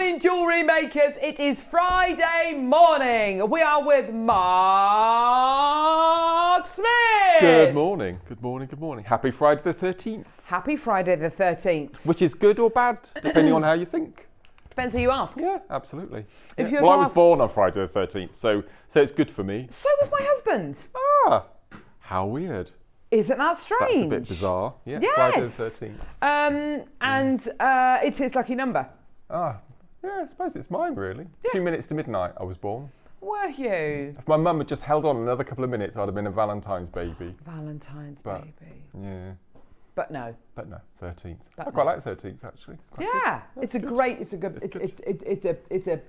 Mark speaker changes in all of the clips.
Speaker 1: morning, jewellery makers. It is Friday morning. We are with Mark Smith.
Speaker 2: Good morning, good morning, good morning. Happy Friday the 13th.
Speaker 1: Happy Friday the 13th.
Speaker 2: Which is good or bad, depending on how you think.
Speaker 1: Depends who you ask.
Speaker 2: Yeah, absolutely.
Speaker 1: If
Speaker 2: Yeah.
Speaker 1: you
Speaker 2: Well,
Speaker 1: were to
Speaker 2: I was born on Friday the 13th, so it's good for me.
Speaker 1: So was my husband.
Speaker 2: Ah, how weird.
Speaker 1: Isn't that strange?
Speaker 2: That's a bit bizarre. Yeah,
Speaker 1: Yes.
Speaker 2: Friday the 13th.
Speaker 1: And it's his lucky number.
Speaker 2: Ah, yeah, I suppose it's mine, really. Yeah. 2 minutes to midnight, I was born.
Speaker 1: Were you?
Speaker 2: If my mum had just held on another couple of minutes, I'd have been a Valentine's baby.
Speaker 1: Valentine's baby.
Speaker 2: Yeah.
Speaker 1: But no.
Speaker 2: But no, 13th.
Speaker 1: But
Speaker 2: I quite like 13th, actually. It's quite
Speaker 1: yeah,
Speaker 2: good.
Speaker 1: it's a good.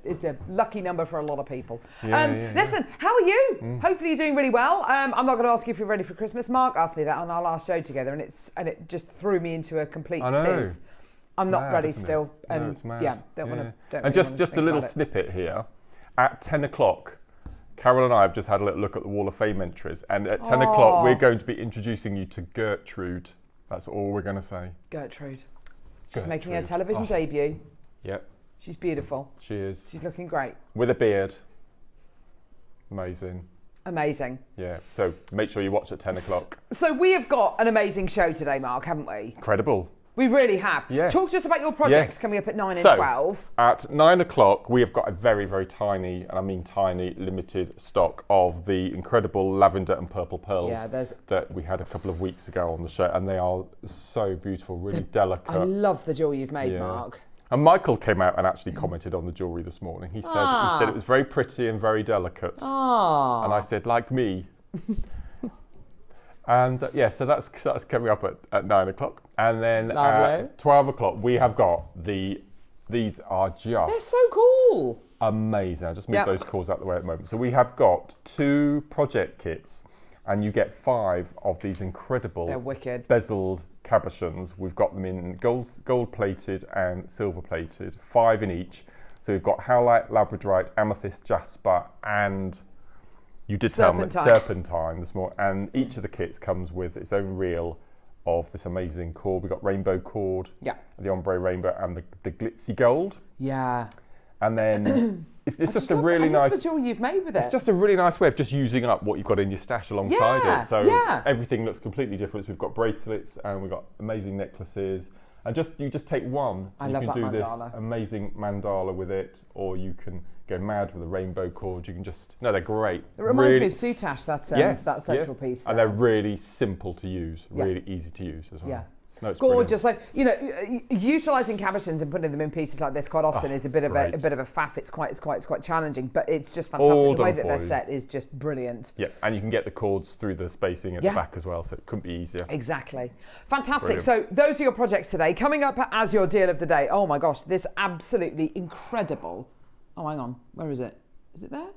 Speaker 1: It's a lucky number for a lot of people.
Speaker 2: Yeah,
Speaker 1: Listen, how are you? Hopefully you're doing really well. I'm not going to ask you if you're ready for Christmas. Mark asked me that on our last show together, and it just threw me into a complete tiz. I'm not
Speaker 2: mad,
Speaker 1: ready
Speaker 2: isn't it?
Speaker 1: still, and
Speaker 2: no, it's mad.
Speaker 1: yeah, don't want to.
Speaker 2: And just a little snippet here. At 10 o'clock, Carol and I have just had a little look at the Wall of Fame entries, and at 10 o'clock we're going to be introducing you to Gertrude. That's all we're going to say.
Speaker 1: Gertrude. She's making her television debut.
Speaker 2: Yep.
Speaker 1: She's beautiful.
Speaker 2: She is.
Speaker 1: She's looking great.
Speaker 2: With a beard. Amazing.
Speaker 1: Amazing.
Speaker 2: Yeah, so make sure you watch at 10 o'clock.
Speaker 1: So we have got an amazing show today, Mark, haven't we?
Speaker 2: Incredible.
Speaker 1: We really have.
Speaker 2: Yes.
Speaker 1: Talk to us about your projects coming up at 9 and 12.
Speaker 2: At 9 o'clock, we have got a very, very tiny, and I mean tiny, limited stock of the incredible lavender and purple pearls that we had a couple of weeks ago on the show, and they are so beautiful, really delicate.
Speaker 1: I love the jewel you've made, Mark.
Speaker 2: And Michael came out and actually commented on the jewellery this morning. He said it was very pretty and very delicate. And I said, like me. And so that's coming up at 9 o'clock. And then at 12 o'clock, we have got these are just...
Speaker 1: They're so cool.
Speaker 2: Amazing. I'll just move those calls out the way at the moment. So we have got 2 project kits, and you get 5 of these incredible bezeled cabochons. We've got them in gold plated and silver plated, 5 in each. So we've got howlite, labradorite, amethyst, jasper, and... You did tell me serpentine this morning, and each of the kits comes with its own reel of this amazing cord. We've got rainbow cord, the ombre rainbow, and the glitzy gold. Yeah. And then it's just a really nice...
Speaker 1: the jewel you've made with it.
Speaker 2: It's just a really nice way of just using up what you've got in your stash alongside it. So everything looks completely different. So we've got bracelets, and we've got amazing necklaces. And you just take one.
Speaker 1: I love that
Speaker 2: mandala.
Speaker 1: This
Speaker 2: amazing mandala with it, or you can go mad with a rainbow cord. You can they're great.
Speaker 1: It reminds me of Sutash, that central piece there.
Speaker 2: And they're really simple to use, really easy to use as well.
Speaker 1: Yeah.
Speaker 2: No, it's
Speaker 1: gorgeous. Brilliant. Like, utilising cabochons and putting them in pieces like this quite often is a bit of a faff. It's quite challenging, but it's just fantastic. The way that they're set is just brilliant.
Speaker 2: Yeah, and you can get the cords through the spacing at the back as well, so it couldn't be easier.
Speaker 1: Exactly. Fantastic.
Speaker 2: Brilliant.
Speaker 1: So those are your projects today. Coming up as your deal of the day. Oh my gosh, this absolutely incredible. Oh, hang on. Where is it? Is it there?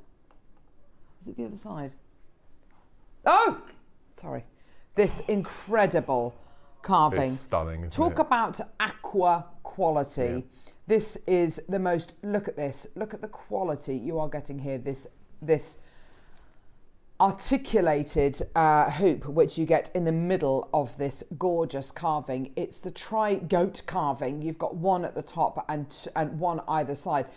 Speaker 1: Is it the other side? Oh, sorry. This incredible carving.
Speaker 2: It's stunning, isn't
Speaker 1: Talk about aqua quality. Yeah. This is the most, look at this. Look at the quality you are getting here. This articulated hoop, which you get in the middle of this gorgeous carving. It's the tri-goat carving. You've got one at the top and one either side.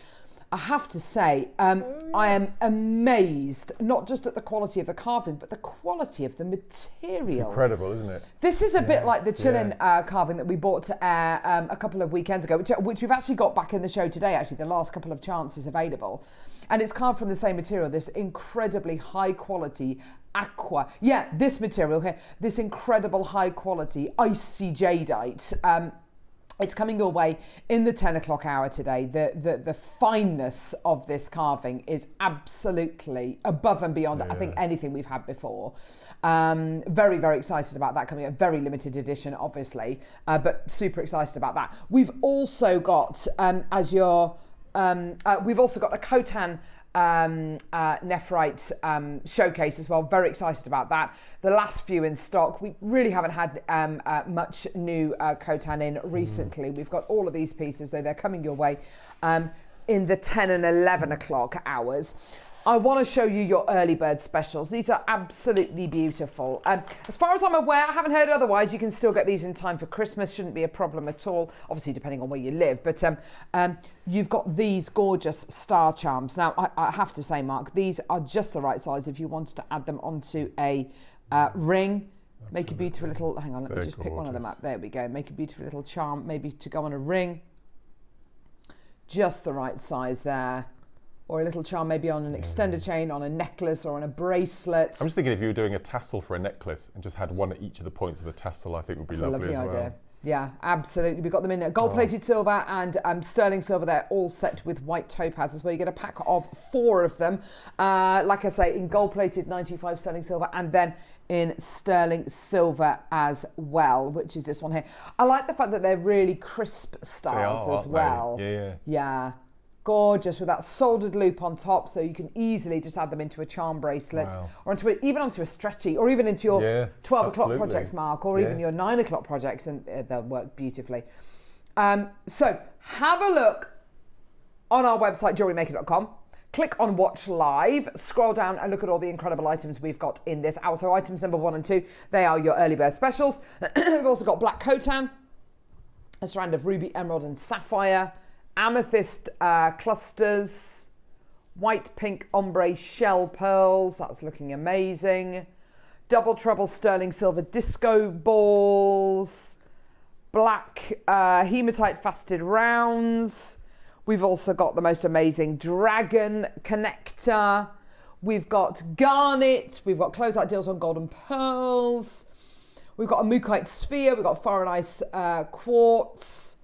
Speaker 1: I have to say, I am amazed, not just at the quality of the carving, but the quality of the material.
Speaker 2: Incredible, isn't it?
Speaker 1: This is a bit like the Chillin carving that we brought to air a couple of weekends ago, which we've actually got back in the show today, actually, the last couple of chances available. And it's carved from the same material, this incredibly high quality aqua. Yeah, this material here, this incredible high quality icy jadeite. It's coming your way in the 10 o'clock hour today. The fineness of this carving is absolutely above and beyond, I think, anything we've had before. Very, very excited about that coming up. Very limited edition, obviously, but super excited about that. We've also got, we've also got a Khotan nephrite showcase as well. Very excited about that. The last few in stock. We really haven't had much new Khotan in recently. We've got all of these pieces, though they're coming your way in the 10 and 11 o'clock hours. I want to show you your early bird specials. These are absolutely beautiful. As far as I'm aware, I haven't heard otherwise, you can still get these in time for Christmas. Shouldn't be a problem at all, obviously depending on where you live. But you've got these gorgeous star charms. Now, I have to say, Mark, these are just the right size if you wanted to add them onto a ring. Make a beautiful little, hang on, let me just pick one of them up. There we go. Make a beautiful little charm, maybe to go on a ring. Just the right size there. Or a little charm maybe on an extended chain, on a necklace or on a bracelet.
Speaker 2: I'm just thinking if you were doing a tassel for a necklace and just had one at each of the points of the tassel, I think would be lovely as well. Idea.
Speaker 1: Yeah, absolutely. We've got them in gold-plated silver and sterling silver. They're all set with white topazes, where you get a pack of 4 of them. Like I say, in gold-plated 925 sterling silver, and then in sterling silver as well, which is this one here. I like the fact that they're really crisp stars as well. Yeah. Gorgeous, with that soldered loop on top, so you can easily just add them into a charm bracelet, or even onto a stretchy, or even into your 12 o'clock projects, Mark, or even your 9 o'clock projects, and they'll work beautifully. So have a look on our website, JewelleryMaker.com. Click on Watch Live, scroll down and look at all the incredible items we've got in this hour. So items number 1 and 2, they are your early bird specials. We've also got black Khotan, a strand of ruby, emerald and sapphire, amethyst clusters, white pink ombre shell pearls, that's looking amazing, double treble sterling silver disco balls, black hematite faceted rounds. We've also got the most amazing dragon connector. We've got garnet. We've got closeout deals on golden pearls. We've got a mookaite sphere. We've got fire and ice quartz.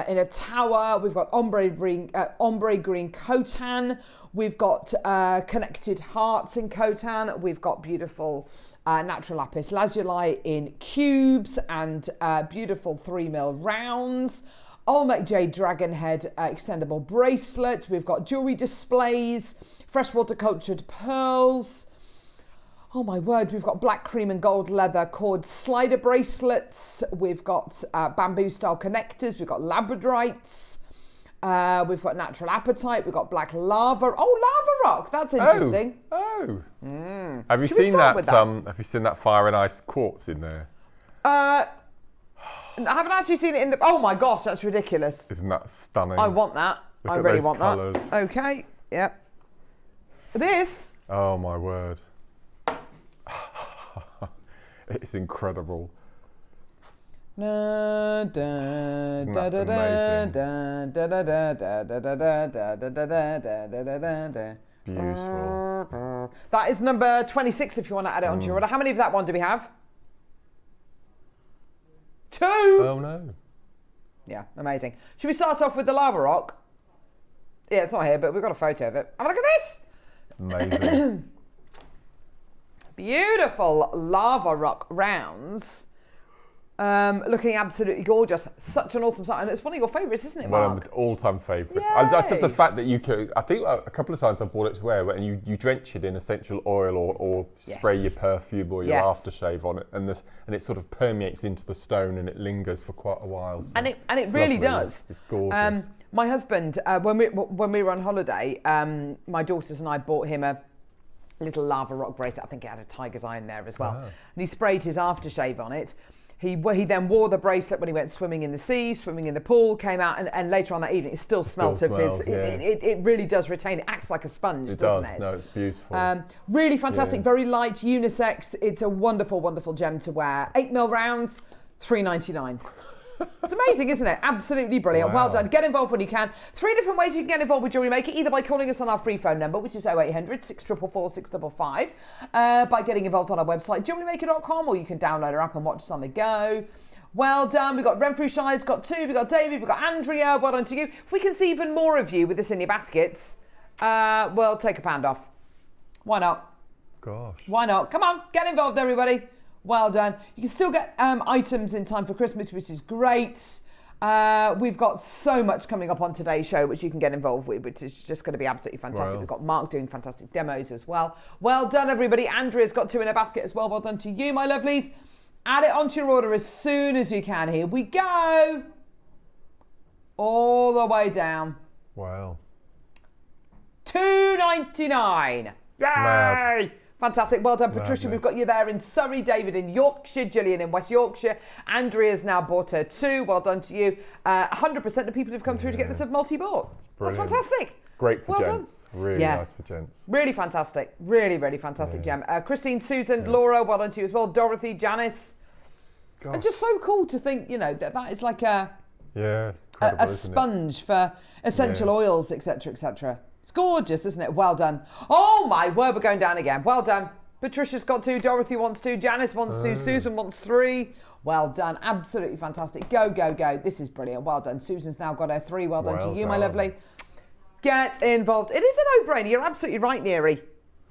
Speaker 1: In a tower, we've got ombre green Khotan. We've got connected hearts in Khotan. We've got beautiful natural lapis lazuli in cubes and beautiful 3mm rounds. Olmec jade dragon head extendable bracelet. We've got jewelry displays, freshwater cultured pearls. Oh my word, we've got black cream and gold leather cord slider bracelets. We've got bamboo style connectors. We've got labradorites. We've got natural apatite. We've got black lava. Oh, lava rock. That's interesting.
Speaker 2: Have you seen that? Have you seen that fire and ice quartz in there?
Speaker 1: I haven't actually seen it in the... Oh my gosh, that's ridiculous.
Speaker 2: Isn't that stunning?
Speaker 1: I want that. I really want that. Okay, yep. This...
Speaker 2: Oh my word. It's incredible.
Speaker 1: Beautiful. That is number 26 if you want to add it onto your order. How many of that one do we have? 2!
Speaker 2: Oh no.
Speaker 1: Yeah, amazing. Should we start off with the lava rock? Yeah, it's not here, but we've got a photo of it. Have a look at this!
Speaker 2: Amazing.
Speaker 1: Beautiful lava rock rounds. Looking absolutely gorgeous. Such an awesome sight. And it's one of your favourites, isn't it, Mark?
Speaker 2: One of my all-time favourites. I just love the fact that you could... I think a couple of times I've bought it to wear, and you drench it in essential oil or spray your perfume or your aftershave on it, and it sort of permeates into the stone and it lingers for quite a while. So
Speaker 1: and it really does.
Speaker 2: It's gorgeous.
Speaker 1: My husband, when we were on holiday, my daughters and I bought him a little lava rock bracelet. I think it had a tiger's eye in there as well. And he sprayed his aftershave on it. He then wore the bracelet when he went swimming in the sea, swimming in the pool, came out, and later on that evening, it still smelt of his... It really does retain. It acts like a sponge, doesn't it?
Speaker 2: No, it's beautiful.
Speaker 1: Really fantastic, very light, unisex. It's a wonderful, wonderful gem to wear. 8mm rounds, $3.99. It's amazing, isn't it? Absolutely brilliant. Wow. Well done. Get involved when you can. 3 different ways you can get involved with Jewellery Maker, either by calling us on our free phone number, which is 0800 644 655, by getting involved on our website, JewelleryMaker.com, or you can download our app and watch us on the go. Well done. We've got Renfrew Shire's got 2, we've got David, we've got Andrea. Well done to you. If we can see even more of you with this in your baskets, we'll take a pound off. Why not?
Speaker 2: Gosh.
Speaker 1: Why not? Come on, get involved, everybody. Well done. You can still get items in time for Christmas, which is great. We've got so much coming up on today's show, which you can get involved with, which is just going to be absolutely fantastic. Wow. We've got Mark doing fantastic demos as well. Well done, everybody. Andrea's got 2 in a basket as well. Well done to you, my lovelies. Add it onto your order as soon as you can. Here we go. All the way down.
Speaker 2: Wow.
Speaker 1: $2.99. Yay!
Speaker 2: Mad.
Speaker 1: Fantastic. Well done, Patricia.
Speaker 2: Madness.
Speaker 1: We've got you there in Surrey, David in Yorkshire, Gillian in West Yorkshire. Andrea's now bought her 2. Well done to you. 100% of people who've come through to get this have multi-bought. That's fantastic.
Speaker 2: Great for
Speaker 1: well
Speaker 2: gents.
Speaker 1: Done.
Speaker 2: Really nice for gents.
Speaker 1: Really fantastic. Really, really fantastic gem. Christine, Susan, Laura, well done to you as well. Dorothy, Janice. God. And just so cool to think, you know, that is like a sponge for essential oils, etc., etc. It's gorgeous, isn't it? Well done. Oh my word, we're going down again. Well done. Patricia's got 2, Dorothy wants 2, Janice wants 2, Susan wants 3. Well done. Absolutely fantastic. Go, go, go. This is brilliant. Well done. Susan's now got her 3. Well done to you, my lovely. Get involved. It is a no-brainer. You're absolutely right, Neary.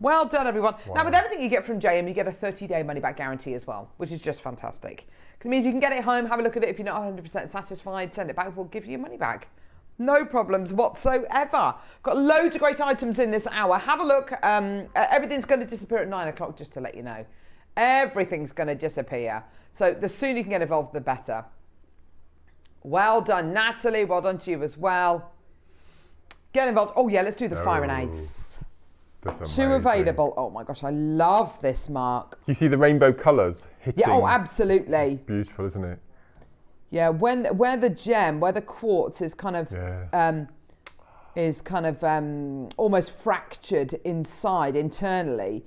Speaker 1: Well done, everyone. Wow. Now, with everything you get from JM, you get a 30-day money-back guarantee as well, which is just fantastic. Because it means you can get it home, have a look at it. If you're not 100% satisfied, send it back. We'll give you your money back. No problems whatsoever. Got loads of great items in this hour. Have a look. Everything's going to disappear at 9 o'clock, just to let you know. Everything's going to disappear. So the sooner you can get involved, the better. Well done, Natalie. Well done to you as well. Get involved. Oh, yeah, let's do the fire and ice. 2 available. Oh, my gosh, I love this, Mark.
Speaker 2: You see the rainbow colours hitting.
Speaker 1: Yeah, oh, absolutely.
Speaker 2: It's beautiful, isn't it?
Speaker 1: Yeah, where the quartz is kind of almost fractured inside internally,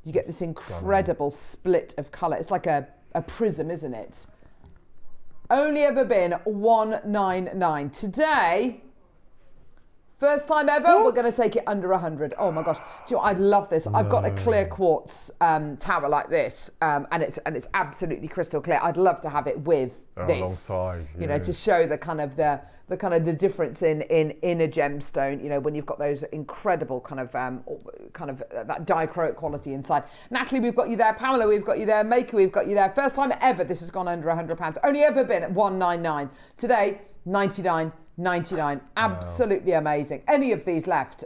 Speaker 1: you get this incredible split of colour. It's like a prism, isn't it? Only ever been $199. Today, first time ever, we're going to take it under 100. Oh my gosh, do you know what? I'd love this. I've got a clear quartz tower like this, and it's absolutely crystal clear. I'd love to have it with this,
Speaker 2: alongside,
Speaker 1: you know, to show the kind of the difference in a gemstone. You know, when you've got those incredible kind of that dichroic quality inside. Natalie, we've got you there. Pamela, we've got you there. Maker, we've got you there. First time ever, this has gone under £100. Only ever been at $199. Today, $99.99. Absolutely amazing. Any of these left,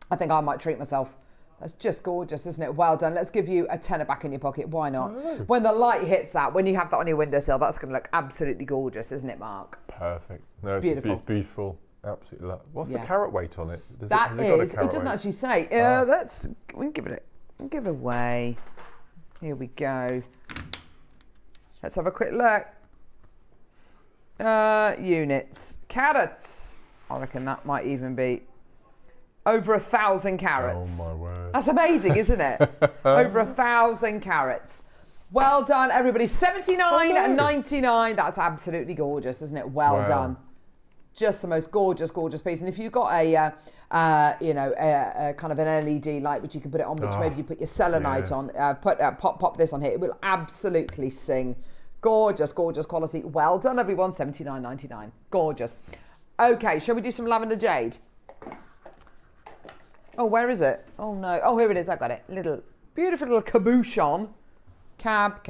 Speaker 1: I think I might treat myself. That's just gorgeous, isn't it? Well done. Let's give you a tenner back in your pocket. Why not? When the light hits that, when you have that on your windowsill, that's going to look absolutely gorgeous, isn't it, Mark?
Speaker 2: Perfect. No, it's beautiful. Absolutely. What's the carat weight on it?
Speaker 1: It doesn't actually say. We can give it away. Here we go. Let's have a quick look. Units, carats. I reckon that might even be over 1,000 carats.
Speaker 2: Oh my word!
Speaker 1: That's amazing, isn't it? Over 1,000 carats. Well done, everybody. $79.99. That's absolutely gorgeous, isn't it? Well done. Just the most gorgeous piece. And if you've got a kind of an LED light which you can put it on, which maybe you put your selenite on, pop this on here, it will absolutely sing. Gorgeous quality. Well done, everyone. $79.99. Gorgeous. Okay, shall we do some lavender jade? Oh, where is it? Oh no. Oh, here it is. I got it. Beautiful little cabochon. Cab.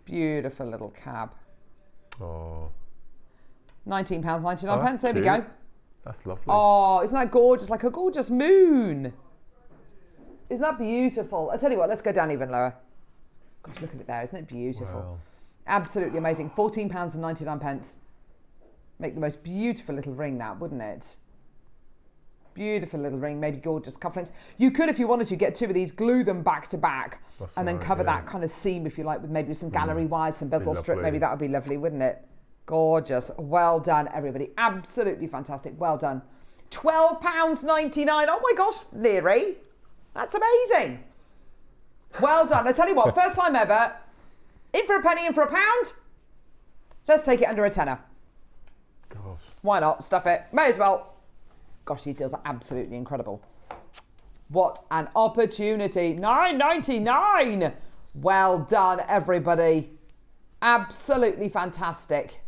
Speaker 1: Beautiful little cab.
Speaker 2: Oh.
Speaker 1: £19.99. There we go.
Speaker 2: That's lovely.
Speaker 1: Oh, isn't that gorgeous? Like a gorgeous moon. Isn't that beautiful? I tell you what, let's go down even lower. Gosh, look at it there. Isn't it beautiful?
Speaker 2: Wow.
Speaker 1: Absolutely amazing. £14.99. Make the most beautiful little ring, that, wouldn't it? Beautiful little ring, maybe gorgeous cufflinks. You could, if you wanted to, get 2 of these, glue them back to back, and then cover that kind of seam, if you like, with maybe some gallery wire, some bezel strip. Maybe that would be lovely, wouldn't it? Gorgeous. Well done, everybody. Absolutely fantastic. Well done. £12.99. Oh my gosh, Leary. That's amazing. Well done. I tell you what, first time ever. In for a penny, in for a pound. Let's take it under a tenner.
Speaker 2: Gosh.
Speaker 1: Why not? Stuff it. May as well. Gosh, these deals are absolutely incredible. What an opportunity. $9.99. Well done, everybody. Absolutely fantastic.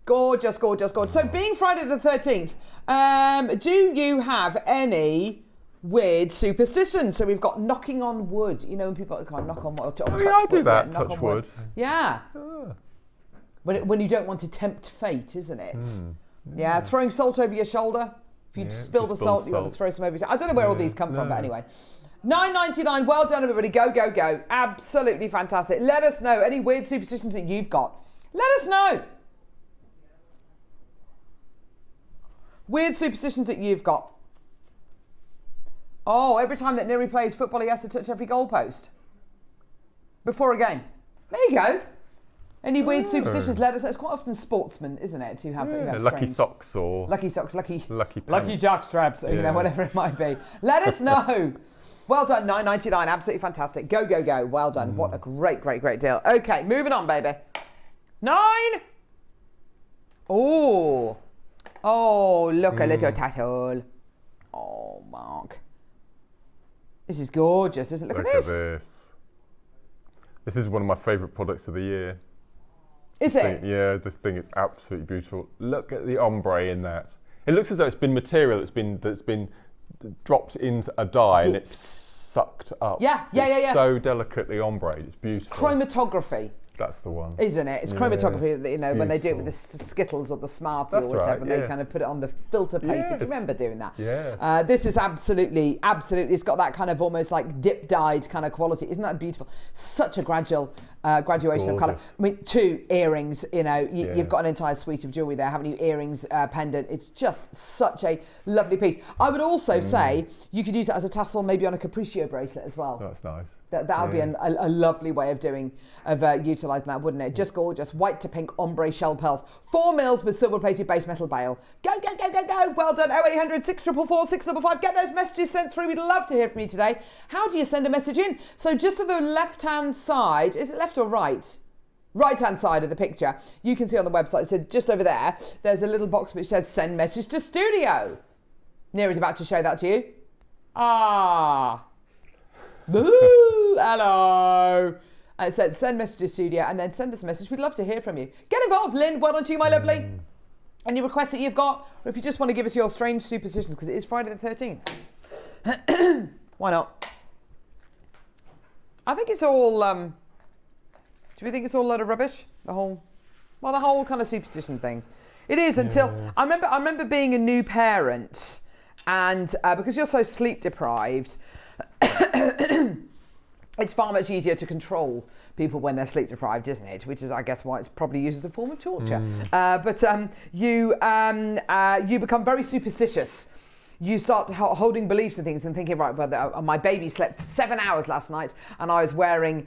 Speaker 1: Gorgeous. So being Friday the 13th, do you have any weird superstitions? So we've got knocking on wood. You know, when people can't knock on wood.
Speaker 2: I do that. Touch wood.
Speaker 1: Yeah. When you don't want to tempt fate, isn't it? Yeah, throwing salt over your shoulder. If you spill the salt, you want to throw some over your shoulder. I don't know where all these come from, but anyway. $9.99. Well done, everybody. Go. Absolutely fantastic. Let us know any weird superstitions that you've got. Let us know. Weird superstitions that you've got. Oh, every time that Neri plays football, he has to touch every goalpost before a game. There you go. Any weird superstitions? Let us know. It's quite often sportsmen, isn't it, who have,
Speaker 2: lucky socks or
Speaker 1: lucky socks, lucky
Speaker 2: pants.
Speaker 1: jock straps, whatever it might be. Let us know. Well done, $9.99, absolutely fantastic. Go, go, go. Well done. What a great, great, great deal. Okay, moving on, baby. 9. Oh, look, a little tattoo. Oh, Mark. This is gorgeous, isn't it? Look at this.
Speaker 2: This is one of my favourite products of the year.
Speaker 1: Is it?
Speaker 2: Yeah, this thing is absolutely beautiful. Look at the ombre in that. It looks as though it's been material that's been dropped into a dye and it's sucked up.
Speaker 1: Yeah.
Speaker 2: So delicately ombre. It's beautiful.
Speaker 1: Chromatography.
Speaker 2: That's the one.
Speaker 1: Isn't it? It's chromatography, when they do it with the Skittles or the Smartie or whatever, they kind of put it on the filter paper. Do you remember doing that?
Speaker 2: Yeah.
Speaker 1: This is absolutely, it's got that kind of almost like dip-dyed kind of quality. Isn't that beautiful? Such a graduation of colour. I mean, 2 earrings, you've got an entire suite of jewellery there, haven't you? Earrings, pendant. It's just such a lovely piece. I would also say you could use it as a tassel, maybe on a capriccio bracelet as well.
Speaker 2: That's nice.
Speaker 1: That would be a lovely way of utilising that, wouldn't it? Just gorgeous. White to pink ombre shell pearls. 4 mils with silver-plated base metal bail. Go, go, go, go, go. Well done. 0800 644 655. Get those messages sent through. We'd love to hear from you today. How do you send a message in? So just to the left-hand side, is it left or right? Right-hand side of the picture, you can see on the website, so just over there, there's a little box which says send message to studio. Neri's about to show that to you. Boo! Hello. It says send message to studio and then send us a message. We'd love to hear from you. Get involved, Lynn. Well done to you, my lovely. Any requests that you've got, or if you just want to give us your strange superstitions, because it is Friday the 13th. Why not? I think it's all. Do we think it's all a load of rubbish? The whole kind of superstition thing. It is until I remember being a new parent, and because you're so sleep deprived. It's far much easier to control people when they're sleep deprived, isn't it? Which is, I guess, why it's probably used as a form of torture. But you become very superstitious. You start holding beliefs and things and thinking, right, well, my baby slept 7 hours last night and I was wearing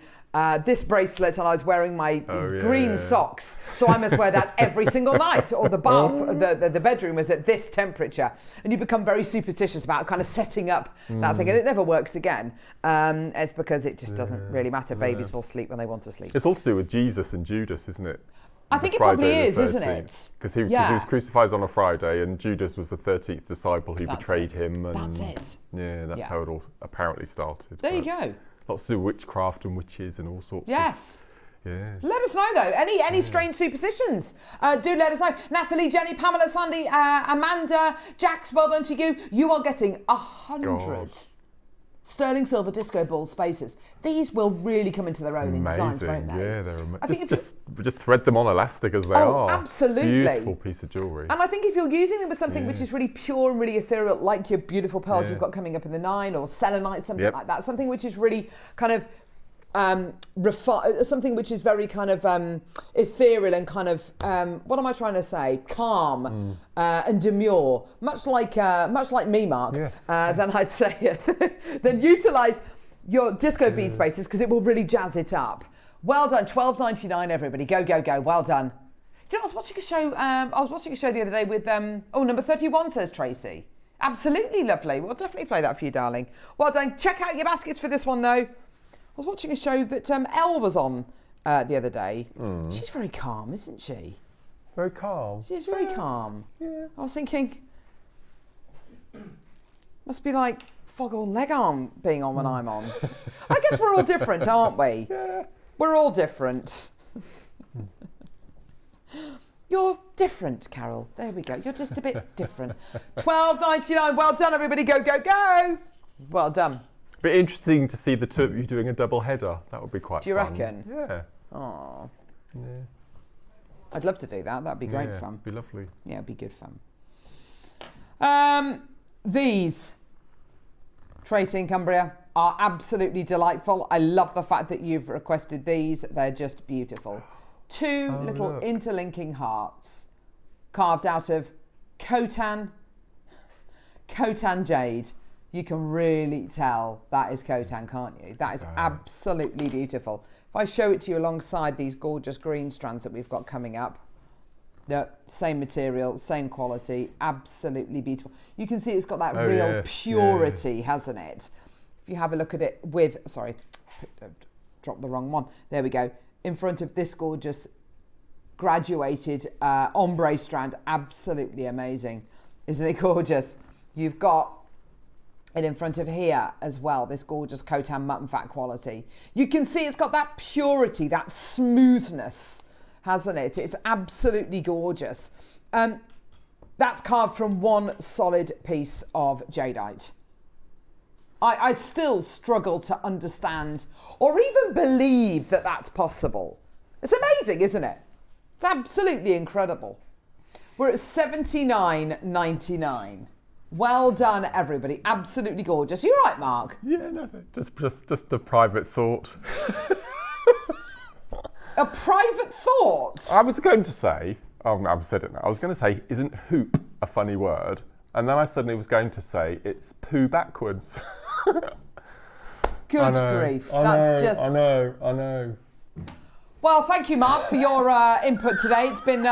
Speaker 1: this bracelet and I was wearing my green socks, so I must wear that every single night. Or the bath, the bedroom was at this temperature. And you become very superstitious about kind of setting up that thing, and it never works again. It's because it just doesn't really matter. Babies will sleep when they want to sleep.
Speaker 2: It's all to do with Jesus and Judas, isn't it?
Speaker 1: I think it probably is, isn't it?
Speaker 2: Because he was crucified on a Friday, and Judas was the 13th disciple who betrayed him. And
Speaker 1: that's it.
Speaker 2: Yeah, that's how it all apparently started.
Speaker 1: There you go.
Speaker 2: Lots to do with witchcraft and witches and all sorts.
Speaker 1: Yes.
Speaker 2: Yeah.
Speaker 1: Let us know though. Any strange superstitions? Do let us know. Natalie, Jenny, Pamela, Sandy, Amanda, Jax. Well done to you. You are getting 100 sterling silver disco ball spaces. These will really come into their own in designs, won't they?
Speaker 2: Yeah, they're amazing. Just thread them on elastic as they are.
Speaker 1: Absolutely.
Speaker 2: Beautiful piece of jewellery.
Speaker 1: And I think if you're using them with something which is really pure and really ethereal, like your beautiful pearls you've got coming up in the 9, or selenite, something like that, something which is really kind of something which is very kind of ethereal and kind of what am I trying to say? Calm and demure, much like me, Mark. Yes. Then I'd say then utilise your disco bead spaces because it will really jazz it up. Well done, $12.99, everybody. Go, go, go. Well done. Do you know, I was watching a show. I was watching a show the other day with number 31, says Tracy. Absolutely lovely. We'll definitely play that for you, darling. Well done. Check out your baskets for this one though. I was watching a show that Elle was on the other day. She's very calm, isn't she?
Speaker 2: Very calm?
Speaker 1: She's very calm.
Speaker 2: Yeah.
Speaker 1: I was thinking, must be like foghorn leghorn being on when I'm on. I guess we're all different, aren't we?
Speaker 2: Yeah.
Speaker 1: We're all different. You're different, Carol. There we go. You're just a bit different. $12.99. Well done, everybody. Go, go, go. Well done.
Speaker 2: Be interesting to see the two of you doing a double header. That would be quite fun.
Speaker 1: Do you reckon?
Speaker 2: Yeah.
Speaker 1: Oh.
Speaker 2: Yeah.
Speaker 1: I'd love to do that. That'd be great fun.
Speaker 2: It'd be lovely.
Speaker 1: Yeah, it'd be good fun. These, Tracy and Cumbria, are absolutely delightful. I love the fact that you've requested these. They're just beautiful. Two little interlinking hearts carved out of Khotan Khotan Jade. You can really tell that is Khotan, can't you? That is absolutely beautiful. If I show it to you alongside these gorgeous green strands that we've got coming up, same material, same quality, absolutely beautiful. You can see it's got that real purity, hasn't it? If you have a look at it with, sorry, dropped the wrong one. There we go. In front of this gorgeous graduated ombre strand, absolutely amazing. Isn't it gorgeous? You've got it in front of here as well, this gorgeous Khotan mutton fat quality. You can see it's got that purity, that smoothness, hasn't it? It's absolutely gorgeous. That's carved from one solid piece of jadeite. I still struggle to understand or even believe that that's possible. It's amazing, isn't it? It's absolutely incredible. We're at $79.99. Well done, everybody. Absolutely gorgeous. You're right, Mark.
Speaker 2: Yeah, nothing. Just a private thought.
Speaker 1: A private thought?
Speaker 2: I was going to say, I've said it now. I was going to say, isn't hoop a funny word? And then I suddenly was going to say, it's poo backwards.
Speaker 1: Good grief. That's just...
Speaker 2: I know.
Speaker 1: Well, thank you, Mark, for your input today. It's been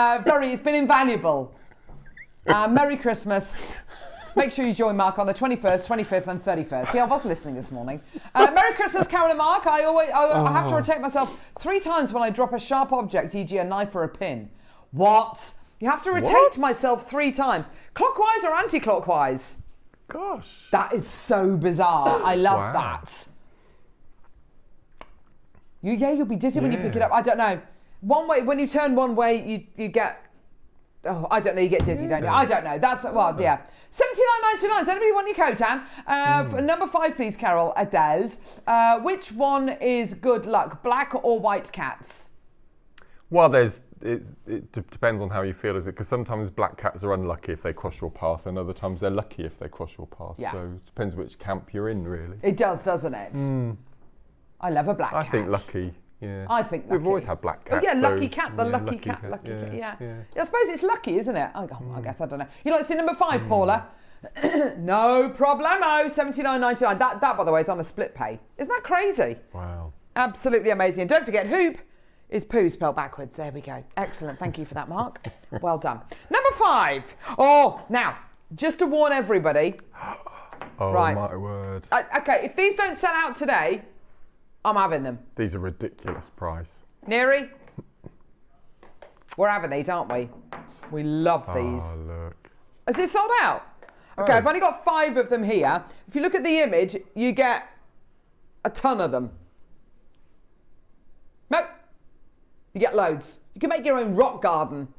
Speaker 1: invaluable. Merry Christmas. Make sure you join Mark on the 21st, 25th and 31st. See, I was listening this morning. Merry Christmas, Carol and Mark. I have to rotate myself 3 times when I drop a sharp object, e.g. a knife or a pin. What? You have to rotate myself 3 times. Clockwise or anti-clockwise?
Speaker 2: Gosh.
Speaker 1: That is so bizarre. I love that. You'll be dizzy when you pick it up. I don't know. One way, when you turn one way, you get... Oh, I don't know. You get dizzy, don't you? I don't know. That's yeah. $79.99. Does anybody want your Khotan? For number 5, please, Carol. Adele's. Which one is good luck, black or white cats?
Speaker 2: Well, it depends on how you feel, is it? Because sometimes black cats are unlucky if they cross your path, and other times they're lucky if they cross your path. Yeah. So it depends which camp you're in, really.
Speaker 1: It does, doesn't it? I love a black cat.
Speaker 2: I think lucky. Yeah.
Speaker 1: I think lucky.
Speaker 2: We've always had black cats.
Speaker 1: Oh, yeah, lucky cat, lucky cat. Yeah. I suppose it's lucky, isn't it? I guess, I don't know. You like to see number 5, Paula? No problemo, $79.99. That, by the way, is on a split pay. Isn't that crazy?
Speaker 2: Wow.
Speaker 1: Absolutely amazing. And don't forget, hoop is poo spelled backwards. There we go. Excellent. Thank you for that, Mark. Well done. Number 5. Oh, now, just to warn everybody.
Speaker 2: Oh, right. My word.
Speaker 1: Okay, if these don't sell out today, I'm having them.
Speaker 2: These are ridiculous price.
Speaker 1: Neary? We're having these, aren't we? We love these.
Speaker 2: Oh, look.
Speaker 1: Is it sold out? Okay, I've only got 5 of them here. If you look at the image, you get a ton of them. Nope. You get loads. You can make your own rock garden.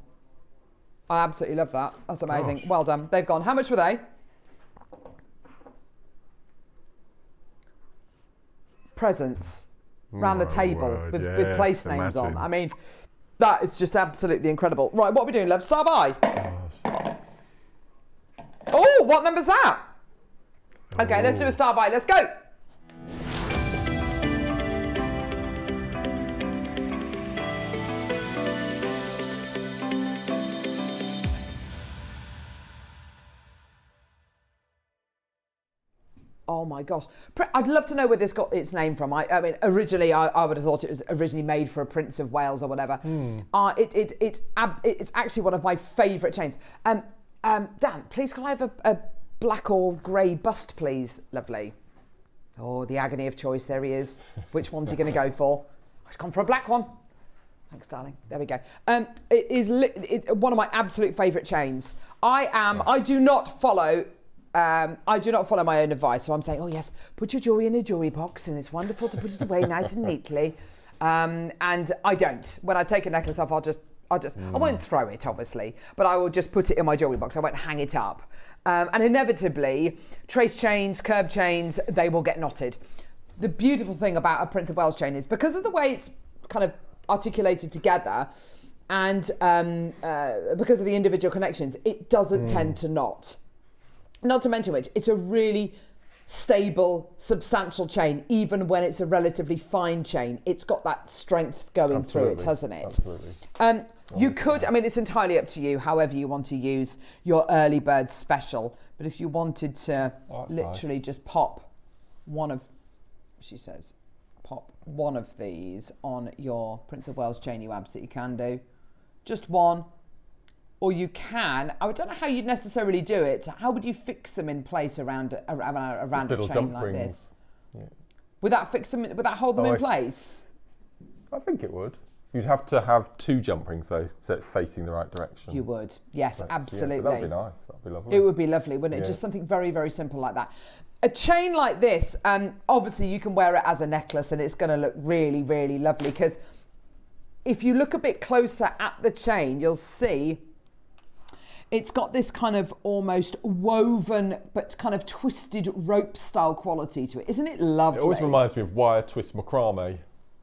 Speaker 1: I absolutely love that. That's amazing. Gosh. Well done. They've gone. How much were they? Presents around the table with place names on. I mean, that is just absolutely incredible. Right, what are we doing, love? Star by. Oh, what number's that? Okay, let's do a star by. Let's go. Oh my gosh. I'd love to know where this got its name from. I mean, originally, I would have thought it was originally made for a Prince of Wales or whatever. It's actually one of my favourite chains. Dan, please can I have a black or grey bust, please? Lovely. Oh, the agony of choice. There he is. Which one's he going to go for? He's gone for a black one. Thanks, darling. There we go. It is one of my absolute favourite chains. I do not follow my own advice, so I'm saying, oh yes, put your jewellery in a jewellery box, and it's wonderful to put it away nice and neatly. And I don't. When I take a necklace off, I won't throw it, obviously, but I will just put it in my jewellery box. I won't hang it up. And inevitably, trace chains, curb chains, they will get knotted. The beautiful thing about a Prince of Wales chain is because of the way it's kind of articulated together, and because of the individual connections, it doesn't tend to knot. Not to mention which, it's a really stable, substantial chain, even when it's a relatively fine chain. It's got that strength going through it, hasn't it?
Speaker 2: Absolutely.
Speaker 1: You could, I mean, it's entirely up to you, however you want to use your early bird special. But if you wanted to literally just pop one of, she says, pop one of these on your Prince of Wales chain, you absolutely can do. Just one. Or you can, I don't know how you'd necessarily do it. How would you fix them in place around a chain like this? Yeah. Would that fix them? Would that hold them in place?
Speaker 2: I think it would. You'd have to have 2 jump rings though, so it's facing the right direction.
Speaker 1: You would, yes, absolutely.
Speaker 2: Yeah, so that'd be nice. That'd be lovely.
Speaker 1: It would be lovely, wouldn't it? Just something very, very simple like that. A chain like this, obviously you can wear it as a necklace, and it's going to look really, really lovely. Because if you look a bit closer at the chain, you'll see it's got this kind of almost woven but kind of twisted rope style quality to it. Isn't it lovely?
Speaker 2: It always reminds me of wire twist macrame. It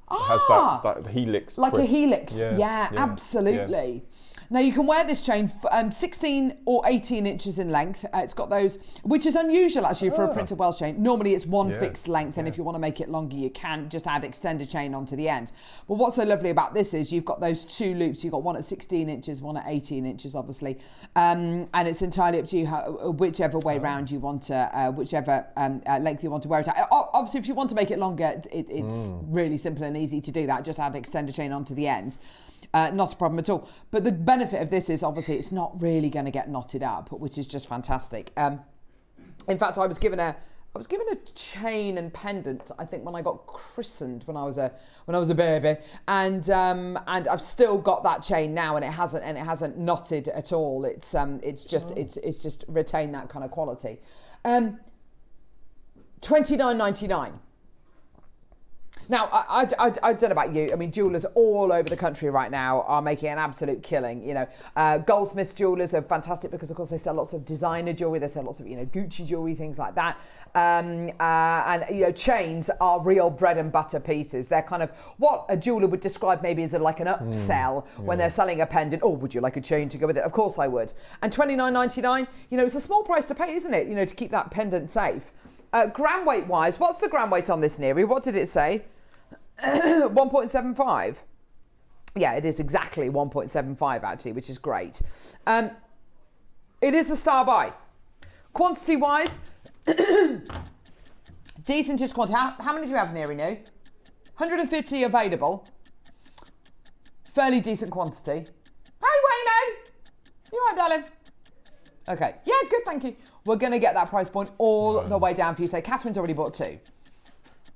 Speaker 2: has that helix
Speaker 1: like
Speaker 2: twist.
Speaker 1: A helix. Yeah, absolutely. Yeah. Now you can wear this chain 16 or 18 inches in length. It's got those, which is unusual actually for a Prince of Wales chain. Normally it's one fixed length, and if you want to make it longer, you can just add extender chain onto the end. But what's so lovely about this is you've got those 2 loops. You've got one at 16 inches, one at 18 inches, obviously. And it's entirely up to you whichever way round you want to, whichever length you want to wear it at. Obviously, if you want to make it longer, it's really simple and easy to do that. Just add extender chain onto the end. Not a problem at all. But the benefit of this is obviously it's not really going to get knotted up, which is just fantastic. In fact, I was given a chain and pendant, I think, when I got christened when I was a baby, and I've still got that chain now, and it hasn't knotted at all. It's just retained that kind of quality. $29.99. Now, I don't know about you. I mean, jewellers all over the country right now are making an absolute killing. You know, Goldsmiths jewellers are fantastic because, of course, they sell lots of designer jewellery. They sell lots of, Gucci jewellery, things like that. And chains are real bread and butter pieces. They're kind of what a jeweller would describe maybe as like an upsell when they're selling a pendant. Oh, would you like a chain to go with it? Of course I would. And $29.99, it's a small price to pay, isn't it? To keep that pendant safe. Gram weight wise, what's the gram weight on this, Neri? What did it say? 1.75. Yeah, it is exactly 1.75 actually, which is great. It is a star buy. Quantity wise, decentish quantity. How many do you have, Neri? 150 available. Fairly decent quantity. Hey, Wayno! You all right, darling? Okay. Yeah, good, thank you. We're going to get that price point all the way down for you. So Catherine's already bought 2.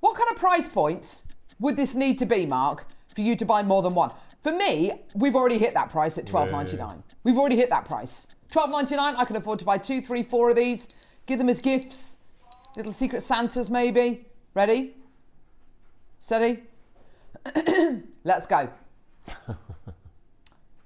Speaker 1: What kind of price points would this need to be, Mark, for you to buy more than one? For me, we've already hit that price at $12.99. Yeah. We've already hit that price. $12.99, I can afford to buy 2, 3, 4 of these, give them as gifts, little secret Santas maybe. Ready? Steady? Let's go.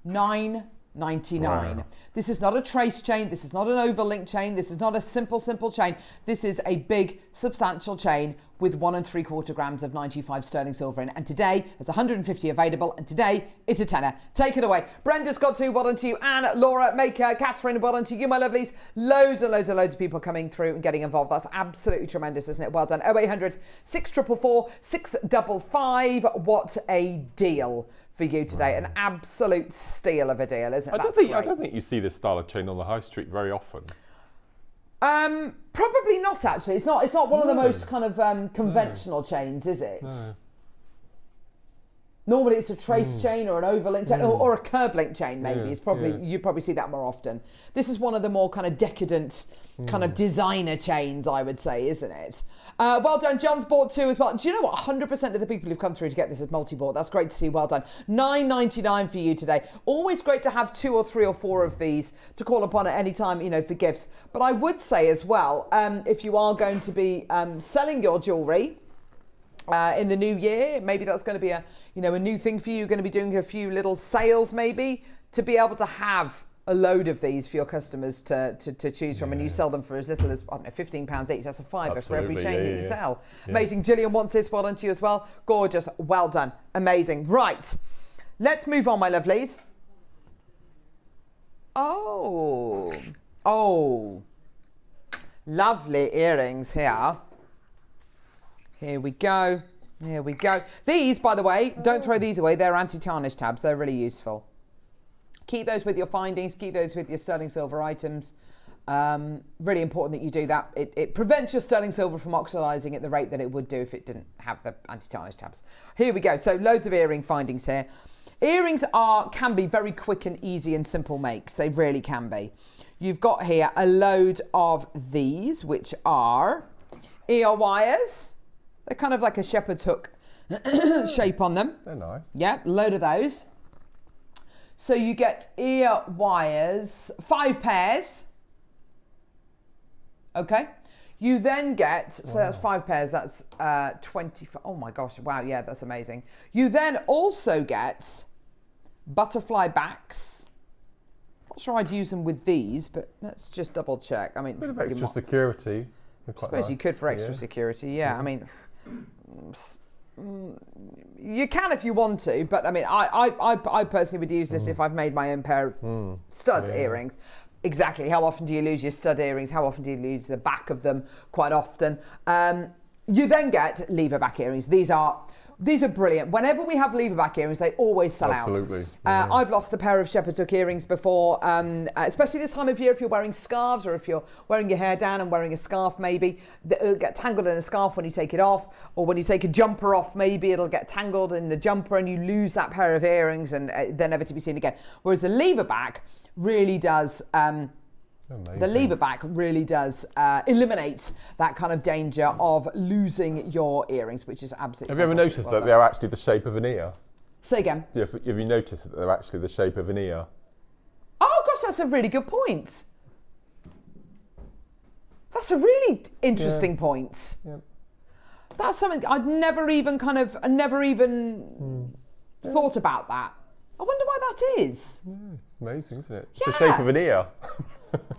Speaker 1: $9.99. Wow. This is not a trace chain. This is not an overlink chain. This is not a simple chain. This is a big, substantial chain with 1 3/4 grams of 95 sterling silver in it. And today, there's 150 available. And today, it's a tenner. Take it away. Brenda's got 2. Well done to you. Anne, Laura, Maker, Catherine, well done to you, my lovelies. Loads and loads and loads of people coming through and getting involved. That's absolutely tremendous, isn't it? Well done. 0800 644 655. What a deal for you today. An absolute steal of a deal, isn't it?
Speaker 2: I don't think you see this style of chain on the high street very often.
Speaker 1: Probably not actually. It's not one of the most kind of conventional chains, is it? No. Normally it's a trace chain or an overlink chain or a curb link chain maybe. You'd probably see that more often. This is one of the more kind of decadent kind of designer chains, I would say, isn't it? Well done. John's bought 2 as well. Do you know what? 100% of the people who've come through to get this as multi-bought. That's great to see. Well done. $9.99 for you today. Always great to have 2 or 3 or 4 of these to call upon at any time, for gifts. But I would say as well, if you are going to be selling your jewellery, in the new year, maybe that's going to be a new thing for you. You're going to be doing a few little sales maybe to be able to have a load of these for your customers to choose from, and you sell them for as little as £15 each. That's a £5 for every chain that you sell. Yeah. Amazing. Gillian wants this. Well done to you as well. Gorgeous. Well done. Amazing. Right. Let's move on, my lovelies. Oh. Lovely earrings here. Here we go. Here we go. These, by the way, don't throw these away. They're anti-tarnish tabs. They're really useful. Keep those with your findings. Keep those with your sterling silver items. Really important that you do that. It prevents your sterling silver from oxidizing at the rate that it would do if it didn't have the anti-tarnish tabs. Here we go. So loads of earring findings here. Earrings can be very quick and easy and simple makes. They really can be. You've got here a load of these, which are ear wires. They're kind of like a shepherd's hook shape on them.
Speaker 2: They're nice.
Speaker 1: Yeah, load of those. So you get ear wires, 5 pairs. Okay. You then get, so that's 5 pairs, that's 20, oh my gosh, wow, yeah, that's amazing. You then also get butterfly backs. Not sure I'd use them with these, but let's just double check. I mean,
Speaker 2: a bit of extra security.
Speaker 1: I suppose you could for extra security, yeah. I mean, you can if you want to, but I mean, I personally would use this if I've made my own pair of stud earrings. Exactly. How often do you lose your stud earrings? How often do you lose the back of them? Quite often. You then get lever back earrings. These are brilliant. Whenever we have lever back earrings, they always sell out.
Speaker 2: Absolutely.
Speaker 1: I've lost a pair of shepherd's hook earrings before, especially this time of year if you're wearing scarves or if you're wearing your hair down and wearing a scarf maybe. It'll get tangled in a scarf when you take it off, or when you take a jumper off maybe it'll get tangled in the jumper and you lose that pair of earrings and they're never to be seen again. Whereas the lever back really does... the lever back really does eliminate that kind of danger of losing your earrings, which is absolutely
Speaker 2: Have you ever noticed that they're actually the shape of an ear?
Speaker 1: Say again.
Speaker 2: Have you noticed that they're actually the shape of an ear?
Speaker 1: Oh gosh, that's a really good point. That's a really interesting point. Yeah. That's something I'd never even thought about that. I wonder why that is.
Speaker 2: Amazing, isn't it? It's the shape of an ear.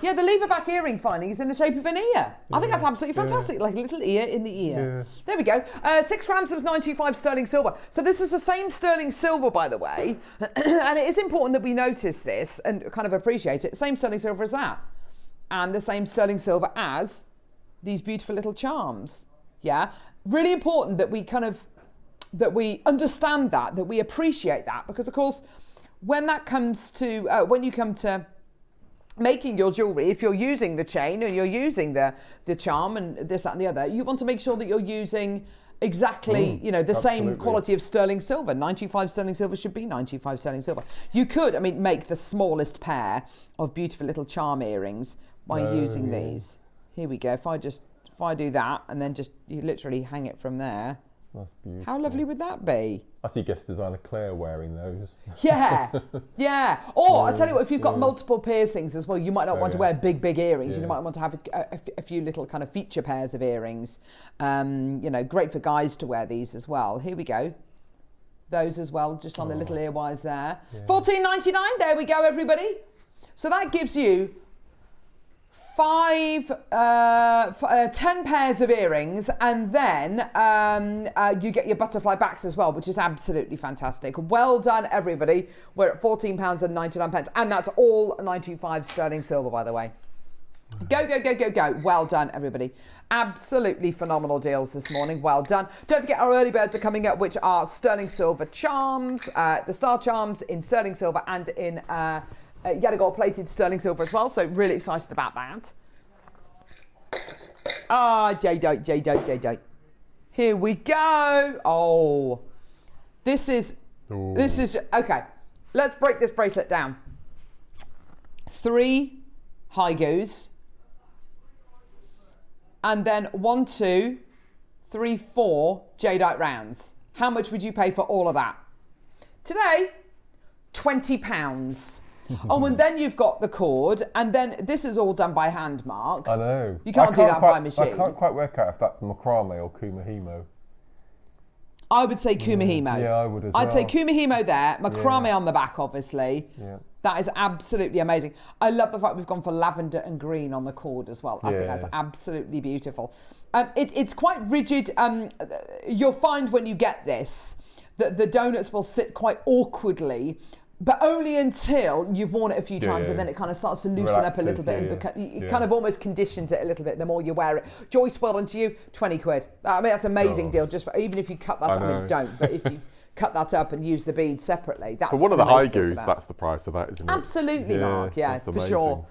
Speaker 1: Yeah, the lever back earring finding is in the shape of an ear. I think that's absolutely fantastic, like a little ear in the ear. Yeah. There we go. 6 ransoms, 925 sterling silver. So this is the same sterling silver, by the way, and it is important that we notice this and kind of appreciate it. Same sterling silver as that, and the same sterling silver as these beautiful little charms. Yeah, really important that we we understand that we appreciate that, because of course, when you come to making your jewellery, if you're using the chain and you're using the charm and this, that and the other, you want to make sure that you're using exactly the same quality of sterling silver. 925 sterling silver should be 925 sterling silver. You could, make the smallest pair of beautiful little charm earrings by using these. Here we go. If I do that and then just you literally hang it from there.
Speaker 2: That's beautiful.
Speaker 1: How lovely would that be?
Speaker 2: I see guest designer Claire wearing those.
Speaker 1: Yeah, yeah. Or I tell you what, if you've got multiple piercings as well, you might not want to wear big earrings. You might want to have a few little kind of feature pairs of earrings. Great for guys to wear these as well. Here we go. Those as well, just on the little ear wires there. Yeah. $14.99. There we go, everybody. So that gives you 10 pairs of earrings, and then you get your butterfly backs as well, which is absolutely fantastic. Well done, everybody. We're at £14.99, and that's all 925 sterling silver, by the way. Go, go, go, go, go. Well done, everybody. Absolutely phenomenal deals this morning. Well done. Don't forget our early birds are coming up, which are sterling silver charms, the star charms in sterling silver and in... Yellow gold plated sterling silver as well, so really excited about that. Jadeite. Here we go. Oh, this is okay. Let's break this bracelet down. 3 high goos, and then 1, 2, 3, 4 jadeite rounds. How much would you pay for all of that? Today, £20. Oh, and then you've got the cord, and then this is all done by hand, Mark.
Speaker 2: I know.
Speaker 1: You can't do that by machine.
Speaker 2: I can't quite work out if that's macrame or kumihimo.
Speaker 1: I would say kumihimo.
Speaker 2: Yeah, I would as well.
Speaker 1: I'd say kumihimo there, macrame on the back, obviously. Yeah. That is absolutely amazing. I love the fact we've gone for lavender and green on the cord as well. I think that's absolutely beautiful. It's quite rigid. You'll find when you get this that the donuts will sit quite awkwardly but only until you've worn it a few times, and then it kind of starts to loosen up a little bit, and it kind of almost conditions it a little bit the more you wear it. Joyce, well done to you, 20 quid. I mean, that's an amazing deal, just for, even if you cut that up, I mean, don't, but if you cut that up and use the beads separately, that's for
Speaker 2: one of the high goos, that's the price of that, isn't it?
Speaker 1: Absolutely, Mark, for sure.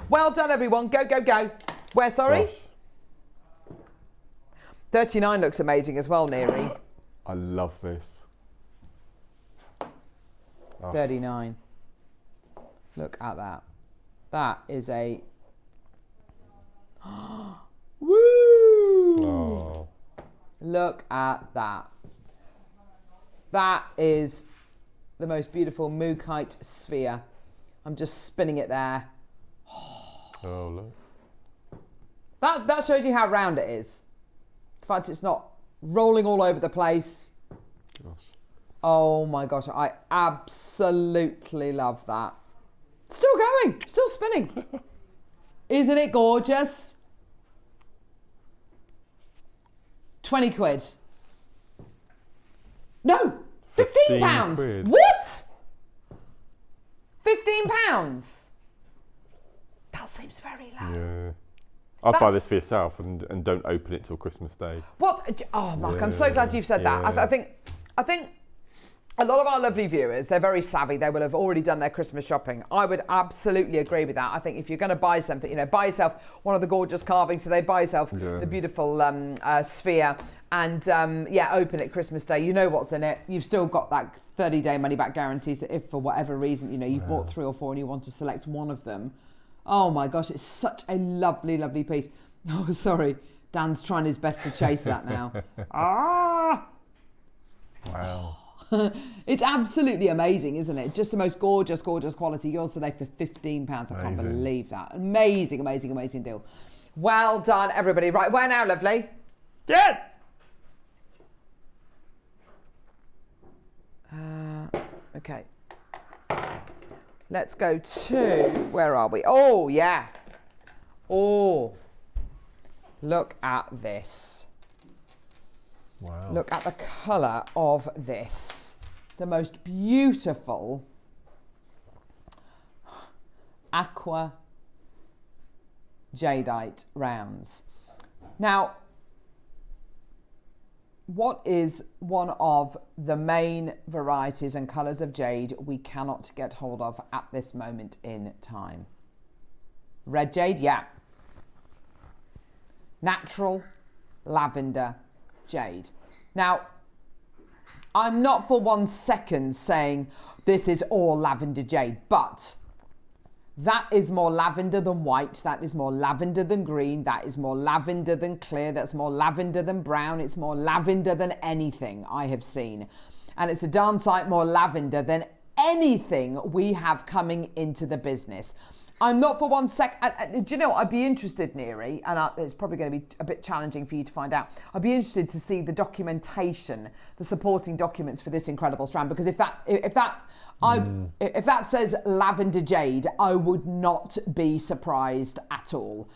Speaker 1: Well done, everyone. Go, go, go. Where, sorry? Gosh. 39 looks amazing as well, Neri.
Speaker 2: I love this.
Speaker 1: 39. Look at that. That is a... Woo!
Speaker 2: Oh.
Speaker 1: Look at that. That is the most beautiful Mookaite sphere. I'm just spinning it there.
Speaker 2: Oh, look.
Speaker 1: That shows you how round it is. The fact it's not rolling all over the place.
Speaker 2: Gosh.
Speaker 1: Oh my gosh, I absolutely love that. Still going, still spinning. Isn't it gorgeous? 20 quid. No, 15 pounds. What? 15 pounds? That seems very low.
Speaker 2: Yeah. I'd buy this for yourself and don't open it till Christmas Day.
Speaker 1: What? Oh, Mark, I'm so glad you've said that. I think a lot of our lovely viewers, they're very savvy. They will have already done their Christmas shopping. I would absolutely agree with that. I think if you're going to buy something, you know, buy yourself one of the gorgeous carvings today. Buy yourself the beautiful sphere, and open it Christmas Day. You know what's in it. You've still got that 30-day money-back guarantee. So if for whatever reason, you know, you've bought 3 or 4 and you want to select one of them, oh my gosh, it's such a lovely, lovely piece. Oh, sorry, Dan's trying his best to chase that now.
Speaker 2: Wow.
Speaker 1: It's absolutely amazing, isn't it? Just the most gorgeous, gorgeous quality. Yours today for £15. I can't believe that. Amazing, amazing, amazing deal. Well done, everybody. Right, where now, lovely?
Speaker 2: Good.
Speaker 1: Okay. Let's go to, where are we? Oh, yeah. Oh, look at this.
Speaker 2: Wow.
Speaker 1: Look at the colour of this. The most beautiful aqua jadeite rounds. Now, what is one of the main varieties and colours of jade we cannot get hold of at this moment in time? Red jade, yeah. Natural lavender jade. Now, I'm not for 1 second saying this is all lavender jade, but that is more lavender than white, that is more lavender than green, that is more lavender than clear, that's more lavender than brown, it's more lavender than anything I have seen. And it's a darn sight more lavender than anything we have coming into the business. I'm not for 1 sec. Do you know what? I'd be interested, Neri, and it's probably going to be a bit challenging for you to find out. I'd be interested to see the documentation, the supporting documents for this incredible strand, because if that says lavender jade, I would not be surprised at all.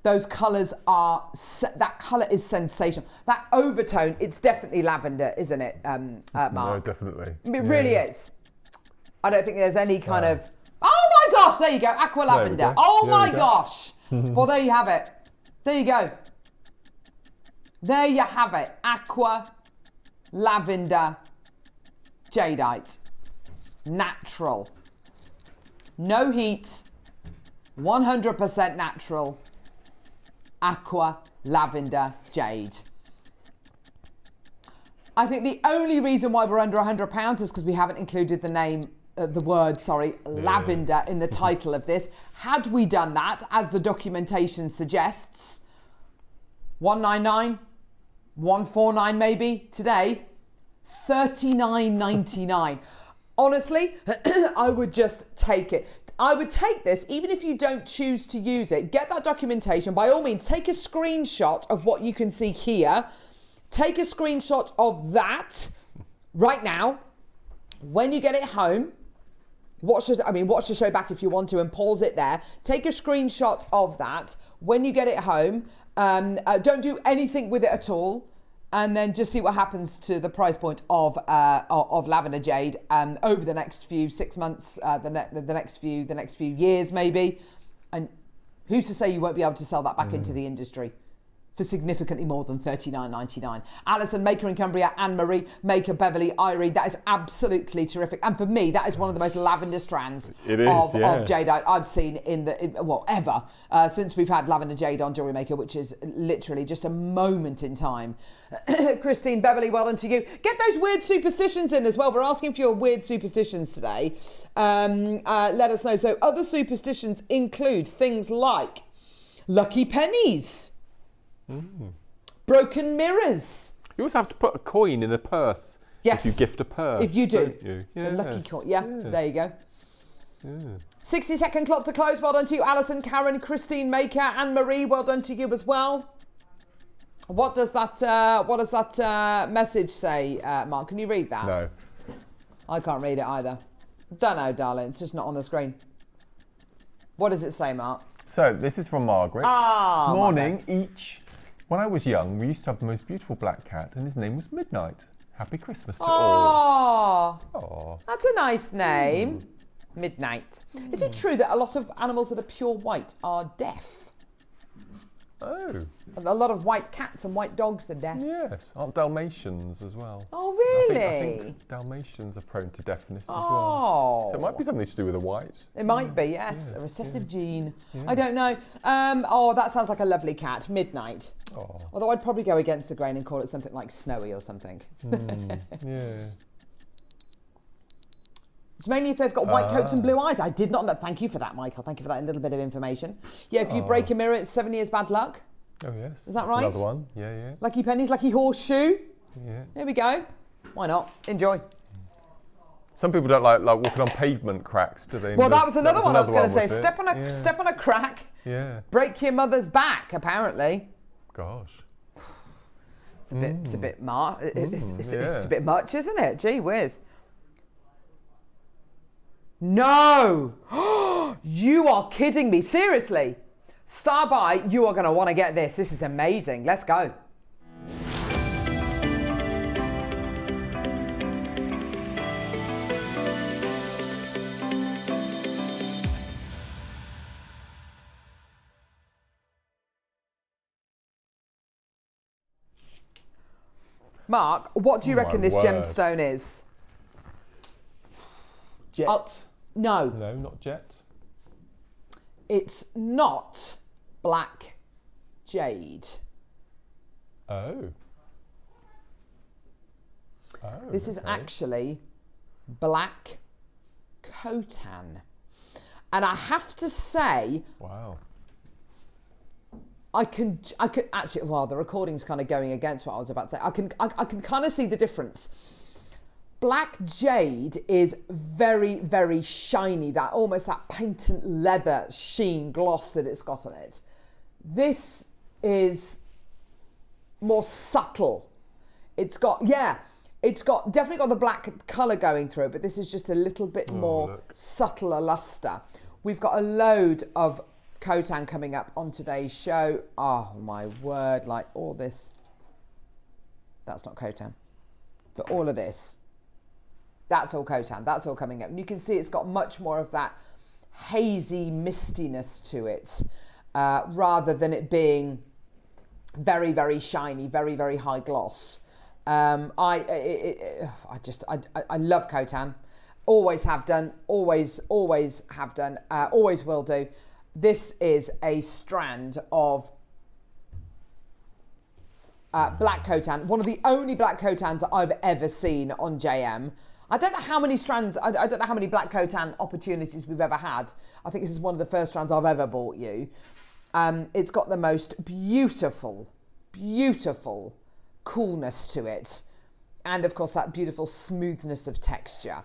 Speaker 1: Those colours that colour is sensational. That overtone, it's definitely lavender, isn't it, Mark?
Speaker 2: No, definitely.
Speaker 1: It really is. I don't think there's any kind of... Oh my gosh, there you go, aqua lavender. Oh my gosh. Well, there you have it. There you go. There you have it. Aqua lavender jadeite. Natural. No heat. 100% natural. Aqua lavender jade. I think the only reason why we're under £100 is because we haven't included the name, lavender in the title of this. Had we done that, as the documentation suggests, 199, 149 maybe today, 39.99. Honestly, I would just take it. I would take this, even if you don't choose to use it. Get that documentation. By all means, take a screenshot of what you can see here. Take a screenshot of that right now. When you get it home, watch the show back if you want to and pause it there. Take a screenshot of that. When you get it home, don't do anything with it at all. and then just see what happens to the price point of lavender jade over the next few 6 months, the next few years maybe. And who's to say you won't be able to sell that back into the industry for significantly more than $39.99. Alison, Maker in Cumbria, Anne-Marie, Maker, Beverly, Irie, that is absolutely terrific. And for me, that is one of the most lavender strands of jadeite I've seen ever, since we've had lavender jade on Jewellery Maker, which is literally just a moment in time. Christine, Beverly, well done to you. Get those weird superstitions in as well. We're asking for your weird superstitions today. Let us know. So other superstitions include things like lucky pennies, broken mirrors.
Speaker 2: You also have to put a coin in a purse.
Speaker 1: Yes.
Speaker 2: If you gift a purse.
Speaker 1: If you do.
Speaker 2: Don't you?
Speaker 1: A lucky coin. Yeah, there you go.
Speaker 2: Yeah.
Speaker 1: 60-second clock to close. Well done to you, Alison, Karen, Christine, Maker, Anne-Marie. Well done to you as well. What does that message say, Mark? Can you read that?
Speaker 2: No. I
Speaker 1: can't read it either. Don't know, darling. It's just not on the screen. What does it say, Mark?
Speaker 2: So this is from Margaret. Morning each. When I was young, we used to have the most beautiful black cat, and his name was Midnight. Happy Christmas to all.
Speaker 1: Oh, that's a nice name. Midnight. Is it true that a lot of animals that are pure white are deaf?
Speaker 2: Oh.
Speaker 1: A lot of white cats and white dogs are deaf.
Speaker 2: Yes. Aren't Dalmatians as well?
Speaker 1: Oh, really?
Speaker 2: I think Dalmatians are prone to deafness as well. So it might be something to do with the white.
Speaker 1: It might be, yes. A recessive gene. I don't know. That sounds like a lovely cat. Midnight.
Speaker 2: Oh.
Speaker 1: Although I'd probably go against the grain and call it something like Snowy or something.
Speaker 2: Yeah.
Speaker 1: It's mainly if they've got white coats and blue eyes. I did not know. Thank you for that, Michael. Thank you for that little bit of information. Yeah, if you break a mirror, it's 7 years bad luck.
Speaker 2: Oh, yes.
Speaker 1: Is that right?
Speaker 2: Another one. Yeah.
Speaker 1: Lucky pennies, lucky horseshoe.
Speaker 2: Yeah.
Speaker 1: There we go. Why not? Enjoy.
Speaker 2: Some people don't like walking on pavement cracks, do they?
Speaker 1: Well, that was another one I was going to say.
Speaker 2: Step
Speaker 1: on a crack.
Speaker 2: Yeah.
Speaker 1: Break your mother's back, apparently.
Speaker 2: Gosh.
Speaker 1: It's a bit much, isn't it? Gee whiz. No! You are kidding me. Seriously. Star by, you are going to want to get this. This is amazing. Let's go. Mark, what do you reckon this gemstone is?
Speaker 2: Jet.
Speaker 1: No.
Speaker 2: No, not jet.
Speaker 1: It's not black jade.
Speaker 2: Oh.
Speaker 1: This is actually black Khotan. And I have to say,
Speaker 2: wow.
Speaker 1: I can actually, well, the recording's kind of going against what I was about to say. I can kind of see the difference. Black jade is very, very shiny, that almost that patent leather sheen gloss that it's got on it. This is more subtle. It's definitely got the black colour going through it, but this is just a little bit more subtler luster. We've got a load of Khotan coming up on today's show. Oh my word, like all this. That's not Khotan, but all of this. That's all Khotan, that's all coming up. And you can see it's got much more of that hazy mistiness to it, rather than it being very, very shiny, very, very high gloss. I love Khotan. Always have done, always have done, always will do. This is a strand of black Khotan, one of the only black Khotans I've ever seen on JM. I don't know how many strands, I don't know how many black Khotan opportunities we've ever had. I think this is one of the first strands I've ever bought you. It's got the most beautiful, beautiful coolness to it. And of course, that beautiful smoothness of texture.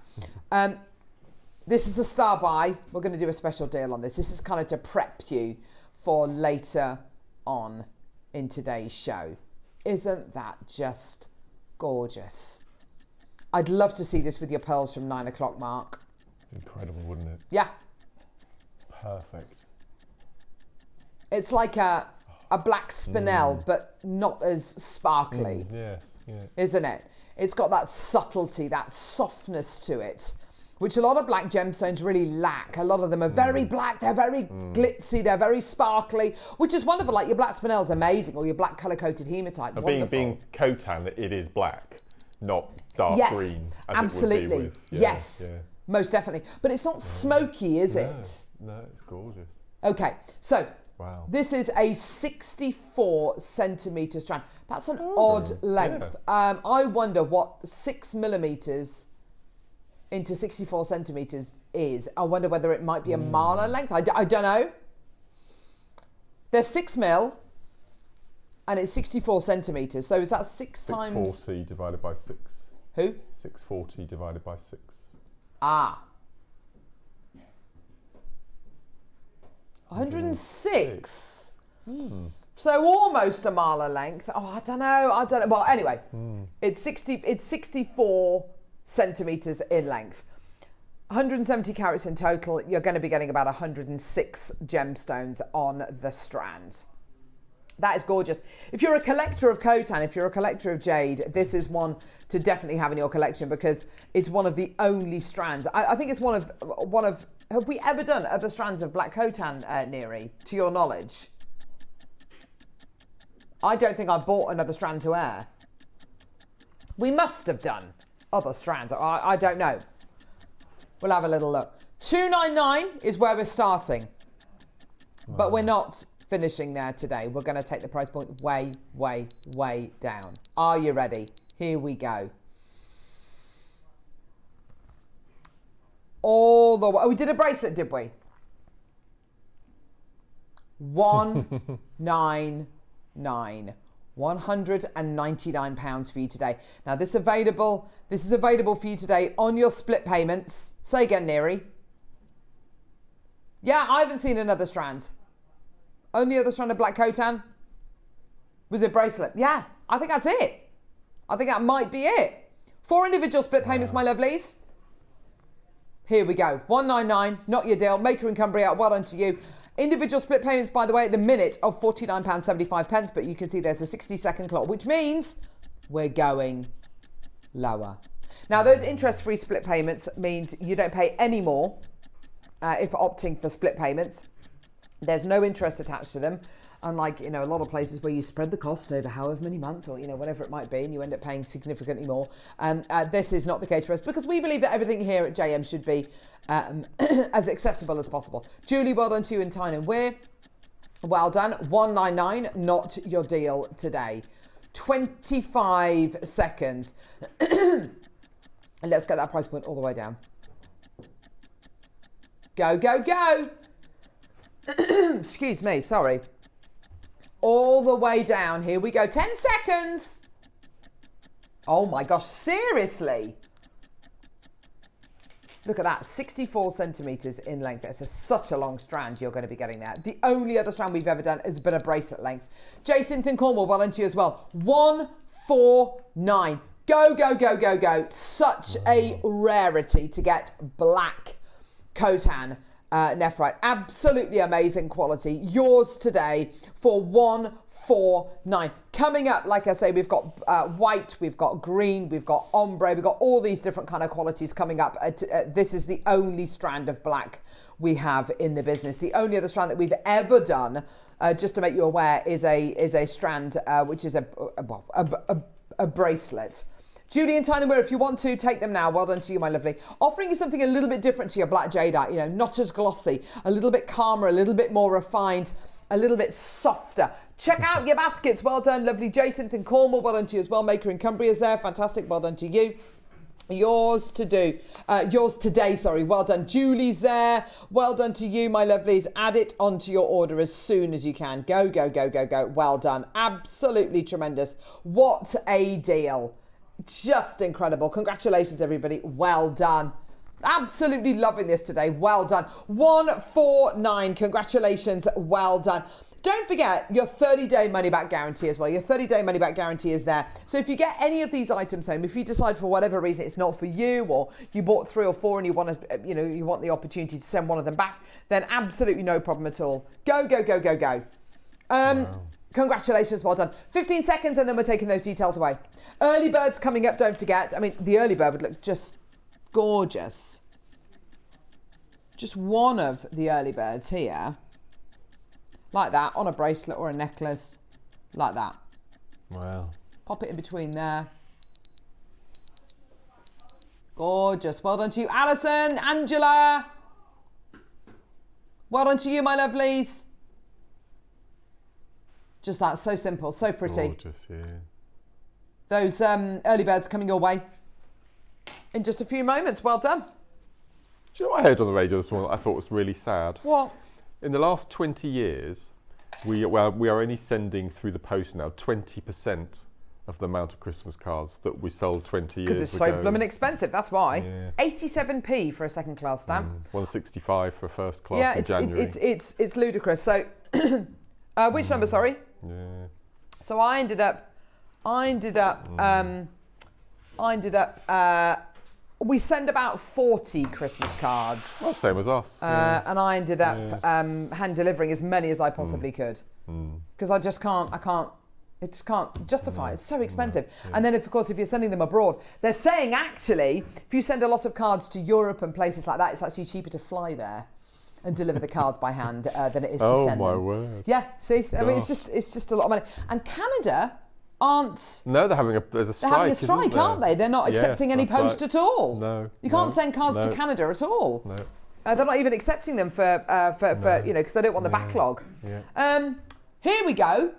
Speaker 1: This is a star buy. We're going to do a special deal on this. This is kind of to prep you for later on in today's show. Isn't that just gorgeous? I'd love to see this with your pearls from 9 o'clock, Mark.
Speaker 2: Incredible, wouldn't it?
Speaker 1: Yeah.
Speaker 2: Perfect.
Speaker 1: It's like a a black spinel, but not as sparkly.
Speaker 2: Yeah.
Speaker 1: Isn't it? It's got that subtlety, that softness to it, which a lot of black gemstones really lack. A lot of them are very black, they're very glitzy, they're very sparkly, which is wonderful. Like your black spinel is amazing, or your black colour-coated hematite, wonderful.
Speaker 2: Being Khotan, it is black, not dark green, as
Speaker 1: absolutely.
Speaker 2: It would be with.
Speaker 1: Yes, most definitely. But it's not smoky, is it?
Speaker 2: No, it's gorgeous.
Speaker 1: Okay, so
Speaker 2: wow.
Speaker 1: This is a 64 centimetre strand. That's an odd length. I wonder what 6 millimetres into 64 centimetres is. I wonder whether it might be a mala length. I don't know. There's 6 mil and it's 64 centimetres. So is that
Speaker 2: 640 divided by 6.
Speaker 1: Who?
Speaker 2: 640 divided by 6.
Speaker 1: Ah. 106. So almost a mala length. Oh, I don't know. Well, anyway, it's 64 centimetres in length. 170 carats in total. You're going to be getting about 106 gemstones on the strand. That is gorgeous. If you're a collector of Khotan, if you're a collector of jade, this is one to definitely have in your collection because it's one of the only strands. I think it's one of. Have we ever done other strands of black Khotan, Neri, to your knowledge? I don't think I bought another strand to air. We must have done other strands. I don't know. We'll have a little look. 299 is where we're starting, but we're not finishing there today. We're going to take the price point way, way, way down. Are you ready? Here we go. All the way. Oh, we did a bracelet, did we? 199. £199 for you today. Now this is available for you today on your split payments. Say again, Neri. Yeah, I haven't seen another strand. Only other strand of black Khotan was a bracelet. Yeah, I think that's it. I think that might be it. 4 individual split payments, my lovelies. Here we go. 199, not your deal. Maker in Cumbria, well done to you. Individual split payments, by the way, at the minute of £49.75, but you can see there's a 60-second clock, which means we're going lower. Now, those interest-free split payments means you don't pay any more if opting for split payments. There's no interest attached to them, unlike, a lot of places where you spread the cost over however many months or, whatever it might be, and you end up paying significantly more. This is not the case for us because we believe that everything here at JM should be as accessible as possible. Julie, well done to you in Tyne and Wear. Well done. 199, not your deal today. 25 seconds. And let's get that price point all the way down. Go, go, go. Excuse me, sorry. All the way down. Here we go. 10 seconds. Oh my gosh, seriously? Look at that, 64 centimetres in length. That's such a long strand you're going to be getting there. The only other strand we've ever done has been a bracelet length. Jason in Cornwall, well done to you as well. 149. Go, go, go, go, go. Such a rarity to get black Khotan nephrite. Absolutely amazing quality. Yours today for 149. Coming up, like I say, we've got white, we've got green, we've got ombre, we've got all these different kind of qualities coming up. This is the only strand of black we have in the business. The only other strand that we've ever done, just to make you aware, is a strand which is a bracelet. Julie and Tyne, if you want to, take them now. Well done to you, my lovely. Offering you something a little bit different to your black jadeite, not as glossy, a little bit calmer, a little bit more refined, a little bit softer. Check out your baskets. Well done, lovely. Jason in Cornwall, well done to you as well. Maker in Cumbria is there. Fantastic. Well done to you. Yours today, sorry. Well done. Julie's there. Well done to you, my lovelies. Add it onto your order as soon as you can. Go, go, go, go, go. Well done. Absolutely tremendous. What a deal. Just incredible. Congratulations, everybody. Well done. Absolutely loving this today. Well done. 149. Congratulations. Well done. Don't forget your 30-day money-back guarantee as well. Your 30-day money-back guarantee is there. So if you get any of these items home, if you decide for whatever reason it's not for you, or you bought 3 or 4 and you want to, you want the opportunity to send one of them back, then absolutely no problem at all. Go, go, go, go, go. Congratulations, well done. 15 seconds and then we're taking those details away. Early birds coming up, don't forget. I mean, the early bird would look just gorgeous. Just one of the early birds here. Like that, on a bracelet or a necklace. Like that.
Speaker 2: Wow.
Speaker 1: Pop it in between there. Gorgeous. Well done to you, Alison, Angela. Well done to you, my lovelies. Just that, so simple, so pretty.
Speaker 2: Gorgeous, yeah.
Speaker 1: Those early birds are coming your way in just a few moments. Well done.
Speaker 2: Do you know what I heard on the radio this morning I thought was really sad?
Speaker 1: What?
Speaker 2: In the last 20 years, we are only sending through the post now 20% of the amount of Christmas cards that we sold 20 years ago.
Speaker 1: Because it's so blooming expensive, that's why. Yeah. 87p for a second class stamp.
Speaker 2: 165 for a first class in January.
Speaker 1: It's ludicrous. So, which number, sorry?
Speaker 2: Yeah.
Speaker 1: So I ended up, we send about 40 Christmas cards.
Speaker 2: Well, same as us.
Speaker 1: And I ended up hand delivering as many as I possibly could. Because I just can't justify it. It's so expensive. And then, of course, if you're sending them abroad, they're saying actually, if you send a lot of cards to Europe and places like that, it's actually cheaper to fly there and deliver the cards by hand than it is to send them.
Speaker 2: Oh my word!
Speaker 1: Yeah, see, I mean, it's just a lot of money. And Canada aren't.
Speaker 2: No, there's a strike.
Speaker 1: They're having a strike, aren't they? They're not accepting any post at all.
Speaker 2: No,
Speaker 1: you can't send cards to Canada at all.
Speaker 2: No,
Speaker 1: they're not even accepting them for because they don't want the backlog.
Speaker 2: Yeah.
Speaker 1: Here we go.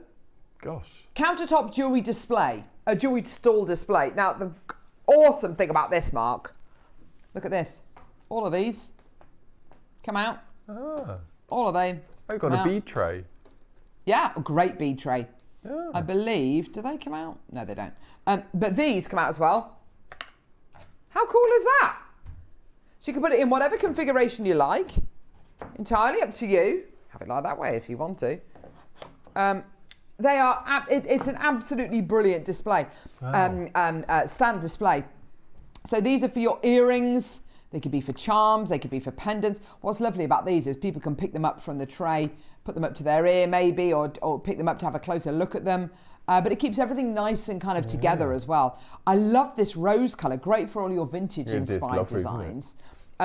Speaker 2: Gosh.
Speaker 1: Countertop jewellery display, a jewellery stall display. Now, the awesome thing about this, Mark, look at this. All of these come out.
Speaker 2: Ah.
Speaker 1: All of them.
Speaker 2: I've got a bead tray.
Speaker 1: Yeah, a great bead tray.
Speaker 2: Yeah.
Speaker 1: I believe. Do they come out? No, they don't. But these come out as well. How cool is that? So you can put it in whatever configuration you like. Entirely up to you. Have it like that way if you want to. They are. It's an absolutely brilliant display. Wow. Stand display. So these are for your earrings. They could be for charms, they could be for pendants. What's lovely about these is people can pick them up from the tray, put them up to their ear maybe, or pick them up to have a closer look at them. But it keeps everything nice and kind of together as well. I love this rose colour, great for all your vintage inspired designs.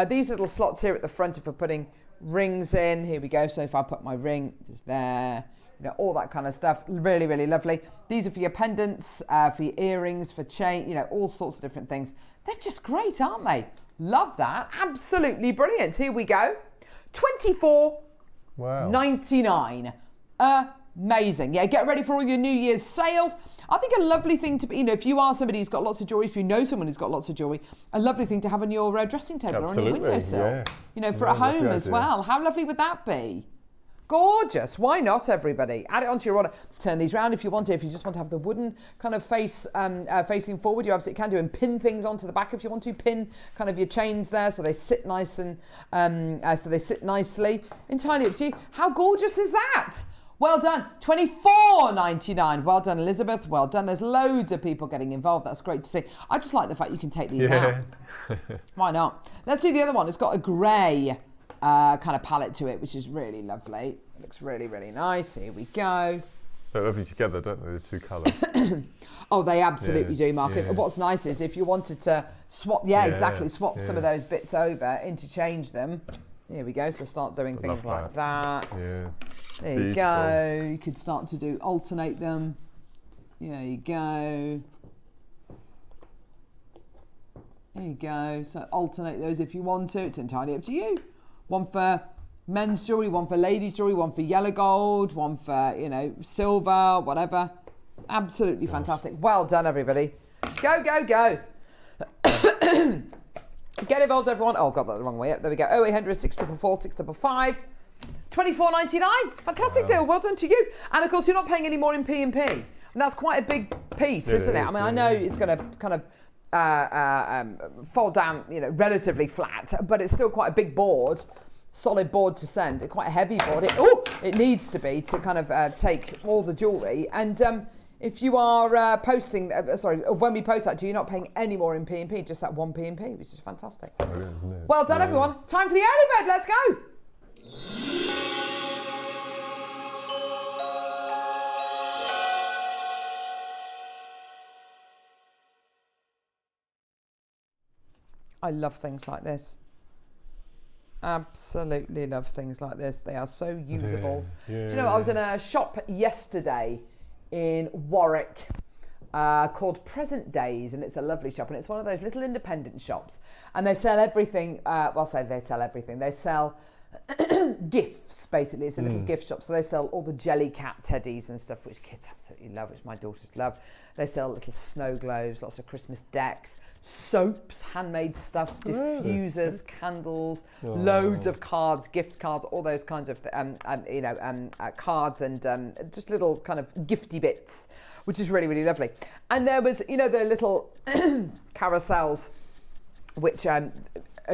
Speaker 1: These little slots here at the front are for putting rings in. Here we go, so if I put my ring, it's there. You know, all that kind of stuff, really, really lovely. These are for your pendants, for your earrings, for chain, you know, all sorts of different things. They're just great, aren't they? Love that. Absolutely brilliant. Here we go. $24.99. Amazing. Yeah, get ready for all your New Year's sales. I think a lovely thing to be, you know, if you are somebody who's got lots of jewellery, if you know someone who's got lots of jewellery, a lovely thing to have on your dressing table or on your windowsill. You know, for at home as well. How lovely would that be? Gorgeous. Why not, everybody? Add it onto your order. Turn these around if you want to. If you just want to have the wooden kind of face facing forward, you absolutely can do. And pin things onto the back if you want to. Pin kind of your chains there so they sit nice and so they sit nicely. Entirely up to you. How gorgeous is that? Well done. $24.99. Well done, Elizabeth. Well done. There's loads of people getting involved. That's great to see. I just like the fact you can take these out. Why not? Let's do the other one. It's got a grey kind of palette to it, which is really lovely. It looks really, really nice. Here we go.
Speaker 2: They're lovely together, don't they, the two colours?
Speaker 1: Oh, they absolutely do, Mark. Yeah. What's nice is if you wanted to swap, swap some of those bits over, interchange them. Here we go. So start doing things like that. Yeah. There you go. You could start to alternate them. There you go. There you go. So alternate those if you want to. It's entirely up to you. One for men's jewellery, one for ladies' jewellery, one for yellow gold, one for, you know, silver, whatever. Absolutely fantastic. Well done, everybody. Go, go, go. Get involved, everyone. Oh, got that the wrong way up. There we go. 0800 644 655. $24.99. Fantastic deal. Well done to you. And, of course, you're not paying any more in P&P. And that's quite a big piece, isn't it? I mean, I know it's going to kind of fold down, you know, relatively flat, but it's still quite a big board, solid board to send. Quite a heavy board. It needs to be to kind of take all the jewellery. And if you are posting, when we post that to you, you're not paying any more in P&P, just that one P&P, which is fantastic. Well done, everyone. Time for the early bird. Let's go. I love things like this. Absolutely love things like this. They are so usable. Do you know, I was in a shop yesterday in Warwick called Present Days, and it's a lovely shop, and it's one of those little independent shops, and they sell everything. Well, I'll say they sell everything. They sell gifts, basically. It's a little gift shop, so they sell all the jelly cat teddies and stuff, which kids absolutely love, which my daughters love. They sell little snow globes, lots of Christmas decks, soaps, handmade stuff, diffusers, candles, loads of cards, gift cards, all those kinds of cards and just little kind of gifty bits, which is really, really lovely. And there was, you know, the little carousels which are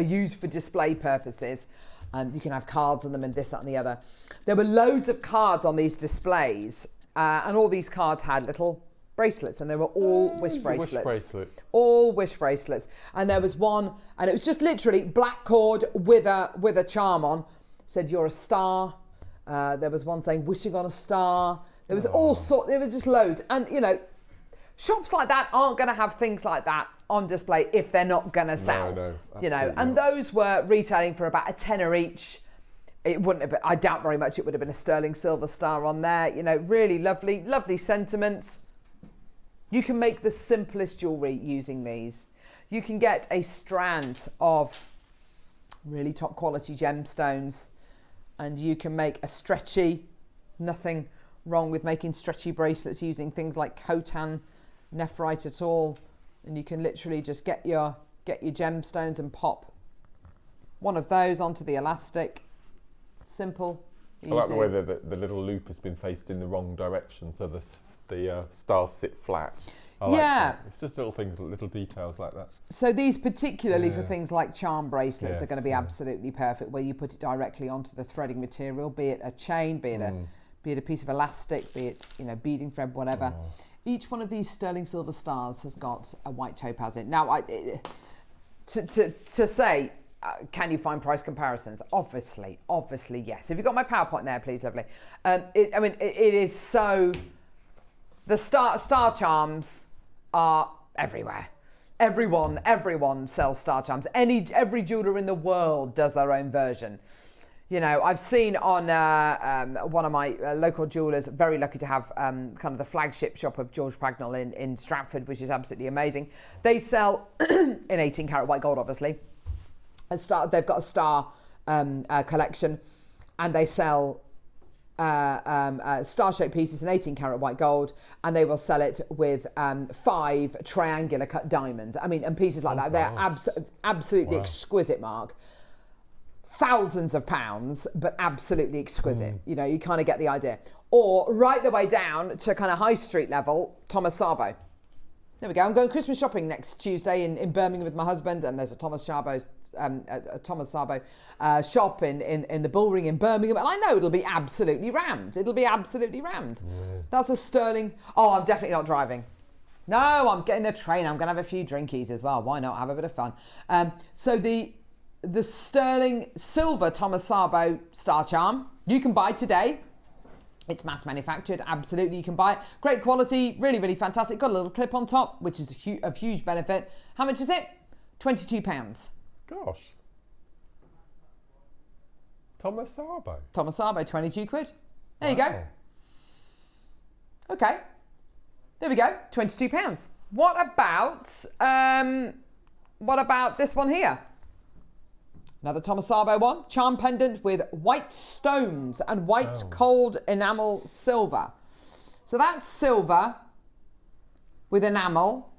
Speaker 1: used for display purposes. And you can have cards on them and this, that and the other. There were loads of cards on these displays, and all these cards had little bracelets, and they were all wish bracelets. All wish bracelets. And there was one, and it was just literally black cord with a charm on. It said, "You're a star." There was one saying, "Wishing on a star." There was all sorts, there was just loads. And, you know, shops like that aren't going to have things like that on display if they're not going to sell.
Speaker 2: No,
Speaker 1: you know, and those were retailing for about $10 each. It wouldn't have been, I doubt very much it would have been a sterling silver star on there. You know, really lovely, lovely sentiments. You can make the simplest jewellery using these. You can get a strand of really top quality gemstones, and you can make a stretchy, nothing wrong with making stretchy bracelets using things like Khotan nephrite at all. And you can literally just get your gemstones and pop one of those onto the elastic. Simple, easy.
Speaker 2: I like the way that the little loop has been faced in the wrong direction, so the stars sit flat. I like that. It's just little things, little details like that.
Speaker 1: So these particularly for things like charm bracelets are going to be absolutely perfect, where you put it directly onto the threading material, be it a chain, be it a piece of elastic, be it, you know, beading thread, whatever. Each one of these sterling silver stars has got a white topaz in. Now, to say, can you find price comparisons? Obviously, yes. Have you got my PowerPoint there, please, lovely? It is so... The star charms are everywhere. Everyone sells star charms. Every jeweller in the world does their own version. You know, I've seen on one of my local jewellers, very lucky to have kind of the flagship shop of George Pragnell in Stratford, which is absolutely amazing. They sell, in 18 karat white gold, obviously, they've got a star collection, and they sell star-shaped pieces in 18 karat white gold, and they will sell it with 5 triangular cut diamonds. I mean, and pieces like that. They're absolutely exquisite, Mark. Thousands of pounds, but absolutely exquisite. You know, you kind of get the idea. Or right the way down to kind of high street level, Thomas Sabo. There we go. I'm going Christmas shopping next Tuesday in Birmingham with my husband, and there's a Thomas Sabo shop in the Bullring in Birmingham, and I know it'll be absolutely rammed. That's a sterling. Oh, I'm definitely not driving. No, I'm getting the train. I'm going to have a few drinkies as well. Why not? Have a bit of fun. So the sterling silver Thomas Sabo star charm you can buy today. It's mass manufactured, absolutely, you can buy it. Great quality, really, really fantastic. Got a little clip on top, which is of huge benefit. How much is it? £22.
Speaker 2: Gosh. Thomas Sabo.
Speaker 1: Thomas Sabo, 22 quid. There you go. Okay. There we go, £22. What about this one here? Another Thomas Sabo one, charm pendant with white stones and white cold enamel silver. So that's silver with enamel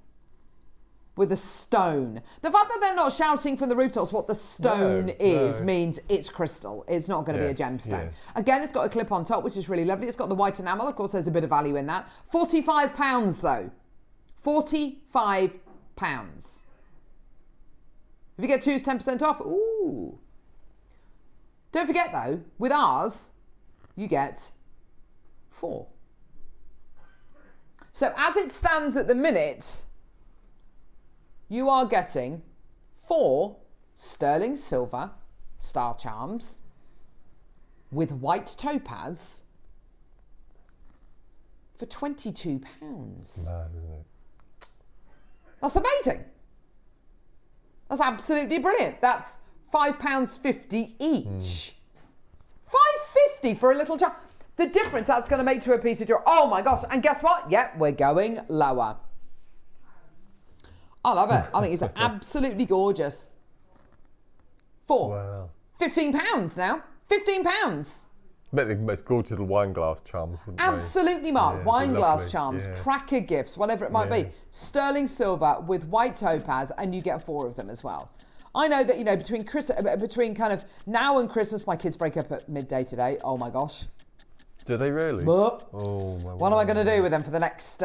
Speaker 1: with a stone. The fact that they're not shouting from the rooftops what the stone is means it's crystal. It's not going to be a gemstone. Again, it's got a clip on top, which is really lovely. It's got the white enamel. Of course, there's a bit of value in that. £45 though. £45. If you get 2's 10% off, ooh. Don't forget though, with ours, you get 4. So as it stands at the minute, you are getting 4 sterling silver star charms with white topaz for £22.
Speaker 2: Mad, isn't it?
Speaker 1: That's amazing. That's absolutely brilliant. That's £5.50 each. £5.50 for a little charm. The difference that's going to make to a piece of jewelry. Oh my gosh. And guess what? Yep, we're going lower. I love it. I think it's absolutely gorgeous.
Speaker 2: Wow.
Speaker 1: £15 now. £15.
Speaker 2: I bet the most gorgeous little wine glass charms, wouldn't
Speaker 1: Absolutely, Mark.
Speaker 2: Yeah,
Speaker 1: wine glass
Speaker 2: lovely.
Speaker 1: charms, cracker gifts, whatever it might be. Sterling silver with white topaz, and you get 4 of them as well. I know that, you know, between kind of now and Christmas, my kids break up at midday today. Oh my gosh.
Speaker 2: Do they really?
Speaker 1: But
Speaker 2: oh my
Speaker 1: what am I going to do with them for the next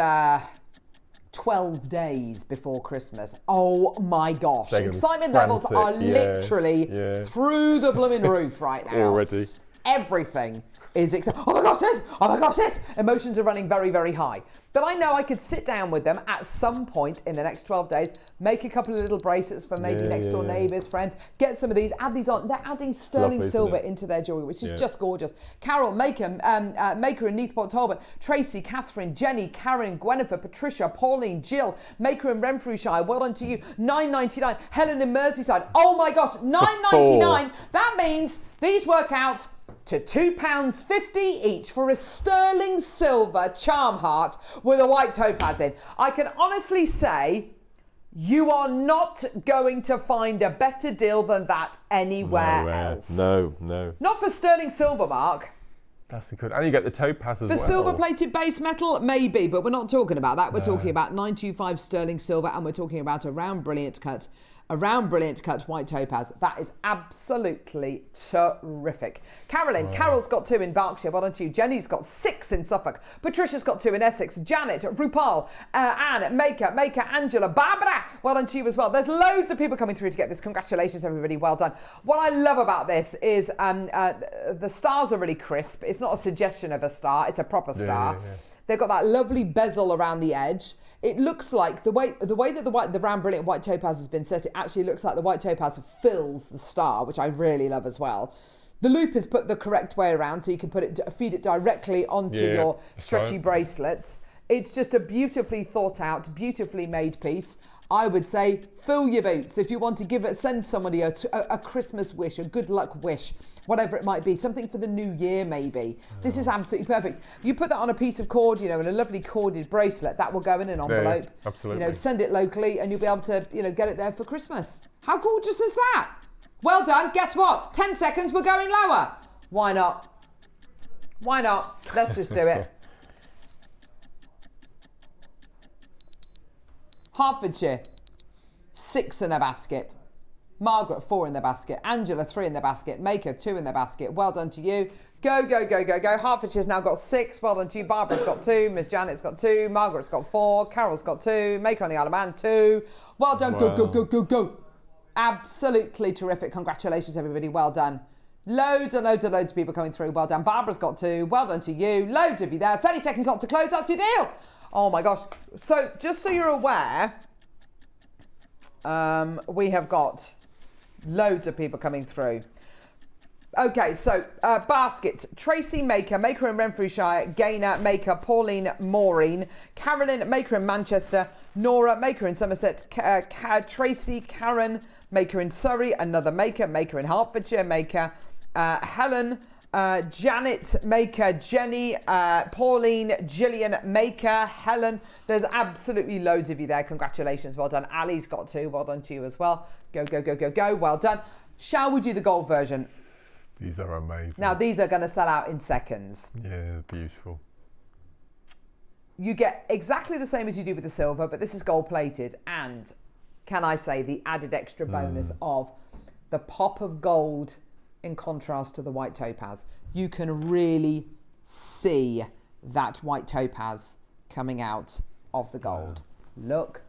Speaker 1: 12 days before Christmas? Oh my gosh. Excitement levels are literally through the blooming roof right now.
Speaker 2: Already.
Speaker 1: Everything is exciting. Oh my gosh, yes! Oh my gosh, yes! Emotions are running very, very high. But I know I could sit down with them at some point in the next 12 days, make a couple of little bracelets for maybe next door neighbours, friends, get some of these, add these on. They're adding sterling silver into their jewellery, which is just gorgeous. Carol, Maker, Maker in Neathport Talbot, Tracy, Catherine, Jenny, Karen, Gwennifer, Patricia, Pauline, Jill, Maker in Renfrewshire, well done to you. £9.99. Helen in Merseyside. Oh my gosh, £9.99. That means these work out to £2.50 each for a sterling silver charm heart with a white topaz in. I can honestly say you are not going to find a better deal than that anywhere else.
Speaker 2: No.
Speaker 1: Not for sterling silver, Mark.
Speaker 2: That's incredible. And you get the topaz as
Speaker 1: well.
Speaker 2: For
Speaker 1: silver-plated base metal, maybe, but we're not talking about that. We're talking about 925 sterling silver, and we're talking about a round brilliant cut white topaz. That is absolutely terrific. Carol's got 2 in Berkshire, well done to you. Jenny's got 6 in Suffolk. Patricia's got 2 in Essex. Janet, Rupal, Anne, Maker, Angela, Barbara, well done to you as well. There's loads of people coming through to get this. Congratulations, everybody, well done. What I love about this is the stars are really crisp. It's not a suggestion of a star, it's a proper star. They've got that lovely bezel around the edge. It looks like the way that the round brilliant white topaz has been set, it actually looks like the white topaz fills the star, which I really love as well. The loop is put the correct way around, so you can feed it directly onto your stretchy bracelets. It's just a beautifully thought out, beautifully made piece. I would say fill your boots if you want to send somebody a Christmas wish, a good luck wish, whatever it might be, something for the new year maybe. This is absolutely perfect. You put that on a piece of cord, you know, in a lovely corded bracelet, that will go in an envelope.
Speaker 2: Absolutely.
Speaker 1: You know, send it locally and you'll be able to, you know, get it there for Christmas. How gorgeous is that? Well done. Guess what? 10 seconds, we're going lower. Why not? Why not? Let's just do it. Hertfordshire, 6 in a basket. Margaret, 4 in the basket. Angela, 3 in the basket. Maker, 2 in the basket. Well done to you. Go. Hertfordshire's now got 6. Well done to you. Barbara's got 2. Miss Janet's got 2. Margaret's got 4. Carol's got 2. Maker on the Isle of Man, 2. Well done. Wow. Go. Absolutely terrific. Congratulations, everybody. Well done. Loads and loads of people coming through. Well done. Barbara's got 2. Well done to you. Loads of you there. 30-second clock to close. That's your deal. Oh my gosh. So just so you're aware, we have got loads of people coming through. Okay, so baskets. Tracy, Maker in Renfrewshire, Gaynor, Maker, Pauline, Maureen, Carolyn, Maker in Manchester, Nora, Maker in Somerset, Tracy, Karen, Maker in Surrey, another Maker in Hertfordshire, Maker, Helen, Janet, Maker, Jenny, Pauline, Gillian, Maker, Helen. There's absolutely loads of you there. Congratulations. Well done. Ali's got 2. Well done to you as well. Go. Well done. Shall we do the gold version?
Speaker 2: These are amazing.
Speaker 1: Now, these are going to sell out in seconds.
Speaker 2: Yeah, beautiful.
Speaker 1: You get exactly the same as you do with the silver, but this is gold plated. And can I say the added extra bonus of the pop of gold in contrast to the white topaz. You can really see that white topaz coming out of the gold. Wow. Look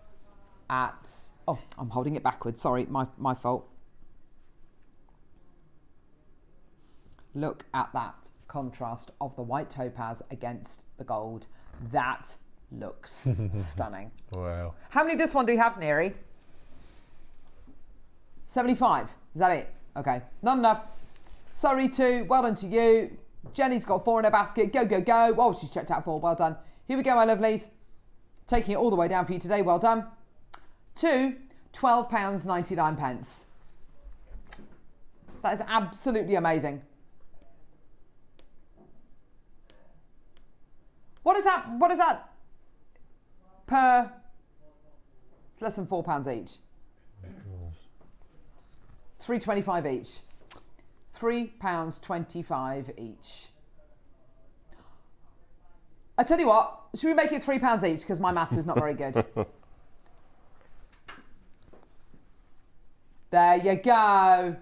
Speaker 1: at, oh, I'm holding it backwards. Sorry, my fault. Look at that contrast of the white topaz against the gold. That looks stunning.
Speaker 2: Wow.
Speaker 1: How many of this one do you have, Neri? 75. Is that it? Okay. Not enough. Surrey 2. Well done to you. Jenny's got 4 in her basket. Go. Oh, she's checked out 4. Well done. Here we go, my lovelies. Taking it all the way down for you today. Well done. 2 £12.99. That is absolutely amazing. What is that? What is that per? It's less than £4 each. £3.25 each. £3.25 each. I tell you what, should we make it £3 each? Because my maths is not very good. There you go.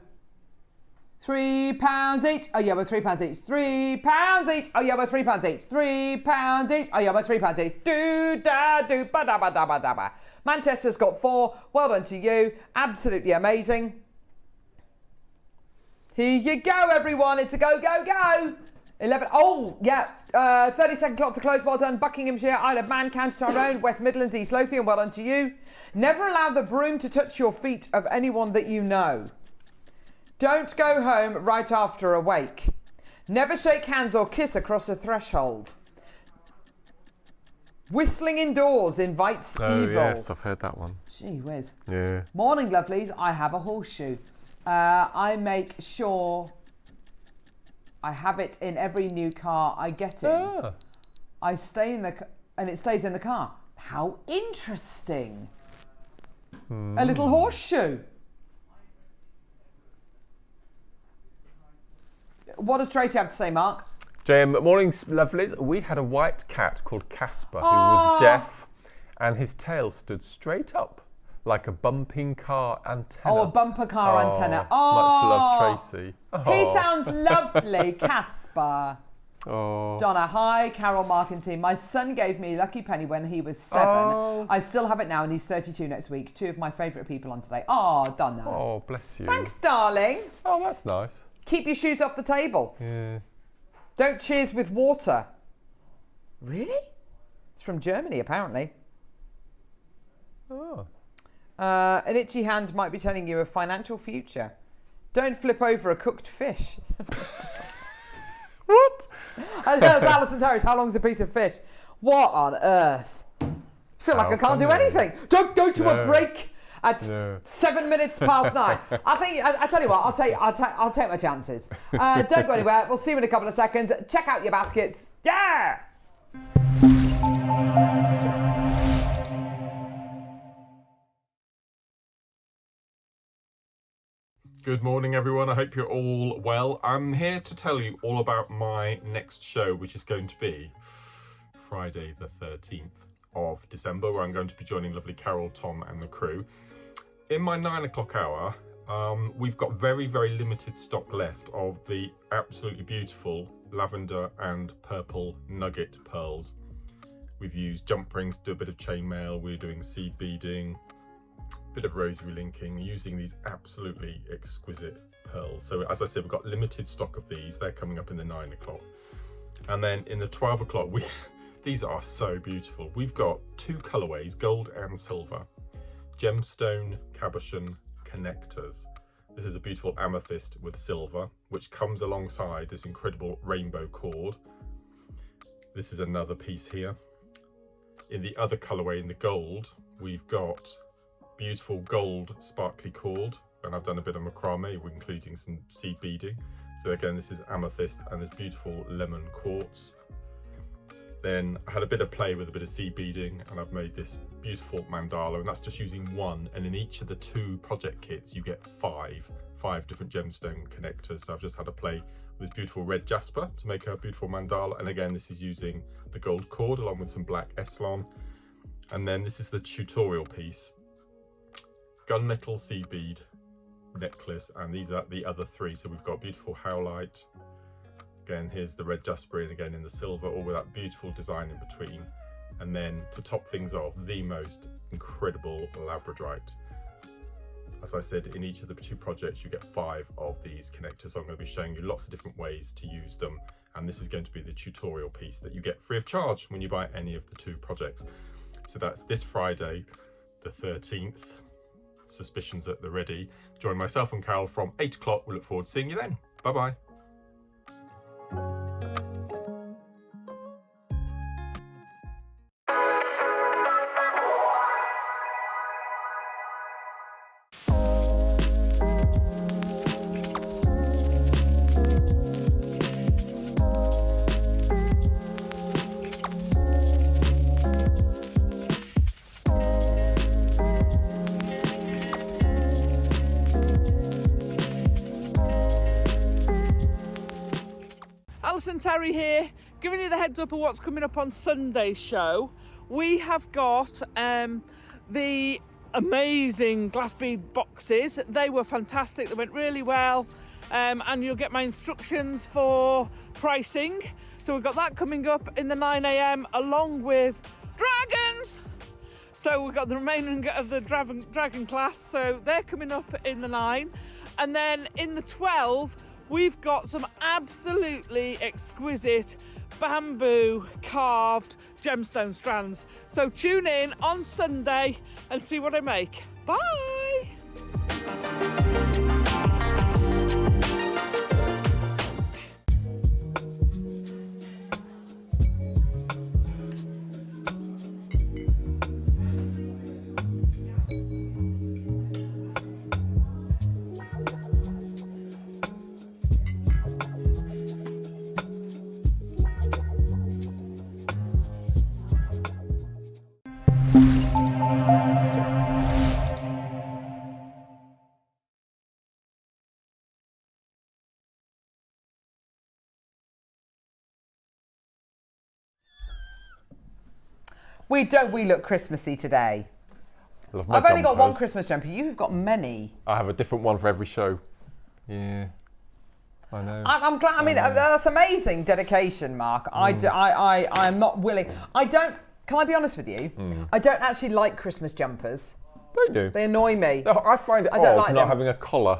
Speaker 1: £3 each. Oh yeah, we're £3 each. £3 each. Oh yeah, we're £3 each. £3 each. Oh yeah, we're £3 each. Do da do ba da ba da ba da ba. Manchester's got 4. Well done to you. Absolutely amazing. Here you go, everyone. It's a go, go, go. 11. Oh, yeah. 30-second clock to close. Well done. Buckinghamshire, Isle of Man, County Tyrone, West Midlands, East Lothian. Well done to you. Never allow the broom to touch your feet of anyone that you know. Don't go home right after a wake. Never shake hands or kiss across a threshold. Whistling indoors invites evil.
Speaker 2: Yes, I've heard that one.
Speaker 1: Gee whiz.
Speaker 2: Yeah.
Speaker 1: Morning, lovelies. I have a horseshoe. I make sure I have it in every new car I get in.
Speaker 2: Ah.
Speaker 1: I stay in the and it stays in the car. How interesting. A little horseshoe. What does Tracy have to say, Mark?
Speaker 2: JM, morning, lovelies. We had a white cat called Casper who was deaf, and his tail stood straight up like a bumping car antenna.
Speaker 1: Oh, a bumper car antenna.
Speaker 2: Much love, Tracy.
Speaker 1: He sounds lovely, Casper.
Speaker 2: Oh.
Speaker 1: Donna, hi, Carol, Mark and team. My son gave me a lucky penny when he was 7.
Speaker 2: Oh.
Speaker 1: I still have it now and he's 32 next week. 2 of my favourite people on today. Oh, Donna.
Speaker 2: Oh, bless you.
Speaker 1: Thanks, darling.
Speaker 2: Oh, that's nice.
Speaker 1: Keep your shoes off the table.
Speaker 2: Yeah.
Speaker 1: Don't cheers with water. Really? It's from Germany, apparently.
Speaker 2: Oh.
Speaker 1: An itchy hand might be telling you a financial future. Don't flip over a cooked fish.
Speaker 2: What?
Speaker 1: And there's Alison Terrace. How long's a piece of fish? What on earth? I feel like I can't do anything. Don't go to a break at 7 minutes past 9. I think I tell you what. I'll take my chances. Don't go anywhere. We'll see you in a couple of seconds. Check out your baskets. Yeah.
Speaker 2: Good morning, everyone. I hope you're all well. I'm here to tell you all about my next show, which is going to be Friday the 13th of December, where I'm going to be joining lovely Carol, Tom and the crew. In my 9 o'clock hour, we've got very, very limited stock left of the absolutely beautiful lavender and purple nugget pearls. We've used jump rings to do a bit of chainmail. We're doing seed beading, bit of rosary linking, using these absolutely exquisite pearls. So as I said, we've got limited stock of these. They're coming up in the 9 o'clock. And then in the 12 o'clock, these are so beautiful. We've got 2 colorways, gold and silver. Gemstone cabochon connectors. This is a beautiful amethyst with silver, which comes alongside this incredible rainbow cord. This is another piece here. In the other colorway, in the gold, we've got beautiful gold sparkly cord, and I've done a bit of macrame, including some seed beading. So again, this is amethyst and this beautiful lemon quartz. Then I had a bit of play with a bit of seed beading, and I've made this beautiful mandala, and that's just using 1. And in each of the 2 project kits, you get 5 different gemstone connectors. So I've just had a play with this beautiful red jasper to make a beautiful mandala. And again, this is using the gold cord along with some black Eslon. And then this is the tutorial piece. Gunmetal seed bead necklace, and these are the other 3. So we've got beautiful howlite. Again, here's the red jasper, and again in the silver, all with that beautiful design in between. And then to top things off, the most incredible labradorite. As I said, in each of the 2 projects, you get 5 of these connectors. So I'm going to be showing you lots of different ways to use them. And this is going to be the tutorial piece that you get free of charge when you buy any of the 2 projects. So that's this Friday, the 13th. Suspicions at the ready. Join myself and Carol from 8 o'clock. We look forward to seeing you then. Bye-bye.
Speaker 3: Alison Terry here, giving you the heads up of what's coming up on Sunday's show. We have got the amazing glass bead boxes. They were fantastic, they went really well, and you'll get my instructions for pricing. So we've got that coming up in the 9 a.m. along with dragons. So we've got the remaining of the dragon class, so they're coming up in the 9. And then in the 12, we've got some absolutely exquisite bamboo carved gemstone strands. So tune in on Sunday and see what I make. Bye!
Speaker 1: We look Christmassy today. I've only got one Christmas jumper. You've got many.
Speaker 2: I have a different one for every show. Yeah, I know.
Speaker 1: I'm glad. I mean, that's amazing dedication, Mark. I'm not willing. Can I be honest with you? I don't actually like Christmas jumpers.
Speaker 2: Don't you?
Speaker 1: They annoy me.
Speaker 2: No, I find it odd not having a collar.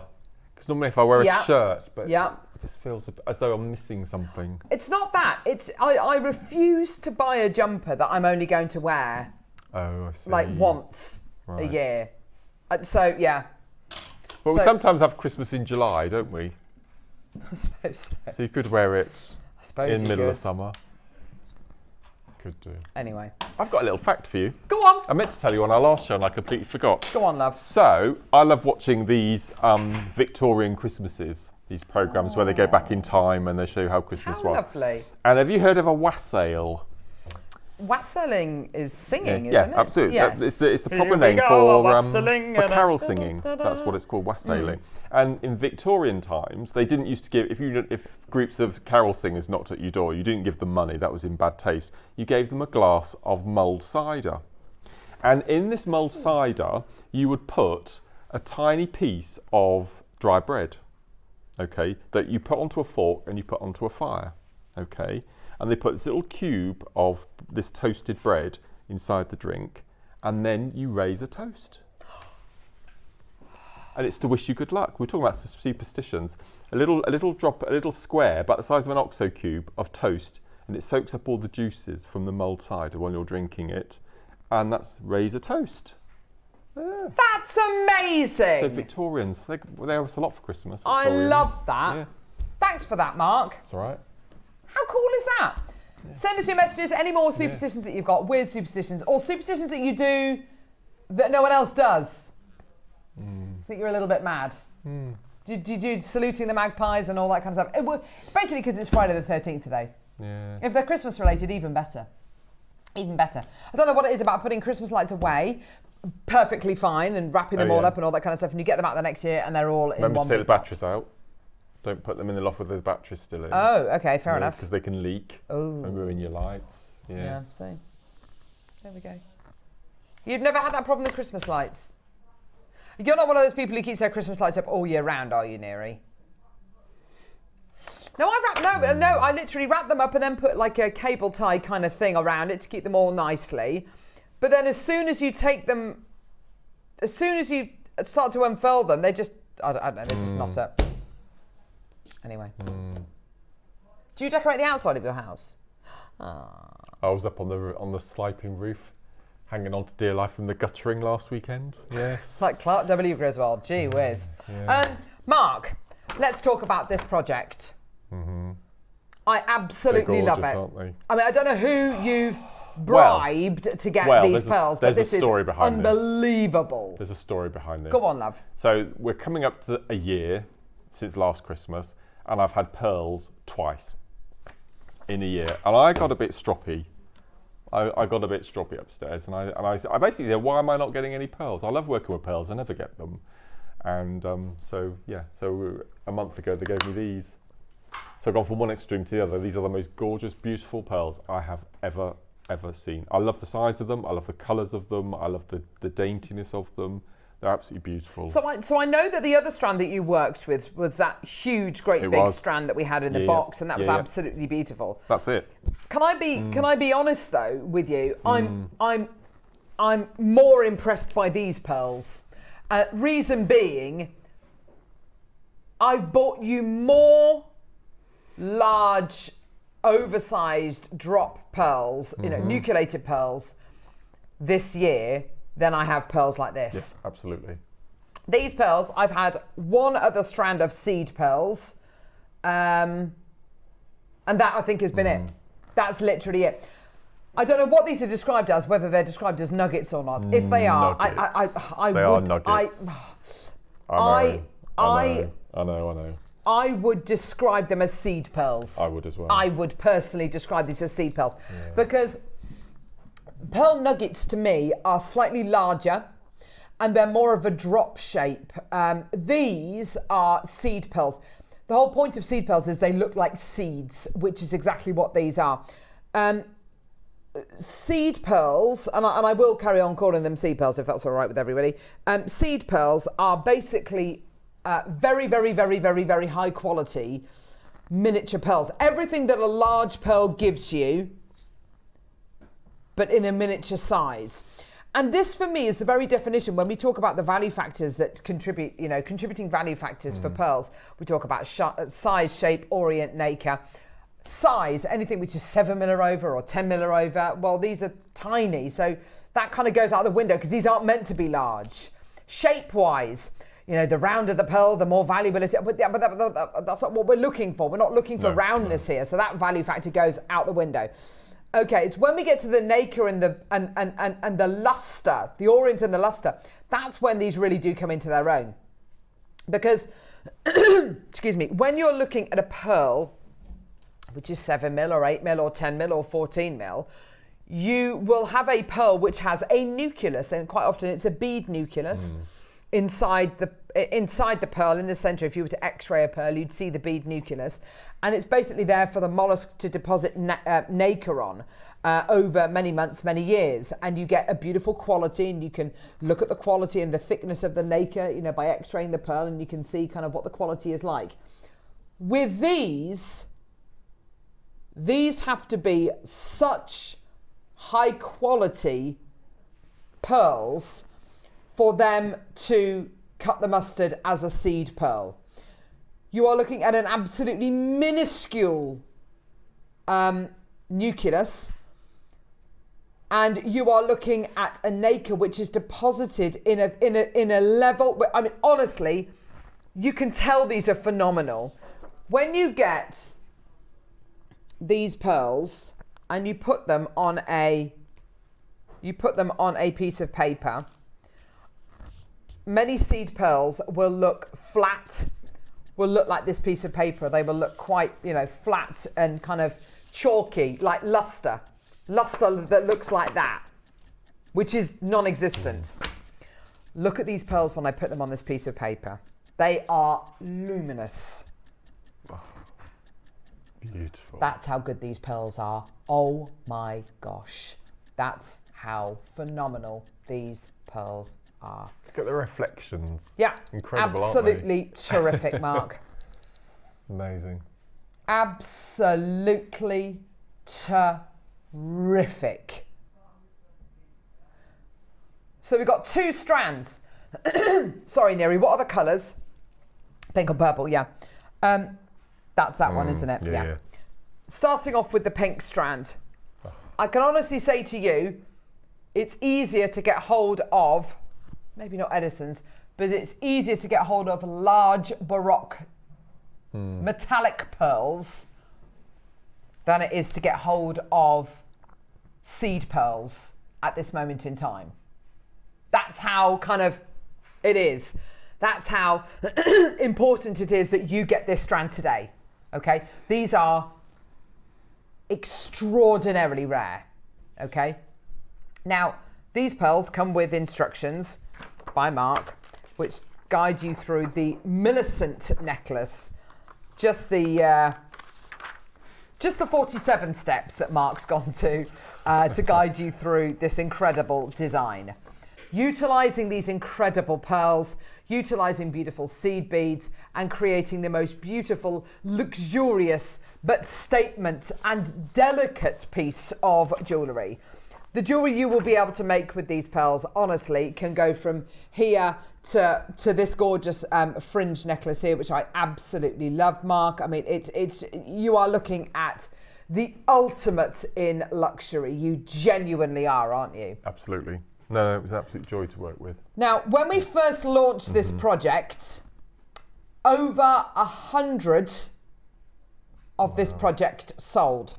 Speaker 2: Because normally if I wear a shirt, but it just feels as though I'm missing something.
Speaker 1: It's not that. I refuse to buy a jumper that I'm only going to wear.
Speaker 2: Oh, I see.
Speaker 1: Like once a year. So yeah.
Speaker 2: But we sometimes have Christmas in July, don't we?
Speaker 1: I suppose so.
Speaker 2: So you could wear it in the middle of summer. Could do.
Speaker 1: Anyway.
Speaker 2: I've got a little fact for you.
Speaker 1: Go on.
Speaker 2: I meant to tell you on our last show and I completely forgot.
Speaker 1: Go on, love.
Speaker 2: So, I love watching these Victorian Christmases, these programmes where they go back in time and they show you how Christmas was.
Speaker 1: Lovely.
Speaker 2: And have you heard of a wassail?
Speaker 1: Wassailing is singing, isn't it?
Speaker 2: Yeah, absolutely.
Speaker 1: Yes.
Speaker 2: It's the proper name for carol singing. That's what it's called, wassailing. And in Victorian times, they didn't used to give, if groups of carol singers knocked at your door, you didn't give them money, that was in bad taste. You gave them a glass of mulled cider. And in this mulled cider, you would put a tiny piece of dry bread, okay, that you put onto a fork and you put onto a fire, okay? And they put this little cube of this toasted bread inside the drink, and then you raise a toast. And it's to wish you good luck. We're talking about superstitions. A little square, about the size of an OXO cube of toast, and it soaks up all the juices from the mulled cider when you're drinking it, and that's raise a toast. Yeah.
Speaker 1: That's amazing.
Speaker 2: So Victorians, they have us a lot for Christmas.
Speaker 1: I love that. Yeah. Thanks for that, Mark.
Speaker 2: That's all right.
Speaker 1: How cool is that? Yeah. Send us your messages, any more superstitions that you've got, weird superstitions, or superstitions that you do that no one else does. I think you're a little bit mad. Do you do saluting the magpies and all that kind of stuff? Basically because it's Friday the 13th today.
Speaker 2: Yeah.
Speaker 1: If they're Christmas related, even better. Even better. I don't know what it is about putting Christmas lights away perfectly fine and wrapping them all up and all that kind of stuff, and you get them out the next year and they're all in one.
Speaker 2: Remember to take the batteries out. Don't put them in the loft with the batteries still in.
Speaker 1: Oh, okay, fair enough.
Speaker 2: Because they can leak and ruin your lights.
Speaker 1: Yeah, see. There we go. You've never had that problem with Christmas lights? You're not one of those people who keeps their Christmas lights up all year round, are you, Neri? No, I literally wrap them up and then put like a cable tie kind of thing around it to keep them all nicely. But then as soon as you take them, as soon as you start to unfurl them, they just, I don't know, they just knot up. Anyway. Do you decorate the outside of your house?
Speaker 2: I was up on the sloping roof, hanging on to dear life from the guttering last weekend. Yes.
Speaker 1: Like Clark W. Griswold. Gee whiz. Yeah. Mark, let's talk about this project. I absolutely love it.
Speaker 2: Aren't they?
Speaker 1: I mean, I don't know who you've bribed to get these pearls, but this is unbelievable.
Speaker 2: There's a story behind this.
Speaker 1: Go on, love.
Speaker 2: So we're coming up to a year since last Christmas, and I've had pearls twice in a year, and I got a bit stroppy. I got a bit stroppy upstairs, and I basically said, why am I not getting any pearls? I love working with pearls. I never get them, and so a month ago they gave me these, So I've gone from one extreme to the other. These are the most gorgeous, beautiful pearls I have ever seen. I love the size of them. I love the colours of them. I love the daintiness of them. They're absolutely beautiful.
Speaker 1: So I know that the other strand that you worked with was that huge, big strand that we had in the box, and that was absolutely beautiful.
Speaker 2: That's it.
Speaker 1: Can I be honest though with you? I'm more impressed by these pearls. Reason being, I've bought you more large, oversized drop pearls, nucleated pearls this year than I have pearls like this.
Speaker 2: Yeah, absolutely.
Speaker 1: These pearls, I've had one other strand of seed pearls, and that I think has been it. That's literally it. I don't know what these are described as, whether they're described as nuggets or not. If they are, I would describe them as seed pearls.
Speaker 2: I would as well.
Speaker 1: I would personally describe these as seed pearls because pearl nuggets to me are slightly larger and they're more of a drop shape. These are seed pearls. The whole point of seed pearls is they look like seeds, which is exactly what these are. Seed pearls, and I will carry on calling them seed pearls if that's all right with everybody. Seed pearls are basically very, very, very, very, very high quality miniature pearls. Everything that a large pearl gives you, but in a miniature size. And this for me is the very definition when we talk about the value factors that contribute, contributing value factors for pearls. We talk about size, shape, orient, nacre. Size, anything which is 7 mil over or 10 mil over, well, these are tiny. So that kind of goes out the window because these aren't meant to be large. Shape-wise, the rounder the pearl, the more valuable it is. But that's not what we're looking for. We're not looking for roundness here. So that value factor goes out the window. Okay, it's when we get to the nacre and the luster, the orient and the luster, that's when these really do come into their own. Because, excuse me, when you're looking at a pearl, which is 7 mil or 8 mil or 10 mil or 14 mil, you will have a pearl which has a nucleus, and quite often it's a bead nucleus inside the pearl in the center. If you were to x-ray a pearl, you'd see the bead nucleus, and it's basically there for the mollusk to deposit nacre on over many months, many years, and you get a beautiful quality, and you can look at the quality and the thickness of the nacre, by x-raying the pearl, and you can see kind of what the quality is like. With these have to be such high quality pearls for them to cut the mustard as a seed pearl. You are looking at an absolutely minuscule nucleus, and you are looking at a nacre which is deposited in a level. I mean, honestly, you can tell these are phenomenal. When you get these pearls and you put them on a piece of paper, many seed pearls will look flat, will look like this piece of paper. They will look quite, flat and kind of chalky, like luster that looks like that, which is non-existent. Look at these pearls when I put them on this piece of paper. They are luminous.
Speaker 2: Beautiful.
Speaker 1: That's how good these pearls are. Oh my gosh. That's how phenomenal these pearls are.
Speaker 2: Look at the reflections.
Speaker 1: Yeah.
Speaker 2: Incredible,
Speaker 1: absolutely terrific, Mark.
Speaker 2: Amazing.
Speaker 1: Absolutely terrific. So we've got 2 strands. Sorry, Neri, what are the colours? Pink and purple, yeah. That's that one, isn't it?
Speaker 2: Yeah.
Speaker 1: Starting off with the pink strand. I can honestly say to you, it's easier to get hold of, maybe not Edison's, but it's easier to get hold of large Baroque metallic pearls than it is to get hold of seed pearls at this moment in time. That's how kind of it is. That's how important it is that you get this strand today. Okay, these are extraordinarily rare. Okay, now these pearls come with instructions by Mark, which guide you through the Millicent necklace. Just the just the 47 steps that Mark's gone to guide you through this incredible design. Utilising these incredible pearls, utilising beautiful seed beads, and creating the most beautiful, luxurious, but statement and delicate piece of jewellery. The jewellery you will be able to make with these pearls, honestly, can go from here to this gorgeous fringe necklace here, which I absolutely love, Mark. I mean, you are looking at the ultimate in luxury. You genuinely are, aren't you?
Speaker 2: Absolutely. No, it was an absolute joy to work with.
Speaker 1: Now, when we first launched this project, over 100 of this project sold.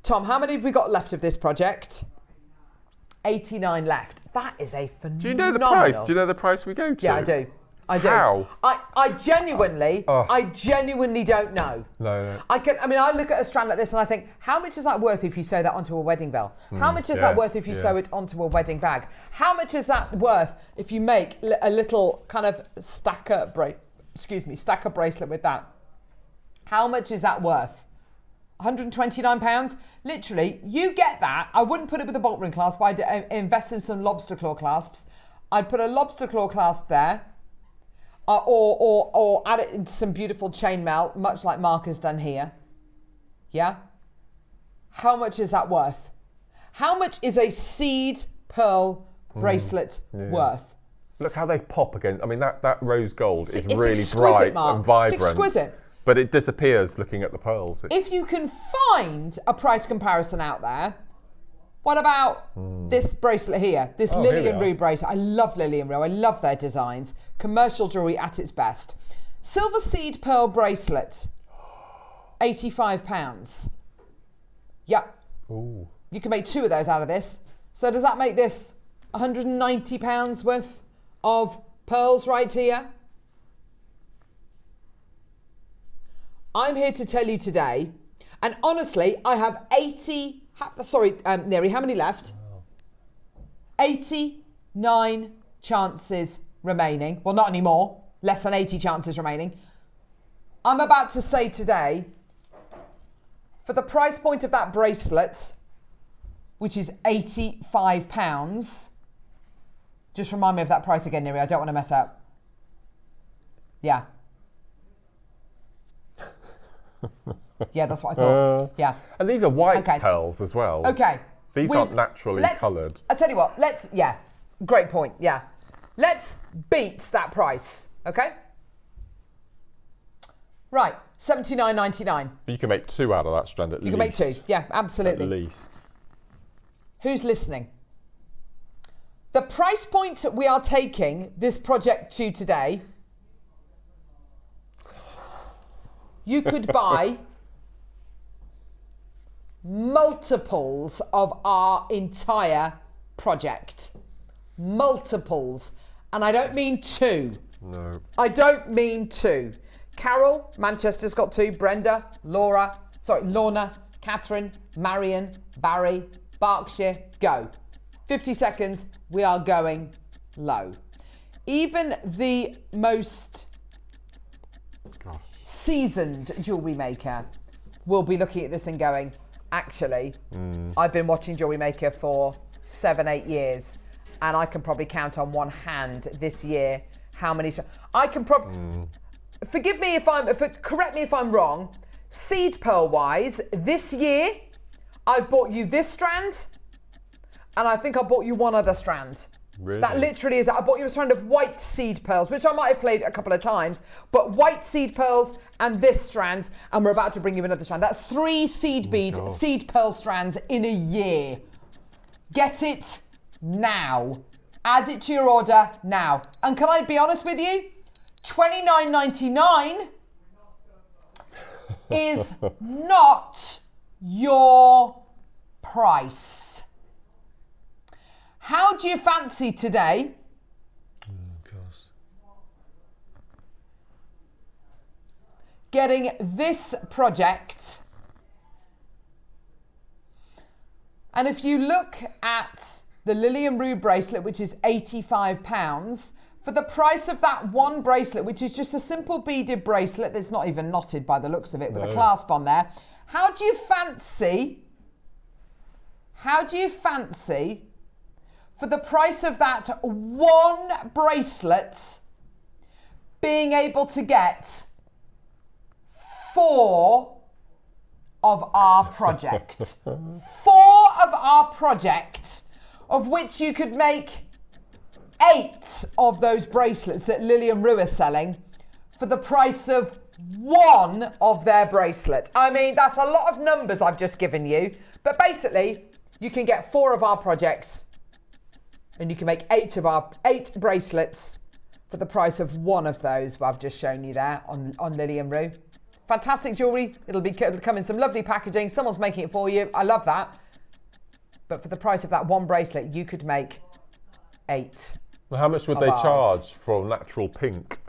Speaker 1: Tom, how many have we got left of this project? 89 left. That is a phenomenal...
Speaker 2: Do you know the price? Do you know the price we go to?
Speaker 1: Yeah, I do. I do.
Speaker 2: How?
Speaker 1: I genuinely don't know.
Speaker 2: No.
Speaker 1: I look at a strand like this and I think, how much is that worth if you sew that onto a wedding veil? How much is that worth if you sew it onto a wedding bag? How much is that worth if you make a little kind of stacker bracelet with that? How much is that worth? £129? Literally, you get that. I wouldn't put it with a bolt ring clasp. I'd invest in some lobster claw clasps. I'd put a lobster claw clasp there, or add it into some beautiful chainmail, much like Mark has done here. Yeah? How much is that worth? How much is a seed pearl bracelet worth?
Speaker 2: Look how they pop again. I mean, that rose gold is really bright and vibrant.
Speaker 1: It's exquisite.
Speaker 2: But it disappears looking at the pearls.
Speaker 1: If you can find a price comparison out there, what about this bracelet here? This Lillian Rue bracelet. I love Lillian Rue. I love their designs. Commercial jewellery at its best. Silver seed pearl bracelet, £85. Yep.
Speaker 2: Ooh.
Speaker 1: You can make 2 of those out of this. So does that make this £190 worth of pearls right here? I'm here to tell you today, and honestly, I have Neri, how many left? 89 chances remaining. Well, not anymore, less than 80 chances remaining. I'm about to say today, for the price point of that bracelet, which is £85, just remind me of that price again, Neri, I don't want to mess up. Yeah. Yeah, that's what I thought. Yeah.
Speaker 2: And these are white pearls as well.
Speaker 1: Okay.
Speaker 2: These aren't naturally coloured.
Speaker 1: I tell you what, great point, yeah. Let's beat that price, okay? Right, $79.99.
Speaker 2: You can make 2 out of that strand at least.
Speaker 1: You can make 2, yeah, absolutely.
Speaker 2: At least.
Speaker 1: Who's listening? The price point we are taking this project to today, you could buy multiples of our entire project. Multiples. And I don't mean 2.
Speaker 2: No.
Speaker 1: I don't mean 2. Carol, Manchester's got 2. Brenda, Lorna, Catherine, Marion, Barry, Berkshire, go. 50 seconds, we are going low. Even the most seasoned jewellery maker will be looking at this and going, actually, I've been watching Jewellery Maker for 7-8 years, and I can probably count on one hand this year how many. I can probably correct me if I'm wrong. Seed pearl wise, this year I've bought you this strand, and I think I bought you one other strand.
Speaker 2: Really?
Speaker 1: That literally is, I bought you a strand of white seed pearls, which I might have played a couple of times, but white seed pearls and this strand, and we're about to bring you another strand. That's 3 seed pearl strands in a year. Get it now. Add it to your order now. And can I be honest with you? $29.99 is not your price. How do you fancy today? Getting this project, and if you look at the Lillian Rue bracelet, which is £85, for the price of that one bracelet, which is just a simple beaded bracelet that's not even knotted by the looks of it, with a clasp on there, How do you fancy, for the price of that one bracelet, being able to get 4 of our project? 4 of our project, of which you could make 8 of those bracelets that Lily and Rue are selling for the price of 1 of their bracelets. I mean, that's a lot of numbers I've just given you, but basically you can get 4 of our projects and you can make 8 bracelets for the price of 1 of those I've just shown you there on Lily and Rue. Fantastic jewellery. It'll come in some lovely packaging. Someone's making it for you. I love that. But for the price of that 1 bracelet, you could make 8.
Speaker 2: Well, how much would they charge for natural pink?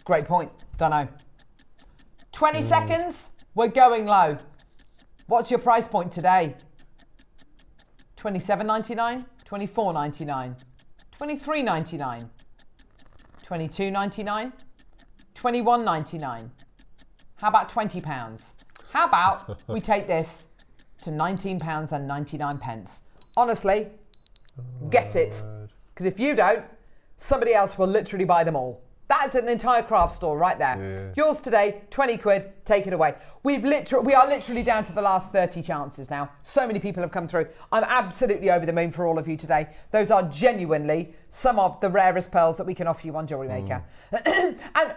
Speaker 1: Great point. Don't know. 20 seconds. We're going low. What's your price point today? $27.99, $24.99, $23.99, $22.99, $21.99. How about £20? How about we take this to £19.99? Honestly, get it. Because if you don't, somebody else will literally buy them all. That's an entire craft store right there. Yeah. Yours today, 20 quid, take it away. We are literally down to the last 30 chances now. So many people have come through. I'm absolutely over the moon for all of you today. Those are genuinely some of the rarest pearls that we can offer you on Jewellery Maker. And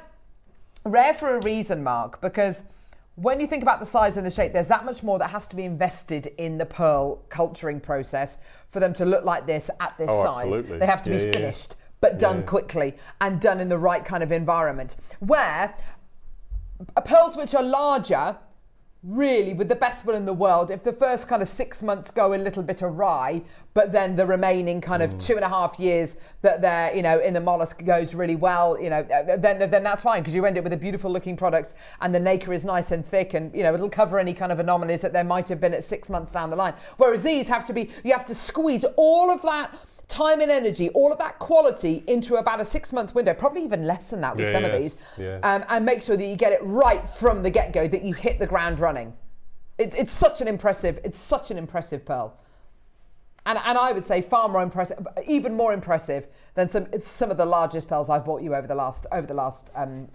Speaker 1: rare for a reason, Mark, because when you think about the size and the shape, there's that much more that has to be invested in the pearl culturing process for them to look like this at this size. Absolutely. They have to be finished, but done quickly and done in the right kind of environment. Where pearls which are larger, really with the best will in the world, if the first kind of 6 months go a little bit awry, but then the remaining kind of 2.5 years that they're, in the mollusk goes really well, then that's fine, because you end up with a beautiful looking product and the nacre is nice and thick and, it'll cover any kind of anomalies that there might have been at 6 months down the line. Whereas these you have to squeeze all of that time and energy, all of that quality into about a 6-month window, probably even less than that with some of these, and make sure that you get it right from the get-go, that you hit the ground running. It's such an impressive pearl, and I would say far more impressive, even more impressive than some of the largest pearls I've bought you over the last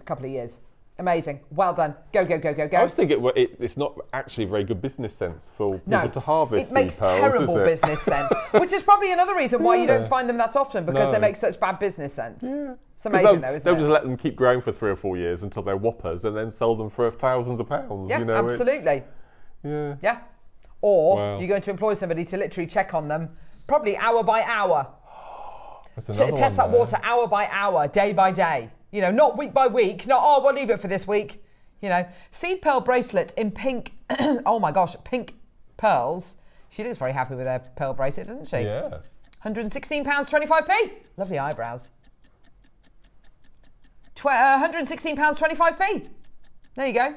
Speaker 1: couple of years. Amazing. Well done. Go, go, go, go, go.
Speaker 2: I was thinking it's not actually very good business sense for people to harvest these pearls.
Speaker 1: It makes terrible business sense, which is probably another reason why you don't find them that often, because they make such bad business sense. Yeah. It's amazing though, isn't it?
Speaker 2: They'll just let them keep growing for 3 or 4 years until they're whoppers and then sell them for thousands of pounds.
Speaker 1: Yeah, absolutely. Yeah. Or you're going to employ somebody to literally check on them, probably hour by hour. Test that water hour by hour, day by day. Not week by week, not, we'll leave it for this week. Seed pearl bracelet in pink, oh my gosh, pink pearls. She looks very happy with her pearl bracelet, doesn't she?
Speaker 2: Yeah.
Speaker 1: £116.25p. Lovely eyebrows. £116.25p. There you go.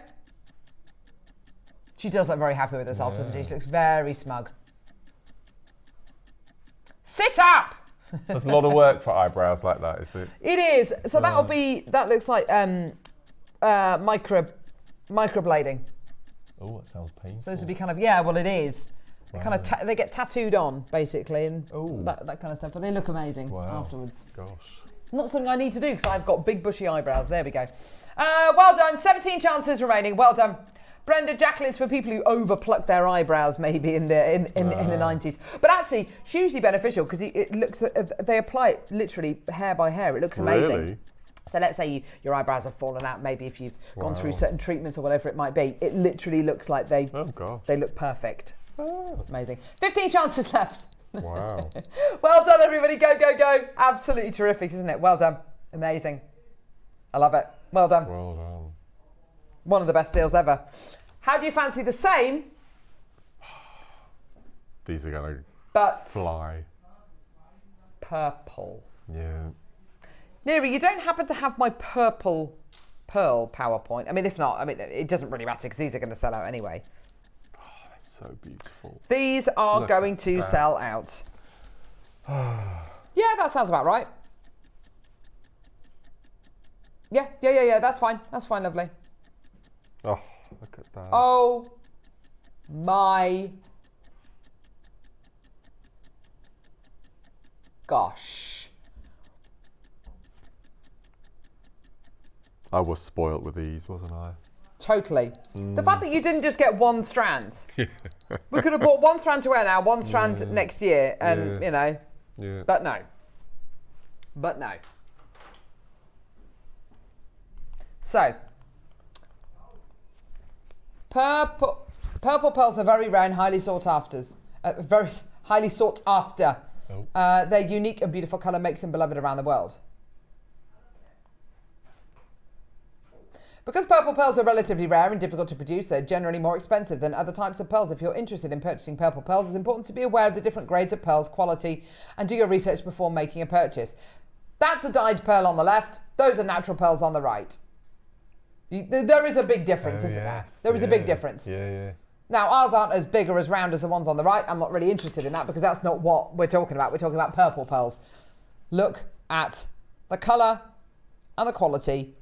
Speaker 1: She does look very happy with herself, doesn't she? She looks very smug. Sit up!
Speaker 2: There's a lot of work for eyebrows like that, is it? It
Speaker 1: is. So that looks like microblading.
Speaker 2: Oh, that sounds painful.
Speaker 1: So this would be kind of, it is. Wow. They get tattooed on, basically, and that kind of stuff, but they look amazing afterwards.
Speaker 2: Gosh.
Speaker 1: Not something I need to do, because I've got big bushy eyebrows. There we go. Well done. 17 chances remaining. Well done. Brenda, Jacqueline's for people who overpluck their eyebrows maybe in the 90s. But actually, it's hugely beneficial because it looks, they apply it literally hair by hair. It looks amazing. Really? So let's say your eyebrows have fallen out, maybe if you've gone through certain treatments or whatever it might be. It literally looks like they look perfect. Oh. Amazing. 15 chances left.
Speaker 2: Wow.
Speaker 1: Well done, everybody. Go, go, go. Absolutely terrific, isn't it? Well done. Amazing. I love it. Well done.
Speaker 2: Well done.
Speaker 1: One of the best deals ever. How do you fancy the same?
Speaker 2: These are going
Speaker 1: to
Speaker 2: fly.
Speaker 1: Purple.
Speaker 2: Yeah.
Speaker 1: Neri, you don't happen to have my purple pearl PowerPoint? I mean, if not, it doesn't really matter because these are going to sell out anyway.
Speaker 2: Oh, that's so beautiful.
Speaker 1: These are going to sell out. Yeah, that sounds about right. Yeah, that's fine. That's fine, lovely.
Speaker 2: Oh, Look at that.
Speaker 1: Oh my gosh.
Speaker 2: I was spoilt with these, wasn't I?
Speaker 1: Totally. The fact that you didn't just get one strand. We could have bought one strand to wear now, one strand next year, and you know.
Speaker 2: Yeah.
Speaker 1: But no. But no. So, purple pearls are very rare and highly sought after. Very highly sought after. Oh. Their unique and beautiful colour makes them beloved around the world. Because purple pearls are relatively rare and difficult to produce, they're generally more expensive than other types of pearls. If you're interested in purchasing purple pearls, it's important to be aware of the different grades of pearls, quality, and do your research before making a purchase. That's a dyed pearl on the left. Those are natural pearls on the right. There is a big difference, isn't there? There is a big difference.
Speaker 2: Yeah.
Speaker 1: Now, ours aren't as big or as round as the ones on the right. I'm not really interested in that because that's not what we're talking about. We're talking about purple pearls. Look at the colour and the quality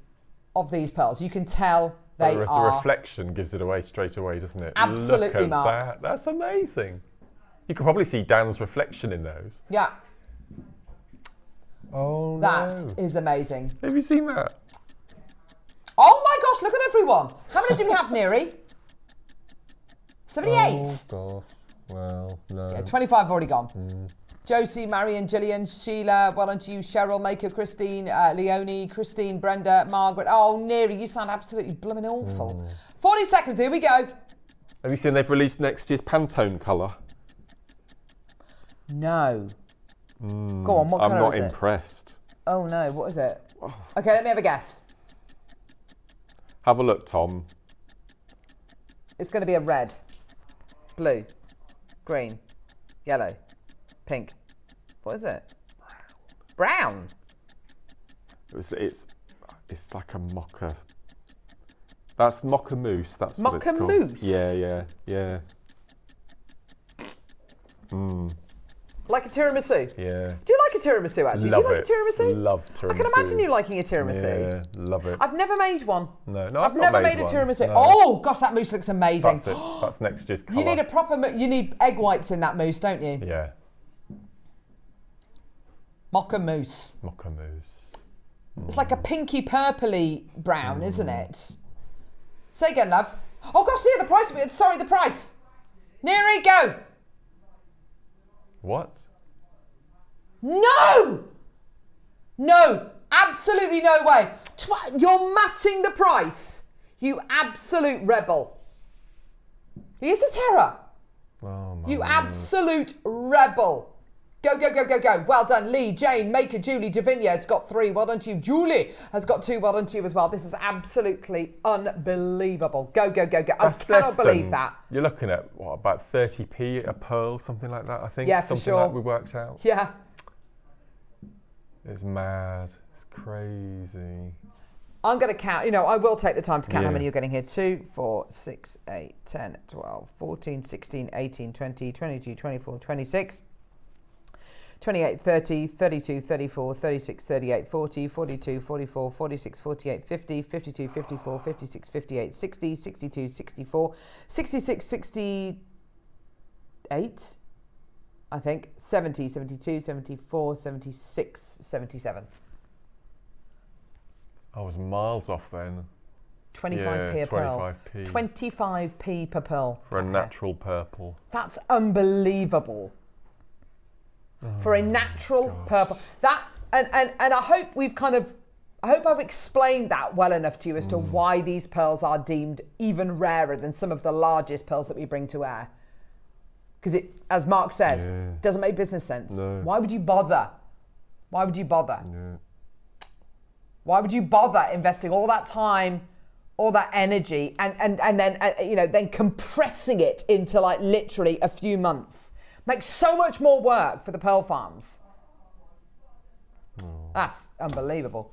Speaker 1: of these pearls. You can tell they are...
Speaker 2: The reflection gives it away straight away, doesn't it?
Speaker 1: Absolutely,
Speaker 2: Look at
Speaker 1: Mark.
Speaker 2: that. That's amazing. You can probably see Dan's reflection in those.
Speaker 1: Yeah.
Speaker 2: Oh,
Speaker 1: That
Speaker 2: no.
Speaker 1: is amazing.
Speaker 2: Have you seen that?
Speaker 1: Oh my gosh, look at everyone. How many do we have, Neri? 78.
Speaker 2: Oh, gosh. Well, no.
Speaker 1: Yeah, 25 have already gone. Josie, Marion, Gillian, Sheila, well done to you, Cheryl, Maker, Christine, Leonie, Christine, Brenda, Margaret. Oh, Neri, you sound absolutely blooming awful. 40 seconds, here we go.
Speaker 2: Have you seen they've released next year's Pantone colour?
Speaker 1: No. Go on, what
Speaker 2: I'm
Speaker 1: colour
Speaker 2: not
Speaker 1: is it?
Speaker 2: impressed.
Speaker 1: Oh no, what is it? Okay, let me have a guess.
Speaker 2: Have a look, Tom.
Speaker 1: It's going to be a red, blue, green, yellow, pink. What is it? Brown.
Speaker 2: It's like a mocha. That's mocha mousse. That's what it's
Speaker 1: Mocha
Speaker 2: called.
Speaker 1: mousse?
Speaker 2: Yeah.
Speaker 1: Like a tiramisu?
Speaker 2: Yeah.
Speaker 1: Do you like a tiramisu actually?
Speaker 2: Love
Speaker 1: Do you like
Speaker 2: it.
Speaker 1: a tiramisu?
Speaker 2: Love tiramisu.
Speaker 1: I can imagine you liking a tiramisu.
Speaker 2: Yeah, love it.
Speaker 1: I've never made one.
Speaker 2: No,
Speaker 1: I've never made a
Speaker 2: one.
Speaker 1: tiramisu.
Speaker 2: No.
Speaker 1: Oh gosh, that mousse looks amazing.
Speaker 2: That's it. That's next year's colour.
Speaker 1: You need a proper, you need egg whites in that mousse, don't you?
Speaker 2: Yeah.
Speaker 1: Mocha mousse.
Speaker 2: Mocha mousse.
Speaker 1: It's like a pinky purpley brown, isn't it? Say again, love. Oh gosh, yeah, the price. Sorry, the price. Neri, go.
Speaker 2: What?
Speaker 1: No! No, absolutely no way. You're matching the price. You absolute rebel. Here's a terror.
Speaker 2: Oh,
Speaker 1: You absolute rebel. Go, go, go, go, go. Well done, Lee, Jane, Maker, Julie, Davinia. It's got 3. Well done to you. Julie has got 2. Well done to you as well. This is absolutely unbelievable. Go, go, go, go. I cannot believe that.
Speaker 2: You're looking at, what, about 30p a pearl, something like that, I think?
Speaker 1: Yeah, for
Speaker 2: something
Speaker 1: sure.
Speaker 2: Like we worked out.
Speaker 1: Yeah.
Speaker 2: It's mad. It's crazy.
Speaker 1: I'm going to count, I will take the time to count how many you're getting here. 2, 4, 6, 8, 10, 12, 14, 16, 18, 20, 22, 24, 26, 28, 30, 32, 34, 36, 38, 40, 42, 44, 46, 48, 50, 52, 54, 56, 58, 60, 62, 64, 66, 68, I think, 70, 72, 74, 76, 77.
Speaker 2: I was miles off then.
Speaker 1: 25p a pearl.
Speaker 2: 25p.
Speaker 1: 25p per pearl.
Speaker 2: For a natural purple.
Speaker 1: That's unbelievable. For a natural purple. That and I hope I've explained that well enough to you as to why these pearls are deemed even rarer than some of the largest pearls that we bring to air. Because it, as Mark says, doesn't make business sense.
Speaker 2: No.
Speaker 1: Why would you bother? Why would you bother?
Speaker 2: Yeah.
Speaker 1: Why would you bother investing all that time, all that energy, and then then compressing it into like literally a few months? Makes so much more work for the pearl farms. That's unbelievable.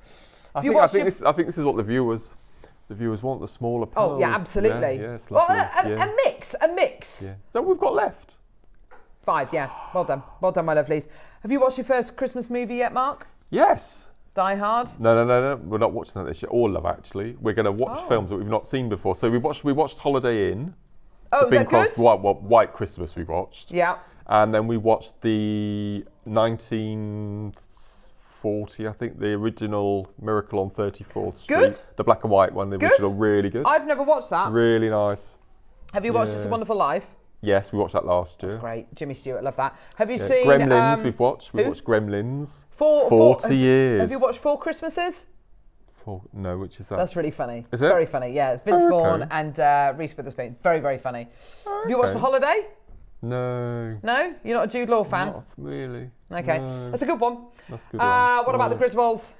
Speaker 2: I think this is what the viewers want, the smaller pearls.
Speaker 1: Oh yeah, absolutely.
Speaker 2: Yeah, it's
Speaker 1: well,
Speaker 2: lovely.
Speaker 1: a mix.
Speaker 2: Yeah. So we've got left.
Speaker 1: 5, yeah. Well done, my lovelies. Have you watched your first Christmas movie yet, Mark?
Speaker 2: Yes.
Speaker 1: Die Hard?
Speaker 2: No. We're not watching that this year. Or Love Actually. We're going to watch films that we've not seen before. So we watched Holiday Inn.
Speaker 1: Oh, was that good?
Speaker 2: White Christmas we watched.
Speaker 1: Yeah.
Speaker 2: And then we watched the 1940, I think, the original Miracle on 34th Street.
Speaker 1: Good.
Speaker 2: The black and white one, the original, really good.
Speaker 1: I've never watched that.
Speaker 2: Really nice.
Speaker 1: Have you watched It's a Wonderful Life?
Speaker 2: Yes, we watched that last year.
Speaker 1: That's great. Jimmy Stewart, love that. Have you seen...
Speaker 2: Gremlins we've watched. We've watched Gremlins.
Speaker 1: 40
Speaker 2: years.
Speaker 1: Have you watched 4 Christmases?
Speaker 2: No, which is that?
Speaker 1: That's really funny.
Speaker 2: Is it?
Speaker 1: Very funny, yeah. It's Vince Vaughn and Reese Witherspoon. Very, very funny. Have you watched The Holiday?
Speaker 2: No.
Speaker 1: No? You're not a Jude Law fan?
Speaker 2: Not really.
Speaker 1: Okay.
Speaker 2: No.
Speaker 1: That's a good one.
Speaker 2: That's a good one.
Speaker 1: What about the Griswolds?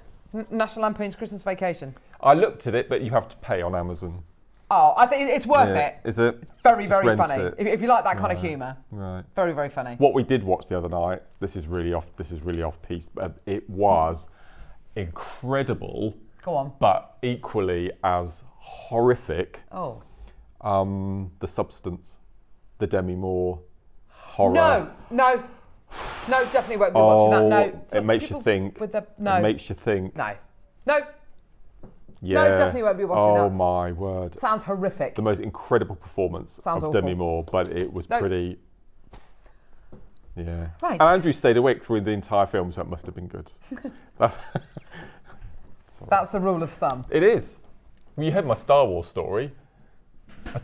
Speaker 1: National Lampoon's Christmas Vacation?
Speaker 2: I looked at it, but you have to pay on Amazon.
Speaker 1: Oh, I think it's worth it.
Speaker 2: Is it?
Speaker 1: It's very, very funny. If you like that kind of humour.
Speaker 2: Right.
Speaker 1: Very, very funny.
Speaker 2: What we did watch the other night, this is really off piece, but it was incredible.
Speaker 1: Go on.
Speaker 2: But equally as horrific.
Speaker 1: Oh.
Speaker 2: The Substance, the Demi Moore horror.
Speaker 1: No, definitely won't be watching that. No.
Speaker 2: It makes you think. It makes you think.
Speaker 1: No.
Speaker 2: Yeah.
Speaker 1: No, definitely won't be watching that.
Speaker 2: Oh my word.
Speaker 1: Sounds horrific.
Speaker 2: The most incredible performance of Demi Moore, but it was pretty... Yeah.
Speaker 1: Right.
Speaker 2: And Andrew stayed awake through the entire film, so it must have been good.
Speaker 1: That's the rule of thumb.
Speaker 2: It is. Well, you heard my Star Wars story. I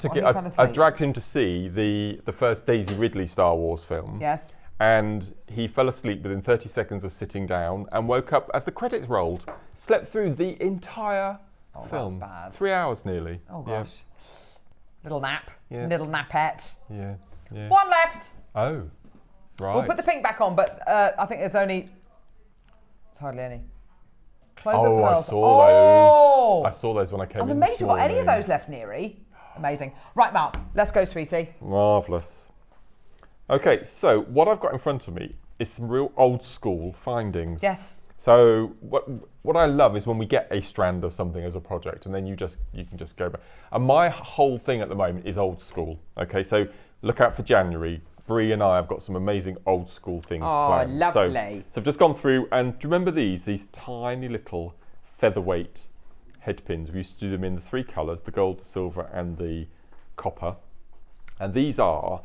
Speaker 2: dragged him to see the first Daisy Ridley Star Wars film.
Speaker 1: Yes.
Speaker 2: And he fell asleep within 30 seconds of sitting down and woke up as the credits rolled. Slept through the entire film.
Speaker 1: That's bad.
Speaker 2: 3 hours nearly.
Speaker 1: Oh gosh. Yeah. Little nap.
Speaker 2: Yeah.
Speaker 1: Middle napette.
Speaker 2: Yeah.
Speaker 1: One left.
Speaker 2: Oh, right.
Speaker 1: We'll put the pink back on, but I think it's hardly any. Clover pearls.
Speaker 2: I saw those when I came in.
Speaker 1: I'm amazed you've got any of those left, Neary. Amazing. Right, Mark, let's go, sweetie.
Speaker 2: Marvellous. Okay, so what I've got in front of me is some real old school findings.
Speaker 1: Yes.
Speaker 2: So what I love is when we get a strand of something as a project and then you can just go back. And my whole thing at the moment is old school. Okay, so look out for January. Bree and I have got some amazing old school things planned.
Speaker 1: Oh, lovely.
Speaker 2: So I've just gone through, and do you remember these tiny little featherweight head pins? We used to do them in the 3 colours, the gold, the silver and the copper. And these aren't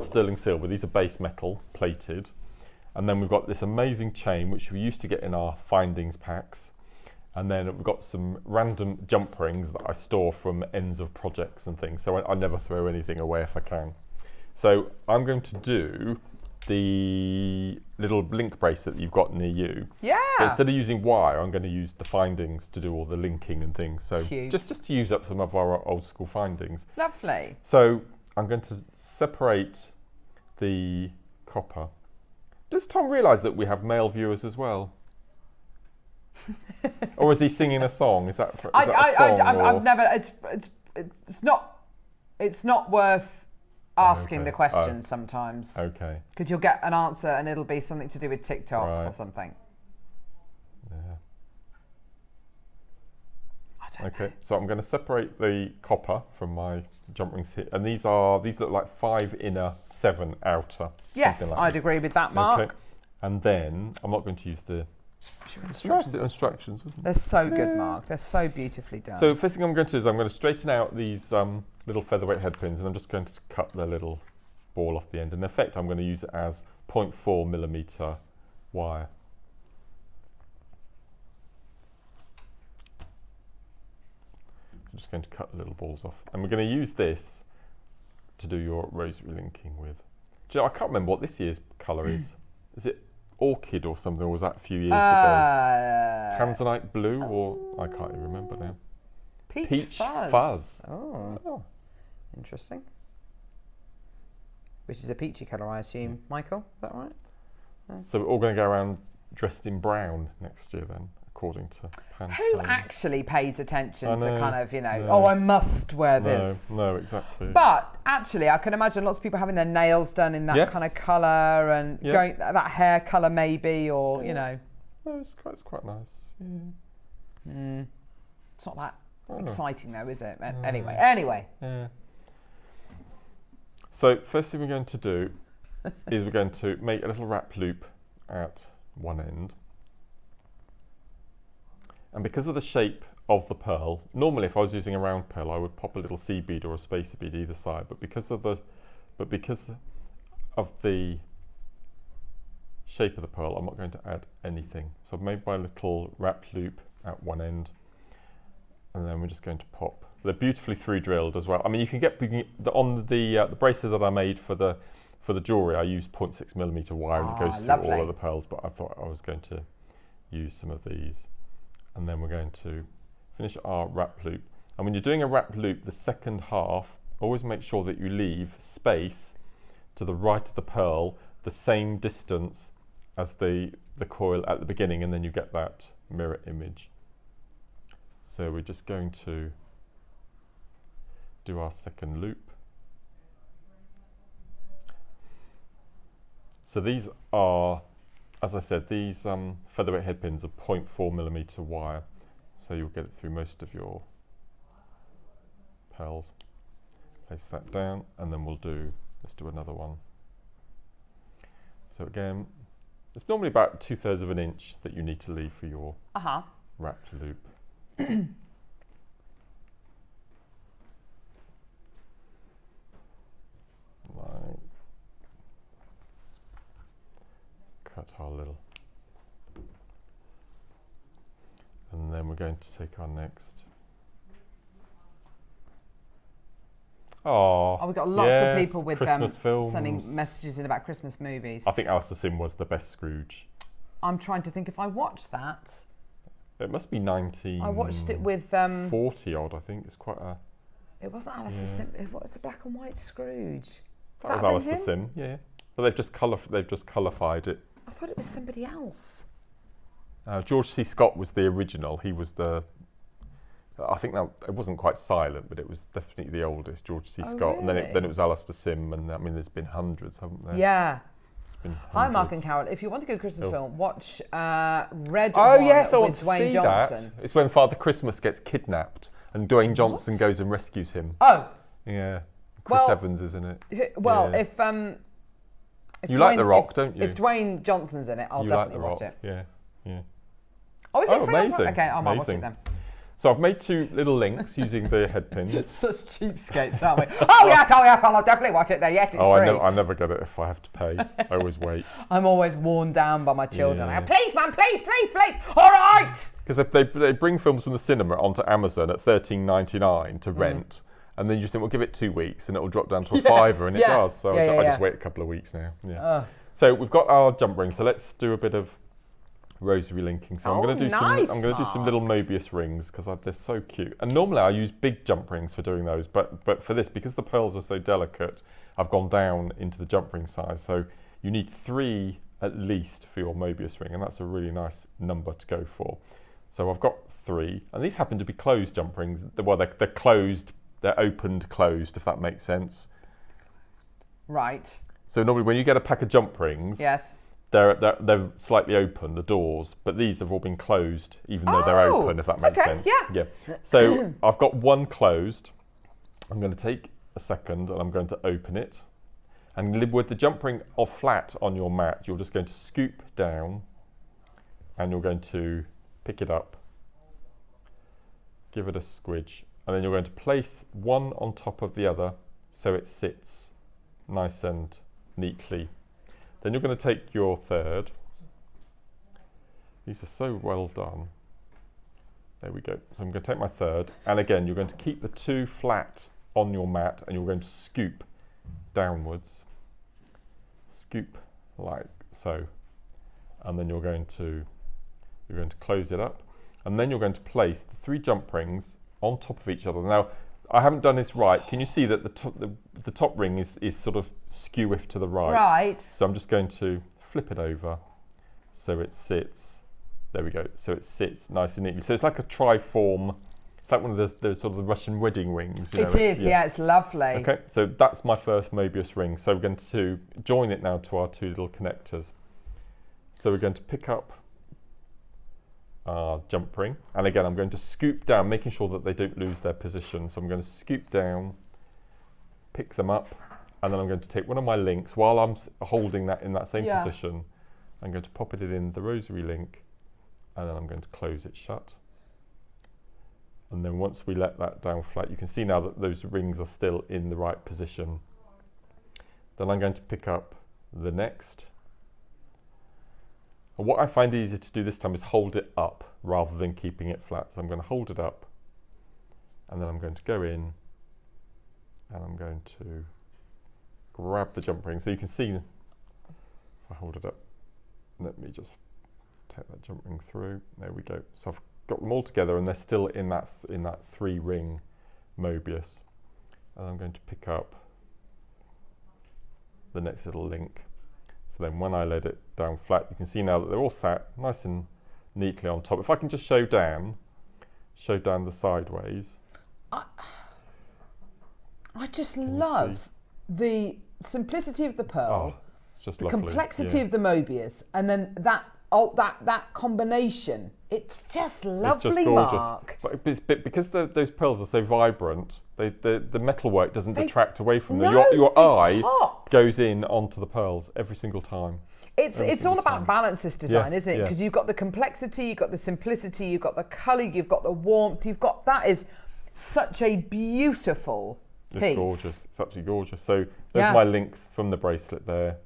Speaker 2: sterling silver, these are base metal plated. And then we've got this amazing chain which we used to get in our findings packs. And then we've got some random jump rings that I store from ends of projects and things. So I never throw anything away if I can. So I'm going to do the little link bracelet that you've got near you.
Speaker 1: Yeah.
Speaker 2: But instead of using wire, I'm going to use the findings to do all the linking and things. So just to use up some of our old school findings.
Speaker 1: Lovely.
Speaker 2: So I'm going to separate the copper. Does Tom realise that we have male viewers as well? Or is he singing a song? Is that a song?
Speaker 1: I've never. It's not worth asking the questions sometimes.
Speaker 2: Okay.
Speaker 1: Because you'll get an answer and it'll be something to do with TikTok or something.
Speaker 2: Yeah.
Speaker 1: I don't know.
Speaker 2: So I'm going to separate the copper from my jump rings here, and these look like 5 inner, 7 outer.
Speaker 1: Yes, I'd agree with that, Mark.
Speaker 2: Okay. And then I'm not going to use the instructions.
Speaker 1: They're so good, Mark. They're so beautifully done.
Speaker 2: So first thing I'm going to do is I'm going to straighten out these little featherweight head pins, and I'm just going to cut the little ball off the end. In effect, I'm going to use it as 0.4mm wire. So I'm just going to cut the little balls off, and we're going to use this to do your rosary linking with. Do you know, I can't remember what this year's colour is. Is it orchid or something, or was that a few years ago? Tanzanite blue, or I can't even remember now.
Speaker 1: Peach fuzz. Oh, interesting. Which is a peachy colour, I assume. Michael, is that right?
Speaker 2: So we're all going to go around dressed in brown next year then, according to Pantone.
Speaker 1: Who actually pays attention to kind of, oh, I must wear this?
Speaker 2: No, exactly.
Speaker 1: But actually, I can imagine lots of people having their nails done in that kind of colour and going that hair colour maybe, or, No,
Speaker 2: it's quite nice. Yeah.
Speaker 1: It's not that exciting though, is it? Anyway.
Speaker 2: Yeah. So first thing we're going to do is we're going to make a little wrap loop at one end. And because of the shape of the pearl, normally if I was using a round pearl, I would pop a little seed bead or a spacer bead either side, but because of the shape of the pearl, I'm not going to add anything. So I've made my little wrap loop at one end, and then we're just going to pop. They're beautifully through drilled as well. I mean, you can get on the bracelet that I made for the jewellery. I used 0.6mm wire, and it goes through all of the pearls. But I thought I was going to use some of these, and then we're going to finish our wrap loop. And when you're doing a wrap loop, the second half, always make sure that you leave space to the right of the pearl, the same distance as the coil at the beginning, and then you get that mirror image. So we're just going to do our second loop. So these are, as I said, these featherweight head pins are 0.4mm wire, so you'll get it through most of your pearls. Place that down, and then let's do another one. So again, it's normally about 2/3 of an inch that you need to leave for your wrapped loop. Right. Cut our little. And then we're going to take our next. Oh,
Speaker 1: we've got lots of people with
Speaker 2: films.
Speaker 1: sending messages in about Christmas movies.
Speaker 2: I think Alistair Sim was the best Scrooge.
Speaker 1: I'm trying to think if I watched that.
Speaker 2: It must be 19.
Speaker 1: I watched it with
Speaker 2: 40 odd. I think it's quite a.
Speaker 1: It wasn't Alistair Sim. What was the black and white Scrooge?
Speaker 2: That was Alistair Sim. Yeah, but they've just colourified it.
Speaker 1: I thought it was somebody else.
Speaker 2: George C. Scott was the original. He was the. I think that it wasn't quite silent, but it was definitely the oldest, George C. Scott.
Speaker 1: Really?
Speaker 2: And then it was Alistair Sim, and I mean, there's been hundreds, haven't there?
Speaker 1: Yeah. Hi, Mark and Carol. If you want a good Christmas film, watch Red One with Dwayne Johnson.
Speaker 2: It's when Father Christmas gets kidnapped, and Dwayne Johnson goes and rescues him.
Speaker 1: Oh.
Speaker 2: Yeah. Chris Evans, isn't it?
Speaker 1: Well,
Speaker 2: yeah.
Speaker 1: if
Speaker 2: you like The Rock, don't you?
Speaker 1: If Dwayne Johnson's in it, I'll definitely watch it.
Speaker 2: Yeah, yeah.
Speaker 1: Oh, is it free?
Speaker 2: Amazing.
Speaker 1: Okay, I might watch it then.
Speaker 2: So I've made two little links using the head pins.
Speaker 1: Such cheapskates, aren't we? Oh yes, I'll definitely watch it then. Yes, it's free.
Speaker 2: I never get it if I have to pay. I always wait.
Speaker 1: I'm always worn down by my children. Yeah. I go, please, man, please. All right.
Speaker 2: Because they bring films from the cinema onto Amazon at $13.99 to rent. And then you just think, well, give it 2 weeks and it'll drop down to a £5, and it does. So I just wait a couple of weeks now. Yeah. So we've got our jump ring. So let's do a bit of rosary linking. So I'm going to do some little Mobius rings because they're so cute. And normally I use big jump rings for doing those, but for this, because the pearls are so delicate, I've gone down into the jump ring size. So you need 3 at least for your Mobius ring, and that's a really nice number to go for. So I've got 3, and these happen to be closed jump rings. Well, they're closed. They're opened, closed, if that makes sense.
Speaker 1: Right.
Speaker 2: So normally when you get a pack of jump rings,
Speaker 1: yes,
Speaker 2: they're slightly open, the doors, but these have all been closed, even though they're open, if that makes sense. Yeah. So I've got one closed. I'm going to take a second and I'm going to open it. And with the jump ring flat on your mat, you're just going to scoop down and you're going to pick it up, give it a squidge, and then you're going to place one on top of the other so it sits nice and neatly. Then you're going to take your third. These are so well done. There we go. So I'm going to take my third, and again you're going to keep the 2 flat on your mat and you're going to scoop downwards. Scoop like so. And then you're going to close it up, and then you're going to place the 3 jump rings on top of each other. Now, I haven't done this right. Can you see that the top ring is sort of skew-iff to the right? Right. So I'm just going to flip it over so it sits. There we go. So it sits nice and neatly. So it's like a triform. It's like one of the sort of the Russian wedding rings.
Speaker 1: It is, yeah, it's lovely.
Speaker 2: Okay, so that's my first Mobius ring. So we're going to join it now to our 2 little connectors. So we're going to pick up our jump ring, and again I'm going to scoop down, making sure that they don't lose their position. So I'm going to scoop down, pick them up, and then I'm going to take one of my links while I'm holding that in that same position. I'm going to pop it in the rosary link, and then I'm going to close it shut. And then once we let that down flat, you can see now that those rings are still in the right position. Then I'm going to pick up the next. And what I find easier to do this time is hold it up rather than keeping it flat. So I'm going to hold it up, and then I'm going to go in, and I'm going to grab the jump ring. So you can see, if I hold it up, let me just take that jump ring through. There we go. So I've got them all together, and they're still in that 3-ring Mobius. And I'm going to pick up the next little link. So then when I let it down flat, you can see now that they're all sat nice and neatly on top. If I can just show down the sideways.
Speaker 1: I just love the simplicity of the pearl,
Speaker 2: it's just
Speaker 1: the
Speaker 2: lovely.
Speaker 1: complexity of the Mobius, and then that combination. It's just lovely,
Speaker 2: it's just gorgeous.
Speaker 1: Mark.
Speaker 2: But because those pearls are so vibrant, the metalwork doesn't detract away from them.
Speaker 1: No,
Speaker 2: your eye
Speaker 1: pop.
Speaker 2: goes in onto the pearls every single time.
Speaker 1: It's all about balance, this design,
Speaker 2: Yes,
Speaker 1: isn't it? Because you've got the complexity, you've got the simplicity, you've got the colour, you've got the warmth, that is such a beautiful piece.
Speaker 2: It's gorgeous. It's absolutely gorgeous. So there's my link from the bracelet there.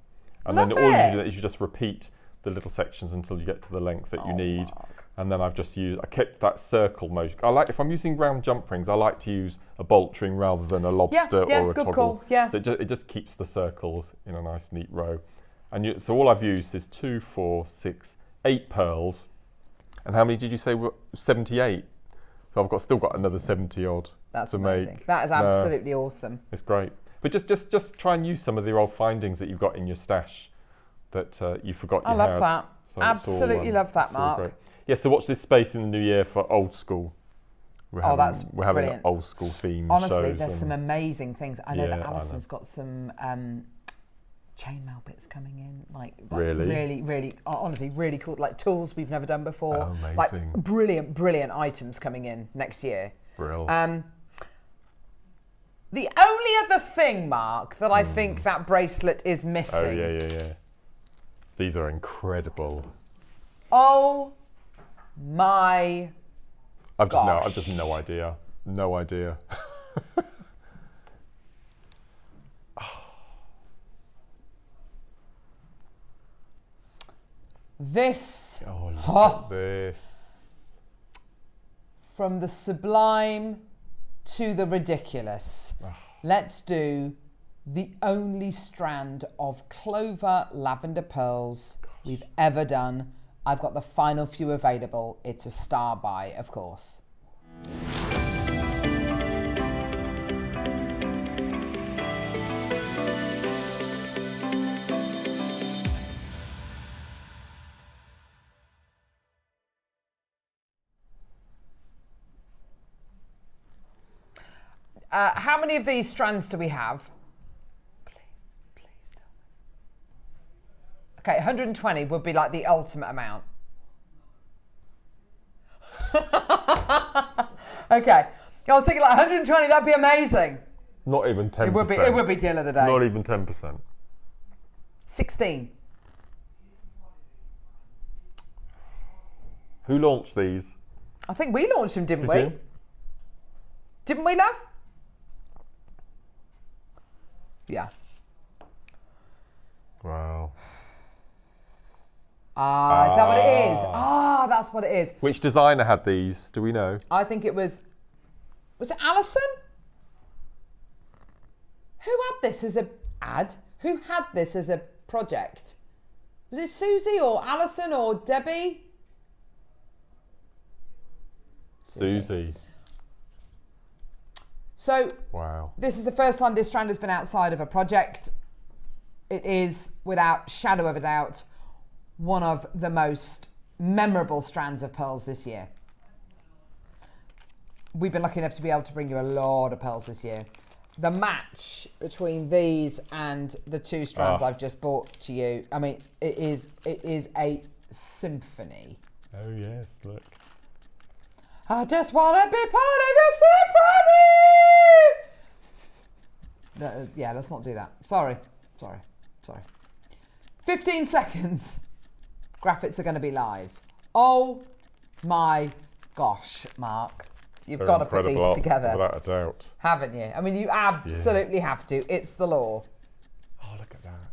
Speaker 2: And
Speaker 1: Love
Speaker 2: then all
Speaker 1: it.
Speaker 2: you do is you just repeat the little sections until you get to the length that you need.
Speaker 1: Mark.
Speaker 2: And then I kept that circle motion. If I'm using round jump rings, I like to use a bolt ring rather than a lobster or a
Speaker 1: good
Speaker 2: toggle.
Speaker 1: call. Yeah.
Speaker 2: So it just keeps the circles in a nice neat row. And so all I've used is 2, 4, 6, 8 pearls. And how many did you say were 78? So I've still got another 70 odd
Speaker 1: That's
Speaker 2: to
Speaker 1: amazing.
Speaker 2: make.
Speaker 1: That is absolutely awesome.
Speaker 2: It's great. But just try and use some of the old findings that you've got in your stash that you forgot you had.
Speaker 1: I love that.
Speaker 2: So
Speaker 1: Absolutely love that, Mark.
Speaker 2: Great. Yeah, so watch this space in the new year for old school. We're having
Speaker 1: brilliant.
Speaker 2: old school themed
Speaker 1: Honestly,
Speaker 2: shows.
Speaker 1: there's some amazing things. I know that
Speaker 2: Yeah, I
Speaker 1: Alison's got some chainmail bits coming in,
Speaker 2: Really?
Speaker 1: really, honestly, really cool, like tools we've never done before.
Speaker 2: Oh, amazing.
Speaker 1: Like brilliant items coming in next year.
Speaker 2: Brill.
Speaker 1: The only other thing, Mark, that I think that bracelet is missing.
Speaker 2: Oh, yeah. These are incredible.
Speaker 1: Oh my
Speaker 2: I've
Speaker 1: gosh.
Speaker 2: just no idea. No idea.
Speaker 1: This.
Speaker 2: Oh, look at this.
Speaker 1: From the sublime to the ridiculous. Let's do the only strand of clover lavender pearls we've ever done. I've got the final few available. It's a star buy, of course. How many of these strands do we have? Please tell me. Okay, 120 would be like the ultimate amount. Okay, I was thinking like 120, that'd be amazing.
Speaker 2: Not even 10%.
Speaker 1: It would be deal of the day.
Speaker 2: Not even 10%.
Speaker 1: 16.
Speaker 2: Who launched these?
Speaker 1: I think we launched them, didn't
Speaker 2: Did
Speaker 1: we?
Speaker 2: you?
Speaker 1: Didn't we, love? Yeah.
Speaker 2: Wow.
Speaker 1: Is that what it is? That's what it is.
Speaker 2: Which designer had these? Do we know?
Speaker 1: I think it was it Alison? Who had this as a ad? Who had this as a project? Was it Susie or Alison or Debbie?
Speaker 2: Susie.
Speaker 1: So,
Speaker 2: Wow.
Speaker 1: this is the first time this strand has been outside of a project. It is, without shadow of a doubt, one of the most memorable strands of pearls this year. We've been lucky enough to be able to bring you a lot of pearls this year. The match between these and the two strands I've just brought to you, I mean, it is a symphony.
Speaker 2: Oh yes, look.
Speaker 1: I just want to be part of your symphony! Yeah, let's not do that. Sorry. 15 seconds. Graphics are going to be live. Oh my gosh, Mark. You've got to put these together.
Speaker 2: Without a doubt.
Speaker 1: Haven't you? I mean, you absolutely have to. It's the law.
Speaker 2: Oh, look at that.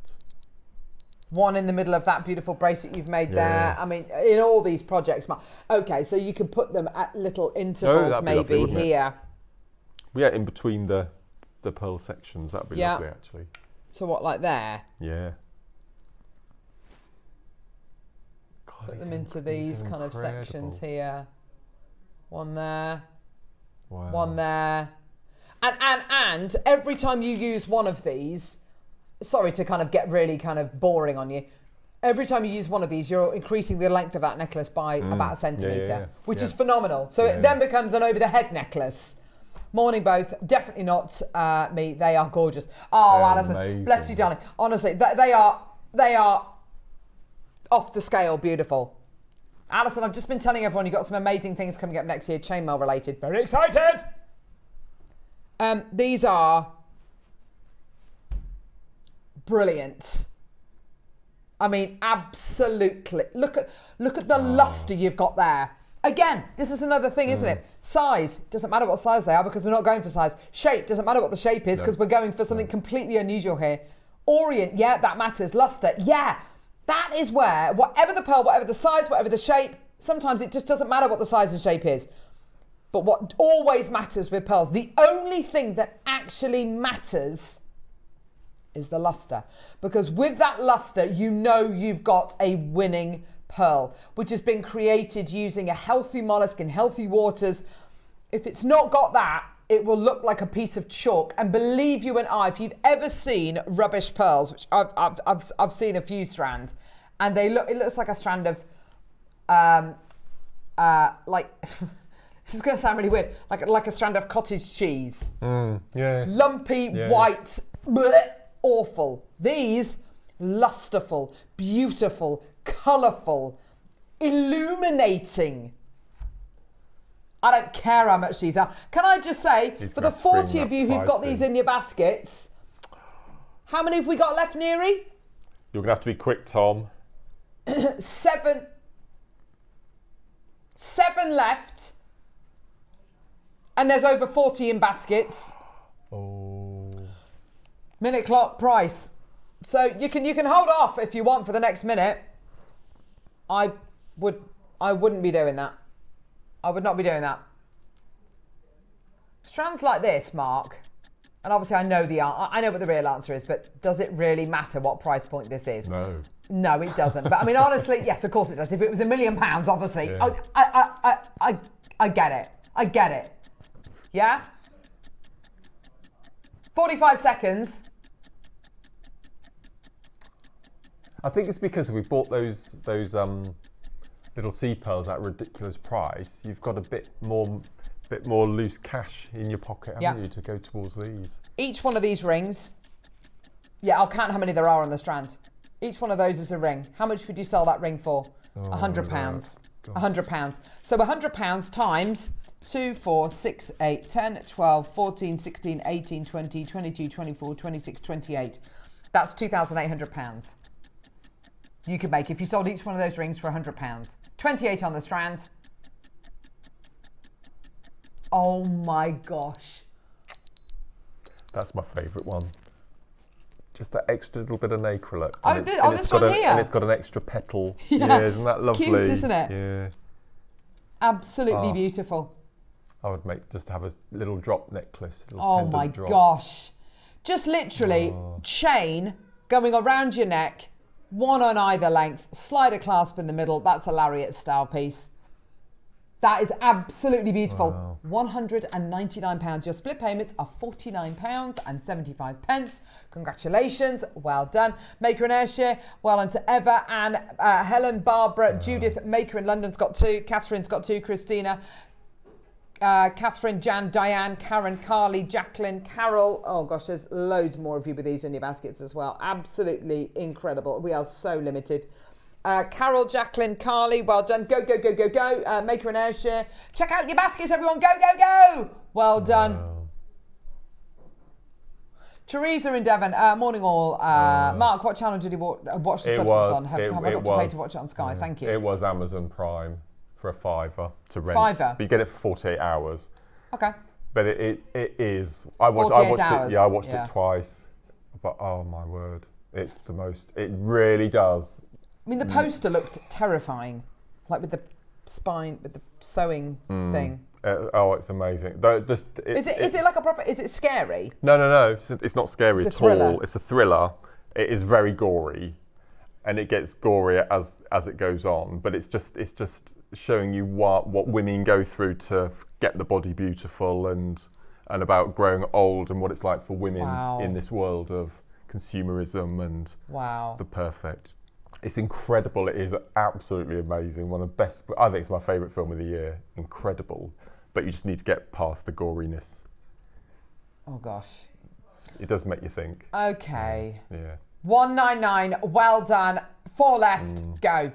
Speaker 1: One in the middle of that beautiful bracelet you've made there. I mean, in all these projects. Okay, so you can put them at little intervals maybe lovely, here.
Speaker 2: Yeah, in between the pearl sections. That'd be lovely, actually.
Speaker 1: So what, like there?
Speaker 2: Yeah.
Speaker 1: God, put them into these kind of sections here. One there.
Speaker 2: Wow.
Speaker 1: One there. And every time you use one of these, sorry to kind of get really kind of boring on you, every time you use one of these, you're increasing the length of that necklace by about a centimetre, which is phenomenal. So it then becomes an over-the-head necklace. Morning both, definitely not me. They are gorgeous. Oh, Alison, amazing. Bless you, darling. Honestly, they are off the scale beautiful. Alison, I've just been telling everyone you've got some amazing things coming up next year, chainmail related. Very excited. These are brilliant. I mean, absolutely. Look at the luster you've got there. Again, this is another thing, isn't it? Size, doesn't matter what size they are because we're not going for size. Shape, doesn't matter what the shape is because we're going for something completely unusual here. Orient, yeah, that matters. Luster, yeah. That is where, whatever the pearl, whatever the size, whatever the shape, sometimes it just doesn't matter what the size and shape is. But what always matters with pearls, the only thing that actually matters is the luster. Because with that luster, you know you've got a winning pearl, which has been created using a healthy mollusk in healthy waters. If it's not got that, it will look like a piece of chalk. And believe you and I, if you've ever seen rubbish pearls, which I've seen a few strands, and it looks like a strand of, like, this is going to sound really weird, like a strand of cottage cheese. Lumpy, white, bleh, awful. These, lusterful, beautiful, colourful, illuminating. I don't care how much these are. Can I just say, for the 40 of you who've got these in your baskets, how many have we got left, Neri?
Speaker 2: You're going to have to be quick, Tom.
Speaker 1: 7 left. And there's over 40 in baskets.
Speaker 2: Oh.
Speaker 1: Minute clock price. So you can hold off if you want for the next minute. I wouldn't be doing that. I would not be doing that. Strands like this, Mark, and obviously I know what the real answer is, but does it really matter what price point this is?
Speaker 2: No.
Speaker 1: No, it doesn't. But I mean, honestly, yes, of course it does. If it was £1 million, obviously,
Speaker 2: yeah.
Speaker 1: I get it. I get it. Yeah? 45 seconds.
Speaker 2: I think it's because we bought those little sea pearls at a ridiculous price. You've got a bit more loose cash in your pocket, haven't you, to go towards these?
Speaker 1: Each one of these rings, I'll count how many there are on the strand. Each one of those is a ring. How much would you sell that ring for? £100. £100. So £100 times 2, 4, 6, 8, 10, 12, 14, 16, 18, 20, 22, 24, 26, 28. That's £2,800. You could make if you sold each one of those rings for £100. 28 on the strand. Oh my gosh.
Speaker 2: That's my favourite one. Just that extra little bit of nacre look.
Speaker 1: This one here.
Speaker 2: And it's got an extra petal. Yeah, isn't that lovely?
Speaker 1: Cute, isn't it?
Speaker 2: Yeah.
Speaker 1: Absolutely beautiful.
Speaker 2: I would just have a little drop necklace.
Speaker 1: Oh my gosh. Just literally chain going around your neck, one on either length, slider clasp in the middle. That's a lariat style piece. That is absolutely beautiful. Wow. £199. Your split payments are £49.75. Congratulations. Well done. Maker and Ayrshire. Well done to Eva, Anne, Helen, Barbara, Judith. Maker in London's got 2. Catherine's got 2. Christina. Catherine, Jan, Diane, Karen, Carly, Jacqueline, Carol. Oh gosh, there's loads more of you with these in your baskets as well. Absolutely incredible. We are so limited. Carol, Jacqueline, Carly, well done. Go, go, go, go, go. Maker and Ayrshire. Check out your baskets, everyone. Go, go, go. Well done. Teresa in Devon. Morning all. Mark, what channel did you watch the substance on? Have I got to pay to watch it on Sky? Thank you.
Speaker 2: It was Amazon Prime for a £5 to rent.
Speaker 1: £5?
Speaker 2: But you get it for 48 hours.
Speaker 1: Okay.
Speaker 2: But it is. I watched
Speaker 1: hours.
Speaker 2: it. Yeah, I watched it twice. But oh my word, it's the most. It really does.
Speaker 1: I mean, the poster looked terrifying, like with the spine, with the sewing thing.
Speaker 2: It's amazing.
Speaker 1: Is it like a proper? Is it scary?
Speaker 2: No. It's not scary at all.
Speaker 1: It's
Speaker 2: a thriller. It is very gory, and it gets gorier as it goes on. But it's just showing you what women go through to get the body beautiful and about growing old and what it's like for women in this world of consumerism and the perfect. It's incredible. It is absolutely amazing. One of the best. I think it's my favourite film of the year. Incredible, but you just need to get past the goriness.
Speaker 1: Oh gosh.
Speaker 2: It does make you think.
Speaker 1: Okay.
Speaker 2: Yeah.
Speaker 1: 199. Well done. 4 left. Go.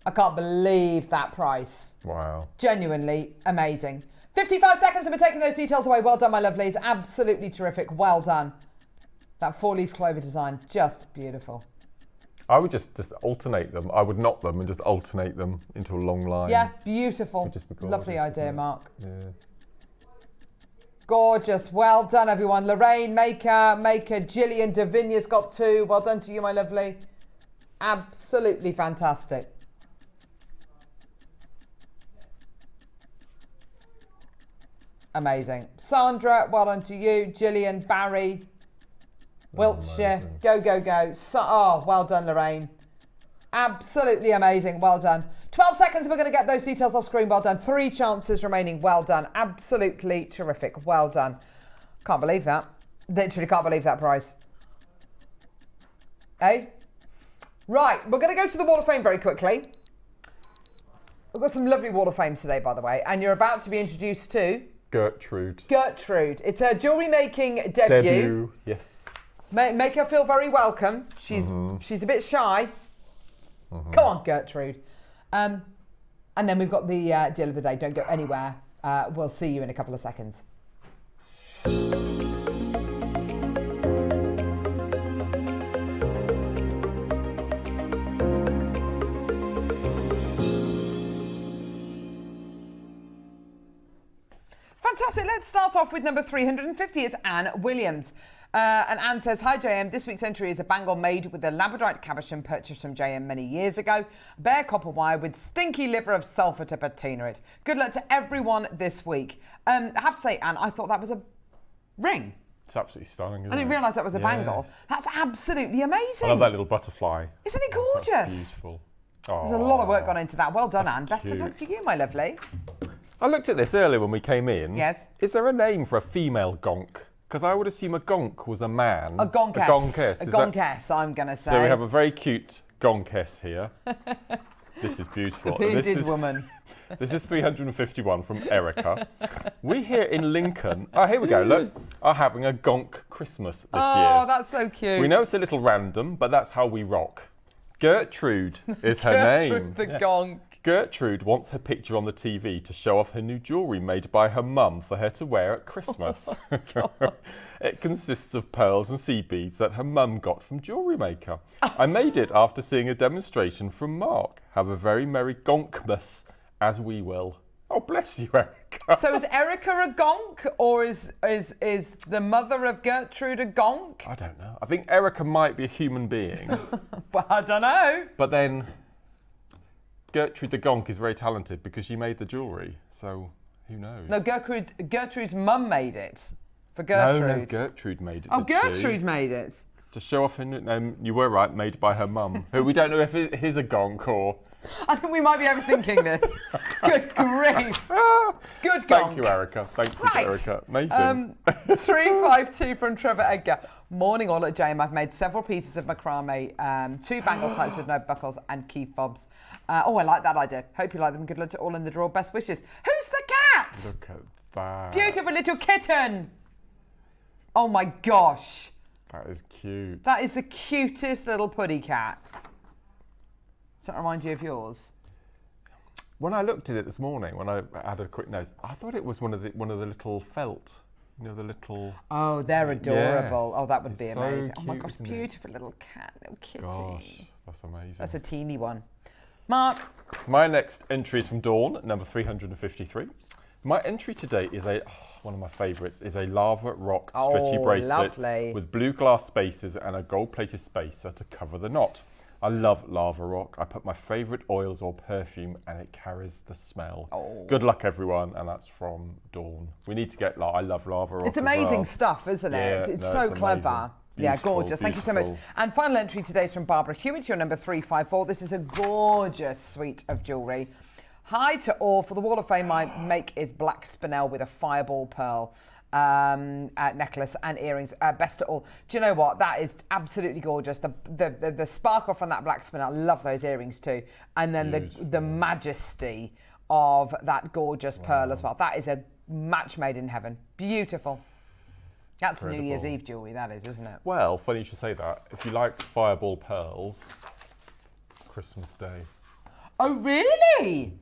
Speaker 1: I can't believe that price.
Speaker 2: Wow.
Speaker 1: Genuinely amazing. 55 seconds and we're taking those details away. Well done, my lovelies. Absolutely terrific. Well done. That 4-leaf clover design, just beautiful.
Speaker 2: I would just alternate them. I would knot them and just alternate them into a long line.
Speaker 1: Yeah, beautiful. Lovely idea, Mark. Yeah. Gorgeous. Well done, everyone. Lorraine, Maker, Gillian, Davinia's got 2. Well done to you, my lovely. Absolutely fantastic. Amazing. Sandra, well done to you. Gillian, Barry, Wiltshire, go. Well done, Lorraine. Absolutely amazing. Well done. 12 seconds and we're going to get those details off screen. Well done. 3 chances remaining. Well done. Absolutely terrific. Well done. Can't believe that. Literally can't believe that price. Eh? Right, we're going to go to the Wall of Fame very quickly. We've got some lovely Wall of Fames today, by the way, and you're about to be introduced to...
Speaker 2: Gertrude.
Speaker 1: It's her jewellery making debut.
Speaker 2: Yes.
Speaker 1: Make her feel very welcome. She's a bit shy. Come on, Gertrude. And then we've got the deal of the day. Don't go anywhere. We'll see you in a couple of seconds. Fantastic. Let's start off with number 350. It's Anne Williams. And Anne says, hi JM, this week's entry is a bangle made with a labradorite cabochon purchased from JM many years ago. Bare copper wire with stinky liver of sulphur to patina it. Good luck to everyone this week. I have to say, Anne, I thought that was a ring.
Speaker 2: It's absolutely stunning, isn't it?
Speaker 1: I didn't realise that was a bangle. That's absolutely amazing.
Speaker 2: I love that little butterfly.
Speaker 1: Isn't it gorgeous?
Speaker 2: That's beautiful.
Speaker 1: There's a lot of work gone into that. Well done, Anne. Best of luck to you, my lovely.
Speaker 2: I looked at this earlier when we came in.
Speaker 1: Yes.
Speaker 2: Is there a name for a female gonk? Because I would assume a gonk was a man.
Speaker 1: A gonkess. A gonkess, I'm going to say.
Speaker 2: So we have a very cute gonkess here. This is beautiful.
Speaker 1: A bearded woman.
Speaker 2: This is 351 from Erica. We here in Lincoln, here we go, look, are having a gonk Christmas this year.
Speaker 1: Oh, that's so cute.
Speaker 2: We know it's a little random, but that's how we rock. Gertrude is her name.
Speaker 1: Gertrude the gonk.
Speaker 2: Gertrude wants her picture on the TV to show off her new jewellery made by her mum for her to wear at Christmas. Oh, it consists of pearls and sea beads that her mum got from Jewellery Maker. I made it after seeing a demonstration from Mark. Have a very merry gonkmas, as we will. Oh, bless you, Erica.
Speaker 1: So is Erica a gonk, or is the mother of Gertrude a gonk?
Speaker 2: I don't know. I think Erica might be a human being.
Speaker 1: Well, I don't know.
Speaker 2: But then... Gertrude the gonk is very talented because she made the jewellery, so who knows?
Speaker 1: No, Gertrude's mum made it for Gertrude.
Speaker 2: No, Gertrude made it.
Speaker 1: Oh, Gertrude made it.
Speaker 2: To show off her, you were right, made by her mum, who we don't know if it is a gonk or...
Speaker 1: I think we might be overthinking this. Good grief. Good gonk.
Speaker 2: Thank you, Erica. Thank you, Erica. Amazing.
Speaker 1: 352 from Trevor Edgar. Morning all at JM. I've made several pieces of macrame, 2 bangle types with no buckles and key fobs. I like that idea. Hope you like them. Good luck to all in the draw. Best wishes. Who's the cat?
Speaker 2: Look at that.
Speaker 1: Beautiful little kitten. Oh my gosh.
Speaker 2: That is cute.
Speaker 1: That is the cutest little puddy cat. Does that remind you of yours?
Speaker 2: When I looked at it this morning, when I had a quick nose, I thought it was one of the little felt. You know, the little...
Speaker 1: Oh, they're adorable. Yes. Oh, that would be amazing.
Speaker 2: So
Speaker 1: oh my gosh,
Speaker 2: cute,
Speaker 1: beautiful little cat, little kitty.
Speaker 2: Gosh, that's amazing.
Speaker 1: That's a teeny one. Mark.
Speaker 2: My next entry is from Dawn, number 353. My entry today is one of my favourites, is a lava rock stretchy bracelet with blue glass spaces and a gold-plated spacer to cover the knot. I love lava rock. I put my favourite oils or perfume and it carries the smell. Good luck, everyone. And that's from Dawn. We need to get, I love lava rock.
Speaker 1: It's amazing stuff, isn't it? It's so clever. Yeah, gorgeous. Thank you so much. And final entry today is from Barbara Hewitt, your number 354. This is a gorgeous suite of jewellery. Hi to all. For the Wall of Fame, my make is black spinel with a fireball pearl necklace and earrings. Best of all. Do you know what? That is absolutely gorgeous. The sparkle from that black spinel. I love those earrings too. And then the majesty of that gorgeous pearl as well. That is a match made in heaven. Beautiful. That's New Year's Eve jewellery, that is, isn't it?
Speaker 2: Well, funny you should say that. If you like fireball pearls, Christmas Day.
Speaker 1: Oh, really?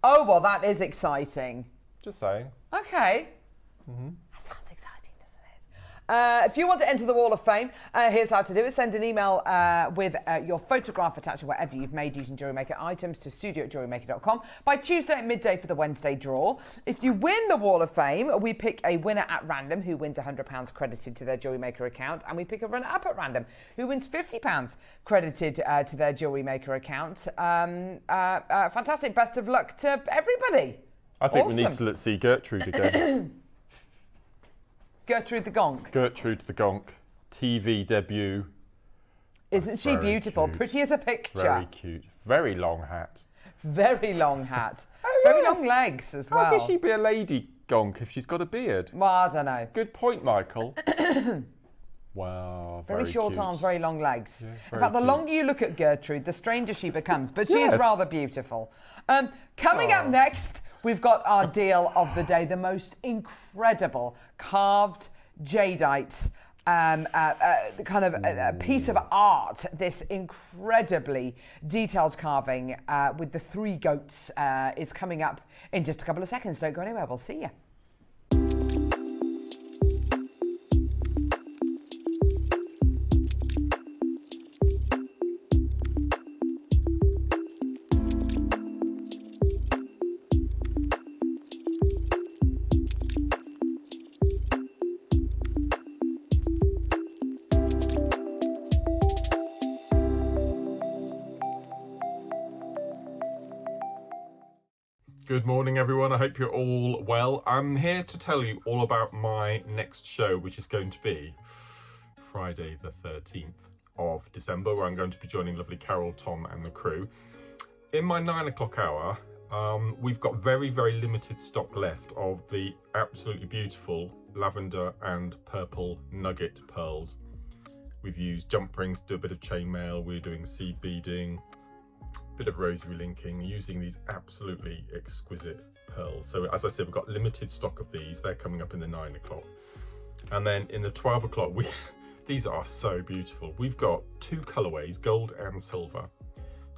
Speaker 1: Oh, well, that is exciting.
Speaker 2: Just saying.
Speaker 1: Okay. That sounds exciting, doesn't it? If you want to enter the Wall of Fame, here's how to do it. Send an email with your photograph attached to whatever you've made using Jewellery Maker items to studio@jewellerymaker.com by Tuesday at midday for the Wednesday draw. If you win the Wall of Fame, we pick a winner at random who wins £100 credited to their Jewellery Maker account, and we pick a runner-up at random who wins £50 credited to their Jewellery Maker account. Fantastic. Best of luck to everybody.
Speaker 2: I think we need to see Gertrude again.
Speaker 1: Gertrude the Gonk.
Speaker 2: Gertrude the Gonk, TV debut.
Speaker 1: Isn't she beautiful? Cute. Pretty as a picture.
Speaker 2: Very cute. Very long hat.
Speaker 1: Very long hat. Very long legs as well.
Speaker 2: How can she be a lady Gonk if she's got a beard?
Speaker 1: Well, I don't know.
Speaker 2: Good point, Michael. Wow.
Speaker 1: Very short cute. Arms, very long legs. Yeah, in fact, the longer you look at Gertrude, the stranger she becomes. But she is rather beautiful. Coming up next, we've got our deal of the day, the most incredible carved jadeite, kind of a piece of art, this incredibly detailed carving with the 3 goats is coming up in just a couple of seconds. Don't go anywhere, we'll see you.
Speaker 2: Good morning, everyone. I hope you're all well. I'm here to tell you all about my next show, which is going to be Friday the 13th of December, where I'm going to be joining lovely Carol, Tom and the crew. In my 9 o'clock hour, we've got very, very limited stock left of the absolutely beautiful lavender and purple nugget pearls. We've used jump rings to do a bit of chainmail. We're doing seed beading, bit of rosary linking, using these absolutely exquisite pearls. So as I said, we've got limited stock of these. They're coming up in the 9 o'clock. And then in the 12 o'clock, these are so beautiful. We've got 2 colorways, gold and silver.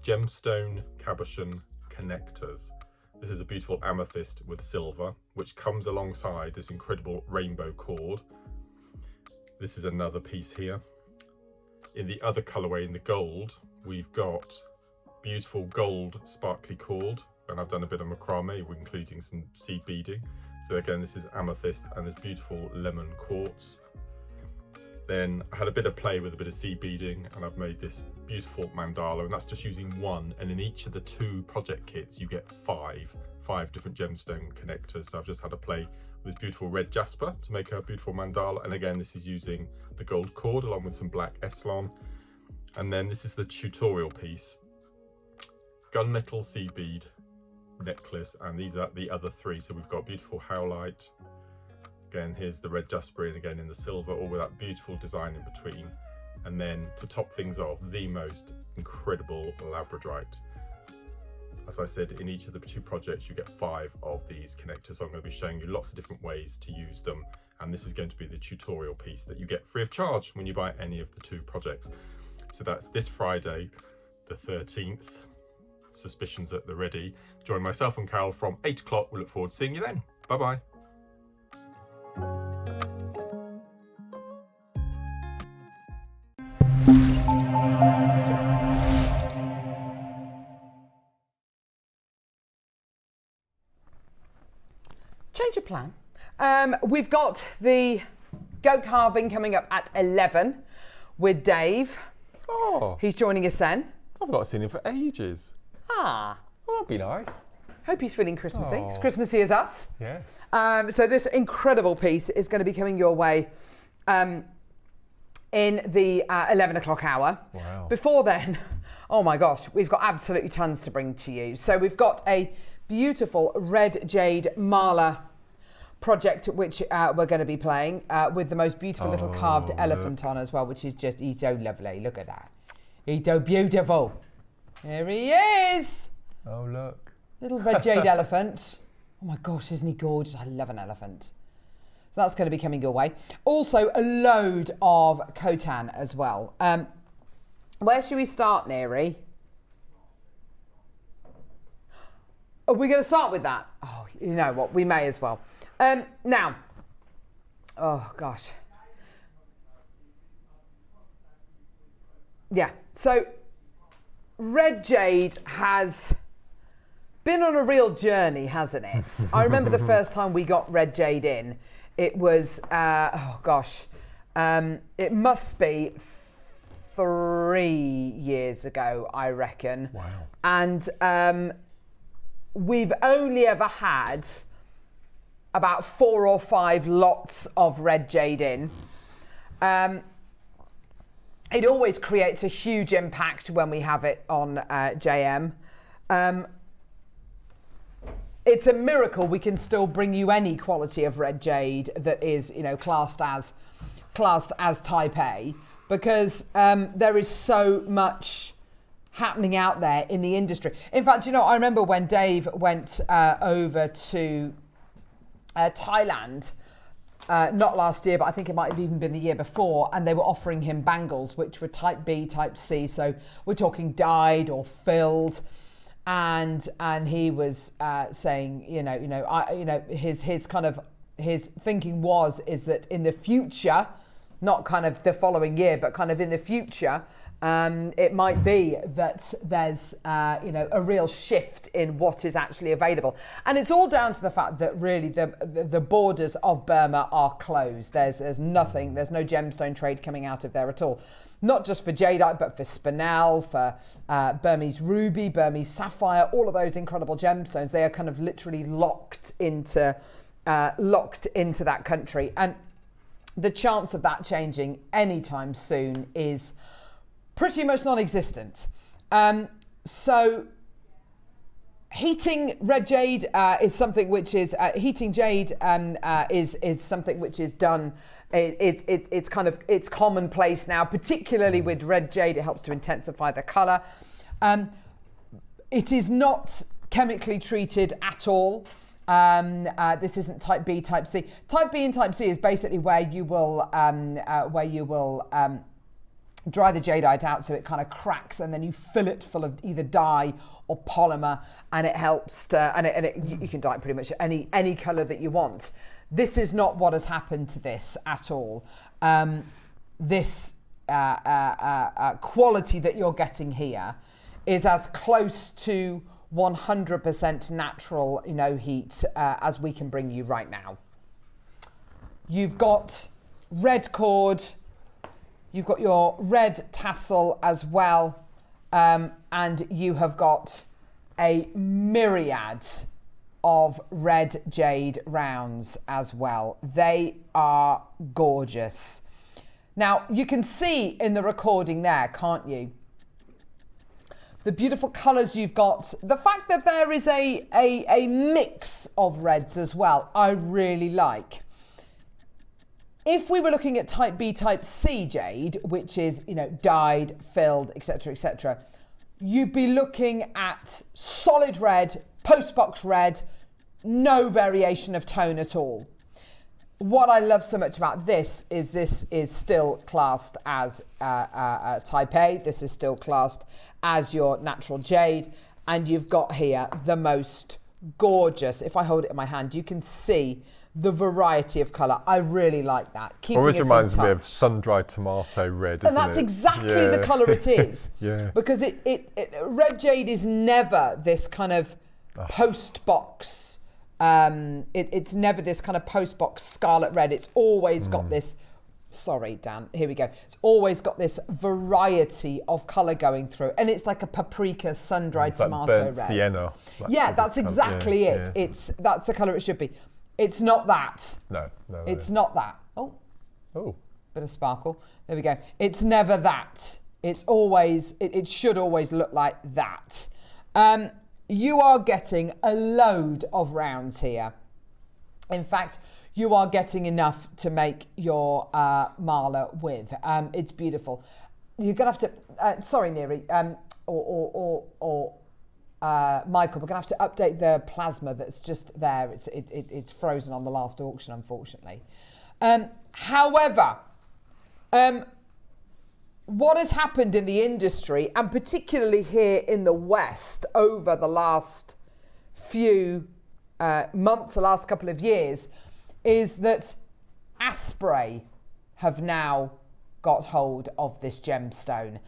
Speaker 2: Gemstone cabochon connectors. This is a beautiful amethyst with silver, which comes alongside this incredible rainbow cord. This is another piece here. In the other colorway, in the gold, we've got beautiful gold sparkly cord, and I've done a bit of macrame, including some seed beading. So again, this is amethyst and this beautiful lemon quartz. Then I had a bit of play with a bit of seed beading, and I've made this beautiful mandala, and that's just using 1. And in each of the 2 project kits, you get 5 different gemstone connectors. So I've just had a play with this beautiful red jasper to make a beautiful mandala. And again, this is using the gold cord along with some black Eslon. And then this is the tutorial piece. Gunmetal seed bead necklace, and these are the other 3. So we've got beautiful howlite. Again, here's the red jasper, and again in the silver, all with that beautiful design in between. And then to top things off, the most incredible labradorite. As I said, in each of the 2 projects, you get 5 of these connectors. So I'm going to be showing you lots of different ways to use them. And this is going to be the tutorial piece that you get free of charge when you buy any of the 2 projects. So that's this Friday, the 13th. Suspicions at the ready. Join myself and Carol from 8 o'clock. We look forward to seeing you then. Bye-bye.
Speaker 1: change of plan. We've got the goat carving coming up at 11 with Dave.
Speaker 2: Oh.
Speaker 1: He's joining us then.
Speaker 2: I've not seen him for ages.
Speaker 1: Ah.
Speaker 2: Well, that'd be nice.
Speaker 1: Hope he's feeling Christmassy. It's Christmassy as us.
Speaker 2: Yes.
Speaker 1: So this incredible piece is going to be coming your way in the 11 o'clock hour.
Speaker 2: Wow.
Speaker 1: Before then, oh my gosh, we've got absolutely tons to bring to you. So we've got a beautiful red jade mala project which we're going to be playing with the most beautiful little carved elephant on as well, which is just, he's so lovely. Look at that. He's so beautiful. There he is.
Speaker 2: Oh, look.
Speaker 1: Little red jade elephant. Oh my gosh, isn't he gorgeous? I love an elephant. So that's going to be coming your way. Also, a load of Khotan as well. Where should we start, Neri? Are we going to start with that? Oh, you know what? We may as well. Now, oh gosh. Yeah, so red jade has been on a real journey, hasn't it? I remember the first time we got red jade in, it was, oh gosh, it must be 3 years ago, I reckon.
Speaker 2: Wow.
Speaker 1: And we've only ever had about 4 or 5 lots of red jade in. It always creates a huge impact when we have it on JM. It's a miracle we can still bring you any quality of red jade that is, you know, classed as type A, because there is so much happening out there in the industry. In fact, you know, I remember when Dave went over to Thailand, not last year, but I think it might have even been the year before, and they were offering him bangles which were type B, type C, so we're talking dyed or filled. And he was saying, his thinking is that in the future, not kind of the following year, but kind of in the future, it might be that there's a real shift in what is actually available, and it's all down to the fact that really the borders of Burma are closed. There's nothing. There's no gemstone trade coming out of there at all. Not just for jadeite, but for spinel, for Burmese ruby, Burmese sapphire, all of those incredible gemstones. They are kind of literally locked into that country, and the chance of that changing anytime soon is pretty much non-existent. So heating red jade is something which is heating jade is something which is done. It's commonplace now, particularly with red jade. It helps to intensify the colour. It is not chemically treated at all. This isn't type B, type C. Type B and type C is basically where you will dry the jadeite out so it kind of cracks, and then you fill it full of either dye or polymer, and it helps to, you can dye it pretty much any colour that you want. This is not what has happened to this at all. This quality that you're getting here is as close to 100% natural, heat as we can bring you right now. You've got red cord. You've got your red tassel as well, and you have got a myriad of red jade rounds as well. They are gorgeous. Now, you can see in the recording there, can't you? The beautiful colours you've got. The fact that there is a mix of reds as well, I really like. If we were looking at type B, type C jade, which is, dyed, filled, etc., you'd be looking at solid red, post-box red, no variation of tone at all. What I love so much about this is still classed as type A. This is still classed as your natural jade. And you've got here the most gorgeous, if I hold it in my hand, you can see the variety of colour. I really like that.
Speaker 2: Always reminds me of sun-dried tomato red,
Speaker 1: and that's exactly the colour it is.
Speaker 2: Yeah.
Speaker 1: Because it red jade is never this kind of post-box It's never this kind of post-box scarlet red. It's always got this, sorry, Dan, here we go. It's always got this variety of colour going through. And it's like a paprika, sun-dried tomato red.
Speaker 2: Sienna.
Speaker 1: Yeah, that's exactly it.
Speaker 2: Yeah.
Speaker 1: That's the colour it should be. It's not that.
Speaker 2: No.
Speaker 1: It's not that.
Speaker 2: Oh.
Speaker 1: Bit of sparkle. There we go. It's never that. It's always, it should always look like that. You are getting a load of rounds here. In fact, you are getting enough to make your mala with. It's beautiful. You're gonna have to, sorry Neri, or Michael, we're gonna have to update the plasma that's just there. It's frozen on the last auction, unfortunately. However, what has happened in the industry, and particularly here in the West over the last few months, the last couple of years, is that Asprey have now got hold of this gemstone.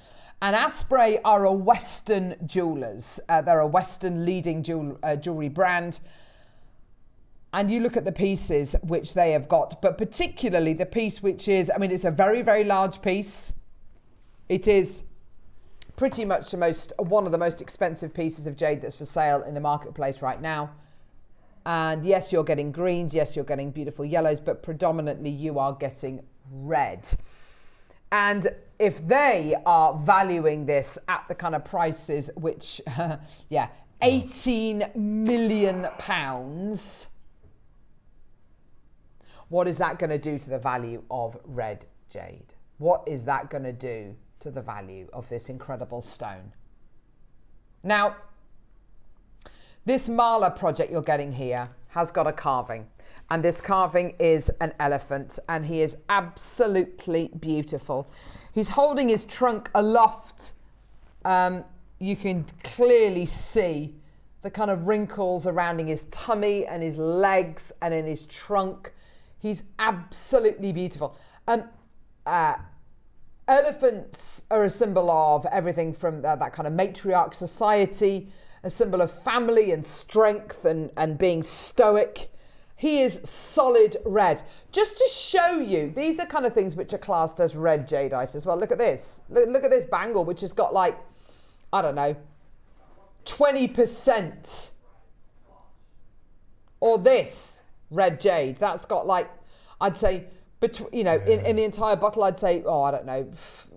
Speaker 1: And Asprey are a Western jewellers. They're a Western leading jewellery brand. And you look at the pieces which they have got, but particularly the piece which is, I mean, it's a very, very large piece. It is pretty much one of the most expensive pieces of jade that's for sale in the marketplace right now. And yes, you're getting greens, yes, you're getting beautiful yellows, but predominantly you are getting red. And if they are valuing this at the kind of prices which, 18 million pounds, what is that going to do to the value of red jade? What is that going to do to the value of this incredible stone? Now, this mala project you're getting here has got a carving, and this carving is an elephant, and he is absolutely beautiful. He's holding his trunk aloft. You can clearly see the kind of wrinkles surrounding his tummy and his legs and in his trunk. He's absolutely beautiful. Elephants are a symbol of everything from that kind of matriarch society, a symbol of family and strength and being stoic. He is solid red. Just to show you, these are kind of things which are classed as red jadeite as well. Look at this. Look at this bangle, which has got like, I don't know, 20%. Or this red jade, that's got like, I'd say, in the entire bottle, I'd say, I don't know,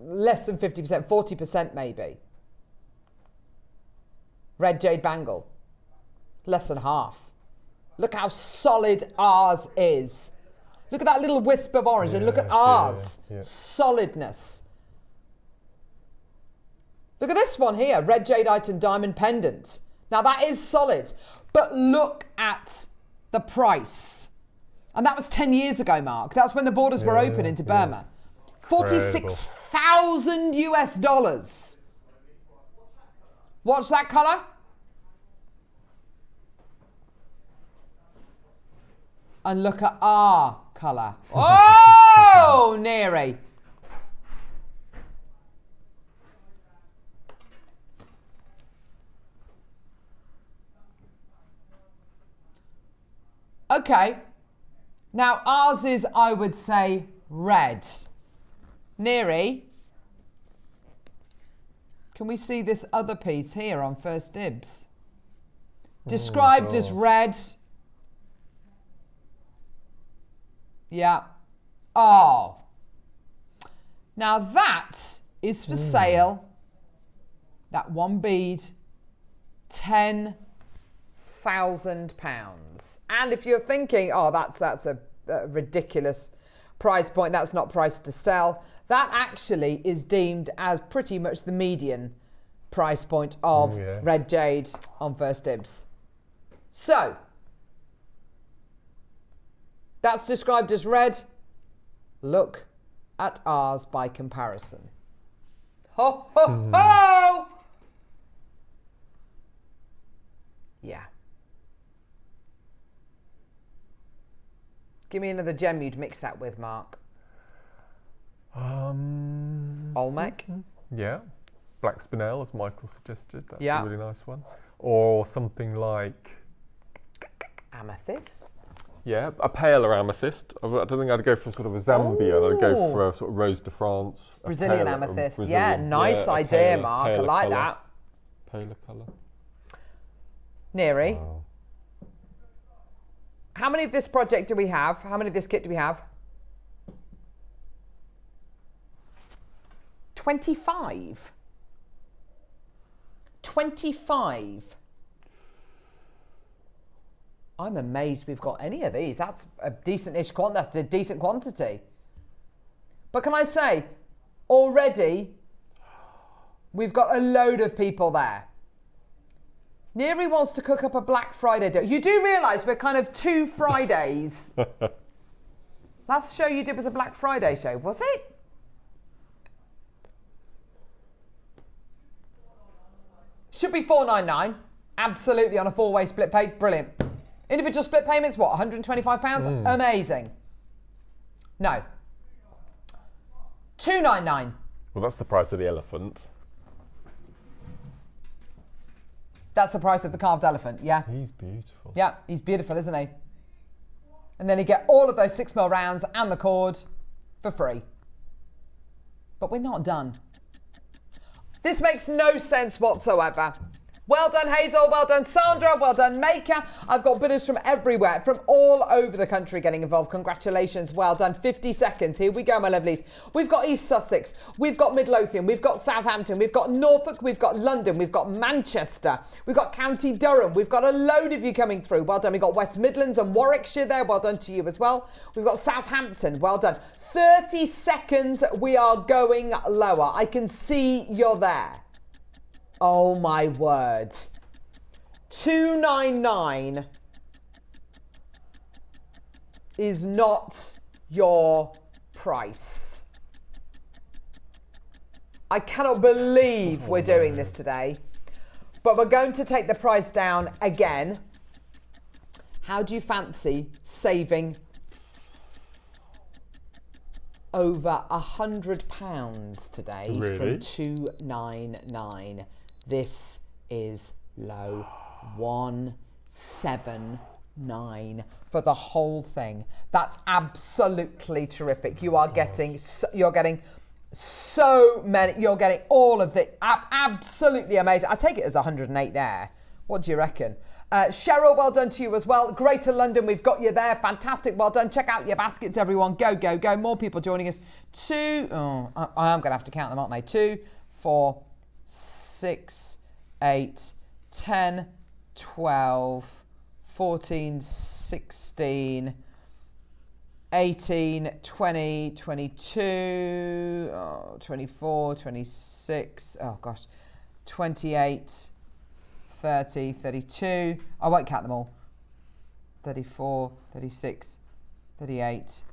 Speaker 1: less than 50%, 40% maybe. Red jade bangle, less than half. Look how solid ours is. Look at that little wisp of orange, and look at ours, solidness. Look at this one here, red jadeite and diamond pendant. Now that is solid, but look at the price. And that was 10 years ago, Mark. That's when the borders were open into Burma. $46,000 US. Watch that colour. And look at our colour. Oh, Neri. Okay. Now, ours is, I would say, red. Neri, can we see this other piece here on First Dibs? Described as red. Yeah. Oh. Now that is for sale. That one bead, £10,000. And if you're thinking, that's a ridiculous price point, that's not priced to sell, that actually is deemed as pretty much the median price point of red jade on First Dibs. So, that's described as red. Look at ours by comparison. Ho, ho, ho! Yeah. Give me another gem you'd mix that with, Mark. Olmec?
Speaker 2: Yeah. Black spinel, as Michael suggested. That's a really nice one. Or something like...
Speaker 1: amethyst.
Speaker 2: Yeah, a paler amethyst. I don't think I'd go for sort of a Zambia. I'd go for a sort of Rose de France.
Speaker 1: Brazilian amethyst. Yeah, nice idea, Mark. I like that.
Speaker 2: Paler colour.
Speaker 1: Neri. Wow. How many of this project do we have? How many of this kit do we have? 25. 25. I'm amazed we've got any of these. That's a decent-ish quantity. That's a decent quantity. But can I say, already, we've got a load of people there. Neri wants to cook up a Black Friday deal. You do realise we're kind of 2 Fridays. Last show you did was a Black Friday show, was it? Should be $4.99. Absolutely on a 4-way split pay. Brilliant. Individual split payments, what, £125? Amazing. No. $2.99.
Speaker 2: Well, that's the price of the elephant.
Speaker 1: That's the price of the carved elephant, yeah?
Speaker 2: He's beautiful.
Speaker 1: Yeah, he's beautiful, isn't he? And then you get all of those 6mm rounds and the cord for free. But we're not done. This makes no sense whatsoever. Well done, Hazel. Well done, Sandra. Well done, Maker. I've got bidders from everywhere, from all over the country getting involved. Congratulations. Well done. 50 seconds. Here we go, my lovelies. We've got East Sussex. We've got Midlothian. We've got Southampton. We've got Norfolk. We've got London. We've got Manchester. We've got County Durham. We've got a load of you coming through. Well done. We've got West Midlands and Warwickshire there. Well done to you as well. We've got Southampton. Well done. 30 seconds. We are going lower. I can see you're there. Oh my word. $2.99 is not your price. I cannot believe we're doing this today, but we're going to take the price down again. How do you fancy saving over £100 today from $2.99? This is low. 179 for the whole thing. That's absolutely terrific. You are getting you're getting so many. You're getting all of the absolutely amazing. I take it as 108 there. What do you reckon? Cheryl, well done to you as well. Greater London, we've got you there. Fantastic, well done. Check out your baskets, everyone. Go, go, go. More people joining us. I am going to have to count them, aren't I? 2, 4, 6, 8, 10, 12, 14, 16, 18, 20, 22, 24, 26, oh gosh, 28, 30, 32, I won't count them all, 34, 36, 38,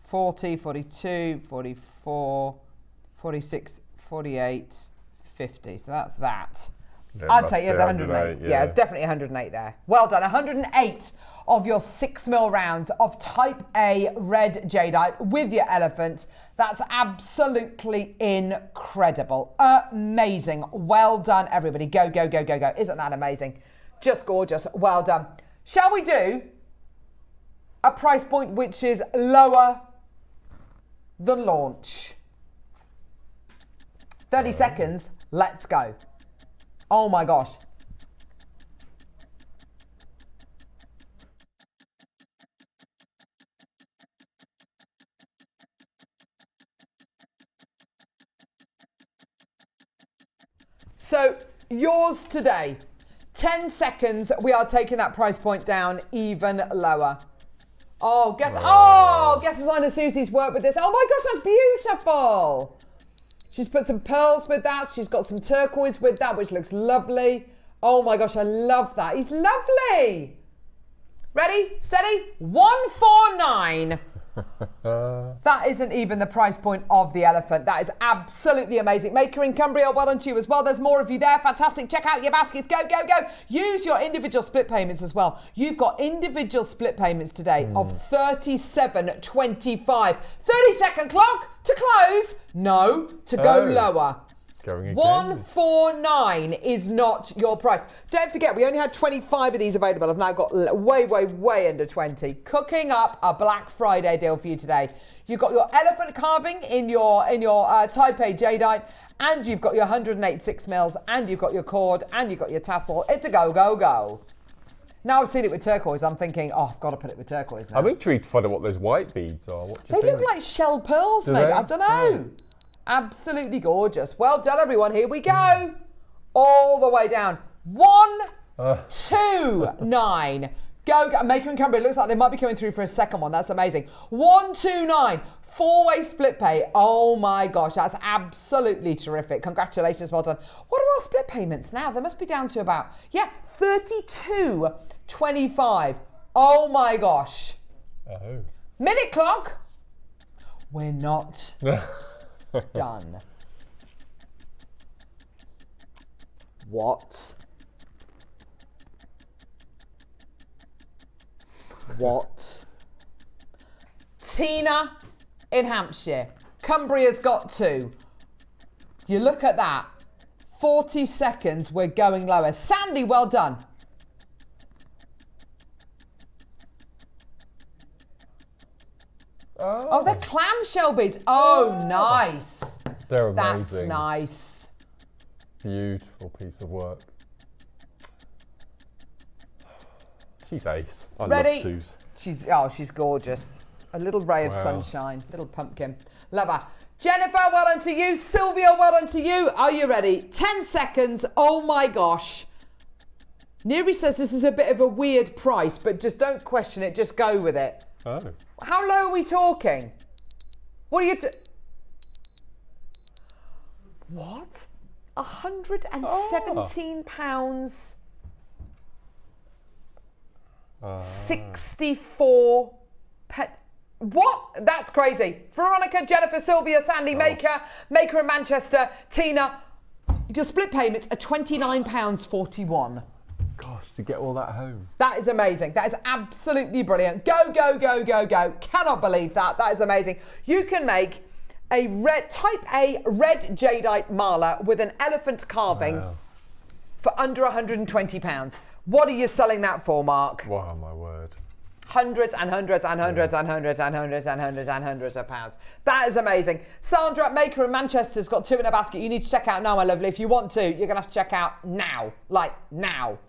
Speaker 1: 40, 42, 44, 46, 48, 50. So that's that. I'd say it's 108. Yeah, it's definitely 108 there. Well done. 108 of your 6mm rounds of Type A red jadeite with your elephant. That's absolutely incredible. Amazing. Well done, everybody. Go, go, go, go, go. Isn't that amazing? Just gorgeous. Well done. Shall we do a price point which is lower than launch? 30 seconds. Let's go. Oh my gosh. So yours today, 10 seconds, we are taking that price point down even lower. Oh, guest designer Susie's worked with this. Oh my gosh, that's beautiful. She's put some pearls with that. She's got some turquoise with that, which looks lovely. Oh my gosh, I love that. He's lovely. Ready, steady, 149. That isn't even the price point of the elephant. That is absolutely amazing. Maker in Cumbria, well done to you as well. There's more of you there. Fantastic. Check out your baskets. Go, go, go. Use your individual split payments as well. You've got individual split payments today of $37.25. 30-second clock to close. No, to go lower.
Speaker 2: Going again.
Speaker 1: 149 is not your price. Don't forget, we only had 25 of these available. I've now got way under 20. Cooking up a Black Friday deal for you today. You've got your elephant carving in your Type A Jadeite, and you've got your 186 mils, and you've got your cord, and you've got your tassel. It's a go, go, go. Now I've seen it with turquoise, I'm thinking, oh, I've got to put it with turquoise now.
Speaker 2: I'm intrigued to find out what those white beads are. What do you
Speaker 1: think?
Speaker 2: They
Speaker 1: look like shell pearls, mate. I don't know. Yeah. Absolutely gorgeous. Well done, everyone. Here we go. All the way down. 129. Go. Maker and Cumbria. It looks like they might be coming through for a second one. That's amazing. 129. Four-way split pay. Oh my gosh, that's absolutely terrific. Congratulations, well done. What are our split payments now? They must be down to about, 32.25. Oh my gosh.
Speaker 2: Oh.
Speaker 1: Minute clock. We're not done. What? Tina in Hampshire. Cumbria's got 2. You look at that. 40 seconds, we're going lower. Sandy, well done. Oh, they're clamshell beads. Oh, nice.
Speaker 2: They're amazing.
Speaker 1: That's nice.
Speaker 2: Beautiful piece of work. She's ace. I
Speaker 1: Ready?
Speaker 2: love Suze.
Speaker 1: She's gorgeous. A little ray of sunshine, little pumpkin. Love her. Jennifer, well done to you. Sylvia, well done to you. Are you ready? 10 seconds. Oh my gosh. Neri says this is a bit of a weird price, but just don't question it. Just go with it.
Speaker 2: Oh.
Speaker 1: How low are we talking? What are you... What? £117. 64 pet. What? That's crazy. Veronica, Jennifer, Sylvia, Sandy, Maker in Manchester, Tina. Your split payments are £29.41.
Speaker 2: Gosh, to get all that home.
Speaker 1: That is amazing. That is absolutely brilliant. Go, go, go, go, go. Cannot believe that. That is amazing. You can make a Type A red jadeite mala with an elephant carving for under £120. What are you selling that for, Mark?
Speaker 2: Wow, my word.
Speaker 1: Hundreds and hundreds and hundreds and hundreds and hundreds and hundreds and hundreds of pounds. That is amazing. Sandra, Maker in Manchester's got 2 in a basket. You need to check out now, my lovely. If you want to, you're going to have to check out now. Like, now.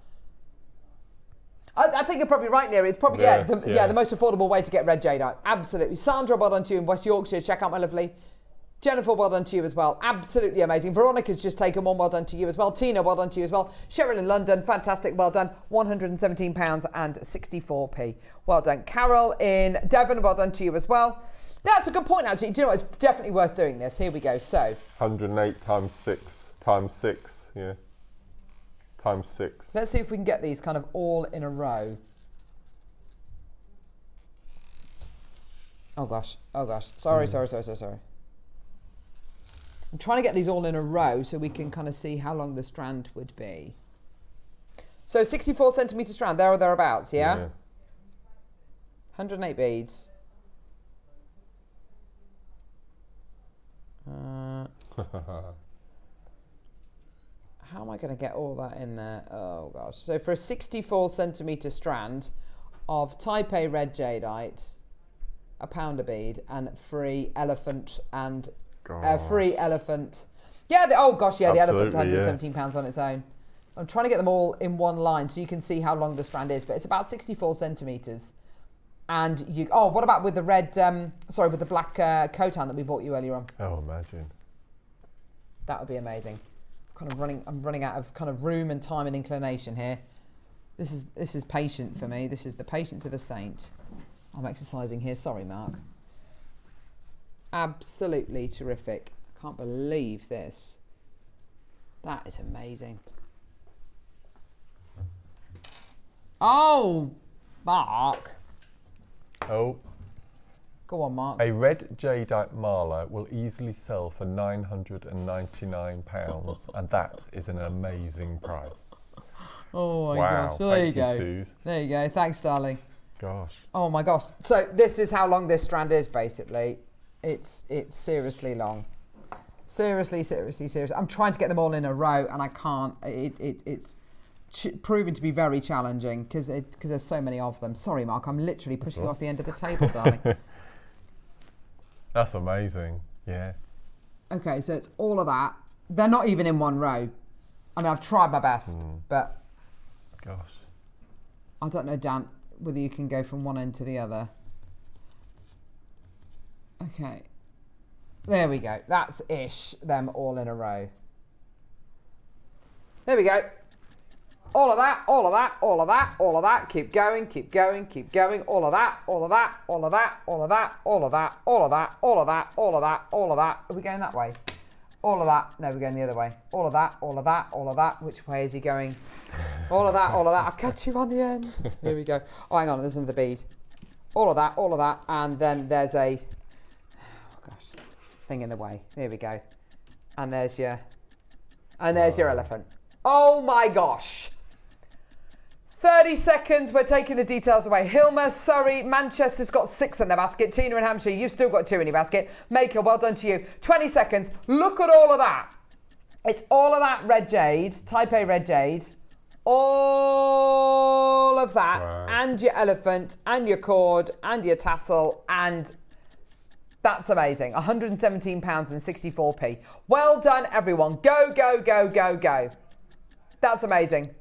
Speaker 1: I think you're probably right, Neri. It's probably, the most affordable way to get red jadeite. Absolutely. Sandra, well done to you in West Yorkshire. Check out my lovely. Jennifer, well done to you as well. Absolutely amazing. Veronica's just taken one. Well done to you as well. Tina, well done to you as well. Cheryl in London, fantastic. Well done. £117.64. Well done. Carol in Devon, well done to you as well. That's a good point, actually. Do you know what? It's definitely worth doing this. Here we go. So
Speaker 2: 108 times 6 times 6. Yeah. Times 6.
Speaker 1: Let's see if we can get these kind of all in a row. Oh gosh. Oh gosh. Sorry. I'm trying to get these all in a row so we can kind of see how long the strand would be. So 64 centimetre strand, there or thereabouts, yeah? 108 beads. How am I going to get all that in there? Oh gosh. So for a 64 centimetre strand of Type A red jadeite, £1 a bead, and free elephant and free elephant. Yeah, the elephant's £117 on its own. I'm trying to get them all in one line so you can see how long the strand is, but it's about 64 centimetres. And you, what about with the red, with the black Khotan that we bought you earlier on?
Speaker 2: Oh, imagine.
Speaker 1: That would be amazing. I'm running out of kind of room and time and inclination here. This is patient for me. This is the patience of a saint. I'm exercising here. Sorry, Mark. Absolutely terrific. I can't believe this. That is amazing. Oh, Mark.
Speaker 2: Oh.
Speaker 1: Go on, Mark.
Speaker 2: A red jadeite mala will easily sell for £999, and that is an amazing price.
Speaker 1: Oh my gosh. There you go.
Speaker 2: Suze.
Speaker 1: There you go. Thanks, darling.
Speaker 2: Gosh.
Speaker 1: Oh my gosh. So this is how long this strand is, basically. It's seriously long. Seriously. I'm trying to get them all in a row and I can't. It's proving to be very challenging because there's so many of them. Sorry, Mark, I'm literally pushing you off the end of the table, darling.
Speaker 2: That's amazing. Yeah.
Speaker 1: Okay, so it's all of that. They're not even in one row. I mean, I've tried my best, but
Speaker 2: gosh,
Speaker 1: I don't know, Dan, whether you can go from one end to the other. Okay, there we go. That's them all in a row. There we go. All of that, all of that, all of that, all of that. Keep going, keep going, keep going. All of that, all of that, all of that, all of that, all of that, all of that, all of that, all of that, all of that. Are we going that way? All of that. No, we're going the other way. All of that, all of that, all of that. Which way is he going? All of that, all of that. I'll catch you on the end. Here we go. Oh, hang on, there's another bead. All of that, and then there's a thing in the way. There we go. And there's your elephant. Oh my gosh. 30 seconds, we're taking the details away. Hilma, Surrey, Manchester's got 6 in their basket. Tina in Hampshire, you've still got 2 in your basket. Maker, well done to you. 20 seconds, look at all of that. It's all of that red jade, type A red jade. All of that, and your elephant, and your cord, and your tassel, and that's amazing. £117.64. Well done, everyone. Go, go, go, go, go. That's amazing.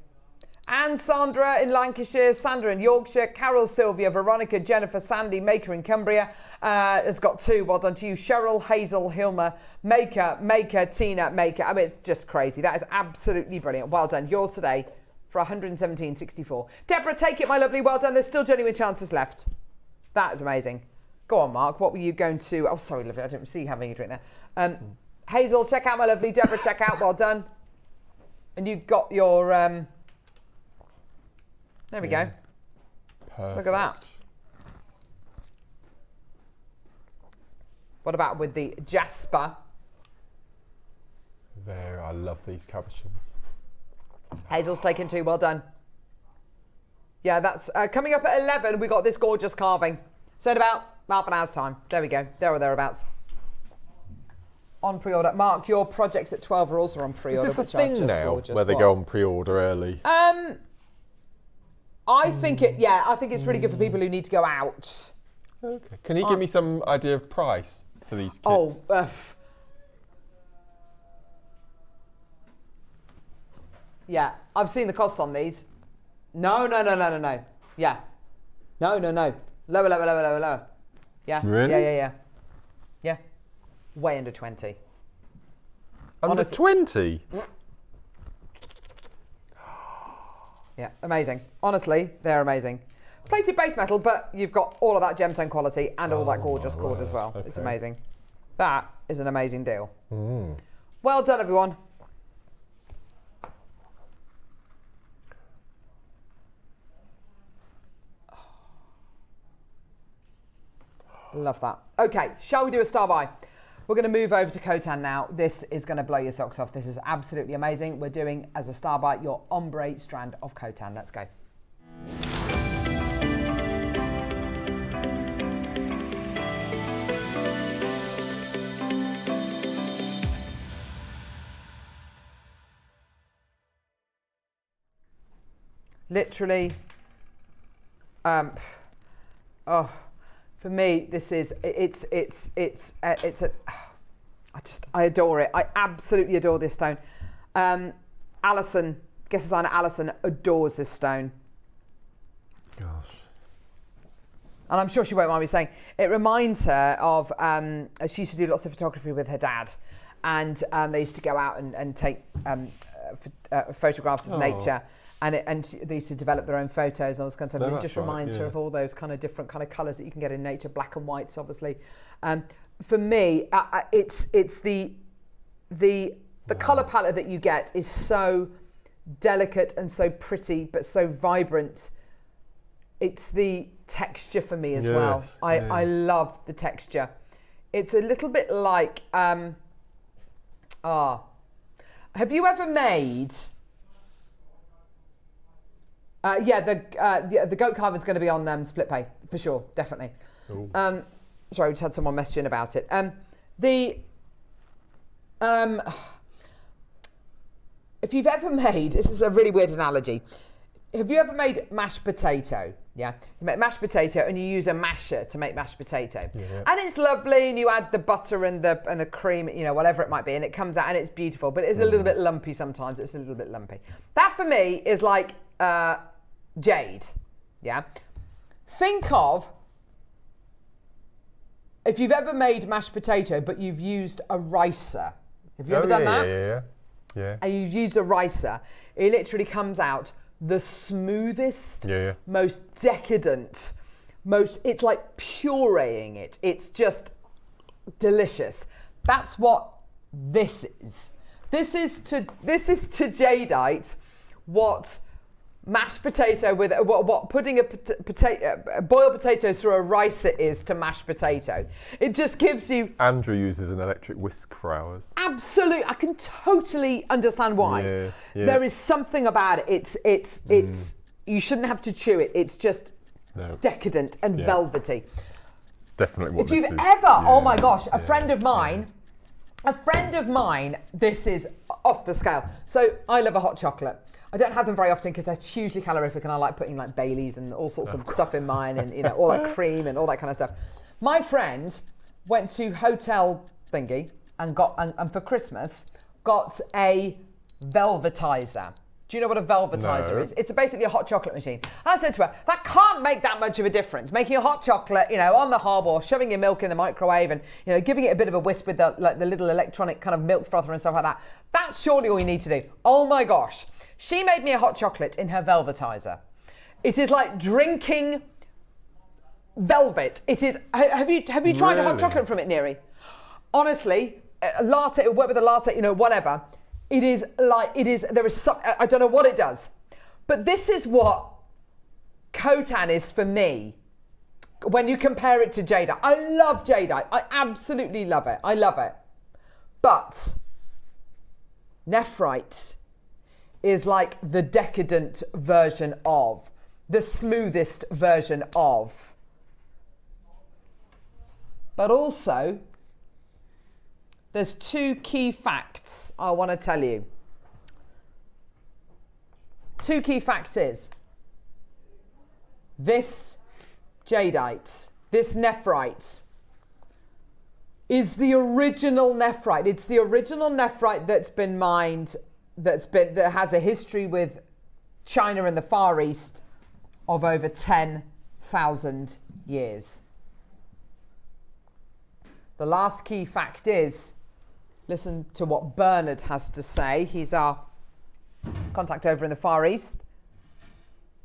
Speaker 1: And Sandra in Lancashire, Sandra in Yorkshire, Carol, Sylvia, Veronica, Jennifer, Sandy, Maker in Cumbria has got 2. Well done to you. Cheryl, Hazel, Hilma, Maker, Tina, Maker. I mean, it's just crazy. That is absolutely brilliant. Well done. Yours today for 117.64. Deborah, take it, my lovely. Well done. There's still genuine chances left. That is amazing. Go on, Mark. What were you going to... Oh, sorry, lovely. I didn't see you having a drink there. Hazel, check out, my lovely. Deborah, check out. Well done. And you got your... There we go.
Speaker 2: Perfect.
Speaker 1: Look at that. What about with the Jasper?
Speaker 2: There, I love these cabochons.
Speaker 1: Hazel's taken 2, well done. Yeah, that's coming up at 11. We got this gorgeous carving. So in about half an hour's time. There we go. There or thereabouts. On pre-order. Mark, your projects at 12 are also on pre-order.
Speaker 2: Is this a thing now where they go on pre-order early?
Speaker 1: I think it's really good for people who need to go out.
Speaker 2: Okay. Can you give me some idea of price for these kits?
Speaker 1: Oh, yeah, I've seen the cost on these. No. Yeah. No. Lower. Yeah.
Speaker 2: Really?
Speaker 1: Yeah. Way under 20.
Speaker 2: Under 20?
Speaker 1: Yeah, amazing. Honestly, they're amazing. Plated base metal, but you've got all of that gemstone quality and all that gorgeous cord as well. Okay. It's amazing. That is an amazing deal. Well done, everyone. Love that. Okay, shall we do a star buy? We're going to move over to Khotan now. This is going to blow your socks off. This is absolutely amazing. We're doing, as a star buy, your ombre strand of Khotan. Let's go. Literally, for me, this is, I adore it. I absolutely adore this stone. Alison, guest designer Alison, adores this stone.
Speaker 2: Gosh.
Speaker 1: And I'm sure she won't mind me saying, it reminds her of, she used to do lots of photography with her dad. And they used to go out and take photographs of nature. And they used to develop their own photos and all this kind of stuff. And it just reminds her of all those kind of different kind of colours that you can get in nature, black and whites, obviously. For me, it's the colour palette that you get is so delicate and so pretty, but so vibrant. It's the texture for me as well. I love the texture. It's a little bit like, have you ever made... the goat carving is going to be on split pay for sure, definitely. Sorry, we just had someone messaging about it. If you've ever made, this is a really weird analogy. Have you ever made mashed potato? Yeah, you make mashed potato and you use a masher to make mashed potato, and it's lovely. And you add the butter and the cream, you know, whatever it might be, and it comes out and it's beautiful. But it's a little bit lumpy sometimes. It's a little bit lumpy. That for me is like jade. Yeah. Think of if you've ever made mashed potato, but you've used a ricer. Have you ever done that?
Speaker 2: Yeah.
Speaker 1: And you've used a ricer. It literally comes out the smoothest, most decadent, it's like pureeing it. It's just delicious. That's what this is. This is to Jadeite what mashed potato with what putting a boiled potatoes through a ricer is to mashed potato. It just gives you.
Speaker 2: Andrew uses an electric whisk for hours.
Speaker 1: Absolutely, I can totally understand why.
Speaker 2: Yeah.
Speaker 1: There is something about it. It's you shouldn't have to chew it. It's just decadent and velvety.
Speaker 2: Definitely.
Speaker 1: If you've ever, oh my gosh, a friend of mine. This is off the scale. So I love a hot chocolate. I don't have them very often because they're hugely calorific, and I like putting like Baileys and all sorts of stuff in mine, and you know, all that cream and all that kind of stuff. My friend went to hotel thingy and got and for Christmas got a velvetizer. Do you know what a velvetizer is? It's basically a hot chocolate machine. And I said to her, that can't make that much of a difference. Making a hot chocolate, you know, on the hob, or shoving your milk in the microwave and, you know, giving it a bit of a whisk with the little electronic kind of milk frother and stuff like that. That's surely all you need to do. Oh my gosh. She made me a hot chocolate in her velvetizer. It is like drinking velvet. It is. Have you tried a hot chocolate from it, Neri? Honestly, a latte. It'll work with a latte. You know, whatever. It is like There is some. I don't know what it does, but this is what Khotan is for me. When you compare it to Jadeite, I love Jadeite. I absolutely love it. I love it, but nephrite is like the decadent version of, the smoothest version of. But also, there's two key facts I want to tell you. Two key facts is, this Jadeite, this nephrite, is the original nephrite. It's the original nephrite that's been mined, that has a history with China and the Far East of over 10,000 years. The last key fact is, listen to what Bernard has to say. He's our contact over in the Far East.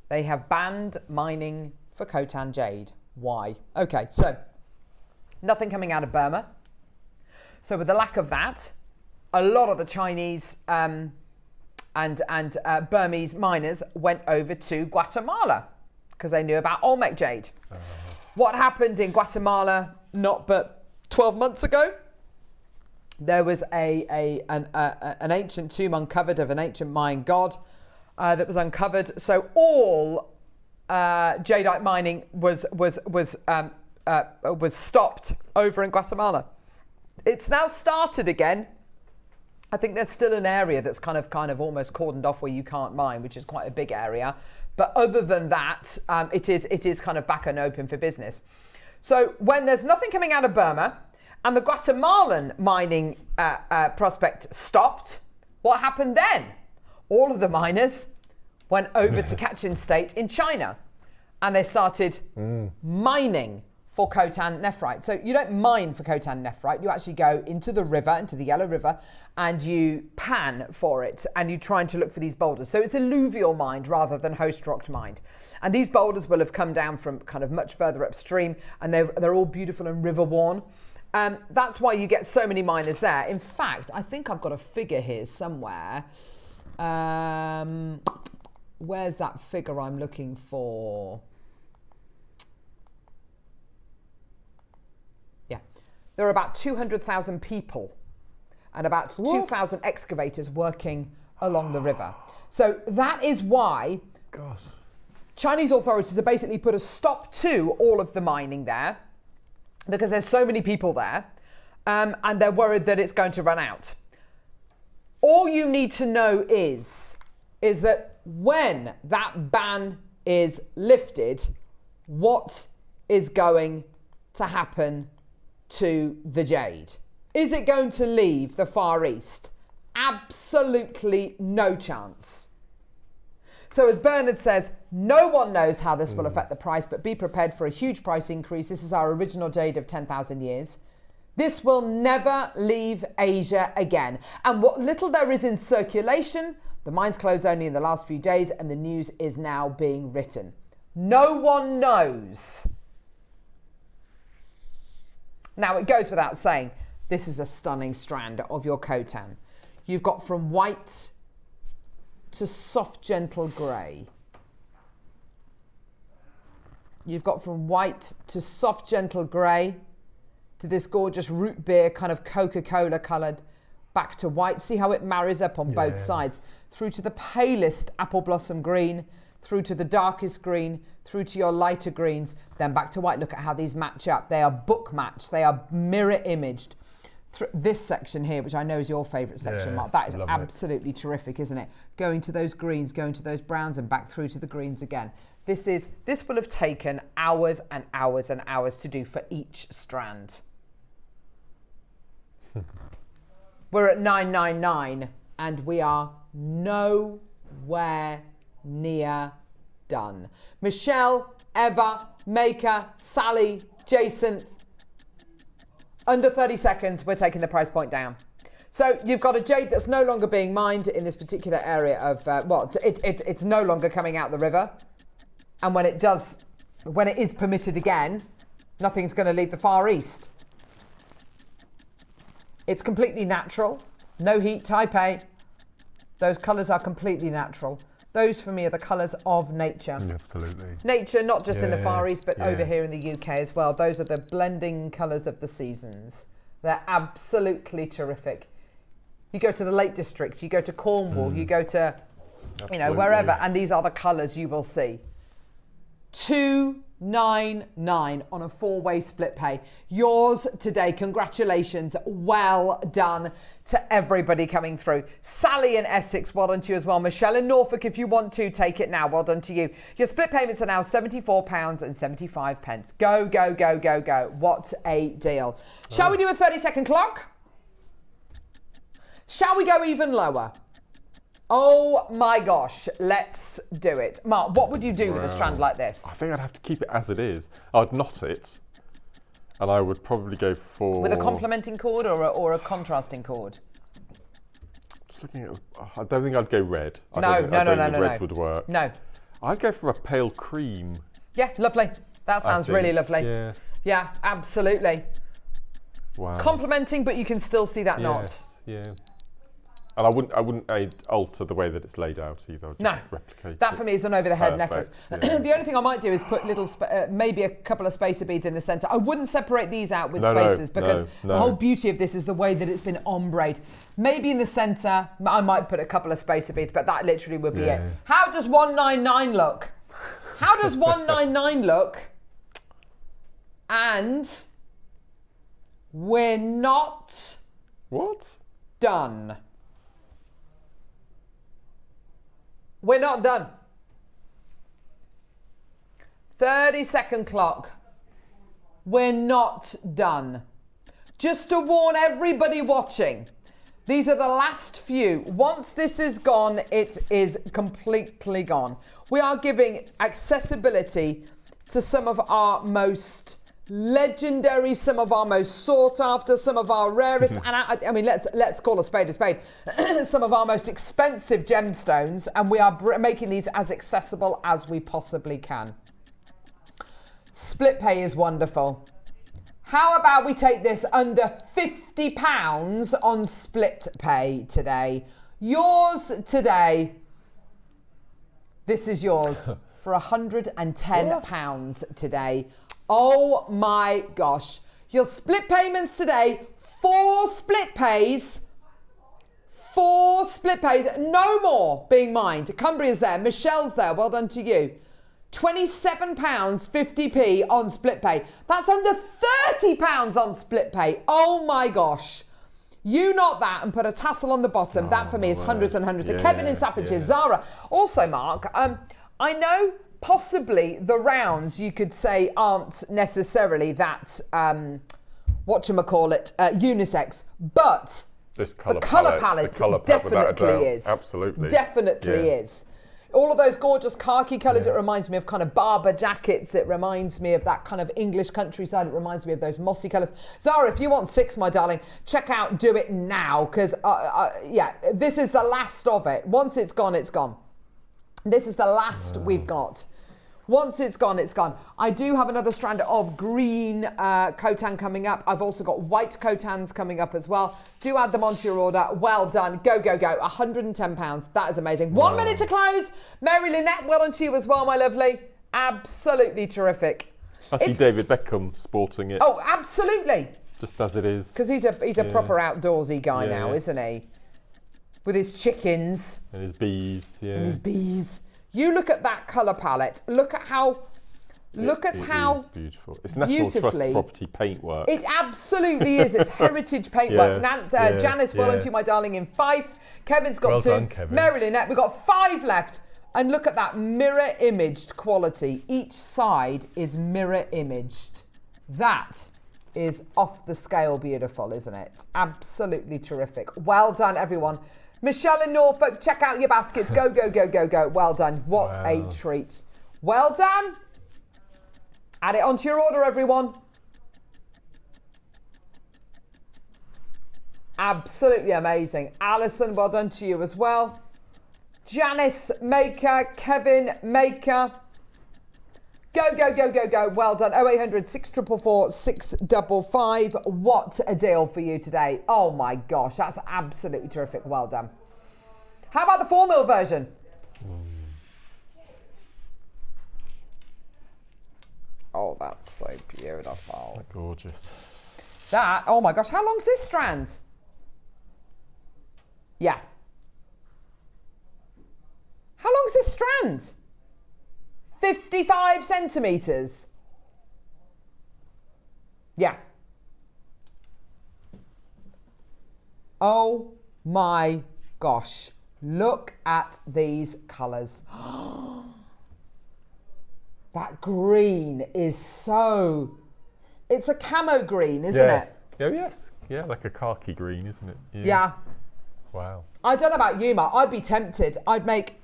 Speaker 1: They have banned mining for Khotan Jade. Why? Okay, so nothing coming out of Burma. So with the lack of that, a lot of the Chinese and Burmese miners went over to Guatemala because they knew about Olmec jade. What happened in Guatemala not but 12 months ago? There was an ancient tomb uncovered of an ancient Mayan god that was uncovered. So all jadeite mining was stopped over in Guatemala. It's now started again. I think there's still an area that's kind of almost cordoned off where you can't mine, which is quite a big area. But other than that, it is kind of back and open for business. So when there's nothing coming out of Burma and the Guatemalan mining prospect stopped, what happened then? All of the miners went over to Kachin State in China and they started mining for Khotan nephrite. So you don't mine for Khotan nephrite, you actually go into the river, into the Yellow River, and you pan for it, and you're trying to look for these boulders. So it's alluvial mined rather than host rock mined. And these boulders will have come down from kind of much further upstream, and they're all beautiful and river worn. That's why you get so many miners there. In fact, I think I've got a figure here somewhere. Where's that figure I'm looking for? There are about 200,000 people and about 2,000 excavators working along the river. So that is why Chinese authorities have basically put a stop to all of the mining there because there's so many people there and they're worried that it's going to run out. All you need to know is that when that ban is lifted, what is going to happen to the jade? Is it going to leave the Far East? Absolutely no chance. So as Bernard says, no one knows how this will affect the price, but be prepared for a huge price increase. This is our original jade of 10,000 years. This will never leave Asia again. And what little there is in circulation, the mines closed only in the last few days, and the news is now being written. No one knows. Now, it goes without saying, this is a stunning strand of your Khotan. You've got from white to soft, gentle grey. You've got from white to soft, gentle grey to this gorgeous root beer, kind of Coca-Cola coloured, back to white. See how it marries up on both sides. Through to the palest apple blossom green, through to the darkest green, through to your lighter greens, then back to white. Look at how these match up. They are book matched. They are mirror imaged. This section here, which I know is your favourite section, Mark, that is absolutely terrific, isn't it? Going to those greens, going to those browns, and back through to the greens again. This will have taken hours and hours and hours to do for each strand. We're at 999 and we are nowhere near done. Michelle, Eva, Maker, Sally, Jason, under 30 seconds, we're taking the price point down. So you've got a jade that's no longer being mined in this particular area of, it's no longer coming out the river. And when it is permitted again, nothing's going to leave the Far East. It's completely natural. No heat, Taipei. Those colours are completely natural. Those for me are the colours of nature.
Speaker 2: Absolutely.
Speaker 1: Nature, not just in the Far East, but over here in the UK as well. Those are the blending colours of the seasons. They're absolutely terrific. You go to the Lake District, you go to Cornwall, you go to, wherever, and these are the colours you will see. 299 on a 4-way split pay. Yours today. Congratulations. Well done to everybody coming through. Sally in Essex, well done to you as well. Michelle in Norfolk, if you want to, take it now. Well done to you. Your split payments are now £74.75. Go, go, go, go, go. What a deal. Shall we do a 30-second clock? Shall we go even lower? Oh my gosh, let's do it. Mark, what would you do with a strand like this?
Speaker 2: I think I'd have to keep it as it is. I'd knot it, and I would probably go for...
Speaker 1: With a complementing cord or a contrasting cord?
Speaker 2: Just looking at... I don't think I'd go red.
Speaker 1: No.
Speaker 2: Red would work.
Speaker 1: No.
Speaker 2: I'd go for a pale cream.
Speaker 1: Yeah, lovely. That sounds really lovely.
Speaker 2: Yeah.
Speaker 1: Yeah, absolutely.
Speaker 2: Wow.
Speaker 1: Complementing, but you can still see that knot.
Speaker 2: Yeah. And I wouldn't alter the way that it's laid out either. I'd just replicate
Speaker 1: that for me is an over-the-head necklace.
Speaker 2: Yeah.
Speaker 1: The only thing I might do is put maybe a couple of spacer beads in the centre. I wouldn't separate these out with spacers because the whole beauty of this is the way that it's been ombre. Maybe in the centre, I might put a couple of spacer beads, but that literally would be it. How does 199 look? How does 199 look? And we're not done. We're not done. 30-second clock. We're not done. Just to warn everybody watching, these are the last few. Once this is gone, it is completely gone. We are giving accessibility to some of our most legendary, some of our most sought after, some of our rarest, and I mean, let's call a spade, some of our most expensive gemstones, and we are making these as accessible as we possibly can. Split pay is wonderful. How about we take this under £50 on split pay today? Yours today. This is yours for £110 today. Oh my gosh. Your split payments today, 4 split pays. 4 split pays, no more being mined. Cumbria's there, Michelle's there, well done to you. £27.50p on split pay. That's under £30 on split pay. Oh my gosh. You knot that and put a tassel on the bottom. That for me is hundreds and hundreds. Kevin in Staffordshire, Zara. Also, Mark, I know possibly the rounds you could say aren't necessarily that, unisex, but the colour palette definitely is.
Speaker 2: Absolutely.
Speaker 1: Definitely is. All of those gorgeous khaki colours, it reminds me of kind of Barber jackets. It reminds me of that kind of English countryside. It reminds me of those mossy colours. Zara, if you want 6, my darling, check out Do It Now, because, this is the last of it. Once it's gone, it's gone. This is the last we've got. Once it's gone, it's gone. I do have another strand of green Khotan coming up. I've also got white Khotans coming up as well. Do add them onto your order. Well done. Go, go, go. £110. That is amazing. 1 minute to close. Mary Lynette, well done to you as well, my lovely. Absolutely terrific.
Speaker 2: I see David Beckham sporting it.
Speaker 1: Oh, absolutely.
Speaker 2: Just as it is.
Speaker 1: Because he's a proper outdoorsy guy now, isn't he? With his chickens.
Speaker 2: And his bees,
Speaker 1: And his bees. You look at that colour palette. Look at how
Speaker 2: is beautiful. It's National Trust property paintwork.
Speaker 1: It absolutely is. It's heritage paintwork. Janice, well done to you, my darling, in Fife. Kevin's got 2.
Speaker 2: Well done, Kevin.
Speaker 1: Mary Lynette, we've got 5 left. And look at that mirror imaged quality. Each side is mirror imaged. That is off the scale beautiful, isn't it? Absolutely terrific. Well done, everyone. Michelle in Norfolk, check out your baskets. Go, go, go, go, go. Well done. What a treat. Well done. Add it onto your order, everyone. Absolutely amazing. Alison, well done to you as well. Janice Maker, Kevin Maker. Go, go, go, go, go. Well done. 0800 644 655. What a deal for you today. Oh my gosh, that's absolutely terrific. Well done. How about the 4mm version? Oh, that's so beautiful.
Speaker 2: That's gorgeous.
Speaker 1: That, oh my gosh, how long's this strand? Yeah. How long's this strand? 55 centimetres. Yeah. Oh my gosh. Look at these colours. That green is so... It's a camo green, isn't it?
Speaker 2: Oh, yes. Yeah, like a khaki green, isn't it?
Speaker 1: Yeah.
Speaker 2: Wow.
Speaker 1: I don't know about you, Mark. I'd be tempted. I'd make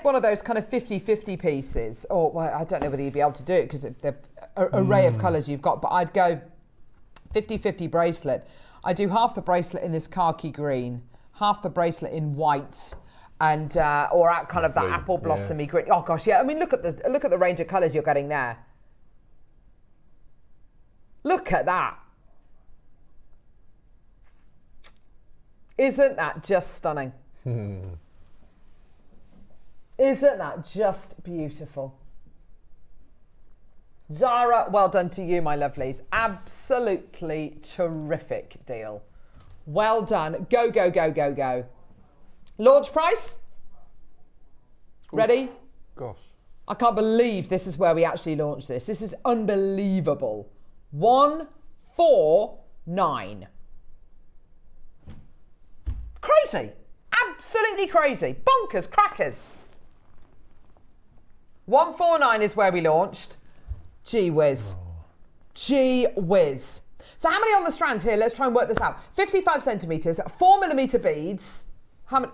Speaker 1: one of those kind of 50-50 pieces, or well, I don't know whether you'd be able to do it because the array of colours you've got, but I'd go 50-50 bracelet. I do half the bracelet in this khaki green, half the bracelet in white, and or at kind of that apple blossomy green. Oh gosh, yeah. I mean, look at the range of colours you're getting there. Look at that. Isn't that just stunning? Isn't that just beautiful? Zara, well done to you, my lovelies. Absolutely terrific deal. Well done. Go, go, go, go, go. Launch price? Ready?
Speaker 2: Gosh.
Speaker 1: I can't believe this is where we actually launched this. This is unbelievable. 149. Crazy. Absolutely crazy. Bonkers, crackers. 149 is where we launched. Gee whiz. Gee whiz. So how many on the strand here? Let's try and work this out. 55 centimetres, 4mm beads. How many?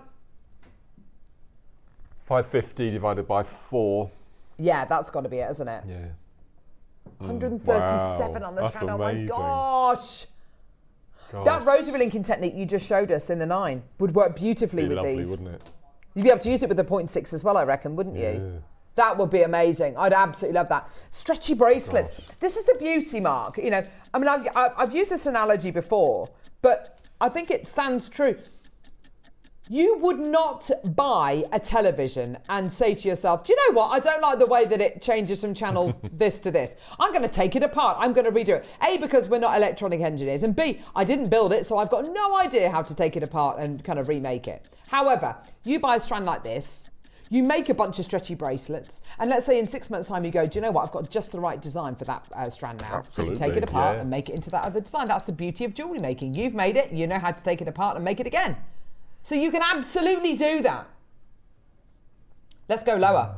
Speaker 2: 550 divided by 4.
Speaker 1: Yeah, that's got to be it, isn't it?
Speaker 2: Yeah.
Speaker 1: 137 on the
Speaker 2: That's
Speaker 1: strand.
Speaker 2: amazing.
Speaker 1: Oh my gosh. That rosary linking technique you just showed us in the 9 would work beautifully with
Speaker 2: lovely,
Speaker 1: these.
Speaker 2: Wouldn't it?
Speaker 1: You'd be able to use it with the 0.6 as well, I reckon, wouldn't you?
Speaker 2: Yeah.
Speaker 1: That would be amazing. I'd absolutely love that. Stretchy bracelets. Gosh. This is the beauty, Mark. You know, I mean, I've used this analogy before, but I think it stands true. You would not buy a television and say to yourself, do you know what? I don't like the way that it changes from channel this to this. I'm going to take it apart. I'm going to redo it. A, because we're not electronic engineers. And B, I didn't build it, so I've got no idea how to take it apart and kind of remake it. However, you buy a strand like this, You make a bunch of stretchy bracelets, and let's say in 6 months' time you go, do you know what, I've got just the right design for that strand now.
Speaker 2: Absolutely,
Speaker 1: so you take it apart and make it into that other design. That's the beauty of jewellery making. You've made it, you know how to take it apart and make it again. So you can absolutely do that. Let's go lower.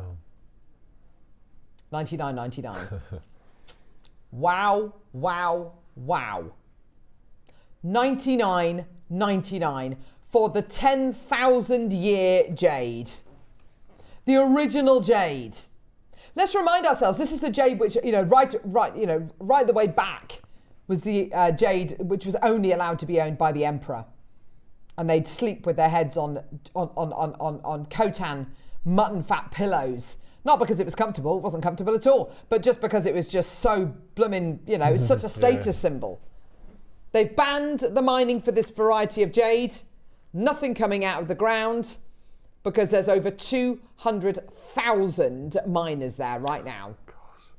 Speaker 1: $99.99. Wow, wow, wow. $99.99 for the 10,000 year jade. The original jade. Let's remind ourselves, this is the jade which, right the way back was the jade which was only allowed to be owned by the emperor. And they'd sleep with their heads on Khotan mutton fat pillows. Not because it was comfortable, it wasn't comfortable at all, but just because it was just so blooming, it was such a status symbol. They've banned the mining for this variety of jade. Nothing coming out of the ground because there's over 200,000 miners there right now.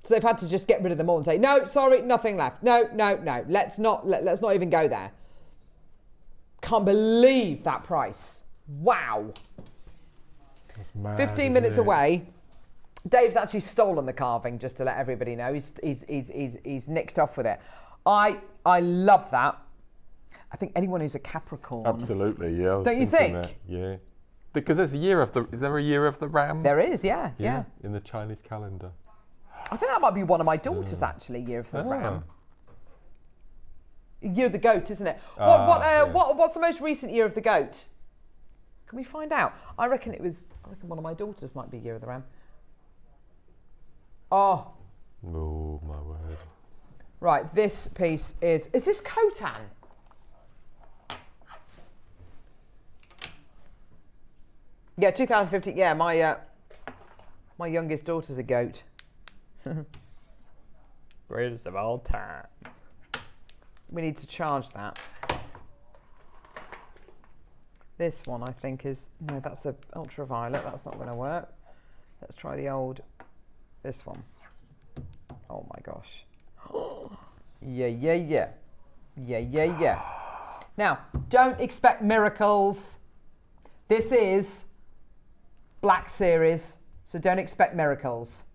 Speaker 1: So they've had to just get rid of them all and say, no, sorry, nothing left. No. Let's not even go there. Can't believe that price. Wow.
Speaker 2: That's mad,
Speaker 1: 15 minutes away. Dave's actually stolen the carving, just to let everybody know. He's nicked off with it. I love that. I think anyone who's a Capricorn.
Speaker 2: Absolutely, yeah.
Speaker 1: Don't you think?
Speaker 2: That, yeah. Because there's a year of the. Is there a year of the ram?
Speaker 1: There is, yeah.
Speaker 2: In the Chinese calendar.
Speaker 1: I think that might be one of my daughters actually. Year of the ram. Year of the goat, isn't it? What's the most recent year of the goat? Can we find out? I reckon one of my daughters might be year of the ram. Oh
Speaker 2: my word.
Speaker 1: Right, this piece is this Khotan? Yeah, 2015. Yeah, my youngest daughter's a goat.
Speaker 4: Greatest of all time.
Speaker 1: We need to charge that. This one, I think, is no. That's a ultraviolet. That's not going to work. Let's try this one. Oh my gosh. Yeah. Now, don't expect miracles. This is Black Series, so don't expect miracles.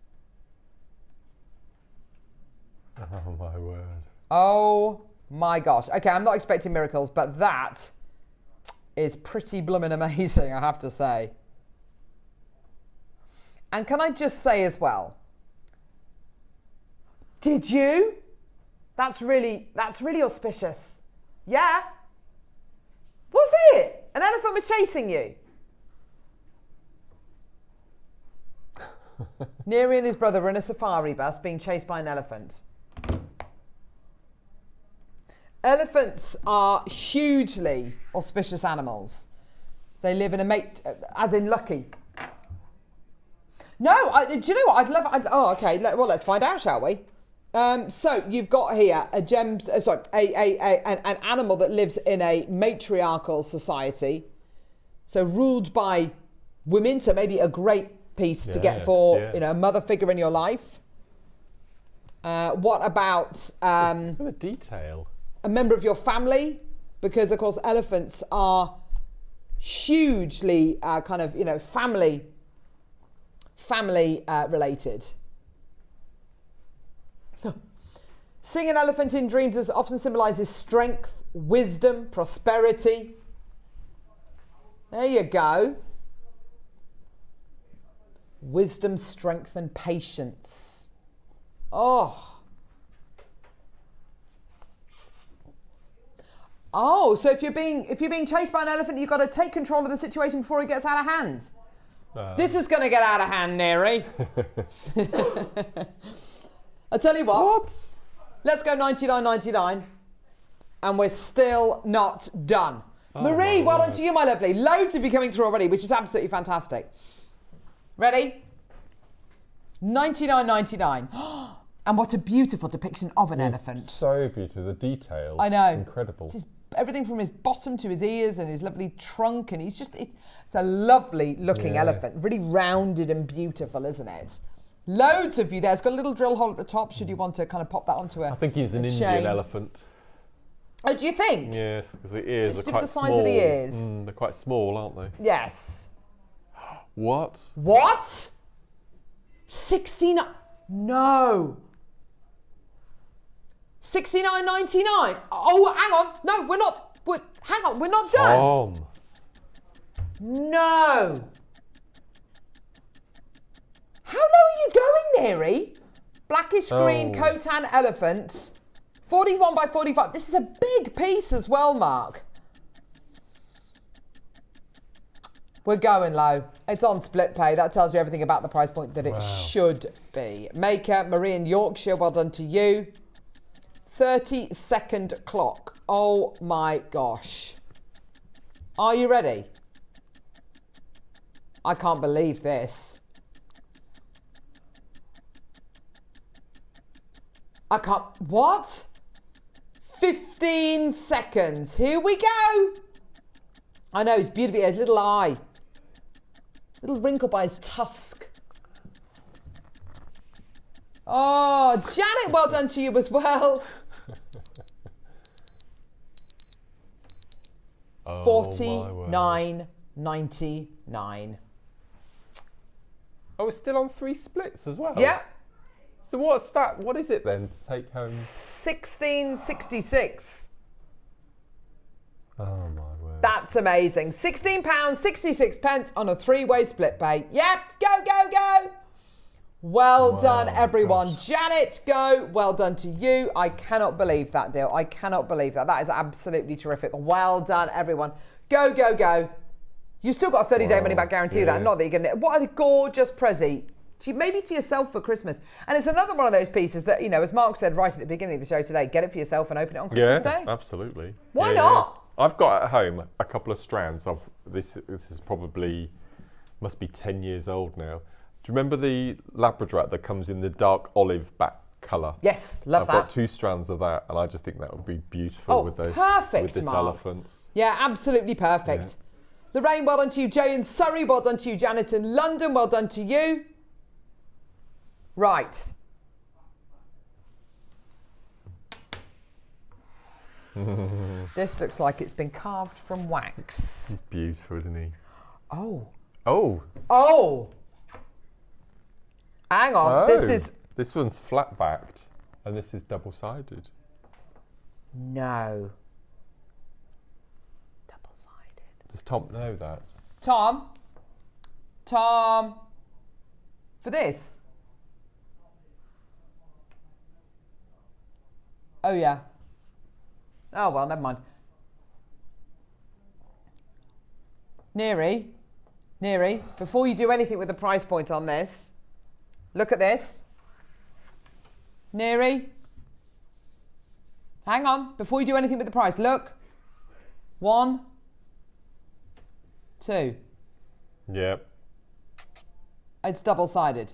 Speaker 2: Oh my word.
Speaker 1: Oh my gosh. Okay, I'm not expecting miracles, but that is pretty blooming amazing, I have to say. And can I just say as well, did you? That's really auspicious. Yeah? Was it? An elephant was chasing you? Neri and his brother were in a safari bus being chased by an elephant. Elephants are hugely auspicious animals. They live in a mate, as in lucky. No, do you know what? Okay. Well, let's find out, shall we? So you've got here an animal that lives in a matriarchal society, so ruled by women. So maybe a great piece to get for a mother figure in your life. What about
Speaker 2: the detail?
Speaker 1: A member of your family, because of course elephants are hugely family related. Seeing an elephant in dreams often symbolises strength, wisdom, prosperity. There you go. Wisdom, strength, and patience. Oh, so if you're being chased by an elephant, you've got to take control of the situation before it gets out of hand. This is going to get out of hand, Neri. I'll tell you what. Let's go $99.99, and we're still not done. Marie, well done to you, my lovely. Loads of you coming through already, which is absolutely fantastic. Ready? $99.99. And what a beautiful depiction of an elephant.
Speaker 2: So beautiful, the detail.
Speaker 1: I know.
Speaker 2: Incredible.
Speaker 1: Everything from his bottom to his ears and his lovely trunk, and it's a lovely looking elephant. Really rounded and beautiful, isn't it? Loads of you there. It's got a little drill hole at the top, should you want to kind of pop that onto a
Speaker 2: I think he's an Indian elephant.
Speaker 1: Oh, do you think?
Speaker 2: Yes, because the ears are quite small.
Speaker 1: the size of the ears.
Speaker 2: They're quite small, aren't they?
Speaker 1: Yes.
Speaker 2: What?
Speaker 1: What? 69? No. 69.99. Oh, hang on. No, we're not. Hang on, we're not done.
Speaker 2: Tom.
Speaker 1: No. How low are you going, Neri? Blackish green Khotan elephant. 41 by 45. This is a big piece as well, Mark. We're going low. It's on split pay. That tells you everything about the price point that it should be. Maker, Marie in Yorkshire, well done to you. 30-second clock. Oh my gosh. Are you ready? I can't believe this. I can't, what? 15 seconds. Here we go. I know, it's beautiful. A little eye. Little wrinkle by his tusk. Oh, Janet, well done to you as well. 49.99.
Speaker 2: Oh, it's still on 3 splits as well?
Speaker 1: Yeah.
Speaker 2: So what's that? What is it then to take home?
Speaker 1: 16.66.
Speaker 2: Oh my word.
Speaker 1: That's amazing. £16.66 on a 3-way split pay. Yep, go, go, go. Well done, everyone. Gosh. Janet, go. Well done to you. I cannot believe that deal. I cannot believe that. That is absolutely terrific. Well done, everyone. Go, go, go. You've still got a 30-day money-back guarantee with that. Not that you're going to... What a gorgeous present. Maybe to yourself for Christmas. And it's another one of those pieces that, you know, as Mark said right at the beginning of the show today, get it for yourself and open it on Christmas Day.
Speaker 2: Yeah, absolutely.
Speaker 1: Why not?
Speaker 2: Yeah. I've got at home a couple of strands of this. This is probably, must be 10 years old now. Do you remember the Labradorite that comes in the dark olive back colour?
Speaker 1: Yes, love that.
Speaker 2: I've got 2 strands of that, and I just think that would be beautiful with those.
Speaker 1: Perfect,
Speaker 2: with this
Speaker 1: Mark.
Speaker 2: elephant.
Speaker 1: Yeah, absolutely perfect. Yeah. Lorraine, well done to you. Jay in Surrey, well done to you. Janet in London, well done to you. Right. This looks like it's been carved from wax.
Speaker 2: He's beautiful, isn't he?
Speaker 1: Oh.
Speaker 2: Oh.
Speaker 1: Oh. Hang on. This
Speaker 2: one's flat-backed, and this is double-sided.
Speaker 1: No. Double-sided.
Speaker 2: Does Tom know that?
Speaker 1: Tom. For this. Oh, yeah. Oh, well, never mind. Neri, before you do anything with the price point on this, look at this. Neri, hang on. Before you do anything with the price, look. 1, 2.
Speaker 2: Yep.
Speaker 1: It's double-sided.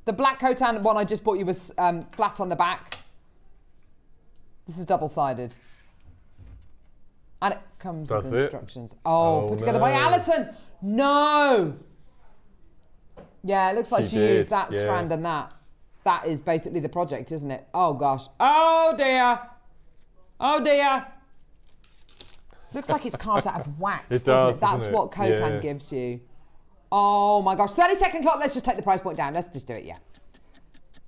Speaker 1: The black Khotan one I just bought you was flat on the back. This is double-sided. And it comes with instructions. Oh, put together by Alison. No. Yeah, it looks like she used that strand and that. That is basically the project, isn't it? Oh, gosh. Oh, dear. Oh, dear. Looks like it's carved out of wax, doesn't it? That's what Khotan gives you. Oh, my gosh. 30-second clock. Let's just take the price point down. Let's just do it, yeah.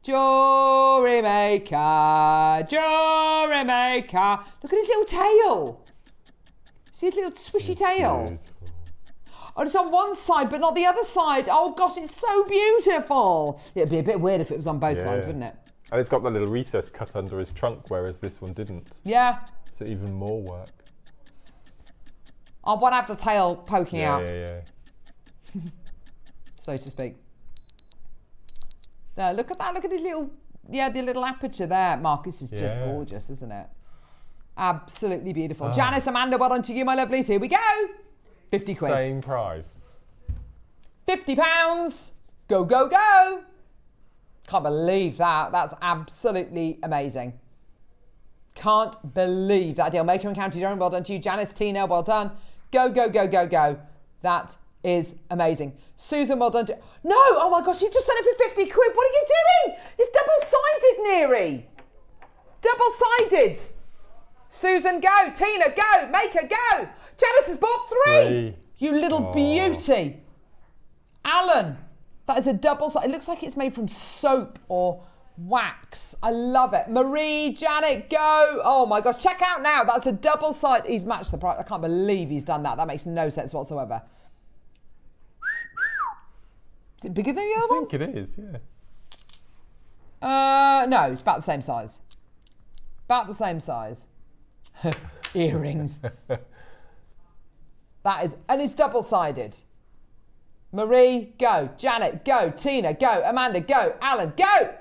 Speaker 1: Jewellery Maker. Jewellery Maker. Look at his little tail. See his little swishy tail? Beautiful. Oh, it's on one side, but not the other side. Oh, gosh, it's so beautiful. It'd be a bit weird if it was on both sides, wouldn't it?
Speaker 2: And it's got that little recess cut under his trunk, whereas this one didn't.
Speaker 1: Yeah.
Speaker 2: So even more work.
Speaker 1: I want to have the tail poking out.
Speaker 2: Yeah.
Speaker 1: So to speak. There, look at that. Look at his little, the little aperture there. Marcus is just gorgeous, isn't it? Absolutely beautiful. Janice, Amanda, well done to you, my lovelies. Here we go. 50 quid.
Speaker 2: Same price.
Speaker 1: £50. Go, go, go. Can't believe that. That's absolutely amazing. Can't believe that deal. Maker and County Durham, well done to you. Janice, Tina, well done. Go, go, go, go, go. That is amazing. Susan, well done to... No! Oh my gosh, you've just done it for 50 quid. What are you doing? It's double-sided, Neri. Double-sided. Susan, go. Tina, go. Maker, go. Janice has bought 3. You little beauty. Alan, that is a double side. It looks like it's made from soap or wax. I love it. Marie, Janet, go. Oh my gosh, check out now. That's a double side. He's matched the price. I can't believe he's done that. That makes no sense whatsoever. Is it bigger than the other one?
Speaker 2: I think it is, yeah.
Speaker 1: No, it's about the same size. About the same size. Earrings. That is, and it's double-sided. Marie, go. Janet, go. Tina, go. Amanda, go. Alan, go.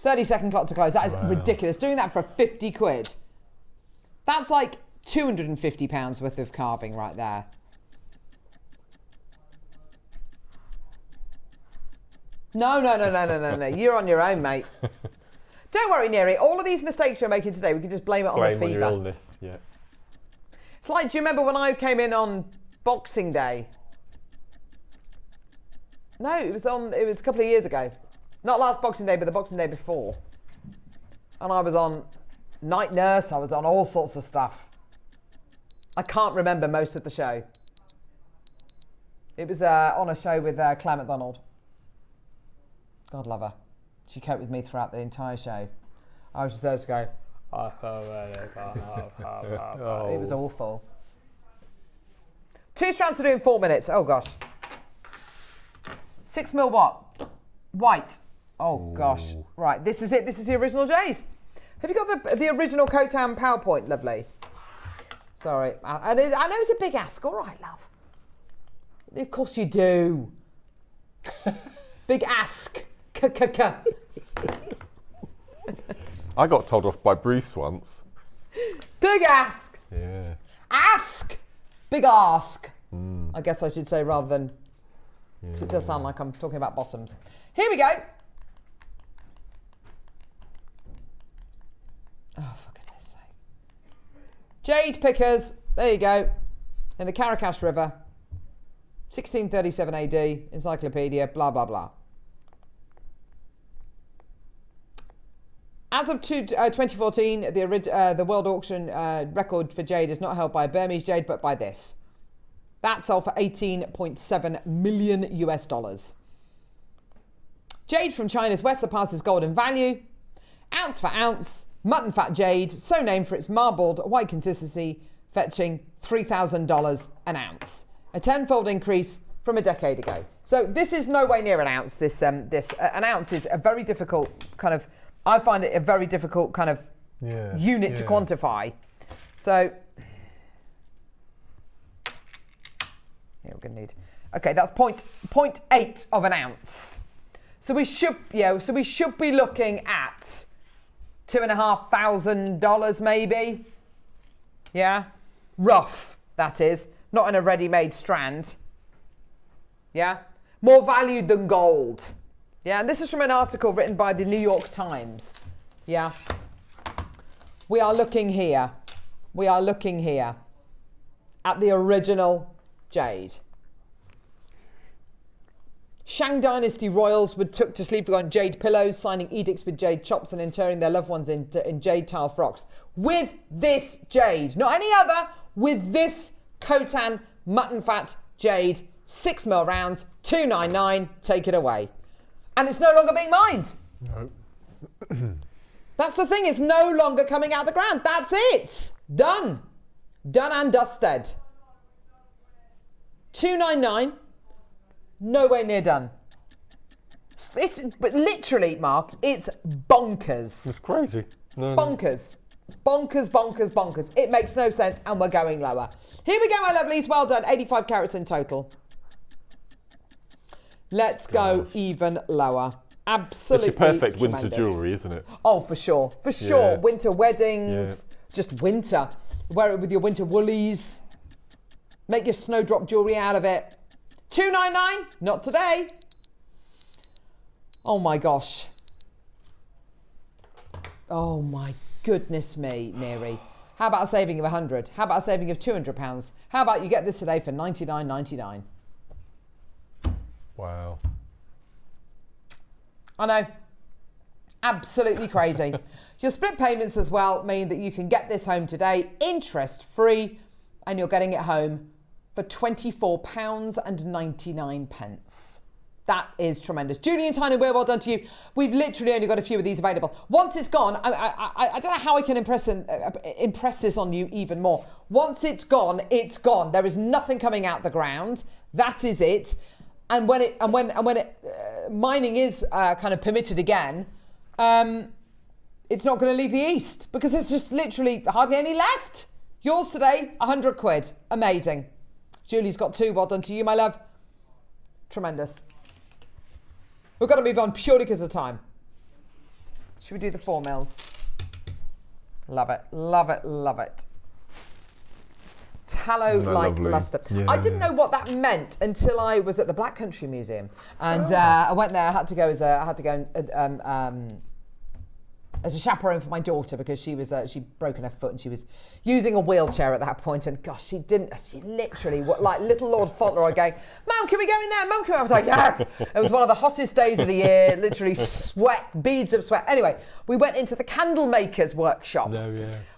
Speaker 1: 30-second clock to close. That is ridiculous. Doing that for 50 quid. That's like £250 worth of carving right there. No. You're on your own, mate. Don't worry, Neri. All of these mistakes you're making today, we can just blame it on the fever.
Speaker 2: Blame on your illness, yeah.
Speaker 1: It's like, do you remember when I came in on Boxing Day? No, it was a couple of years ago. Not last Boxing Day, but the Boxing Day before. And I was on night nurse, I was on all sorts of stuff. I can't remember most of the show. It was on a show with Claire McDonald. God love her. She coped with me throughout the entire show. I was just there to go. It was awful. 2 strands to do in 4 minutes. Oh gosh. 6 mil what? White. Oh gosh. Right, this is it. This is the original jade. Have you got the original Khotan PowerPoint? Lovely. Sorry. I know it's a big ask. All right, love. Of course you do. Big ask.
Speaker 2: I got told off by Bruce once.
Speaker 1: Big ask.
Speaker 2: Yeah.
Speaker 1: Ask. Big ask. I guess I should say rather than... Yeah. It does sound like I'm talking about bottoms. Here we go. Oh, for goodness sake. Jade pickers. There you go. In the Caracas River. 1637 AD. Encyclopedia. Blah, blah, blah. As of 2014, the world auction record for jade is not held by Burmese jade, but by this. That sold for $18.7 million US. Jade from China's west surpasses gold in value. Ounce for ounce, mutton fat jade, so named for its marbled white consistency, fetching $3,000 an ounce. A tenfold increase from a decade ago. So this is no way near an ounce. An ounce is a very difficult kind of... I find it a very difficult kind of unit to quantify. So, yeah, we're gonna need. Okay, that's 0.8 of an ounce. So we should be looking at $2,500 maybe. Yeah, rough that is, not in a ready-made strand. Yeah, more valued than gold. Yeah, and this is from an article written by the New York Times. Yeah. We are looking here at the original jade. Shang Dynasty royals were took to sleep on jade pillows, signing edicts with jade chops and interring their loved ones in jade tile frocks. With this jade, not any other, with this Khotan mutton fat jade, 6 mil rounds, $299, take it away. And it's no longer being mined.
Speaker 2: No.
Speaker 1: That's the thing, it's no longer coming out of the ground. That's it. Done. Done and dusted. $299, nowhere near done. But literally, Mark, it's bonkers.
Speaker 2: It's crazy.
Speaker 1: Bonkers. Bonkers, bonkers, bonkers. It makes no sense, and we're going lower. Here we go, my lovelies. Well done. 85 carats in total. Let's go even lower. Absolutely.
Speaker 2: It's your perfect winter jewellery, isn't it?
Speaker 1: Oh, for sure. For sure. Yeah. Winter weddings. Yeah. Just winter. Wear it with your winter woolies. Make your snowdrop jewellery out of it. $299? Not today. Oh my gosh. Oh my goodness me, Neri. How about a saving of £100? How about a saving of £200? How about you get this today for $99.99?
Speaker 2: Wow.
Speaker 1: I know. Absolutely crazy. Your split payments as well mean that you can get this home today interest-free, and you're getting it home for £24.99. That is tremendous. Julie and Tyne, well done to you. We've literally only got a few of these available. Once it's gone, I don't know how I can impress this on you even more. Once it's gone, it's gone. There is nothing coming out the ground. That is it. And when mining is kind of permitted again, it's not going to leave the east because there's just literally hardly any left. Yours today, 100 quid. Amazing. Julie's got 2. Well done to you, my love. Tremendous. We've got to move on purely because of time. Should we do the 4 mils? Love it, love it, love it. Tallow-like luster. Yeah. I didn't know what that meant until I was at the Black Country Museum, and I went there. I had to go as a chaperone for my daughter because she'd broken her foot and she was using a wheelchair at that point. And gosh, she literally, like little Lord Fauntleroy going, "Mum, can we go in there? Mum, can we?" I was like, "Yeah." It was one of the hottest days of the year, literally sweat, beads of sweat. Anyway, we went into the candle maker's workshop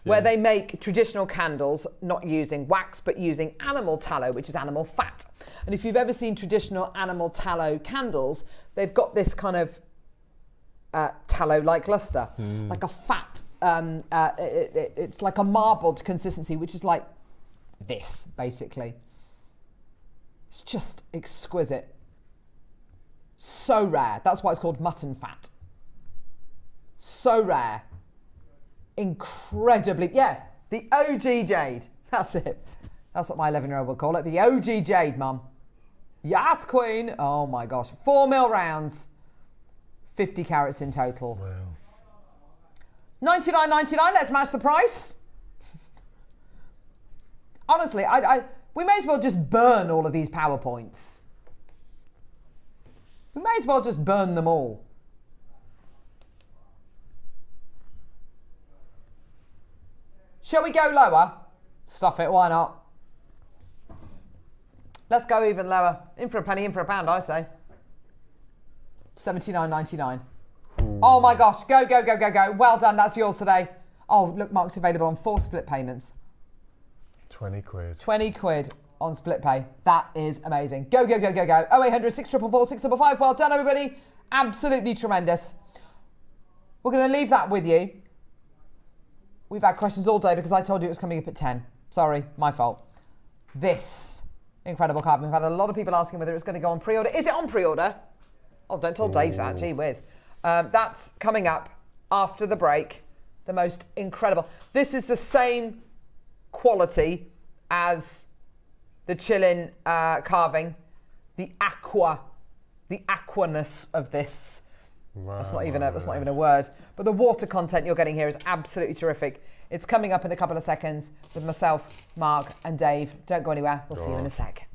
Speaker 1: where they make traditional candles, not using wax, but using animal tallow, which is animal fat. And if you've ever seen traditional animal tallow candles, they've got this kind of tallow-like luster, like a fat. It's like a marbled consistency, which is like this, basically. It's just exquisite. So rare. That's why it's called mutton fat. So rare. Incredibly, the OG Jade. That's it. That's what my 11-year-old would call it. The OG Jade, Mum. Yes, Queen. Oh my gosh. 4 mil rounds. 50 carats in total. Wow. $99.99, let's match the price. Honestly, we may as well just burn all of these PowerPoints. We may as well just burn them all. Shall we go lower? Stuff it, why not? Let's go even lower. In for a penny, in for a pound, I say. $79.99. Oh my gosh, go, go, go, go, go. Well done, that's yours today. Oh, look, Mark's available on 4 split payments.
Speaker 2: 20 quid.
Speaker 1: 20 quid on split pay. That is amazing. Go, go, go, go, go. 0800 644 655. Well done, everybody. Absolutely tremendous. We're going to leave that with you. We've had questions all day because I told you it was coming up at 10. Sorry, my fault. This incredible card. We've had a lot of people asking whether it's going to go on pre-order. Is it on pre-order? Oh, don't tell Dave that, gee whiz. That's coming up after the break. The most incredible. This is the same quality as the Chillin carving. The aquaness of this. Wow, that's not even a word. But the water content you're getting here is absolutely terrific. It's coming up in a couple of seconds with myself, Mark, and Dave. Don't go anywhere. We'll see you in a sec.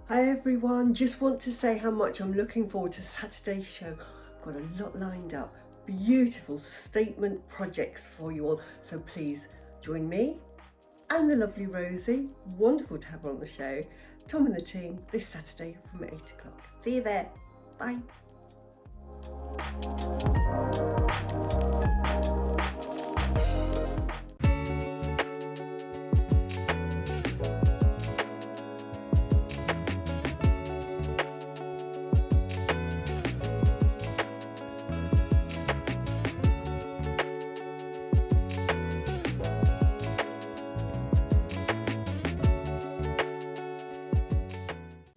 Speaker 5: Hi everyone, just want to say how much I'm looking forward to Saturday's show. I've got a lot lined up, beautiful statement projects for you all, so please join me and the lovely Rosie, wonderful to have her on the show, Tom and the team this Saturday from 8 o'clock. See you there, bye.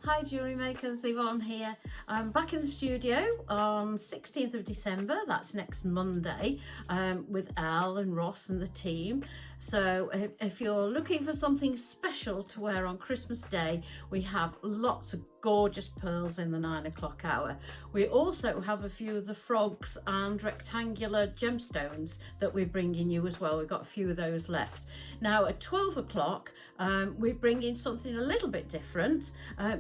Speaker 6: Hi Jewellery Makers, Yvonne here. I'm back in the studio on 16th of December, that's next Monday, with Al and Ross and the team. So if you're looking for something special to wear on Christmas Day, we have lots of gorgeous pearls in the 9 o'clock hour. We also have a few of the frogs and rectangular gemstones that we're bringing you as well. We've got a few of those left. Now at 12 o'clock, we bring in something a little bit different.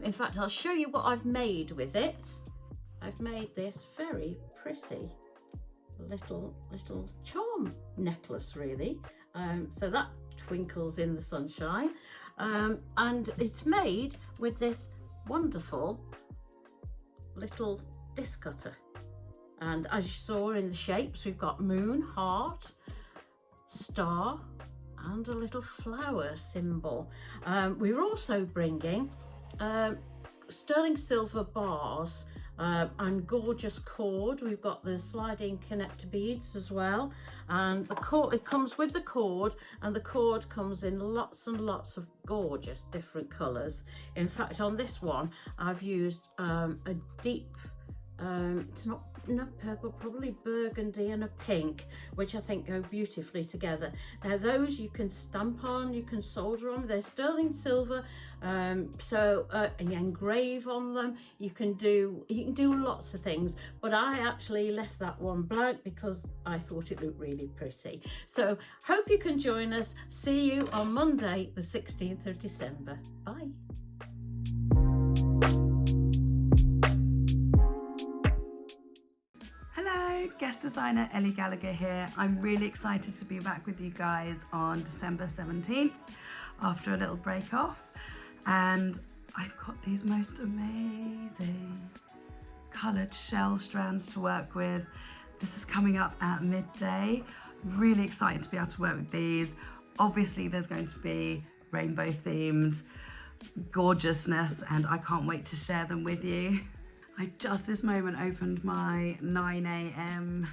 Speaker 6: In fact, I'll show you what I've made with it. I've made this very pretty little charm necklace, really. So that twinkles in the sunshine, and it's made with this wonderful little disc cutter. And as you saw in the shapes, we've got moon, heart, star, and a little flower symbol. We're also bringing sterling silver bars and gorgeous cord. We've got the sliding connector beads as well, and the cord, it comes with the cord, and the cord comes in lots and lots of gorgeous different colors. In fact, on this one I've used a deep it's not purple, probably burgundy, and a pink, which I think go beautifully together. Now those you can stamp on, you can solder on, they're sterling silver, so you engrave on them, you can do lots of things, but I actually left that one blank because I thought it looked really pretty. So hope you can join us. See you on Monday the 16th of December. Bye.
Speaker 7: Guest designer Ellie Gallagher here. I'm really excited to be back with you guys on December 17th after a little break off, and I've got these most amazing coloured shell strands to work with. This is coming up at midday. Really excited to be able to work with these. Obviously there's going to be rainbow themed gorgeousness, and I can't wait to share them with you. I just this moment opened my 9 a.m.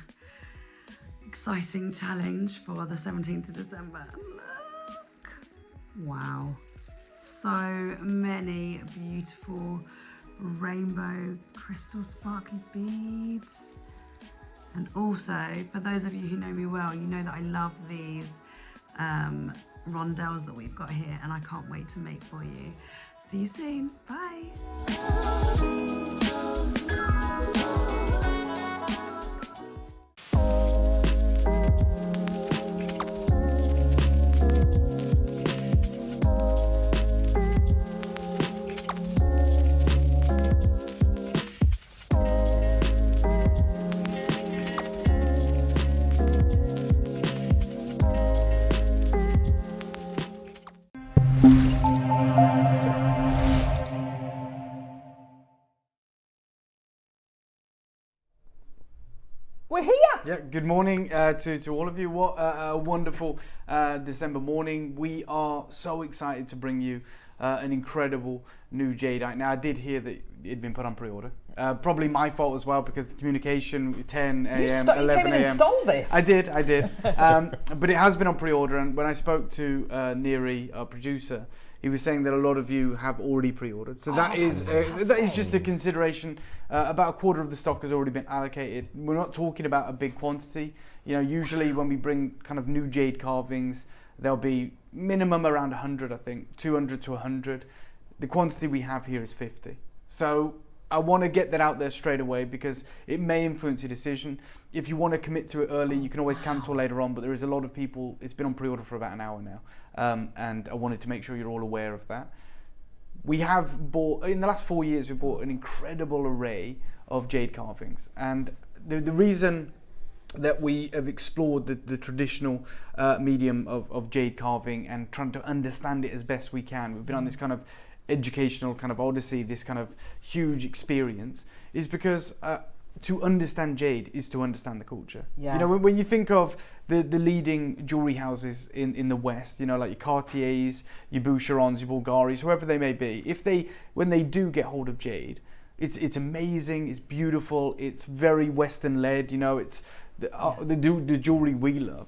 Speaker 7: exciting challenge for the 17th of December. Look! Wow. So many beautiful rainbow crystal sparkly beads. And also, for those of you who know me well, you know that I love these rondelles that we've got here, and I can't wait to make for you. See you soon. Bye.
Speaker 1: We're here!
Speaker 8: Yeah, good morning to all of you. What a wonderful December morning. We are so excited to bring you an incredible new Jadeite. Now, I did hear that it'd been put on pre-order. Probably my fault as well, because the communication, 10 a.m., 11 a.m.
Speaker 1: You came in and stole this.
Speaker 8: I did. But it has been on pre-order, and when I spoke to Neri, our producer, he was saying that a lot of you have already pre-ordered. So that is just a consideration. About a quarter of the stock has already been allocated. We're not talking about a big quantity. You know, usually when we bring kind of new jade carvings, there'll be minimum around 100, I think, 200 to 100. The quantity we have here is 50. So I want to get that out there straight away, because it may influence your decision. If you want to commit to it early, you can always cancel later on, but there is a lot of people, it's been on pre-order for about an hour now, and I wanted to make sure you're all aware of that. We have bought, in the last 4 years, we've bought an incredible array of jade carvings, and the reason that we have explored the traditional medium of jade carving and trying to understand it as best we can, we've been on this kind of educational kind of odyssey, this kind of huge experience, is because to understand jade is to understand the culture. Yeah. You know, when you think of the leading jewelry houses in the West, you know, like your Cartiers, your Boucherons, your Bulgaris, whoever they may be, when they do get hold of jade, it's amazing, it's beautiful, it's very Western led, you know, it's the jewelry we love.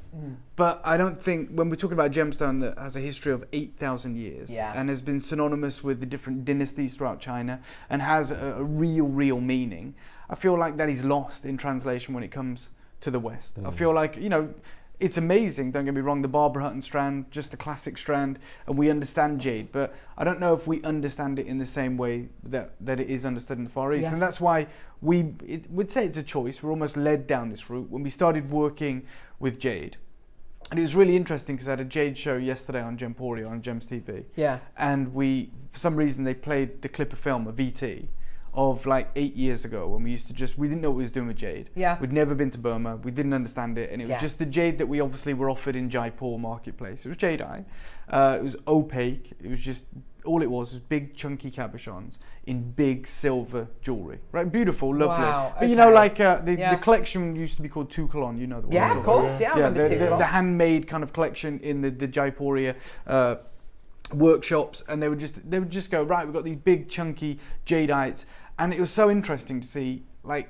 Speaker 8: But I don't think, when we're talking about gemstone that has a history of 8,000 years and has been synonymous with the different dynasties throughout China and has a real meaning, I feel like that is lost in translation when it comes to the West. I feel like, you know, it's amazing, don't get me wrong, the Barbara Hutton strand, just the classic strand, and we understand jade, but I don't know if we understand it in the same way that it is understood in the Far East. Yes. And that's why we'd say it's a choice. We're almost led down this route when we started working with jade. And it was really interesting because I had a jade show yesterday on Gemporio on Gems TV. Yeah. And for some reason, they played the clip of film, a VT, of like 8 years ago when we used to we didn't know what we was doing with jade.
Speaker 1: Yeah.
Speaker 8: We'd never been to Burma. We didn't understand it. And it was just the jade that we obviously were offered in Jaipur marketplace. It was jadeite. It was opaque. It was just, all it was big chunky cabochons in big silver jewellery. Right, beautiful, lovely.
Speaker 1: Wow,
Speaker 8: But you know, like the collection used to be called Toukalon, you know the one.
Speaker 1: Yeah, of course, I remember
Speaker 8: the handmade kind of collection in the Jaipuria workshops, and they would just go, right, we've got these big chunky jadeites, and it was so interesting to see, like,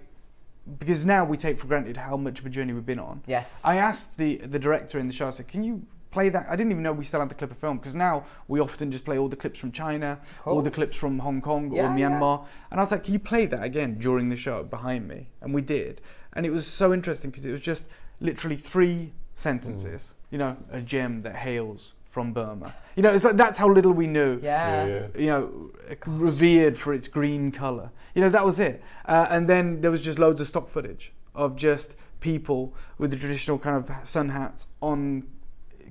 Speaker 8: because now we take for granted how much of a journey we've been on.
Speaker 1: Yes.
Speaker 8: I asked the director in the show, I said, can you play that? I didn't even know we still had the clip of film, because now we often just play all the clips from China, all the clips from Hong Kong or Myanmar. And I was like, can you play that again during the show behind me? And we did. And it was so interesting because it was just literally 3 sentences, you know, a gem that hails from Burma. You know, it's like, that's how little we knew.
Speaker 1: Yeah.
Speaker 8: You know, revered for its green colour. You know, that was it. And then there was just loads of stock footage of just people with the traditional kind of sun hats on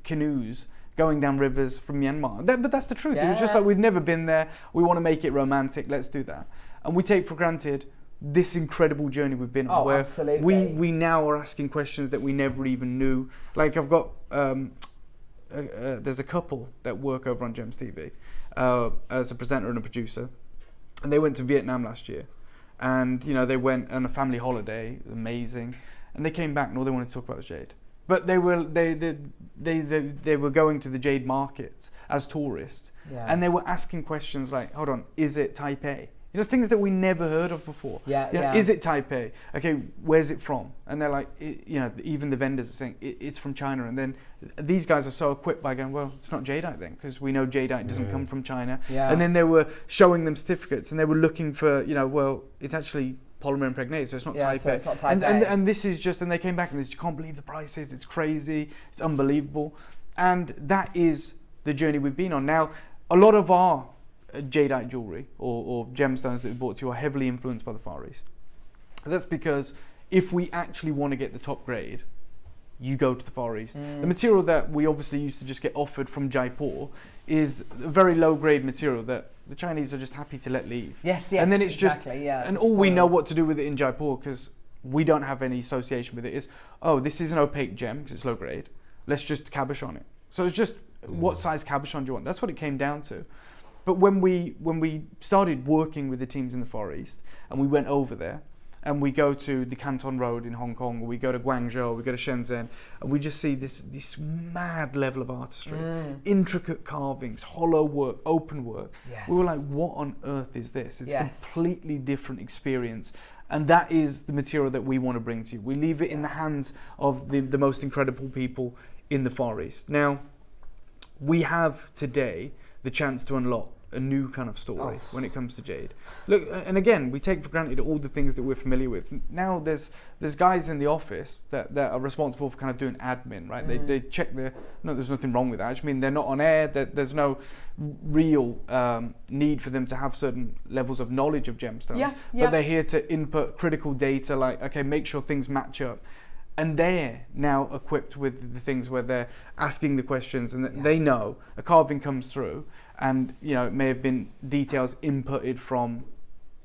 Speaker 8: canoes going down rivers from Myanmar. But that's the truth. It was just like, we've never been there. We want to make it romantic. Let's do that. And we take for granted this incredible journey we've been on, where
Speaker 1: absolutely.
Speaker 8: we now are asking questions that we never even knew. Like, I've got there's a couple that work over on Gems TV as a presenter and a producer, and they went to Vietnam last year, and you know, they went on a family holiday, amazing, and they came back and all they wanted to talk about was jade. But they were going to the jade markets as tourists, and they were asking questions like, hold on, is it Type A? You know, things that we never heard of before. Is it Type A? Okay, where's it from? And they're like, you know, even the vendors are saying it's from China. And then these guys are so equipped by going, well, it's not jadeite then, because we know jadeite doesn't come from China. And then they were showing them certificates, and they were looking for, you know, well, it's actually polymer impregnated, so it's not Type A.
Speaker 1: It's not Type A.
Speaker 8: And this is just, and they came back and they said, you can't believe the prices, it's crazy, it's unbelievable. And that is the journey we've been on. Now, a lot of our jadeite jewellery or gemstones that we bought to are heavily influenced by the Far East. That's because if we actually want to get the top grade, you go to the Far East. The material that we obviously used to just get offered from Jaipur is a very low grade material that the Chinese are just happy to let leave.
Speaker 1: Yes,
Speaker 8: and then it's
Speaker 1: exactly,
Speaker 8: just, and all we know what to do with it in Jaipur, because we don't have any association with it, is, oh, this is an opaque gem because it's low grade, let's just cabochon it. So it's just, what size cabochon do you want? That's what it came down to. But when we started working with the teams in the Far East, and we went over there, and we go to the Canton Road in Hong Kong, or we go to Guangzhou, we go to Shenzhen, and we just see this mad level of artistry, intricate carvings, hollow work, open work. We were like, what on earth is this? It's a completely different experience. And that is the material that we want to bring to you. We leave it in the hands of the most incredible people in the Far East. Now, we have today the chance to unlock a new kind of story when it comes to jade. Look, and again, we take for granted all the things that we're familiar with. Now there's guys in the office that are responsible for kind of doing admin, right? They check there's nothing wrong with that. I just mean, they're not on air, there's no real need for them to have certain levels of knowledge of gemstones. But they're here to input critical data, like, okay, make sure things match up. And they're now equipped with the things where they're asking the questions, and they know a carving comes through, and you know, it may have been details inputted from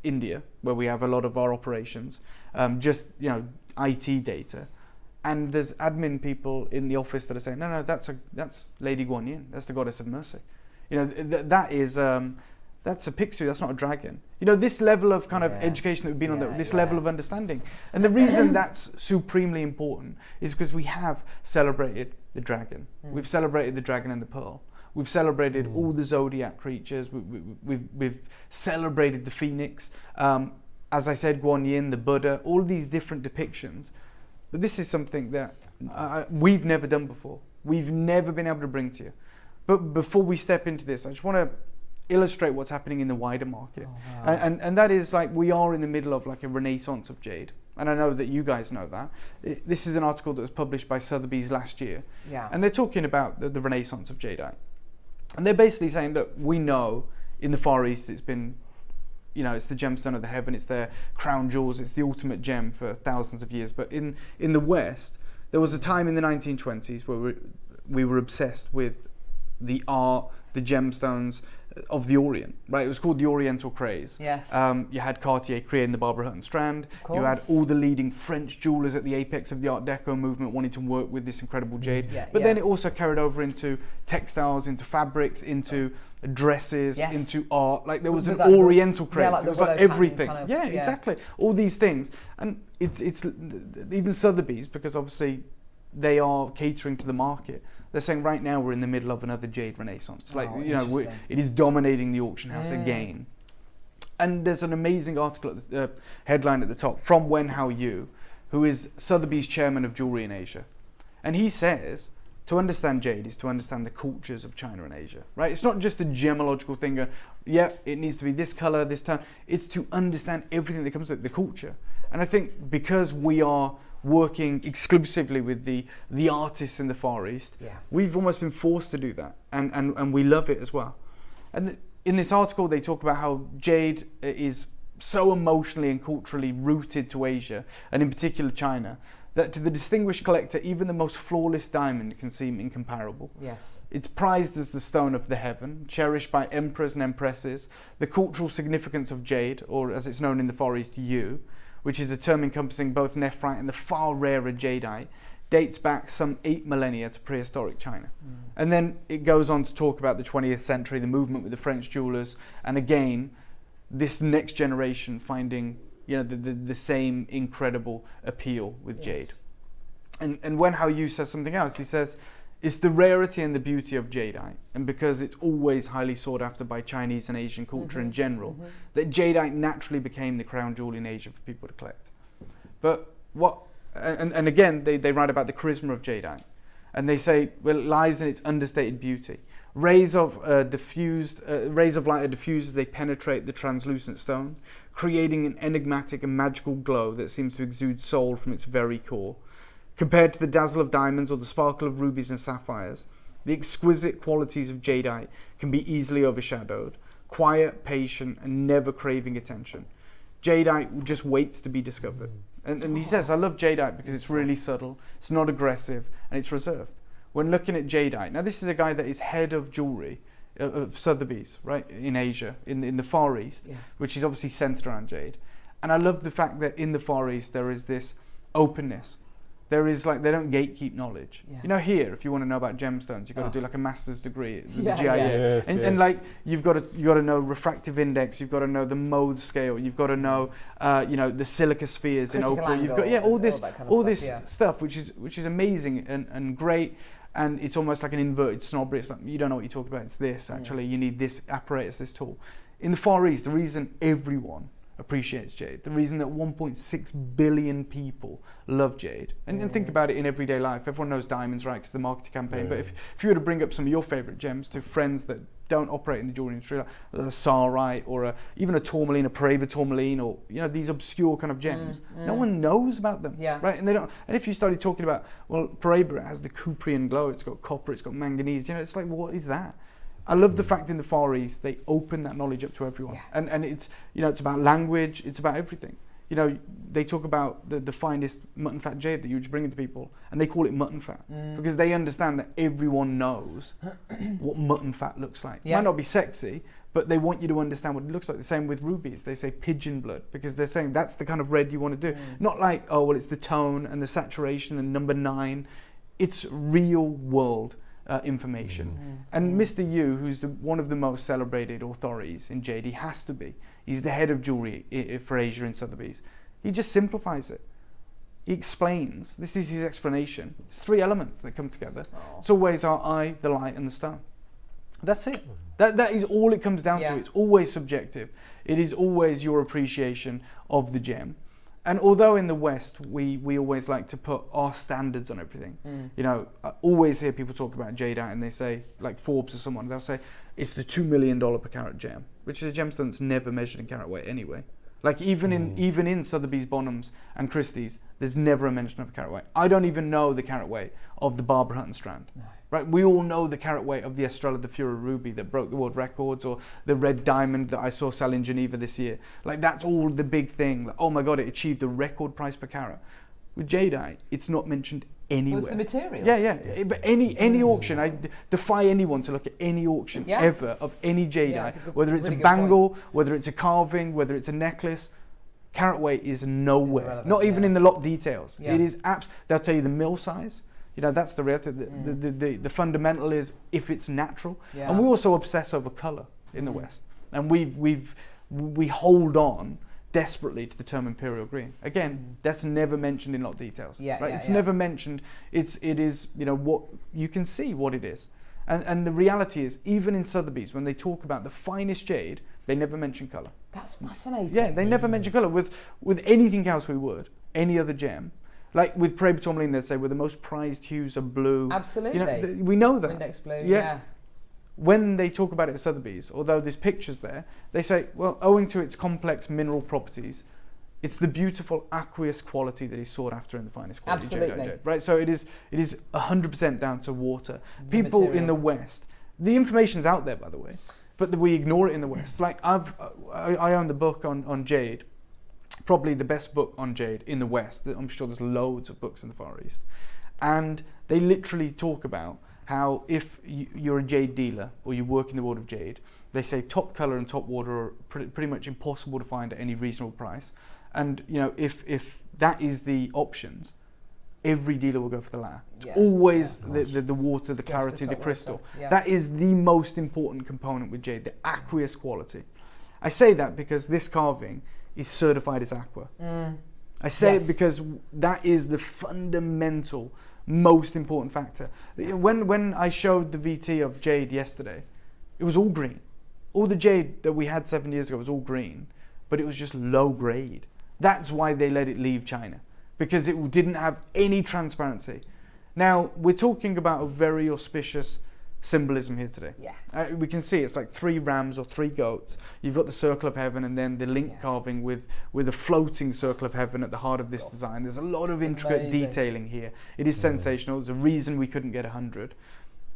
Speaker 8: India, where we have a lot of our operations, just, you know, IT data, and there's admin people in the office that are saying, no, that's Lady Guan Yin, that's the goddess of mercy. You know, that is. That's a pixie, that's not a dragon. You know, this level of kind of education that we've been on, this level of understanding. And the reason that's supremely important is because we have celebrated the dragon. We've celebrated the dragon and the pearl. We've celebrated all the zodiac creatures. We've celebrated the phoenix. As I said, Guan Yin, the Buddha, all these different depictions. But this is something that we've never done before. We've never been able to bring to you. But before we step into this, I just want to illustrate what's happening in the wider market. And that is, like, we are in the middle of like a renaissance of jade. And I know that you guys know that. This is an article that was published by Sotheby's last year. And they're talking about the renaissance of jadeite. And they're basically saying, look, we know in the Far East it's been, you know, it's the gemstone of the heaven, it's their crown jewels, it's the ultimate gem for thousands of years. But in the West, there was a time in the 1920s where we were obsessed with the art the gemstones of the Orient, right? It was called the Oriental Craze.
Speaker 1: Yes.
Speaker 8: You had Cartier creating the Barbara Hutton strand. You had all the leading French jewelers at the apex of the Art Deco movement wanting to work with this incredible jade. But then it also carried over into textiles, into fabrics, into dresses, into art. Like there was an Oriental craze. It was like everything. Kind of, exactly. All these things. And it's even Sotheby's, because obviously they are catering to the market. They're saying right now we're in the middle of another jade renaissance. Like, you know, it is dominating the auction house again. And there's an amazing article at the headline at the top from Wen Hao Yu, who is Sotheby's chairman of Jewelry in Asia. And he says, to understand jade is to understand the cultures of China and Asia, right? It's not just a gemological thing, it needs to be this color, this tone. It's to understand everything that comes with the culture. And I think because we are working exclusively with the artists in the Far East, we've almost been forced to do that, and we love it as well. And in this article they talk about how jade is so emotionally and culturally rooted to Asia, and in particular China, that to the distinguished collector even the most flawless diamond can seem incomparable.
Speaker 1: Yes.
Speaker 8: It's prized as the stone of the heaven, cherished by emperors and empresses. The cultural significance of jade, or as it's known in the Far East, Yu, which is a term encompassing both nephrite and the far rarer jadeite, dates back some 8 millennia to prehistoric China. And then it goes on to talk about the 20th century, the movement with the French jewelers, and again, this next generation finding, you know, the same incredible appeal with jade. And Wen Hao Yu says something else. He says, it's the rarity and the beauty of jadeite, and because it's always highly sought after by Chinese and Asian culture in general, that jadeite naturally became the crown jewel in Asia for people to collect. But and again, they write about the charisma of jadeite, and they say, well, it lies in its understated beauty. Rays of light are diffused as they penetrate the translucent stone, creating an enigmatic and magical glow that seems to exude soul from its very core. Compared to the dazzle of diamonds or the sparkle of rubies and sapphires, the exquisite qualities of jadeite can be easily overshadowed. Quiet, patient, and never craving attention. Jadeite just waits to be discovered. And he says, I love jadeite because it's really subtle, it's not aggressive, and it's reserved. When looking at jadeite, now this is a guy that is head of jewelry of Sotheby's, right, in Asia, in the Far East, which is obviously centered around jade. And I love the fact that in the Far East there is this openness. There is like, they don't gatekeep knowledge. You know, here, if you want to know about gemstones, you've got to do like a master's degree at the GIA. And like, you've got to know refractive index, you've got to know the Mohs scale, you've got to know, you know, the silica spheres in opal. You've got, all this stuff, which is amazing and great. And it's almost like an inverted snobbery. It's like, you don't know what you're talking about, it's this, actually, you need this apparatus, this tool. In the Far East, the reason everyone appreciates jade, the reason that 1.6 billion people love jade, and think about it in everyday life. Everyone knows diamonds, right, because of the marketing campaign, but if you were to bring up some of your favorite gems to friends that don't operate in the jewelry industry, like a sarite or even a tourmaline, a Paraiba tourmaline, or, you know, these obscure kind of gems, no one knows about them, right? And they don't. And if you started talking about, well, Paraiba has the Cuprian glow, it's got copper, it's got manganese, you know, it's like, well, what is that? I love the fact in the Far East they open that knowledge up to everyone, and it's, you know, it's about language, it's about everything. You know, they talk about the finest mutton fat jade that you would bring into people, and they call it mutton fat because they understand that everyone knows what mutton fat looks like. It might not be sexy, but they want you to understand what it looks like. The same with rubies. They say pigeon blood because they're saying that's the kind of red you want to do. Not like, oh, well, it's the tone and the saturation and number 9. It's real world information. And Mr. Yu, who's one of the most celebrated authorities in jade, he has to be. He's the head of jewelry for Asia in Sotheby's. He just simplifies it. He explains. This is his explanation. It's 3 elements that come together. It's always our eye, the light, and the stone. That's it. That is all it comes down to. It's always subjective. It is always your appreciation of the gem. And although in the West we always like to put our standards on everything, you know, I always hear people talk about jadeite and they say, like Forbes or someone, they'll say it's the $2 million per carat gem, which is a gemstone that's never measured in carat weight anyway. Like even in Sotheby's, Bonhams and Christie's, there's never a mention of a carat weight. I don't even know the carat weight of the Barbara Hutton strand. Right? We all know the carat weight of the Estrella de Fura ruby that broke the world records, or the red diamond that I saw sell in Geneva this year. Like, that's all the big thing. Like, oh my God, it achieved a record price per carat. With jadeite, it's not mentioned anywhere.
Speaker 1: What's the material?
Speaker 8: Yeah. But any auction, I defy anyone to look at any auction ever of any jadeite, whether it's
Speaker 1: really
Speaker 8: a bangle, whether it's a carving, whether it's a necklace. Carat weight is nowhere, not even in the lot details. It is they'll tell you the mill size. You know, that's the reality. The fundamental is if it's natural. And we also obsess over color in the West. And we hold on desperately to the term imperial green. Again, that's never mentioned in lot details. It's never mentioned. It is, you know, what you can see what it is. And the reality is, even in Sotheby's, when they talk about the finest jade, they never mention color.
Speaker 1: That's fascinating.
Speaker 8: Yeah, they never mention color. With anything else we would, any other gem. Like with Prairie Tourmaline, they'd say, well, the most prized hues are blue.
Speaker 1: Absolutely.
Speaker 8: You know, we know that.
Speaker 1: Index blue, yeah.
Speaker 8: When they talk about it at Sotheby's, although there's pictures there, they say, well, owing to its complex mineral properties, it's the beautiful aqueous quality that is sought after in the finest quality.
Speaker 1: Absolutely.
Speaker 8: Jade, right? So it is 100% down to water. People in the West, the information's out there, by the way, but we ignore it in the West. Like I own the book on jade, probably the best book on jade in the West. I'm sure there's loads of books in the Far East. And they literally talk about how if you're a jade dealer or you work in the world of jade, they say top color and top water are pretty much impossible to find at any reasonable price. And you know, if that is the options, every dealer will go for the latter. It's always the water, the clarity, the crystal. That is the most important component with jade, the aqueous quality. I say that because this carving is certified as aqua. I say it because that is the fundamental, most important factor. When I showed the VT of jade yesterday, it was all green. All the jade that we had 7 years ago was all green, but it was just low grade. That's why they let it leave China, because it didn't have any transparency. Now, we're talking about a very auspicious symbolism here today. We can see it's like 3 rams or 3 goats. You've got the circle of heaven and then the link carving with a floating circle of heaven at the heart of this design. There's a lot of intricate detailing here. It is sensational. There's a reason we couldn't get 100.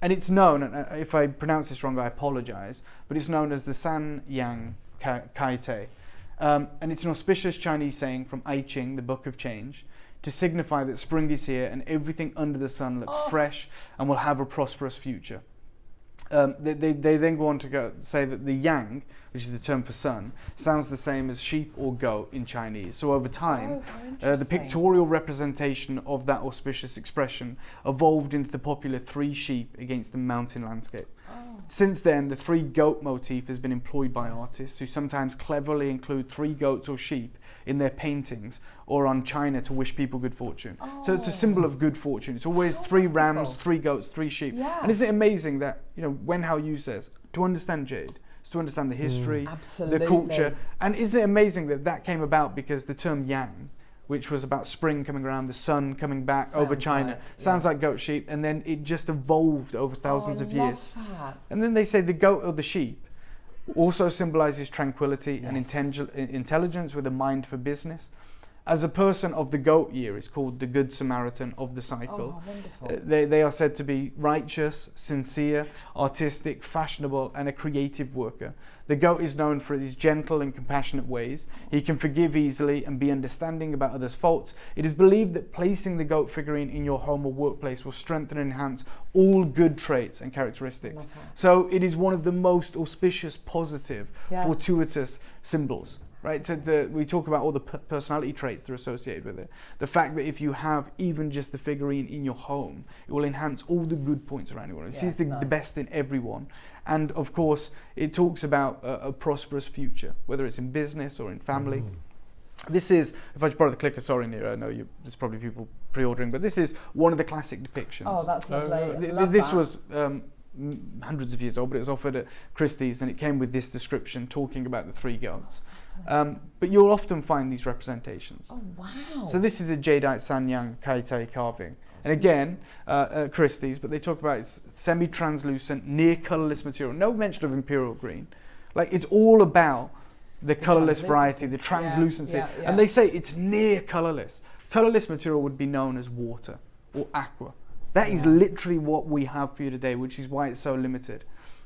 Speaker 8: And it's known, and if I pronounce this wrong, I apologize, but it's known as the San Yang Kai Te. And it's an auspicious Chinese saying from I Ching, the Book of Change, to signify that spring is here and everything under the sun looks fresh and will have a prosperous future. They then go on to say that the yang, which is the term for sun, sounds the same as sheep or goat in Chinese. So over time, the pictorial representation of that auspicious expression evolved into the popular 3 sheep against the mountain landscape. Since then, the 3 goat motif has been employed by artists who sometimes cleverly include 3 goats or sheep in their paintings or on china to wish people good fortune. So it's a symbol of good fortune. It's always 3 rams, 3 goats, 3 sheep. And isn't it amazing that, you know, Wen Hao Yu says, to understand jade is to understand the history, the culture. And isn't it amazing that that came about because the term yang, which was about spring coming around, the sun coming back over China. Sounds like goat sheep, and then it just evolved over thousands of years. And then they say the goat or the sheep also symbolizes tranquility and intelligence with a mind for business. As a person of the goat year is called the Good Samaritan of the cycle. They are said to be righteous, sincere, artistic, fashionable, and a creative worker. The goat is known for his gentle and compassionate ways. He can forgive easily and be understanding about others' faults. It is believed that placing the goat figurine in your home or workplace will strengthen and enhance all good traits and characteristics. So it is one of the most auspicious, positive, fortuitous symbols. Right, so we talk about all the personality traits that are associated with it. The fact that if you have even just the figurine in your home, it will enhance all the good points around everyone. It sees the best in everyone. And of course, it talks about a prosperous future, whether it's in business or in family. This is, if I just borrow the clicker, sorry Nira, I know there's probably people pre-ordering, but this is one of the classic depictions.
Speaker 1: Oh, that's lovely.
Speaker 8: This was hundreds of years old, but it was offered at Christie's and it came with this description talking about the 3 goats. But you'll often find these representations.
Speaker 1: Oh, wow.
Speaker 8: So this is a Jadeite San Yang Kai Te carving. And again, Christie's, but they talk about it's semi-translucent, near colourless material. No mention of imperial green. Like, it's all about the colourless variety, the translucency. And they say it's near colourless. Colourless material would be known as water or aqua. That is literally what we have for you today, which is why it's so limited.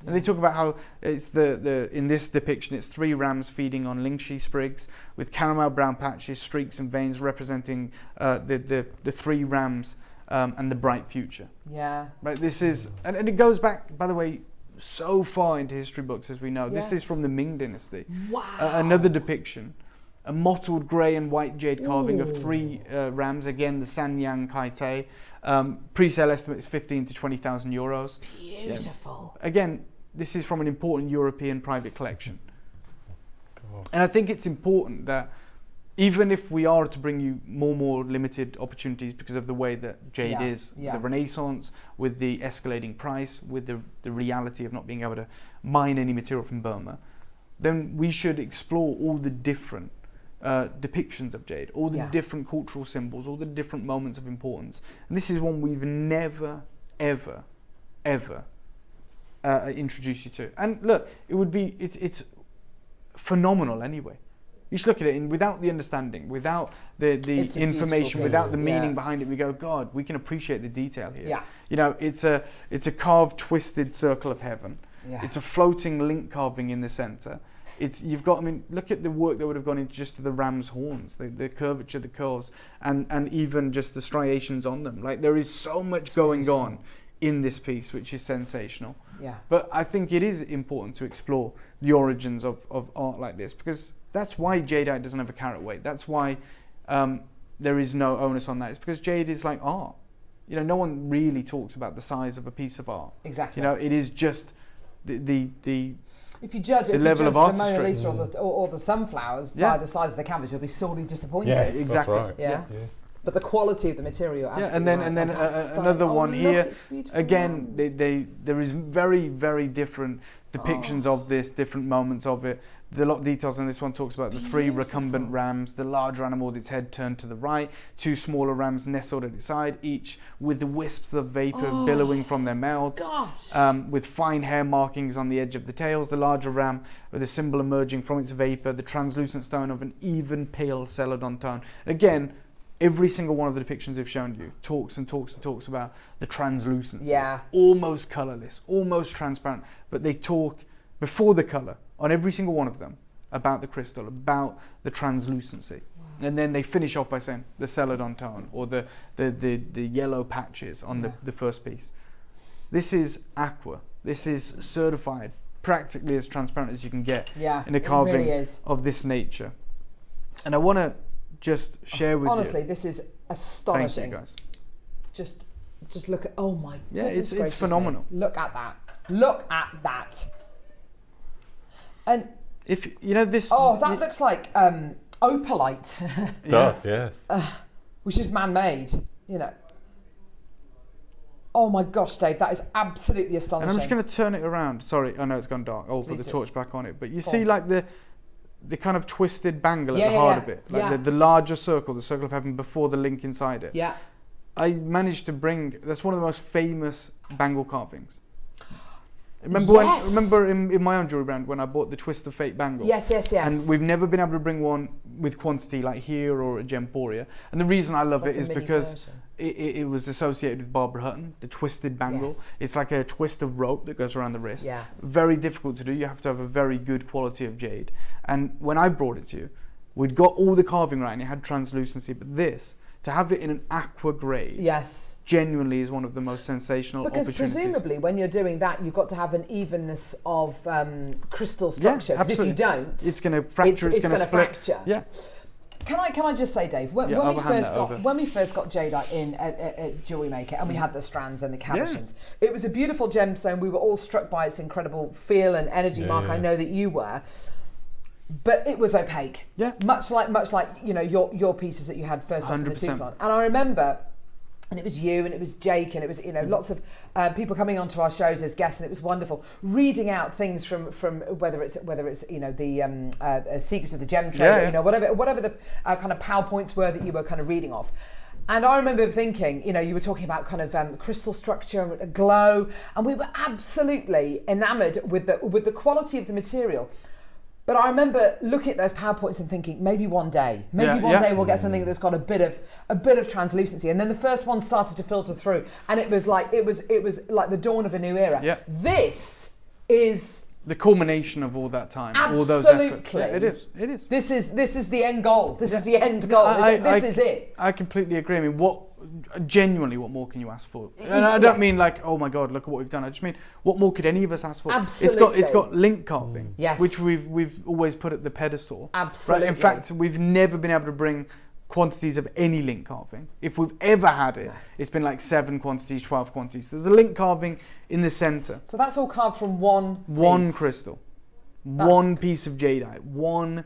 Speaker 8: And they talk about how it's in this depiction, it's 3 rams feeding on lingxi sprigs with caramel brown patches, streaks and veins representing the 3 rams and the bright future.
Speaker 1: Yeah.
Speaker 8: Right. This is, and it goes back, by the way, so far into history books as we know. This is from the Ming Dynasty.
Speaker 1: Wow.
Speaker 8: Another depiction, a mottled grey and white jade carving of 3 rams. Again, the Sanyang Kai Te. Pre-sale estimate is 15 to 20,000 euros.
Speaker 1: Beautiful.
Speaker 8: Yeah. Again, this is from an important European private collection. And I think it's important that even if we are to bring you more limited opportunities because of the way that jade is, the Renaissance, with the escalating price, with the reality of not being able to mine any material from Burma, then we should explore all the different depictions of jade, all the different cultural symbols, all the different moments of importance. And this is one we've never, ever introduced you to. And look, it's phenomenal anyway. You should look at it, and without the understanding, without the information, without the meaning behind it, we go, God, we can appreciate the detail here.
Speaker 1: Yeah.
Speaker 8: You know, it's a carved, twisted circle of heaven.
Speaker 1: Yeah.
Speaker 8: It's a floating link carving in the center. You've got, I mean, look at the work that would have gone into just the ram's horns, the curvature, the curls, and even just the striations on them. Like, there is so much going on in this piece, which is sensational.
Speaker 1: Yeah.
Speaker 8: But I think it is important to explore the origins of art like this, because that's why jadeite doesn't have a carat weight. That's why there is no onus on that. It's because jade is like art. You know, no one really talks about the size of a piece of art.
Speaker 1: Exactly.
Speaker 8: You know, it is just the
Speaker 1: if you judge the Mona Lisa or the sunflowers by the size of the canvas, you'll be sorely disappointed.
Speaker 8: Yeah, exactly.
Speaker 2: That's right.
Speaker 1: Yeah. But the quality of the material, absolutely.
Speaker 8: And then another one here. Again, there is very different depictions of this, different moments of it. A lot of details in this one talks about the 3 recumbent rams, the larger animal with its head turned to the right, 2 smaller rams nestled at its side, each with the wisps of vapor billowing from their mouths, with fine hair markings on the edge of the tails, the larger ram with a symbol emerging from its vapor, the translucent stone of an even pale celadon tone. Again, every single one of the depictions we've shown you talks about the translucency.
Speaker 1: Yeah.
Speaker 8: Almost colourless, almost transparent, but they talk before the colour on every single one of them about the crystal, about the translucency. Wow. And then they finish off by saying the celadon tone or the yellow patches on the first piece. This is aqua. This is certified, practically as transparent as you can get in a carving of this nature. And I want to just share with you.
Speaker 1: Honestly, this is astonishing.
Speaker 8: Thank you, guys.
Speaker 1: Just look at, oh my goodness,
Speaker 8: it's phenomenal.
Speaker 1: Me. Look at that. Look at that. And
Speaker 8: if you know this,
Speaker 1: that looks like opalite.
Speaker 2: It does, yes.
Speaker 1: Which is man-made, you know. Oh my gosh, Dave, that is absolutely astonishing.
Speaker 8: And I'm just going to turn it around. Sorry, I know it's gone dark. I'll put the torch back on it. But you see, like the kind of twisted bangle at the heart of it, like the larger circle, the circle of heaven before the link inside it.
Speaker 1: Yeah.
Speaker 8: I managed to bring. That's one of the most famous bangle carvings. Remember in my own jewelry brand when I bought the Twist of Fate bangle?
Speaker 1: Yes.
Speaker 8: And we've never been able to bring one with quantity like here or at Gemporia. And the reason I love it is because it was associated with Barbara Hutton, the twisted bangle. Yes. It's like a twist of rope that goes around the wrist. Yeah. Very difficult to do. You have to have a very good quality of jade. And when I brought it to you, we'd got all the carving right and it had translucency, but this, to have it in an aqua grade, genuinely is one of the most sensational opportunities.
Speaker 1: Because presumably when you're doing that, you've got to have an evenness of crystal structure. Because if you don't,
Speaker 8: it's going to fracture, it's going to
Speaker 1: fracture.
Speaker 8: Yeah.
Speaker 1: Can I just say, Dave, when we first got jadeite in at Jewellery Maker and we had the strands and the cabochons, it was a beautiful gemstone. We were all struck by its incredible feel and energy, Mark. I know that you were. But it was opaque. Yeah. Much like you know your pieces that you had first off in the Teflon. And I remember, and it was you and it was Jake and it was lots of people coming onto our shows as guests, and it was wonderful reading out things from whether it's the secrets of the gem trade, whatever the kind of PowerPoints were that you were kind of reading off. And I remember thinking, you were talking about kind of crystal structure, glow, and we were absolutely enamoured with the quality of the material. But I remember looking at those PowerPoints and thinking, maybe one day we'll get something that's got a bit of translucency. And then the first one started to filter through, and it was like the dawn of a new era. Yeah. This is
Speaker 8: the culmination of all that time.
Speaker 1: Absolutely.
Speaker 8: All those efforts. Yeah, it is.
Speaker 1: This is the end goal. This is the end goal. This is it.
Speaker 8: I completely agree. I mean, what genuinely, what more can you ask for? And I don't mean like, oh my God, look at what we've done. I just mean, what more could any of us ask for?
Speaker 1: Absolutely.
Speaker 8: It's got link carving,
Speaker 1: yes,
Speaker 8: which we've always put at the pedestal.
Speaker 1: Absolutely.
Speaker 8: Right? In fact, we've never been able to bring quantities of any link carving. If we've ever had it, it's been like 7 quantities, 12 quantities. There's a link carving in the center.
Speaker 1: So that's all carved from one
Speaker 8: crystal, one piece of jadeite, one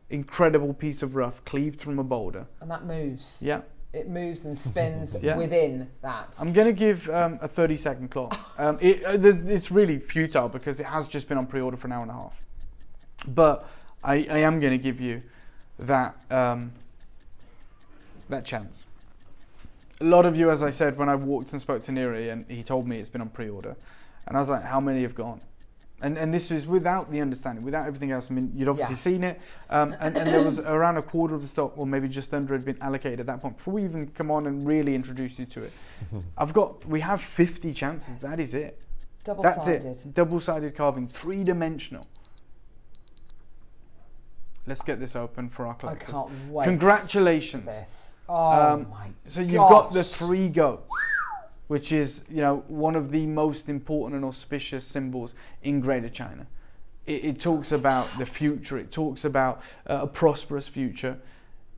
Speaker 8: incredible piece of rough cleaved from a boulder.
Speaker 1: And that moves.
Speaker 8: Yeah.
Speaker 1: It moves and spins within that.
Speaker 8: I'm going to give a 30-second clock. It's really futile because it has just been on pre-order for an hour and a half. But I am going to give you that that chance. A lot of you, as I said, when I walked and spoke to Neri, and he told me it's been on pre-order, and I was like, how many have gone? And this was without the understanding, without everything else. I mean, you'd obviously seen it, and there was around a quarter of the stock, or maybe just under, had been allocated at that point before we even come on and really introduced you to it. We have 50 chances. That is it.
Speaker 1: Double-sided.
Speaker 8: That's it. Double-sided carving, 3-dimensional. Let's get this open for our collectors.
Speaker 1: I can't wait.
Speaker 8: Congratulations.
Speaker 1: For this. Oh my God.
Speaker 8: So you've got the 3 goats, which is, one of the most important and auspicious symbols in Greater China. It talks about the future. It talks about a prosperous future.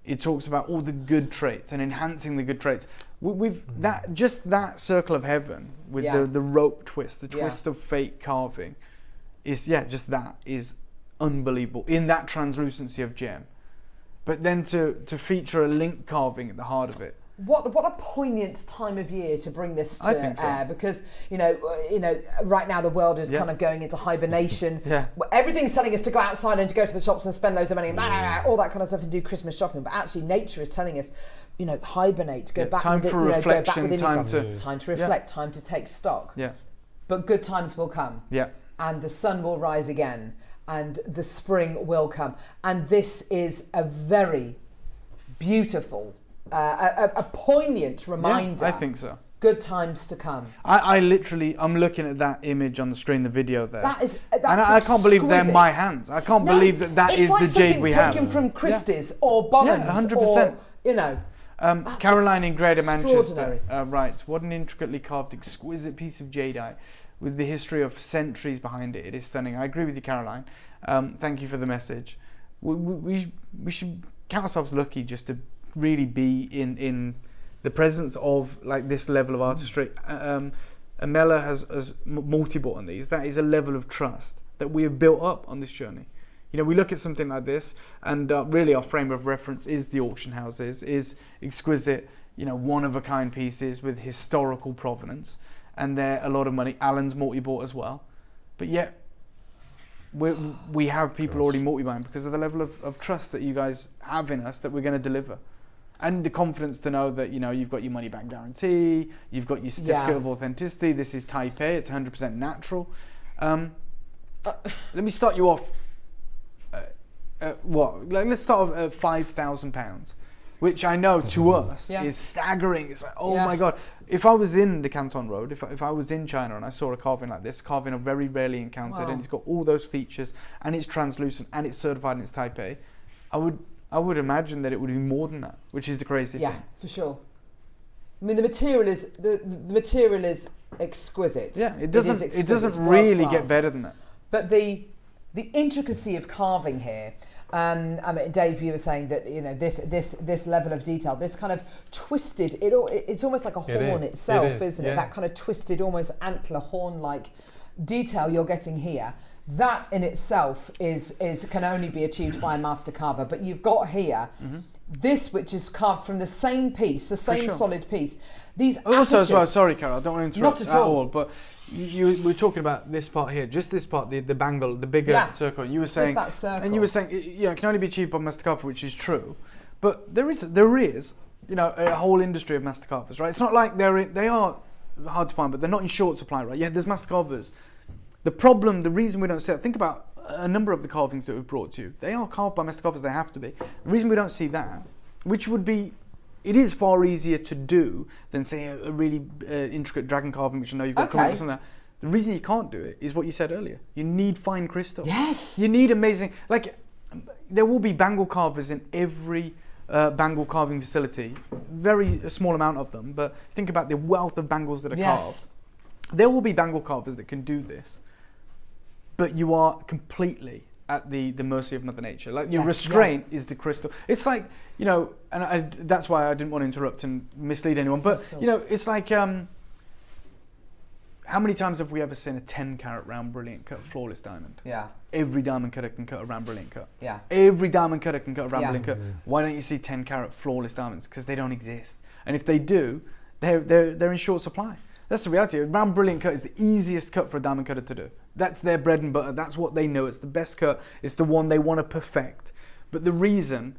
Speaker 8: It talks about all the good traits and enhancing the good traits. That circle of heaven with the rope twist, the twist of fate carving, is unbelievable in that translucency of gem. But then to feature a link carving at the heart of it.
Speaker 1: What a poignant time of year to bring this to air, because right now the world is kind of going into hibernation. Everything's telling us to go outside and to go to the shops and spend loads of money and all that kind of stuff and do Christmas shopping. But actually, nature is telling us, hibernate, go back.
Speaker 8: Time for reflection.
Speaker 1: Time to reflect. Time to take stock. But good times will come. And the sun will rise again, and the spring will come. And this is a very beautiful. A poignant reminder.
Speaker 8: I think so.
Speaker 1: Good times to come.
Speaker 8: I'm looking at that image on the screen, the video there.
Speaker 1: That's
Speaker 8: and I can't believe they're my hands. I can't believe that is the jade we have.
Speaker 1: It's like something taken from Christie's or Bonhams
Speaker 8: 100%. Caroline in Greater Manchester writes, what an intricately carved, exquisite piece of jadeite with the history of centuries behind it. It is stunning. I agree with you, Caroline. Thank you for the message. We should count ourselves lucky just to really be in the presence of like this level of artistry. Amela has multi-bought on these. That is a level of trust that we have built up on this journey. We look at something like this, and really our frame of reference is the auction houses, is exquisite, one-of-a-kind pieces with historical provenance, and they're a lot of money. Alan's multi-bought as well, but yet we have people already multi-buying because of the level of trust that you guys have in us that we're going to deliver. And the confidence to know that, you've got your money back guarantee, you've got your certificate of authenticity, this is Taipei, it's 100% natural. Let me start you off, let's start off at £5,000, which I know to us is staggering. It's like, oh my God. If I was in the Canton Road, if I was in China and I saw a carving like this, carving I've very rarely encountered, and it's got all those features, and it's translucent, and it's certified, and it's Taipei, I would imagine that it would be more than that, which is the crazy thing.
Speaker 1: Yeah, for sure. I mean, the material is exquisite.
Speaker 8: Yeah, it doesn't really get better than that.
Speaker 1: But the intricacy of carving here. Dave, you were saying that this level of detail, this kind of twisted. It's almost like a horn itself, isn't it? That kind of twisted, almost antler horn-like detail you're getting here. That in itself can only be achieved by a master carver. But you've got here this, which is carved from the same piece, the same solid piece. These
Speaker 8: also as well. Sorry, Carol, I don't want to interrupt
Speaker 1: at all.
Speaker 8: But you were talking about this part here, just this part, the bangle, the bigger circle. You were saying,
Speaker 1: just that circle.
Speaker 8: And you were saying, it can only be achieved by master carver, which is true. But there is a whole industry of master carvers, right? It's not like they are hard to find, but they're not in short supply, right? Yeah, there's master carvers. The reason we don't see it, think about a number of the carvings that we've brought to you. They are carved by master carvers, they have to be. The reason we don't see that, which would be, it is far easier to do than say a really intricate dragon carving, which I know you've got coming up with something like that. The reason you can't do it is what you said earlier. You need fine crystal.
Speaker 1: Yes.
Speaker 8: You need amazing, there will be bangle carvers in every bangle carving facility, very small amount of them, but think about the wealth of bangles that are carved. There will be bangle carvers that can do this, but you are completely at the mercy of Mother Nature. Like your restraint is the crystal. It's like, you know, and that's why I didn't want to interrupt and mislead anyone, but you know, it's like, how many times have we ever seen a 10 carat round brilliant cut flawless diamond? Yeah. Every diamond cutter can cut a round brilliant cut. Yeah. Every diamond cutter can cut a round brilliant cut. Why don't you see 10 carat flawless diamonds? Because they don't exist. And if they do, they're in short supply. That's the reality. A round brilliant cut is the easiest cut for a diamond cutter to do. That's their bread and butter. That's what they know. It's the best cut. It's the one they want to perfect. But the reason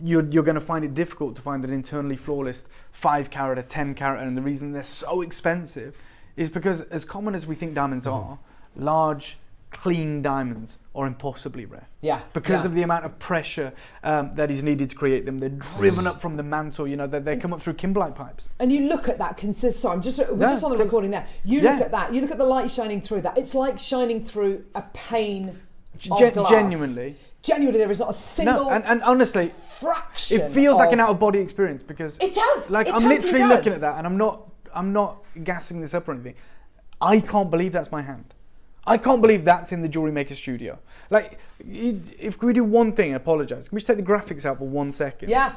Speaker 8: you're going to find it difficult to find an internally flawless 5 carat, a 10 carat, and the reason they're so expensive is because, as common as we think diamonds are, large, clean diamonds are impossibly rare. Yeah. Because of the amount of pressure that is needed to create them. They're driven up from the mantle, you know, they come up through kimberlite pipes.
Speaker 1: And you look at that we're just on the recording there. You look at that, you look at the light shining through that. It's like shining through a pane of glass. Genuinely, there is not a single
Speaker 8: and honestly,
Speaker 1: fraction.
Speaker 8: It feels like an out-of-body experience because
Speaker 1: it does.
Speaker 8: Like I'm literally looking at that, and I'm not gassing this up or anything. I can't believe that's my hand. I can't believe that's in the Jewellery Maker studio. Like, if we do one thing, and apologise, can we just take the graphics out for 1 second?
Speaker 1: Yeah.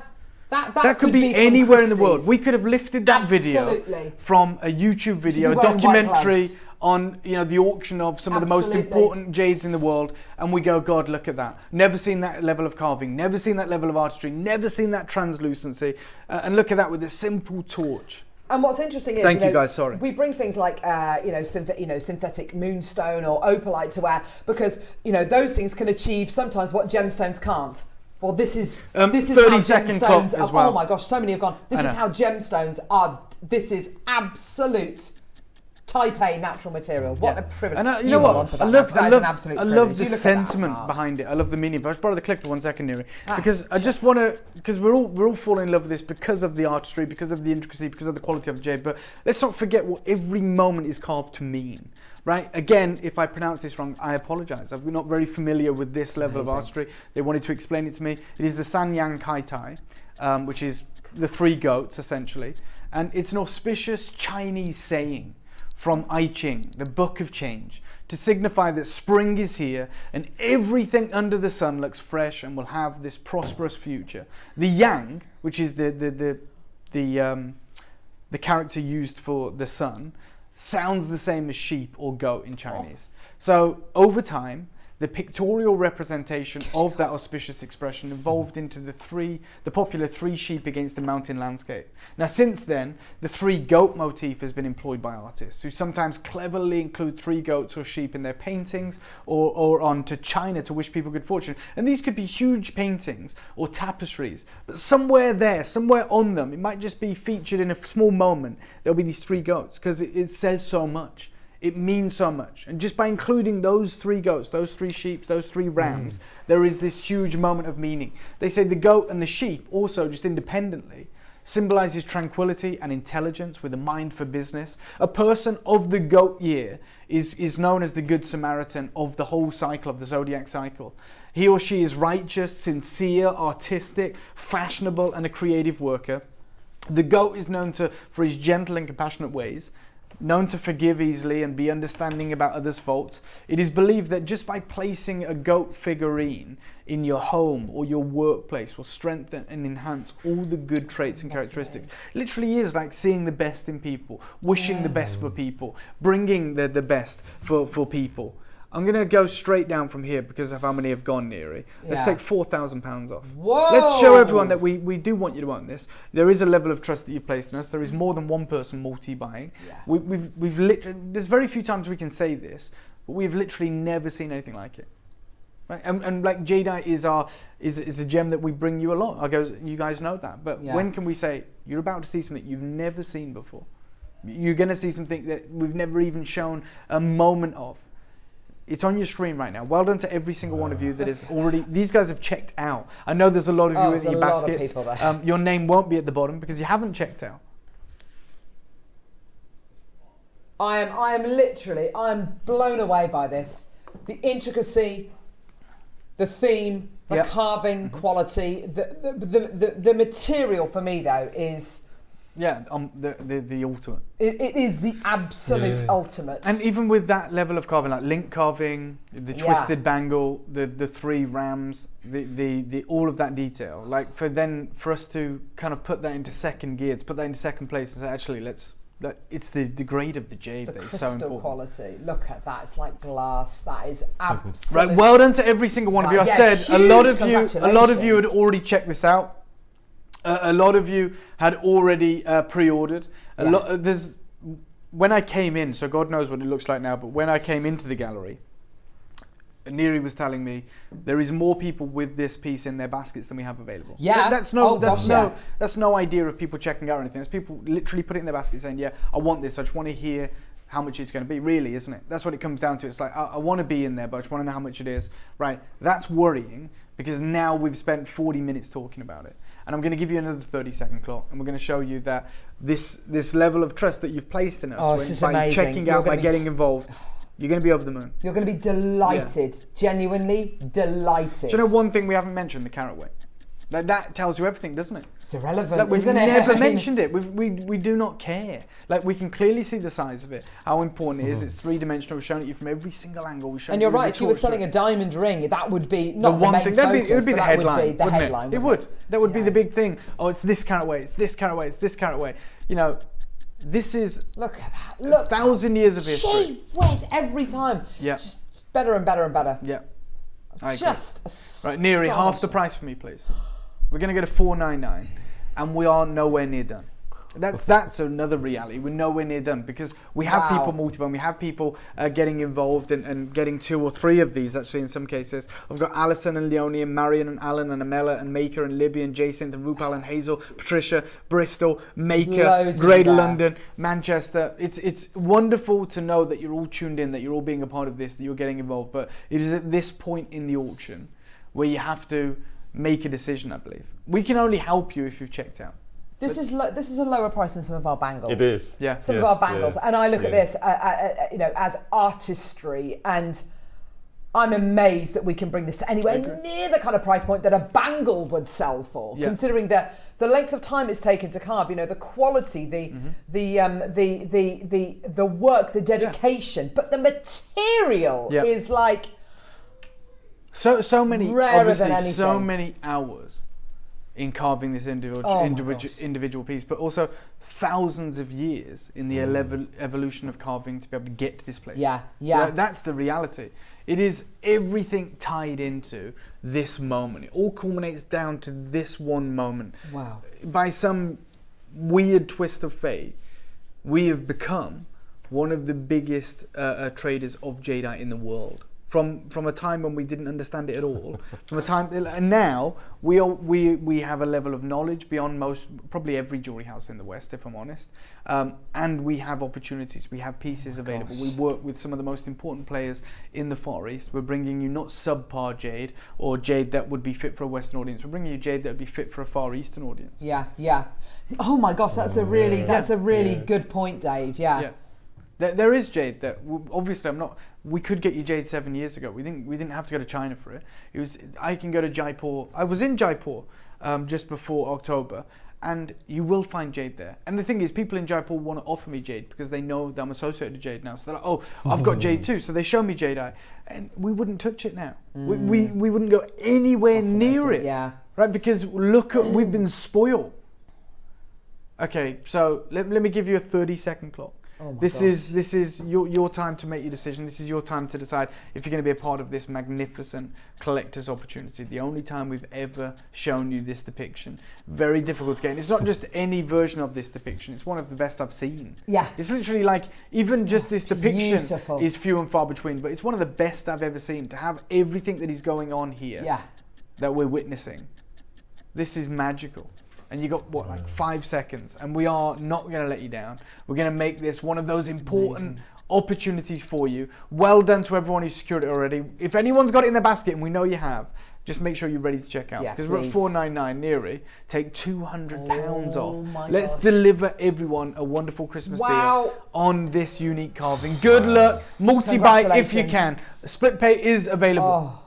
Speaker 8: That could be anywhere in the world. We could have lifted that video from a YouTube video, a documentary on, you know, the auction of some of the most important jades in the world, and we go, God, look at that. Never seen that level of carving, never seen that level of artistry, never seen that translucency, and look at that with a simple torch.
Speaker 1: And what's interesting is,
Speaker 8: Thank you guys, sorry.
Speaker 1: We bring things like, synthetic moonstone or opalite to wear because, you know, those things can achieve sometimes what gemstones can't. Well, this is how gemstones
Speaker 8: as well.
Speaker 1: Oh my gosh, so many have gone. This is how gemstones are. This is absolute Type A natural material. What a privilege.
Speaker 8: And you know what? I love the sentiment behind it. I love the meaning. But I just borrow the clip for 1 second, Neri, because I just want to, because we're all falling in love with this because of the artistry, because of the intricacy, because of the quality of the jade. But let's not forget what every moment is carved to mean. Right? Again, if I pronounce this wrong, I apologize. I'm not very familiar with this level of artistry. They wanted to explain it to me. It is the San Yang Kai Tai, which is the 3 goats, essentially. And it's an auspicious Chinese saying from I Ching, the Book of Change, to signify that spring is here and everything under the sun looks fresh and will have this prosperous future. The Yang, which is the character used for the sun, sounds the same as sheep or goat in Chinese. So over time, the pictorial representation of that auspicious expression evolved into the popular 3 sheep against the mountain landscape. Now since then, the 3 goat motif has been employed by artists who sometimes cleverly include 3 goats or sheep in their paintings or onto china to wish people good fortune. And these could be huge paintings or tapestries, but somewhere there, somewhere on them, it might just be featured in a small moment, there'll be these 3 goats because it says so much. It means so much. And just by including those 3 goats, those 3 sheep, those 3 rams, there is this huge moment of meaning. They say the goat and the sheep also, just independently, symbolizes tranquility and intelligence with a mind for business. A person of the goat year is known as the Good Samaritan of the whole cycle, of the zodiac cycle. He or she is righteous, sincere, artistic, fashionable, and a creative worker. The goat is known for his gentle and compassionate ways, known to forgive easily and be understanding about others' faults. It is believed that just by placing a goat figurine in your home or your workplace will strengthen and enhance all the good traits and characteristics. It literally is like seeing the best in people, wishing the best for people, bringing the best for people. I'm going to go straight down from here because of how many have gone, Neri. Let's take £4,000 off. Whoa. Let's show everyone that we do want you to own this. There is a level of trust that you've placed in us. There is more than one person multi-buying. Yeah. We've literally, there's very few times we can say this, but we've literally never seen anything like it. Right? And like Jadeite is a gem that we bring you a lot. You guys know that. But when can we say, you're about to see something you've never seen before? You're going to see something that we've never even shown a moment of. It's on your screen right now. Well done to every single one of you that is already... These guys have checked out. I know there's a lot of you in your baskets. Your name won't be at the bottom because you haven't checked out.
Speaker 1: I am blown away by this. The intricacy, the theme, The carving quality, the material for me though is
Speaker 8: the ultimate.
Speaker 1: It is the absolute ultimate.
Speaker 8: And even with that level of carving, like link carving, the twisted bangle, the 3 rams, the all of that detail, like for us to kind of put that into second gear, to put that into second place, and say actually it's the grade of the jade that is so important.
Speaker 1: Crystal quality. Look at that. It's like glass. That is absolutely
Speaker 8: right. Well done to every single one of you. I said a lot of you had already checked this out. A lot of you had already pre-ordered. When I came in, so God knows what it looks like now, but when I came into the gallery, Neri was telling me there is more people with this piece in their baskets than we have available.
Speaker 1: Yeah,
Speaker 8: that's no idea of people checking out or anything. It's people literally putting it in their basket saying, "Yeah, I want this. I just want to hear how much it's going to be." Really, isn't it? That's what it comes down to. It's like I want to be in there, but I just want to know how much it is. Right? That's worrying because now we've spent 40 minutes talking about it, and I'm going to give you another 30-second clock, and we're going to show you that this level of trust that you've placed in us by checking out, by getting involved. You're going to be over the moon.
Speaker 1: You're going to be delighted, genuinely delighted.
Speaker 8: Do you know one thing we haven't mentioned? The carat weight. Like that tells you everything, doesn't it?
Speaker 1: It's irrelevant,
Speaker 8: like,
Speaker 1: isn't it?
Speaker 8: We've never mentioned it. We do not care. Like we can clearly see the size of it, how important it is. It's 3-dimensional. We've shown it you from every single angle.
Speaker 1: And you're right. If you were selling a diamond ring, that would be not the main focus,
Speaker 8: it would be the headline.
Speaker 1: Would be the headline.
Speaker 8: It would. That would be the big thing. Oh, it's this carat weight. It's this carat weight. It's this carat weight. You know. This is
Speaker 1: look at that. Look,
Speaker 8: 1,000 years of history.
Speaker 1: She wears every time.
Speaker 8: Yeah.
Speaker 1: Just better and better and better.
Speaker 8: Yeah.
Speaker 1: Just
Speaker 8: right, Neri, half the price for me, please. We're going to go to $499, and we are nowhere near done. That's another reality. We're nowhere near done because we have people multiplying. We have people getting involved and getting 2 or 3 of these actually in some cases. I've got Alison and Leonie and Marion and Alan and Amela and Maker and Libby and Jacinth and Rupal and Hazel, Patricia, Bristol, Maker, Greater London, Manchester. It's wonderful to know that you're all tuned in, that you're all being a part of this, that you're getting involved. But it is at this point in the auction where you have to make a decision, I believe. We can only help you if you've checked out.
Speaker 1: This is a lower price than some of our bangles.
Speaker 2: It is.
Speaker 8: Yeah.
Speaker 1: Some of our bangles. And I look at this as artistry, and I'm amazed that we can bring this to anywhere near the kind of price point that a bangle would sell for, considering the length of time it's taken to carve, the quality, the work, the dedication, but the material is like
Speaker 8: so many
Speaker 1: rarer than anything.
Speaker 8: So many hours in carving this individual piece, but also thousands of years in the evolution of carving to be able to get to this place.
Speaker 1: Yeah.
Speaker 8: That's the reality. It is everything tied into this moment. It all culminates down to this one moment.
Speaker 1: Wow.
Speaker 8: By some weird twist of fate, we have become one of the biggest traders of jadeite in the world. From a time when we didn't understand it at all, and now we have a level of knowledge beyond probably every jewelry house in the West, if I'm honest, and we have opportunities. We have pieces available. We work with some of the most important players in the Far East. We're bringing you not subpar jade or jade that would be fit for a Western audience. We're bringing you jade that would be fit for a Far Eastern audience.
Speaker 1: Yeah. Oh my gosh, that's a really good point, Dave. Yeah.
Speaker 8: There is jade that obviously we could get you jade 7 years ago. We didn't have to go to China for it. I can go to Jaipur. I was in Jaipur just before October, and you will find jade there. And the thing is, people in Jaipur want to offer me jade because they know that I'm associated with jade now. So they're like, oh, I've got jade too. So they show me jadeite, and we wouldn't touch it now. We wouldn't go anywhere near it.
Speaker 1: Yeah.
Speaker 8: Right? Because we've been spoiled. Okay, so let me give you a 30-second clock.
Speaker 1: Oh
Speaker 8: this is your time to make your decision. This is your time to decide if you're going to be a part of this magnificent collector's opportunity. The only time we've ever shown you this depiction. Very difficult to get. And it's not just any version of this depiction. It's one of the best I've seen.
Speaker 1: Yeah.
Speaker 8: It's literally like, even just this depiction is few and far between, but it's one of the best I've ever seen. To have everything that is going on here that we're witnessing. This is magical. And you got, 5 seconds, and we are not going to let you down. We're going to make this one of those important opportunities for you. Well done to everyone who's secured it already. If anyone's got it in their basket, and we know you have, just make sure you're ready to check out. Because we're at $499, Neri. Take £200 off. Let's deliver everyone a wonderful Christmas deal on this unique carving. Good luck. Multi-buy if you can. Split pay is available.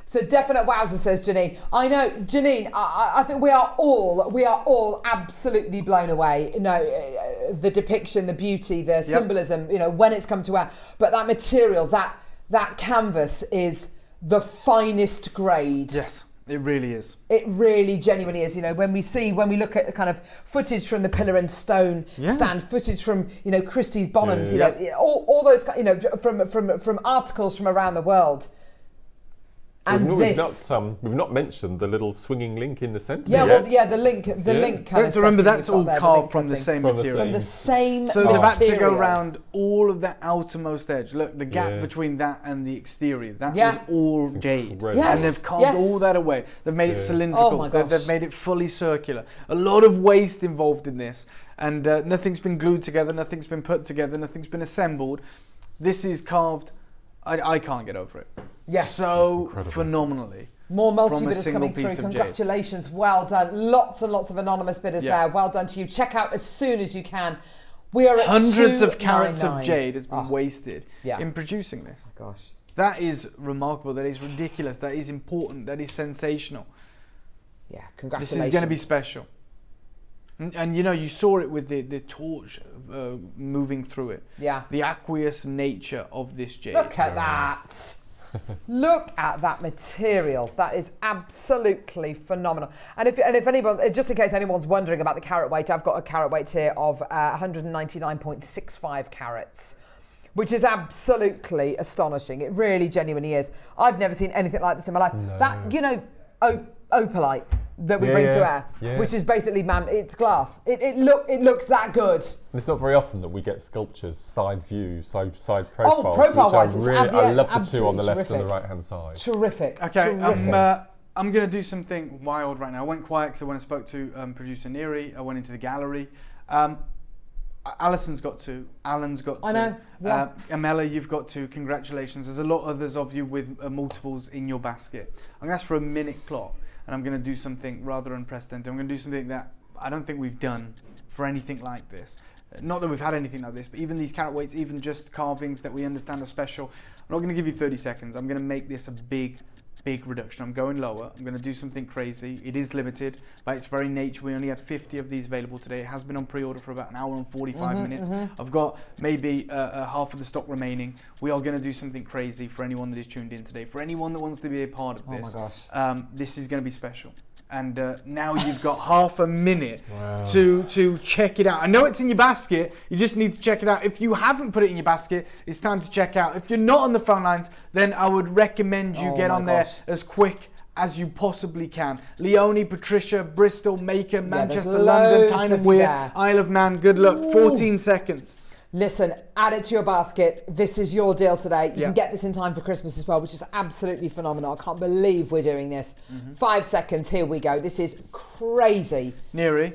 Speaker 1: So definite wowzer, says Janine. I know, Janine. I think we are all absolutely blown away. You know, the depiction, the beauty, the symbolism. You know, when it's come to wear, but that material, that canvas is the finest grade.
Speaker 8: Yes, it really is.
Speaker 1: It really genuinely is. You know, when we look at the kind of footage from the Pillar and Stone stand, footage from, you know, Christie's Bonhams, you know, all those, you know, from articles from around the world. And
Speaker 2: we've not mentioned the little swinging link in the centre.
Speaker 1: Yeah, well, the link kind of.
Speaker 8: Remember, that's all carved from the same material.
Speaker 1: From the same
Speaker 8: So
Speaker 1: material.
Speaker 8: they've had to go around all of that outermost edge. Look, the gap between that and the exterior, that was all jade.
Speaker 1: Yes.
Speaker 8: And they've carved all that away. They've made it cylindrical.
Speaker 1: Oh my gosh.
Speaker 8: They've made it fully circular. A lot of waste involved in this. And nothing's been glued together, nothing's been put together, nothing's been assembled. This is carved. I can't get over it.
Speaker 1: Yeah.
Speaker 8: So phenomenally.
Speaker 1: More multi-bidders coming through. Congratulations. Well done. Lots and lots of anonymous bidders there. Well done to you. Check out as soon as you can. We are at
Speaker 8: hundreds of carats of jade has been wasted in producing this.
Speaker 1: Oh my gosh.
Speaker 8: That is remarkable. That is ridiculous. That is important. That is sensational.
Speaker 1: Yeah, congratulations.
Speaker 8: This is going to be special. And you know, you saw it with the torch moving through it. Yeah. The aqueous nature of this jade.
Speaker 1: Look at that. Look at that material. That is absolutely phenomenal. And if anyone, just in case anyone's wondering about the carat weight, I've got a carat weight here of 199.65 carats, which is absolutely astonishing. It really genuinely is. I've never seen anything like this in my life. No. That, you know, opalite that we bring to air, which is basically, it's glass. It looks that good.
Speaker 2: And it's not very often that we get sculptures, side views, side profiles.
Speaker 1: Oh, profile-wise,
Speaker 2: I love the two on the left and the right-hand side.
Speaker 1: Terrific.
Speaker 8: Okay,
Speaker 1: terrific.
Speaker 8: I'm going to do something wild right now. I went quiet because when I spoke to producer Neri, I went into the gallery. Alison's got two. Alan's got two.
Speaker 1: I know. Yeah.
Speaker 8: Amela, you've got two. Congratulations. There's a lot of others of you with multiples in your basket. I'm going to ask for a minute clock, and I'm going to do something rather unprecedented. I'm going to do something that I don't think we've done for anything like this. Not that we've had anything like this, but even these carat weights, even just carvings that we understand are special. I'm not going to give you 30 seconds. I'm going to make this a big reduction. I'm going lower. I'm going to do something crazy. It is limited by its very nature. We only had 50 of these available today. It has been on pre-order for about an hour and 45 minutes. I've got maybe half of the stock remaining. We are going to do something crazy for anyone that is tuned in today. For anyone that wants to be a part of this.
Speaker 1: Oh my gosh.
Speaker 8: This is going to be special. And now you've got half a minute to check it out. I know it's in your basket. You just need to check it out. If you haven't put it in your basket, it's time to check out. If you're not on the phone lines, then I would recommend you get on there as quick as you possibly can. Leonie, Patricia, Bristol, Maker, Manchester, London, Tyne & Weir, Isle of Man. Good luck. 14 seconds.
Speaker 1: Listen, add it to your basket. This is your deal today. You can get this in time for Christmas as well, which is absolutely phenomenal. I can't believe we're doing this. 5 seconds, here we go. This is crazy.
Speaker 8: Neri.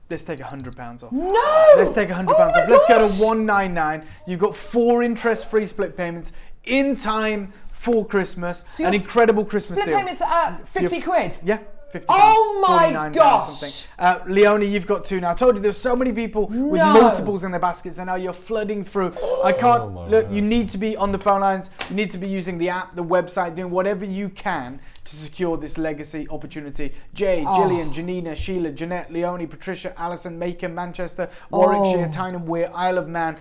Speaker 8: Let's take £100 off.
Speaker 1: No!
Speaker 8: Let's take £100 off. Let's go to 199. You've got 4 interest-free split payments in time for Christmas. So an incredible Christmas deal.
Speaker 1: Split payments at 50 quid?
Speaker 8: Yeah. £50,
Speaker 1: oh my gosh!
Speaker 8: Leonie, you've got 2 now. I told you there's so many people with multiples in their baskets, and now you're flooding through. I can't look. You need to be on the phone lines. You need to be using the app, the website, doing whatever you can to secure this legacy opportunity. Jade, Gillian, Janina, Sheila, Jeanette, Leonie, Patricia, Alison, Maker, Manchester, Warwickshire, Tyne & Weir, Isle of Man,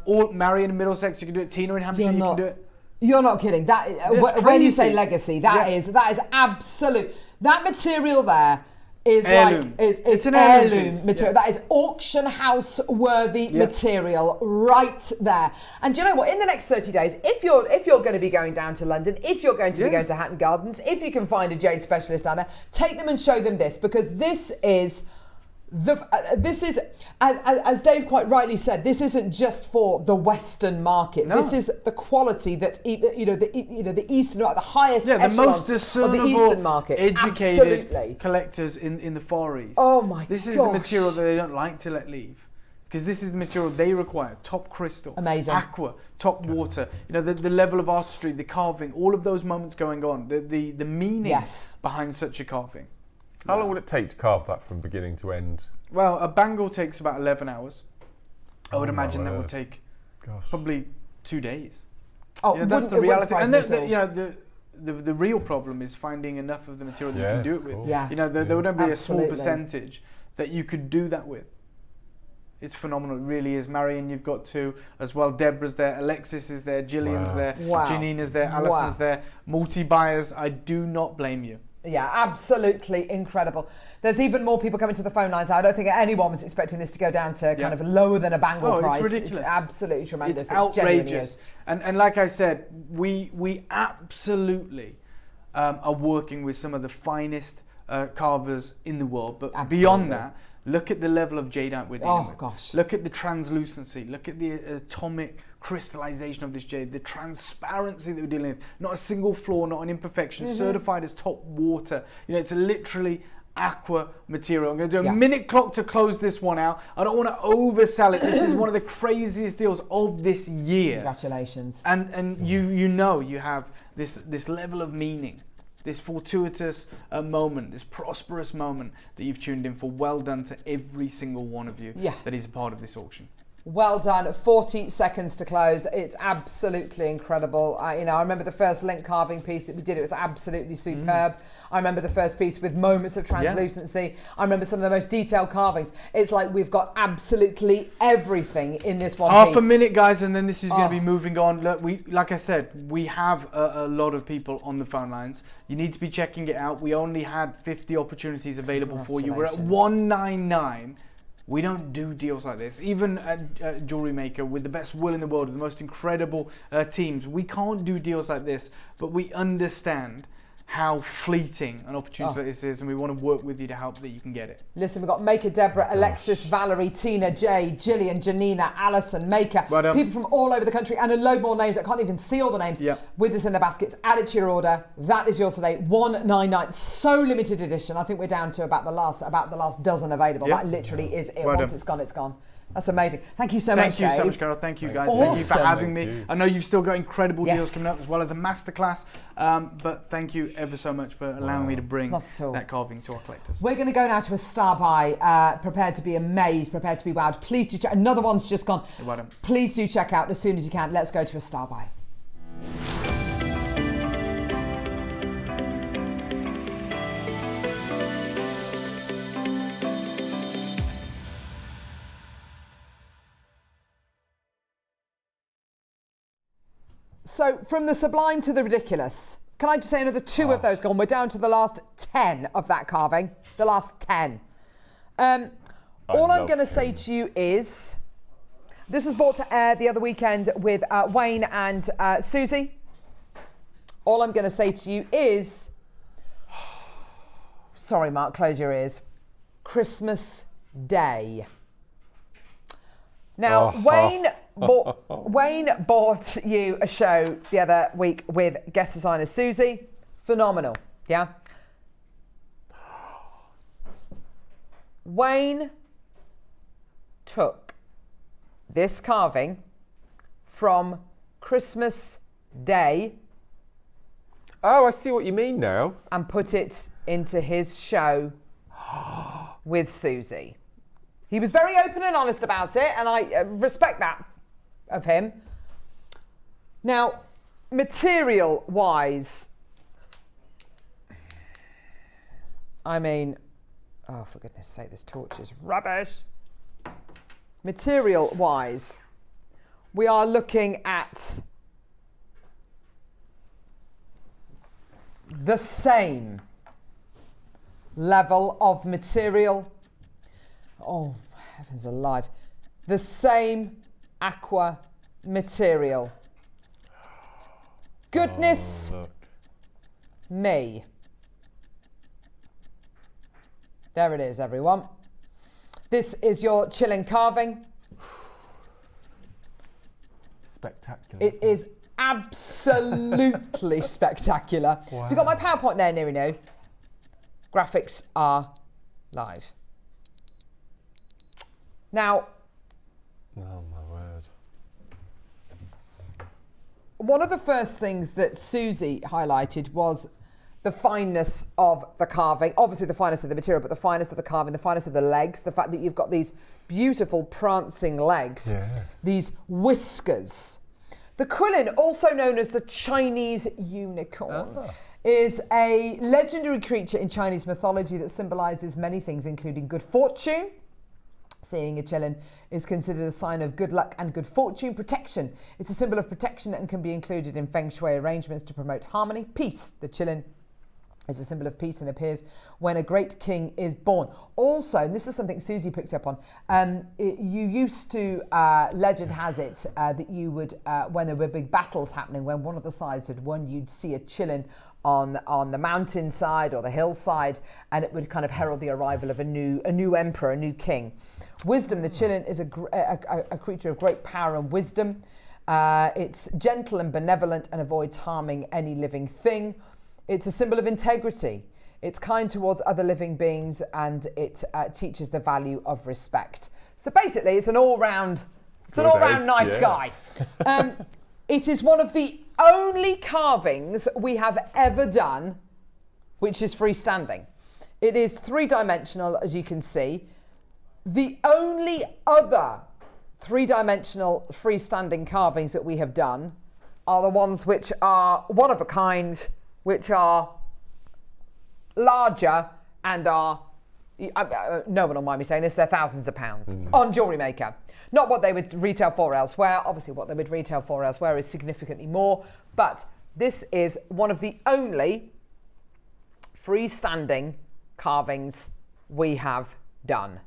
Speaker 8: all Marion in Middlesex. You can do it. Tina in Hampshire. You can do it.
Speaker 1: You're not kidding. That when you say legacy, that is absolute. That material there is
Speaker 8: heirloom.
Speaker 1: It's an heirloom material. That is auction house worthy material right there. And do you know what? In the next 30 days, if you're going to be going down to London, if you're going to be going to Hatton Gardens, if you can find a jade specialist down there, take them and show them this, because this is. This is, as Dave quite rightly said, this isn't just for the Western market. No. This is the quality that the Eastern, the highest echelons
Speaker 8: the most discernible,
Speaker 1: of the Eastern market,
Speaker 8: educated collectors in the Far East.
Speaker 1: Oh my god!
Speaker 8: This is the material that they don't like to let leave, because this is the material they require: top crystal,
Speaker 1: amazing,
Speaker 8: aqua, top water. You know, the level of artistry, the carving, all of those moments going on, the meaning behind such a carving.
Speaker 2: How long would it take to carve that from beginning to end?
Speaker 8: Well, a bangle takes about 11 hours. I would imagine that would take probably 2 days.
Speaker 1: Oh,
Speaker 8: you know, that's the reality. And
Speaker 1: the
Speaker 8: real problem is finding enough of the material that you can do it with.
Speaker 1: Yeah.
Speaker 8: You know, there wouldn't be
Speaker 1: Absolutely.
Speaker 8: a small percentage that you could do that with. It's phenomenal. It really is. Marion, you've got 2 as well. Deborah's there. Alexis is there. Gillian's there.
Speaker 1: Wow.
Speaker 8: Janina's there. Alison's there. Multi-buyers. I do not blame you.
Speaker 1: Yeah, absolutely incredible. There's even more people coming to the phone lines. I don't think anyone was expecting this to go down to kind of lower than a bangle price.
Speaker 8: It's ridiculous.
Speaker 1: It's absolutely tremendous.
Speaker 8: It's outrageous. And like I said, we absolutely are working with some of the finest carvers in the world. But beyond that, look at the level of jadeite we're dealing with.
Speaker 1: Oh, gosh.
Speaker 8: Look at the translucency. Look at the atomic crystallization of this jade. The transparency that we're dealing with. Not a single flaw, not an imperfection. Certified as top water. You know, it's literally aqua material. I'm going to do a minute clock to close this one out. I don't want to oversell it. This is one of the craziest deals of this year.
Speaker 1: Congratulations.
Speaker 8: And you know you have this level of meaning. This fortuitous moment, this prosperous moment that you've tuned in for. Well done to every single one of you that is a part of this auction.
Speaker 1: Well done. 40 seconds to close. It's absolutely incredible. I remember the first link carving piece that we did. It was absolutely superb. I remember the first piece with moments of translucency. I remember some of the most detailed carvings. It's like we've got absolutely everything in this one piece.
Speaker 8: Half a minute, guys, and then this is going to be moving on. Look, like I said, we have a lot of people on the phone lines. You need to be checking it out. We only had 50 opportunities available for you. We're at 199. We don't do deals like this. Even at Jewellery Maker, with the best will in the world, with the most incredible teams, we can't do deals like this, but we understand how fleeting an opportunity this is, and we want to work with you to help that you can get it.
Speaker 1: Listen, we've got Maker, Deborah, Alexis, Valerie, Tina, Jay, Gillian, Janina, Alison, Maker, people from all over the country, and a load more names. I can't even see all the names with this in the baskets. Add it to your order. That is yours today. 199. So limited edition. I think we're down to about the last dozen available. That literally is it. Once it's gone, it's gone. That's amazing. Thank you so much,
Speaker 8: Thank you so much, Carol. Thank you, guys. Thank you for having me. I know you've still got incredible deals coming up, as well as a masterclass. But thank you ever so much for allowing me to bring that carving to our collectors.
Speaker 1: We're going to go now to a star buy. Prepared to be amazed, prepared to be wowed. Please do check. Another one's just gone. Please do check out as soon as you can. Let's go to a star buy. So from the sublime to the ridiculous, can I just say another 2 of those gone? We're down to the last 10 of that carving. The last 10. All I'm going to say to you is, this was brought to air the other weekend with Wayne and Susie. All I'm going to say to you is, sorry, Mark, close your ears. Christmas Day. Now, Wayne bought you a show the other week with guest designer Susie. Phenomenal, yeah? Wayne took this carving from Christmas Day.
Speaker 2: Oh, I see what you mean now.
Speaker 1: And put it into his show with Susie. He was very open and honest about it, and I respect that of him. Now, material-wise, I mean, oh, for goodness sake, this torch is rubbish. Material-wise, we are looking at the same level of material. Oh, heavens alive. The same aqua material. Goodness me. There it is, everyone. This is your chilling carving.
Speaker 2: Spectacular.
Speaker 1: It is absolutely spectacular. Wow. Have you got my PowerPoint there, Nirino? Graphics are live. Now,
Speaker 2: oh my word.
Speaker 1: One of the first things that Susie highlighted was the fineness of the carving. Obviously the fineness of the material, but the fineness of the carving, the fineness of the legs, the fact that you've got these beautiful prancing legs, these whiskers, The Quillin, also known as the Chinese unicorn, is a legendary creature in Chinese mythology that symbolises many things, including good fortune. Seeing a Qilin is considered a sign of good luck and good fortune. Protection. It's a symbol of protection and can be included in Feng Shui arrangements to promote harmony. Peace. The Qilin is a symbol of peace and appears when a great king is born. Also, and this is something Susie picked up on, you used to, legend has it, that you would, when there were big battles happening, when one of the sides had won, you'd see a Qilin on the mountainside or the hillside, and it would kind of herald the arrival of a new emperor, a new king. Wisdom. The Qilin is a creature of great power and wisdom. It's gentle and benevolent and avoids harming any living thing. It's a symbol of integrity. It's kind towards other living beings, and it teaches the value of respect. So basically, it's an all-round nice guy. It is one of the only carvings we have ever done which is freestanding. It is three-dimensional, as you can see. The only other three-dimensional freestanding carvings that we have done are the ones which are one of a kind, which are larger and are, no one will mind me saying this, they're thousands of pounds on Jewellery Maker. Not what they would retail for elsewhere. Obviously, what they would retail for elsewhere is significantly more, but this is one of the only freestanding carvings we have done.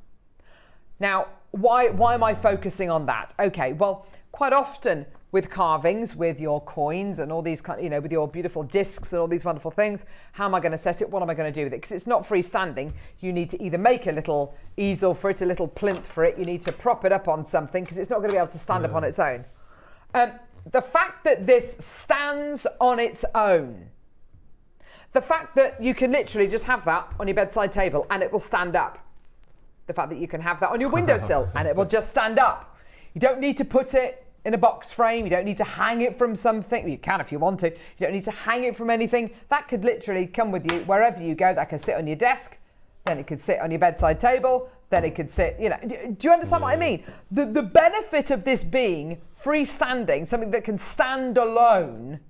Speaker 1: Now, why am I focusing on that? Okay, well, quite often with carvings, with your coins and all these kind, with your beautiful discs and all these wonderful things, how am I going to set it? What am I going to do with it? Because it's not freestanding. You need to either make a little easel for it, a little plinth for it. You need to prop it up on something because it's not going to be able to stand up on its own. The fact that this stands on its own, the fact that you can literally just have that on your bedside table and it will stand up, the fact that you can have that on your windowsill and it will just stand up. You don't need to put it in a box frame. You don't need to hang it from something. You can if you want to. You don't need to hang it from anything. That could literally come with you wherever you go. That could sit on your desk. Then it could sit on your bedside table. Then it could sit, Do you understand what I mean? The benefit of this being freestanding, something that can stand alone,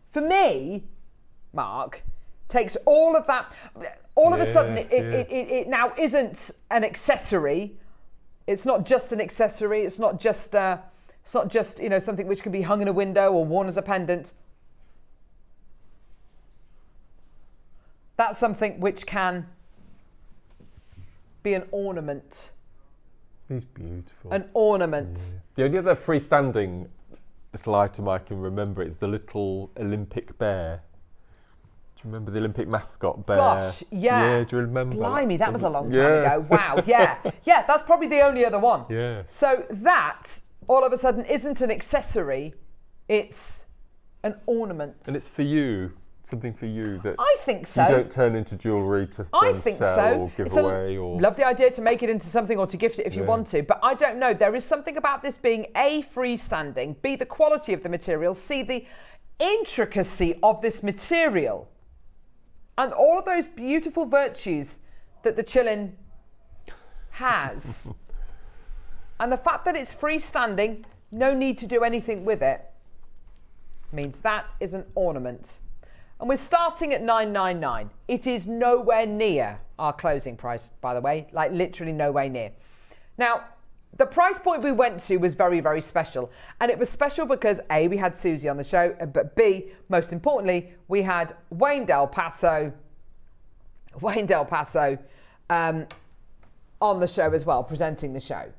Speaker 1: for me, Mark, takes all of that. All of a sudden, it now isn't an accessory. It's not just an accessory. It's not just something which can be hung in a window or worn as a pendant. That's something which can be an ornament.
Speaker 2: He's beautiful.
Speaker 1: An ornament.
Speaker 2: Yeah. The only other freestanding little item I can remember is the little Olympic bear. Do you remember the Olympic mascot bear?
Speaker 1: Gosh, yeah.
Speaker 2: Yeah, do you remember?
Speaker 1: Blimey, that was a long time ago. Wow, yeah. Yeah, that's probably the only other one.
Speaker 2: Yeah.
Speaker 1: So that, all of a sudden, isn't an accessory, it's an ornament.
Speaker 2: And it's for you. Something for you that
Speaker 1: I think so.
Speaker 2: You don't turn into jewellery to sell or give away. Or
Speaker 1: love the idea to make it into something or to gift it if you want to, but I don't know. There is something about this being A, freestanding, B, the quality of the material, C, the intricacy of this material, and all of those beautiful virtues that the Qilin has. And the fact that it's freestanding, no need to do anything with it, means that is an ornament. And we're starting at $9.99. It is nowhere near our closing price, by the way, like literally nowhere near. Now, the price point we went to was very, very special. And it was special because A, we had Susie on the show, but B, most importantly, we had Wayne Del Paso on the show as well, presenting the show.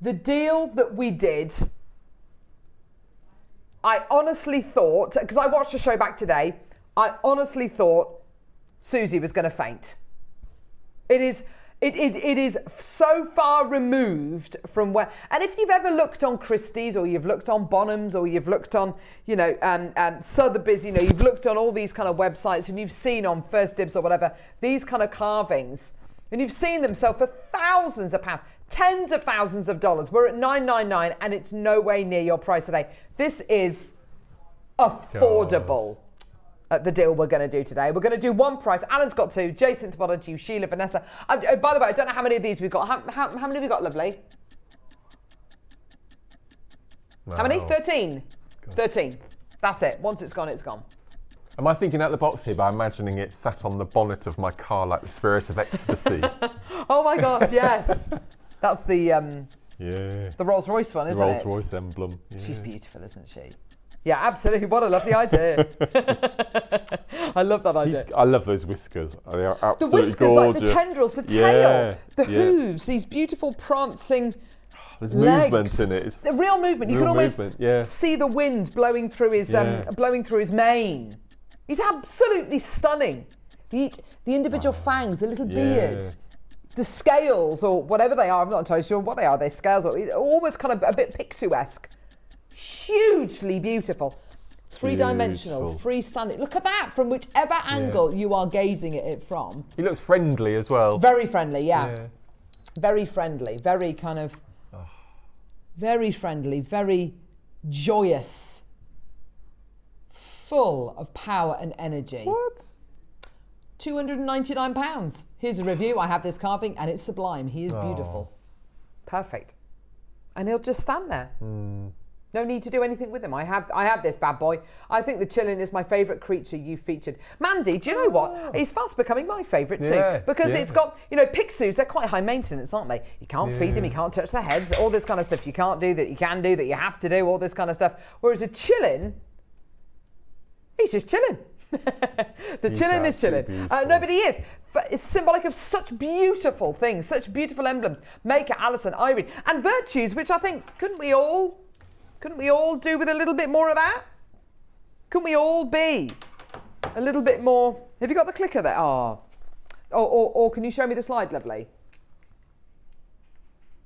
Speaker 1: The deal that we did, I honestly thought, because I watched the show back today, I honestly thought Susie was going to faint. It is so far removed from where, and if you've ever looked on Christie's or you've looked on Bonhams or you've looked on, Sotheby's, you've looked on all these kind of websites and you've seen on First Dibs or whatever, these kind of carvings, and you've seen them sell for thousands of pounds, tens of thousands of dollars. We're at $9.99 and it's nowhere near your price today. This is affordable. The deal we're going to do today. We're going to do one price. Alan's got two. Jason spotted two. Sheila, Vanessa. By the way, I don't know how many of these we've got. How many have we got, lovely? How many?
Speaker 2: Wow.
Speaker 1: 13. 13. That's it. Once it's gone, it's gone.
Speaker 2: Am I thinking out the box here by imagining it sat on the bonnet of my car like the spirit of ecstasy?
Speaker 1: Oh my gosh, yes. That's the Rolls Royce one, isn't it?
Speaker 2: The Rolls Royce emblem. Yeah.
Speaker 1: She's beautiful, isn't she? Yeah, absolutely. What a lovely idea. I love that idea.
Speaker 2: I love those whiskers. They are absolutely
Speaker 1: the whiskers,
Speaker 2: gorgeous.
Speaker 1: like the tendrils, the tail, the hooves, these beautiful prancing
Speaker 2: There's
Speaker 1: legs.
Speaker 2: movement in it. It's
Speaker 1: the real movement. You can almost see the wind blowing through his mane. He's absolutely stunning. The individual fangs, the little beards, the scales, or whatever they are. I'm not entirely sure what they are. They're scales, or almost kind of a bit Picsou-esque. Hugely beautiful. Three-dimensional, freestanding. Look at that from whichever angle you are gazing at it from.
Speaker 2: He looks friendly as well.
Speaker 1: Very friendly, yeah. Very friendly, very kind of, very friendly, very joyous, full of power and energy.
Speaker 2: What?
Speaker 1: £299. Here's a review. I have this carving and it's sublime. He is beautiful. Perfect. And he'll just stand there. No need to do anything with him. I have this bad boy. I think the Chillin is my favourite creature you've featured. Mandy, do you know what? He's fast becoming my favourite too. Because it's got, Picsous, they're quite high maintenance, aren't they? You can't feed them, you can't touch their heads, all this kind of stuff. You can't do that, you can do that, you have to do, all this kind of stuff. Whereas a Chillin, he's just chilling. The Chillin is chilling. No, but he is. It's symbolic of such beautiful things, such beautiful emblems. Maker, Alison, Irene, and virtues, which I think, couldn't we all do with a little bit more of that? Couldn't we all be a little bit more? Have you got the clicker there? Or can you show me the slide, lovely?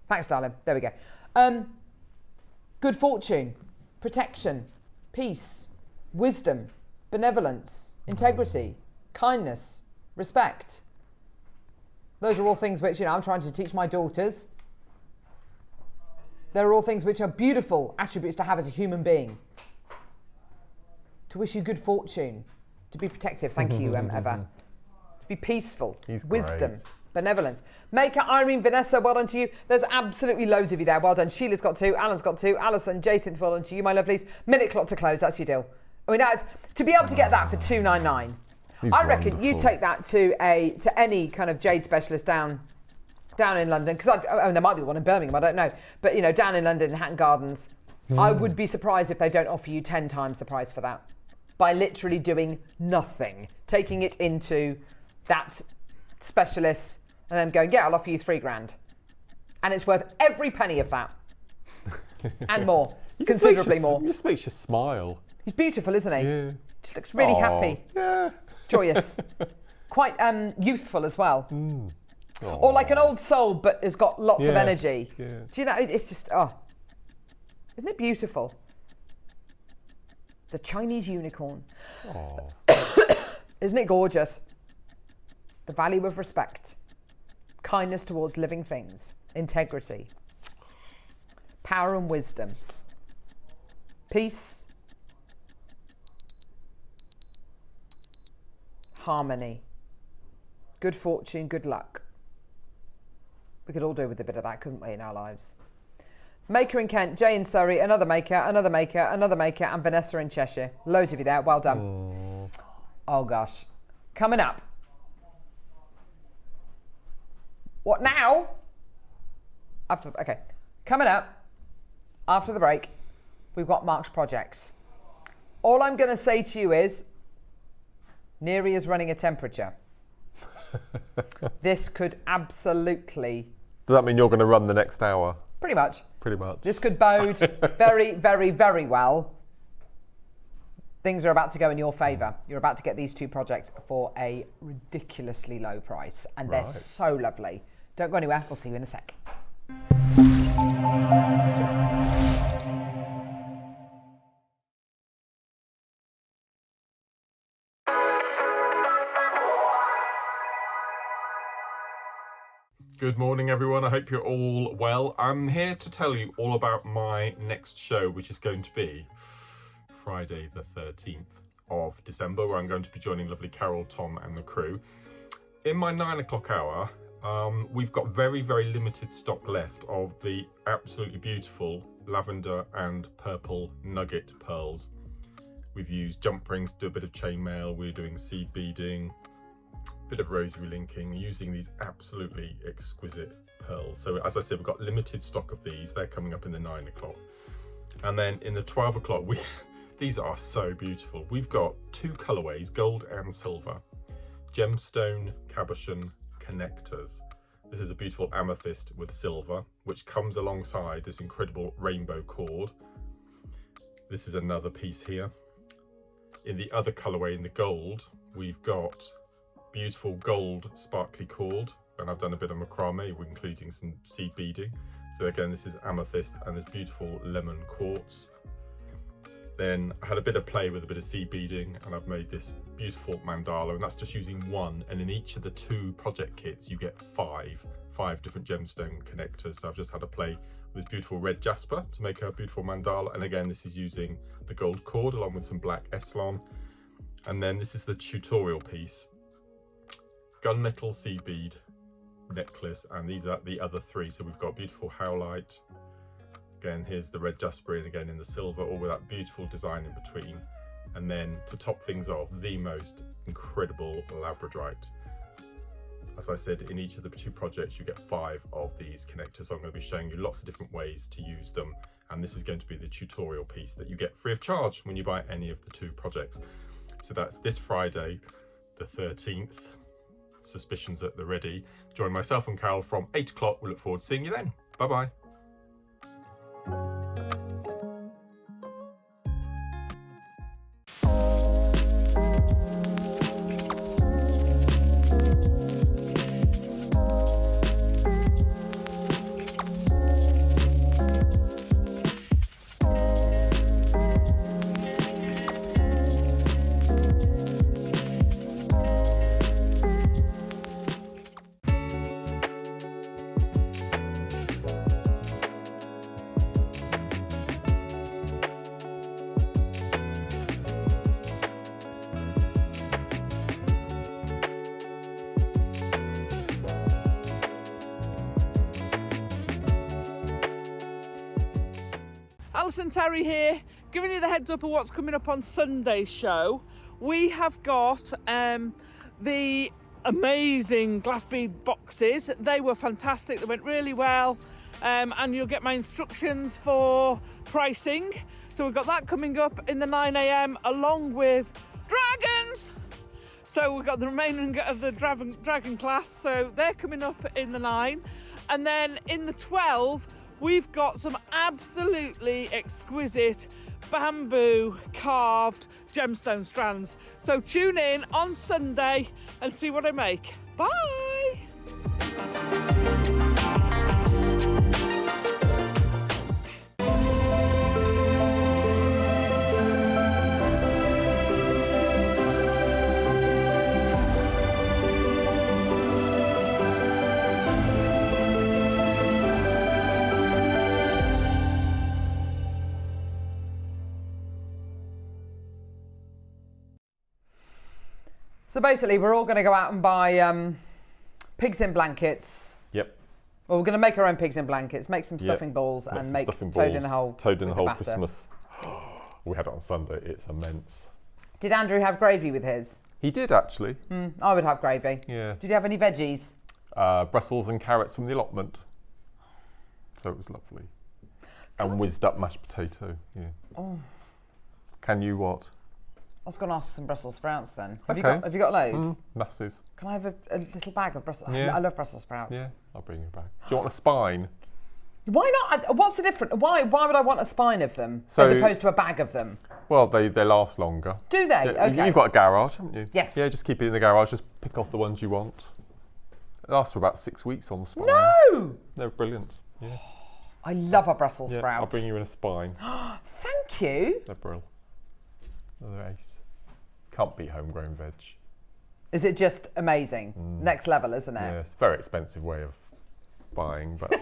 Speaker 1: Thanks, darling. There we go. Good fortune, protection, peace, wisdom, benevolence, integrity, kindness, respect. Those are all things which, I'm trying to teach my daughters. They're all things which are beautiful attributes to have as a human being. To wish you good fortune, to be protective, thank you, Eva. To be peaceful, wisdom, benevolence. Maker, Irene, Vanessa, well done to you. There's absolutely loads of you there. Well done. Sheila's got 2, Alan's got 2, Alison, Jason, well done to you, my lovelies. Minute clock to close, that's your deal. I mean, to be able to get that for $299, I reckon you take that to any kind of jade specialist down in London, because there might be one in Birmingham, I don't know, but down in London, Hatton Gardens, I would be surprised if they don't offer you 10 times the price for that, by literally doing nothing, taking it into that specialist and then going, I'll offer you $3,000, and it's worth every penny of that, and more, considerably more.
Speaker 2: He just makes you smile.
Speaker 1: He's beautiful, isn't he? Yeah. Just looks really happy, joyous, quite youthful as well. Or like an old soul, but has got lots of energy. Yeah. Do you know, it's just, isn't it beautiful? The Chinese unicorn. Isn't it gorgeous? The value of respect, kindness towards living things, integrity, power and wisdom, peace, harmony, good fortune, good luck. We could all do with a bit of that, couldn't we, in our lives? Maker in Kent, Jay in Surrey, another maker, another maker, another maker, and Vanessa in Cheshire. Loads of you there, well done. Oh gosh. Coming up. What now? Okay. Coming up, after the break, we've got Mark's projects. All I'm going to say to you is, Neri is running a temperature. This could absolutely...
Speaker 2: Does that mean you're going to run the next hour?
Speaker 1: Pretty much.
Speaker 2: Pretty much.
Speaker 1: This could bode very, very, very well. Things are about to go in your favour. You're about to get these 2 projects for a ridiculously low price, and they're so lovely. Don't go anywhere. We'll see you in a sec.
Speaker 2: Good morning, everyone. I hope you're all well. I'm here to tell you all about my next show, which is going to be Friday the 13th of December, where I'm going to be joining lovely Carol, Tom and the crew. In my 9 o'clock hour, We've got very, very limited stock left of the absolutely beautiful lavender and purple nugget pearls. We've used jump rings to do a bit of chainmail. We're doing seed beading, a bit of rosary linking, using these absolutely exquisite pearls. So as I said, we've got limited stock of these. They're coming up in the 9 o'clock. And then in the 12 o'clock, these are so beautiful. We've got 2 colorways, gold and silver, gemstone cabochon connectors. This is a beautiful amethyst with silver, which comes alongside this incredible rainbow cord. This is another piece here. In the other colorway, in the gold, we've got beautiful gold sparkly cord, and I've done a bit of macrame, including some seed beading. So again, this is amethyst and this beautiful lemon quartz. Then I had a bit of play with a bit of seed beading, and I've made this beautiful mandala, and that's just using 1. And in each of the 2 project kits, you get 5 different gemstone connectors. So I've just had a play with beautiful red jasper to make a beautiful mandala. And again, this is using the gold cord along with some black Eslon. And then this is the tutorial piece, gunmetal seed bead necklace, and these are the other 3. So we've got beautiful howlite. Again, here's the red jasper, and again in the silver, all with that beautiful design in between. And then to top things off, the most incredible labradorite. As I said, in each of the 2 projects, you get 5 of these connectors. So I'm going to be showing you lots of different ways to use them. And this is going to be the tutorial piece that you get free of charge when you buy any of the 2 projects. So that's this Friday, the 13th. Suspicions at the ready. Join myself and Carol from 8 o'clock. We look forward to seeing you then. Bye-bye.
Speaker 3: Alison Terry here, giving you the heads up of what's coming up on Sunday's show. We have got the amazing glass bead boxes. They were fantastic, they went really well, and you'll get my instructions for pricing. So we've got that coming up in the 9 AM along with dragons. So we've got the remaining of the dragon class, so they're coming up in the 9. And then in the 12, we've got some absolutely exquisite bamboo carved gemstone strands. So tune in on Sunday and see what I make. Bye!
Speaker 1: So basically, we're all going to go out and buy pigs in blankets.
Speaker 2: Yep.
Speaker 1: Well, we're going to make our own pigs in blankets, make some stuffing balls, and make Toad in the Hole.
Speaker 2: Toad in the Hole Christmas. We had it on Sunday. It's immense.
Speaker 1: Did Andrew have gravy with his?
Speaker 2: He did, actually.
Speaker 1: I would have gravy.
Speaker 2: Yeah.
Speaker 1: Did you have any veggies?
Speaker 2: Brussels and carrots from the allotment. So it was lovely. And whizzed up mashed potato. Yeah. Oh. Can you what?
Speaker 1: I was going to ask some Brussels sprouts then.
Speaker 2: Have
Speaker 1: you got loads?
Speaker 2: Masses.
Speaker 1: Can I have a little bag of Brussels?
Speaker 2: Yeah.
Speaker 1: I love Brussels sprouts.
Speaker 2: Yeah, I'll bring you a bag. Do you want a spine?
Speaker 1: Why not? What's the difference? Why would I want a spine of them
Speaker 2: so,
Speaker 1: as opposed to a bag of them?
Speaker 2: Well, they last longer.
Speaker 1: Do they?
Speaker 2: Yeah,
Speaker 1: okay.
Speaker 2: You've got a garage, haven't you?
Speaker 1: Yes.
Speaker 2: Yeah, just keep it in the garage. Just pick off the ones you want. It lasts for about 6 weeks on the spine.
Speaker 1: No!
Speaker 2: They're brilliant. Yeah.
Speaker 1: I love a Brussels sprout.
Speaker 2: I'll bring you in a spine.
Speaker 1: Thank you.
Speaker 2: They're brilliant. They're ace. Can't beat homegrown veg.
Speaker 1: Is it just amazing? Next level, isn't it?
Speaker 2: Yeah, it's a very expensive way of buying, but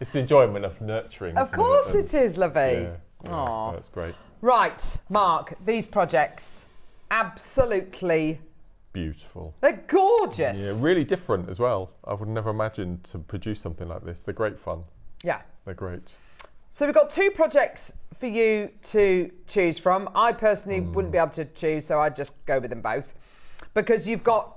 Speaker 2: it's the enjoyment of nurturing.
Speaker 1: Of course it is, lovey.
Speaker 2: Yeah, that's great.
Speaker 1: Right, Mark, these projects, absolutely
Speaker 2: beautiful.
Speaker 1: They're gorgeous.
Speaker 2: Yeah, really different as well. I would never imagine to produce something like this. They're great fun.
Speaker 1: Yeah.
Speaker 2: They're great.
Speaker 1: So we've got 2 projects for you to choose from. I personally wouldn't be able to choose, so I'd just go with them both. Because you've got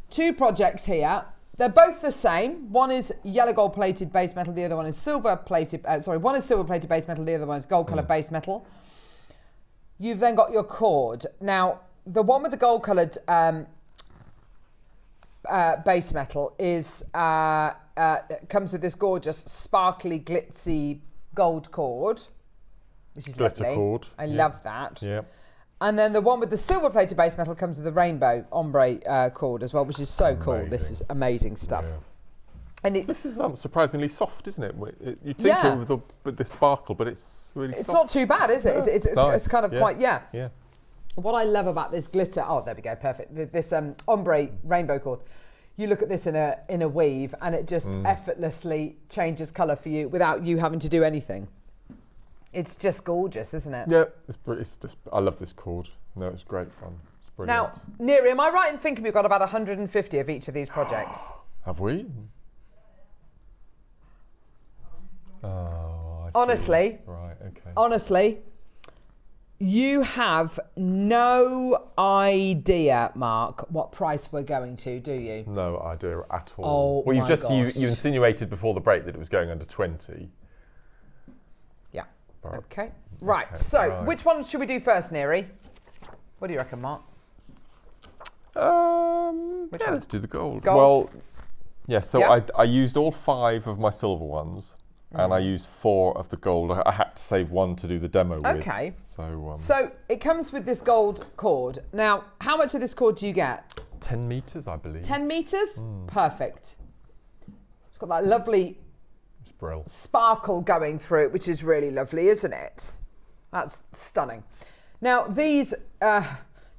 Speaker 1: 2 projects here. They're both the same. One is yellow gold plated base metal. The other one is silver plated. One is silver plated base metal. The other one is gold coloured base metal. You've then got your cord. Now, the one with the gold coloured base metal is comes with this gorgeous, sparkly, glitzy gold cord, which is
Speaker 2: glitter
Speaker 1: lovely.
Speaker 2: Cord.
Speaker 1: I love that.
Speaker 2: Yeah.
Speaker 1: And then the one with the silver-plated base metal comes with the rainbow ombre cord as well, which is so cool. This is amazing stuff.
Speaker 2: Yeah.
Speaker 1: And
Speaker 2: this is surprisingly soft, isn't it? You think with the sparkle, but it's really
Speaker 1: it's
Speaker 2: soft.
Speaker 1: not too bad, is it?
Speaker 2: No,
Speaker 1: It's
Speaker 2: nice.
Speaker 1: kind of quite,
Speaker 2: Yeah.
Speaker 1: What I love about this glitter, there we go, perfect. This ombre rainbow cord. You look at this in a weave, and it just effortlessly changes colour for you without you having to do anything. It's just gorgeous, isn't it?
Speaker 2: Yeah, it's just, I love this cord. No, it's great fun. It's brilliant.
Speaker 1: Now, Neri, am I right in thinking we've got about 150 of each of these projects?
Speaker 2: Have we? Oh, I see.
Speaker 1: Honestly,
Speaker 2: right, okay.
Speaker 1: Honestly, you have no idea, Mark, what price we're going to, do you?
Speaker 2: No idea at all.
Speaker 1: Oh,
Speaker 2: well,
Speaker 1: my gosh.
Speaker 2: you insinuated before the break that it was going under 20.
Speaker 1: Yeah.
Speaker 2: Right.
Speaker 1: Okay. Right. So, which one should we do first, Neri? What do you reckon, Mark? Which one?
Speaker 2: Let's do the gold.
Speaker 1: Gold?
Speaker 2: Well, yeah. So
Speaker 1: Yeah.
Speaker 2: I used all 5 of my silver ones, and I used 4 of the gold. I had to save 1 to do the demo with.
Speaker 1: Okay.
Speaker 2: So.
Speaker 1: So it comes with this gold cord. Now, how much of this cord do you get?
Speaker 2: 10 meters, I believe.
Speaker 1: 10 meters? Perfect. It's got that lovely sparkle going through it, which is really lovely, isn't it? That's stunning. Now, these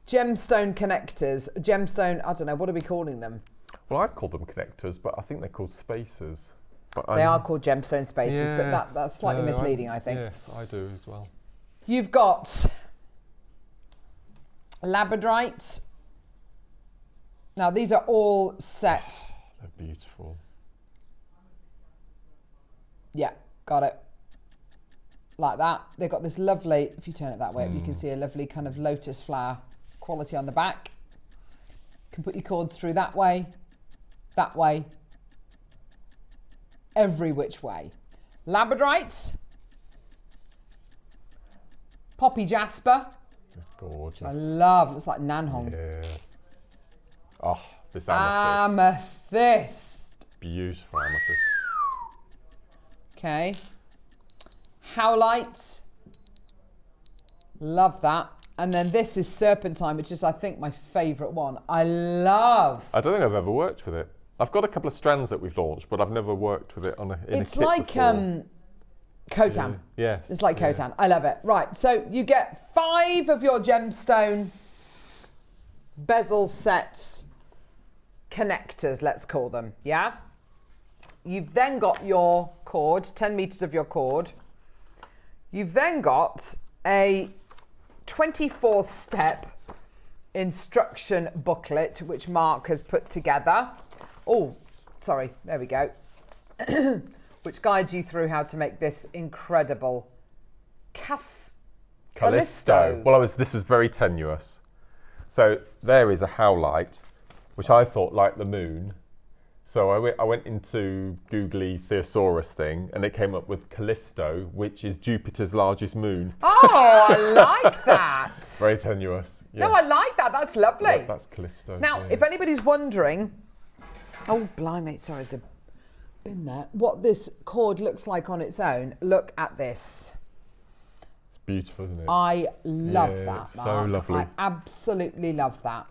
Speaker 1: gemstone connectors, I don't know, what are we calling them?
Speaker 2: Well, I've called them connectors, but I think they're called spacers. But
Speaker 1: they are called gemstone spacers, but that's slightly misleading, I think.
Speaker 2: Yes, I do as well.
Speaker 1: You've got labradorite. Now, these are all set.
Speaker 2: They're beautiful.
Speaker 1: Yeah, got it. Like that. They've got this lovely, if you turn it that way, you can see a lovely kind of lotus flower quality on the back. You can put your cords through that way, every which way. Labradorite. Poppy jasper.
Speaker 2: It's gorgeous.
Speaker 1: I love, looks like Nanhong.
Speaker 2: Yeah. Oh, this amethyst.
Speaker 1: Amethyst.
Speaker 2: Beautiful amethyst.
Speaker 1: Okay. Howlite. Love that. And then this is serpentine, which is, I think, my favourite one. I don't
Speaker 2: think I've ever worked with it. I've got a couple of strands that we've launched, but I've never worked with it in a kit
Speaker 1: It's like
Speaker 2: before.
Speaker 1: Khotan.
Speaker 2: Yeah.
Speaker 1: It's like Khotan. I love it. Right, so you get 5 of your gemstone bezel set connectors, let's call them, yeah? You've then got your cord, 10 meters of your cord. You've then got a 24-step instruction booklet, which Mark has put together. Oh, sorry, there we go. Which guides you through how to make this incredible Callisto.
Speaker 2: Well, this was very tenuous. So there is a howlite, which I thought like the moon. So I went into googly thesaurus thing, and it came up with Callisto, which is Jupiter's largest moon.
Speaker 1: Oh, I like that.
Speaker 2: Very tenuous. Yes.
Speaker 1: No, I like that. That's lovely.
Speaker 2: Yeah, that's Callisto.
Speaker 1: Now, if anybody's wondering, oh, blimey, sorry, there's a bin there. What this cord looks like on its own, look at this.
Speaker 2: It's beautiful, isn't it?
Speaker 1: I love that,
Speaker 2: so
Speaker 1: Mark.
Speaker 2: lovely.
Speaker 1: I absolutely love that.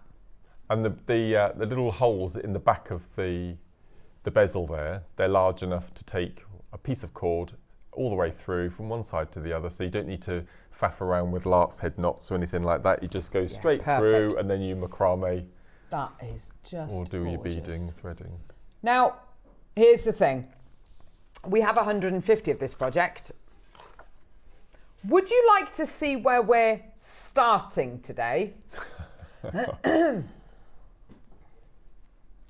Speaker 2: And the little holes in the back of the bezel there, they're large enough to take a piece of cord all the way through from one side to the other, so you don't need to faff around with lark's head knots or anything like that. You just go straight through, and then you macrame.
Speaker 1: That is just
Speaker 2: or do
Speaker 1: gorgeous.
Speaker 2: your beading, threading.
Speaker 1: Now, here's the thing. We have 150 of this project. Would you like to see where we're starting today?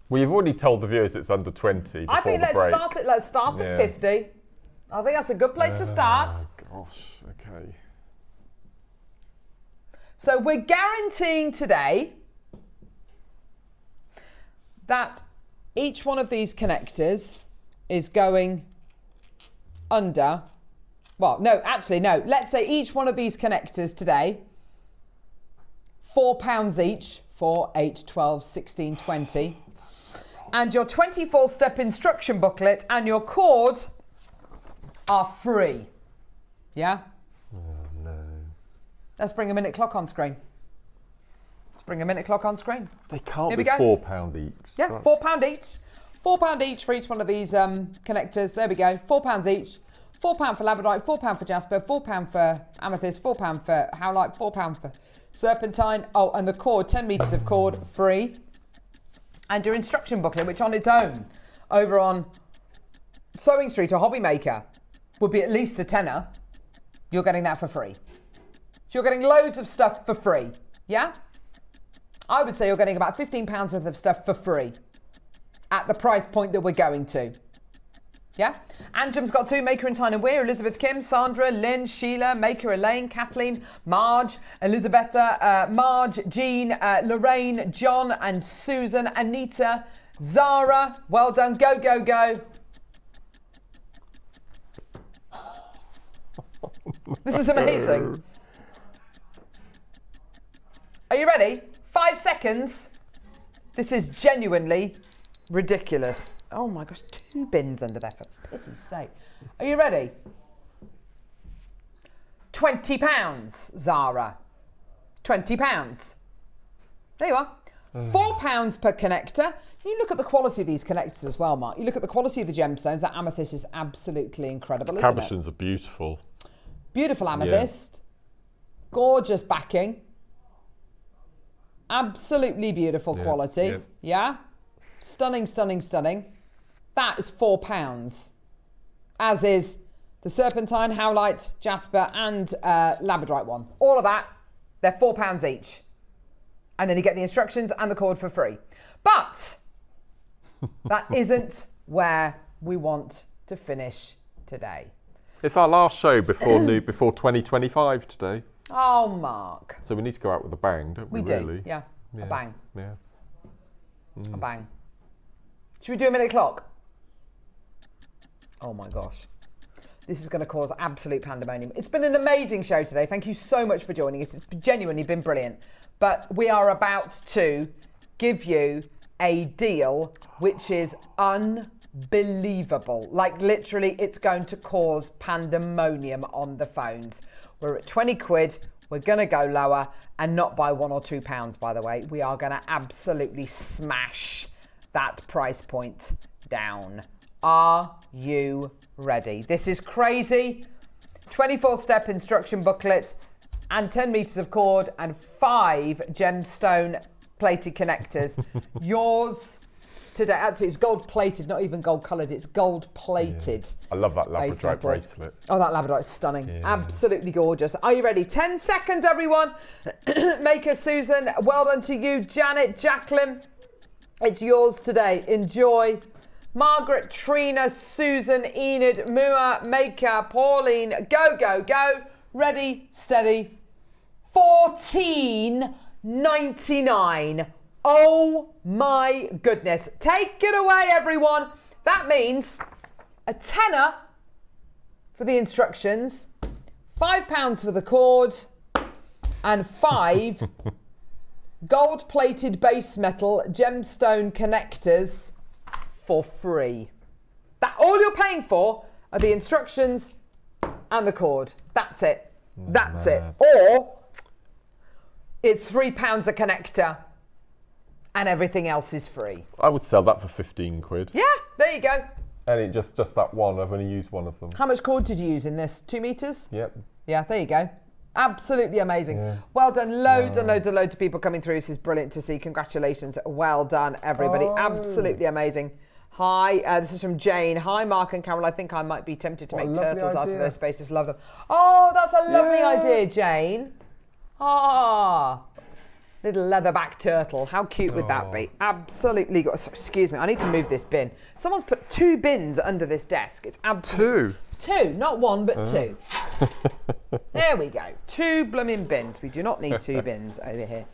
Speaker 2: Well, you've already told the viewers it's under 20.
Speaker 1: I think let's start at 50. I think that's a good place to start.
Speaker 2: Gosh, okay.
Speaker 1: So we're guaranteeing today that each one of these connectors is going under, well, no, actually, no. Let's say each one of these connectors today, £4 each, 4, 8, 12, 16, 20. And your 24-step instruction booklet and your cord are free. Yeah?
Speaker 2: Oh, no.
Speaker 1: Let's bring a minute clock on screen. Let's bring a minute clock on screen.
Speaker 2: They can't be £4 each.
Speaker 1: Yeah, £4 each. £4 each for each one of these connectors. There we go. £4 each. £4 for labradorite, £4 for jasper, £4 for amethyst, £4 for howlite, £4 for serpentine. Oh, and the cord, 10 metres of cord, free. And your instruction booklet, which on its own, over on Sewing Street or Hobby Maker, would be at least a tenner. You're getting that for free. So you're getting loads of stuff for free. Yeah? I would say you're getting about £15 worth of stuff for free at the price point that we're going to. Yeah? Anjum's got 2, Maker and Tyne and Weir, Elizabeth Kim, Sandra, Lynn, Sheila, Maker Elaine, Kathleen, Marge, Elizabetta, Marge, Jean, Lorraine, John and Susan, Anita, Zara. Well done. Go, go, go. This is amazing. Are you ready? 5 seconds. This is genuinely ridiculous. Oh my gosh, 2 bins under there, for pity's sake. Are you ready? £20, Zara. £20. There you are. £4 per connector. You look at the quality of these connectors as well, Mark. You look at the quality of the gemstones. That amethyst is absolutely incredible, isn't it?
Speaker 2: Cabochons are beautiful.
Speaker 1: Beautiful amethyst. Yeah. Gorgeous backing. Absolutely beautiful quality. Yeah? Stunning, stunning, stunning. That is £4. As is the serpentine, howlite, jasper and labradorite one. All of that, they're £4 each. And then you get the instructions and the cord for free. But that isn't where we want to finish today.
Speaker 2: It's our last show before 2025 today.
Speaker 1: Oh, Mark.
Speaker 2: So we need to go out with a bang, don't we?
Speaker 1: We do,
Speaker 2: really?
Speaker 1: yeah. A bang.
Speaker 2: Yeah.
Speaker 1: A bang. Should we do a minute clock? Oh my gosh. This is going to cause absolute pandemonium. It's been an amazing show today. Thank you so much for joining us. It's genuinely been brilliant. But we are about to give you a deal which is unbelievable. Like literally, it's going to cause pandemonium on the phones. We're at 20 quid. We're going to go lower and not by £1 or £2, by the way. We are going to absolutely smash that price point down. Are you ready? This is crazy. 24-step instruction booklet and 10 meters of cord and 5 gemstone plated connectors. Yours today. Actually, it's gold plated, not even gold coloured. It's gold plated.
Speaker 2: Yeah. I love that labradorite bracelet.
Speaker 1: Oh, that labradorite is stunning. Yeah. Absolutely gorgeous. Are you ready? 10 seconds, everyone. Maker, Susan, well done to you. Janet, Jacqueline, it's yours today. Enjoy. Margaret, Trina, Susan, Enid, Mua, Maker, Pauline, go, go, go. Ready, steady. $14.99. Oh my goodness. Take it away, everyone. That means a tenner for the instructions, £5 for the cord, and 5 gold-plated base metal gemstone connectors for free. That all you're paying for are the instructions and the cord. That's it. That's it. Or it's £3 a connector and everything else is free.
Speaker 2: I would sell that for 15 quid.
Speaker 1: Yeah, there you go.
Speaker 2: And it just that one, I've only used one of them.
Speaker 1: How much cord did you use in this? 2 meters?
Speaker 2: Yep.
Speaker 1: Yeah, there you go. Absolutely amazing. Yeah. Well done. Loads and loads and loads of people coming through. This is brilliant to see. Congratulations. Well done, everybody. Absolutely amazing. Hi, this is from Jane. Hi, Mark and Carol. I think I might be tempted to make turtles out of their spaces. Love them. Oh, that's a lovely idea, Jane. Ah. Little leatherback turtle. How cute would that be? Absolutely. Excuse me, I need to move this bin. Someone's put 2 bins under this desk. It's absolutely... 2, not 1, but 2. There we go. 2 blooming bins. We do not need 2 bins over here.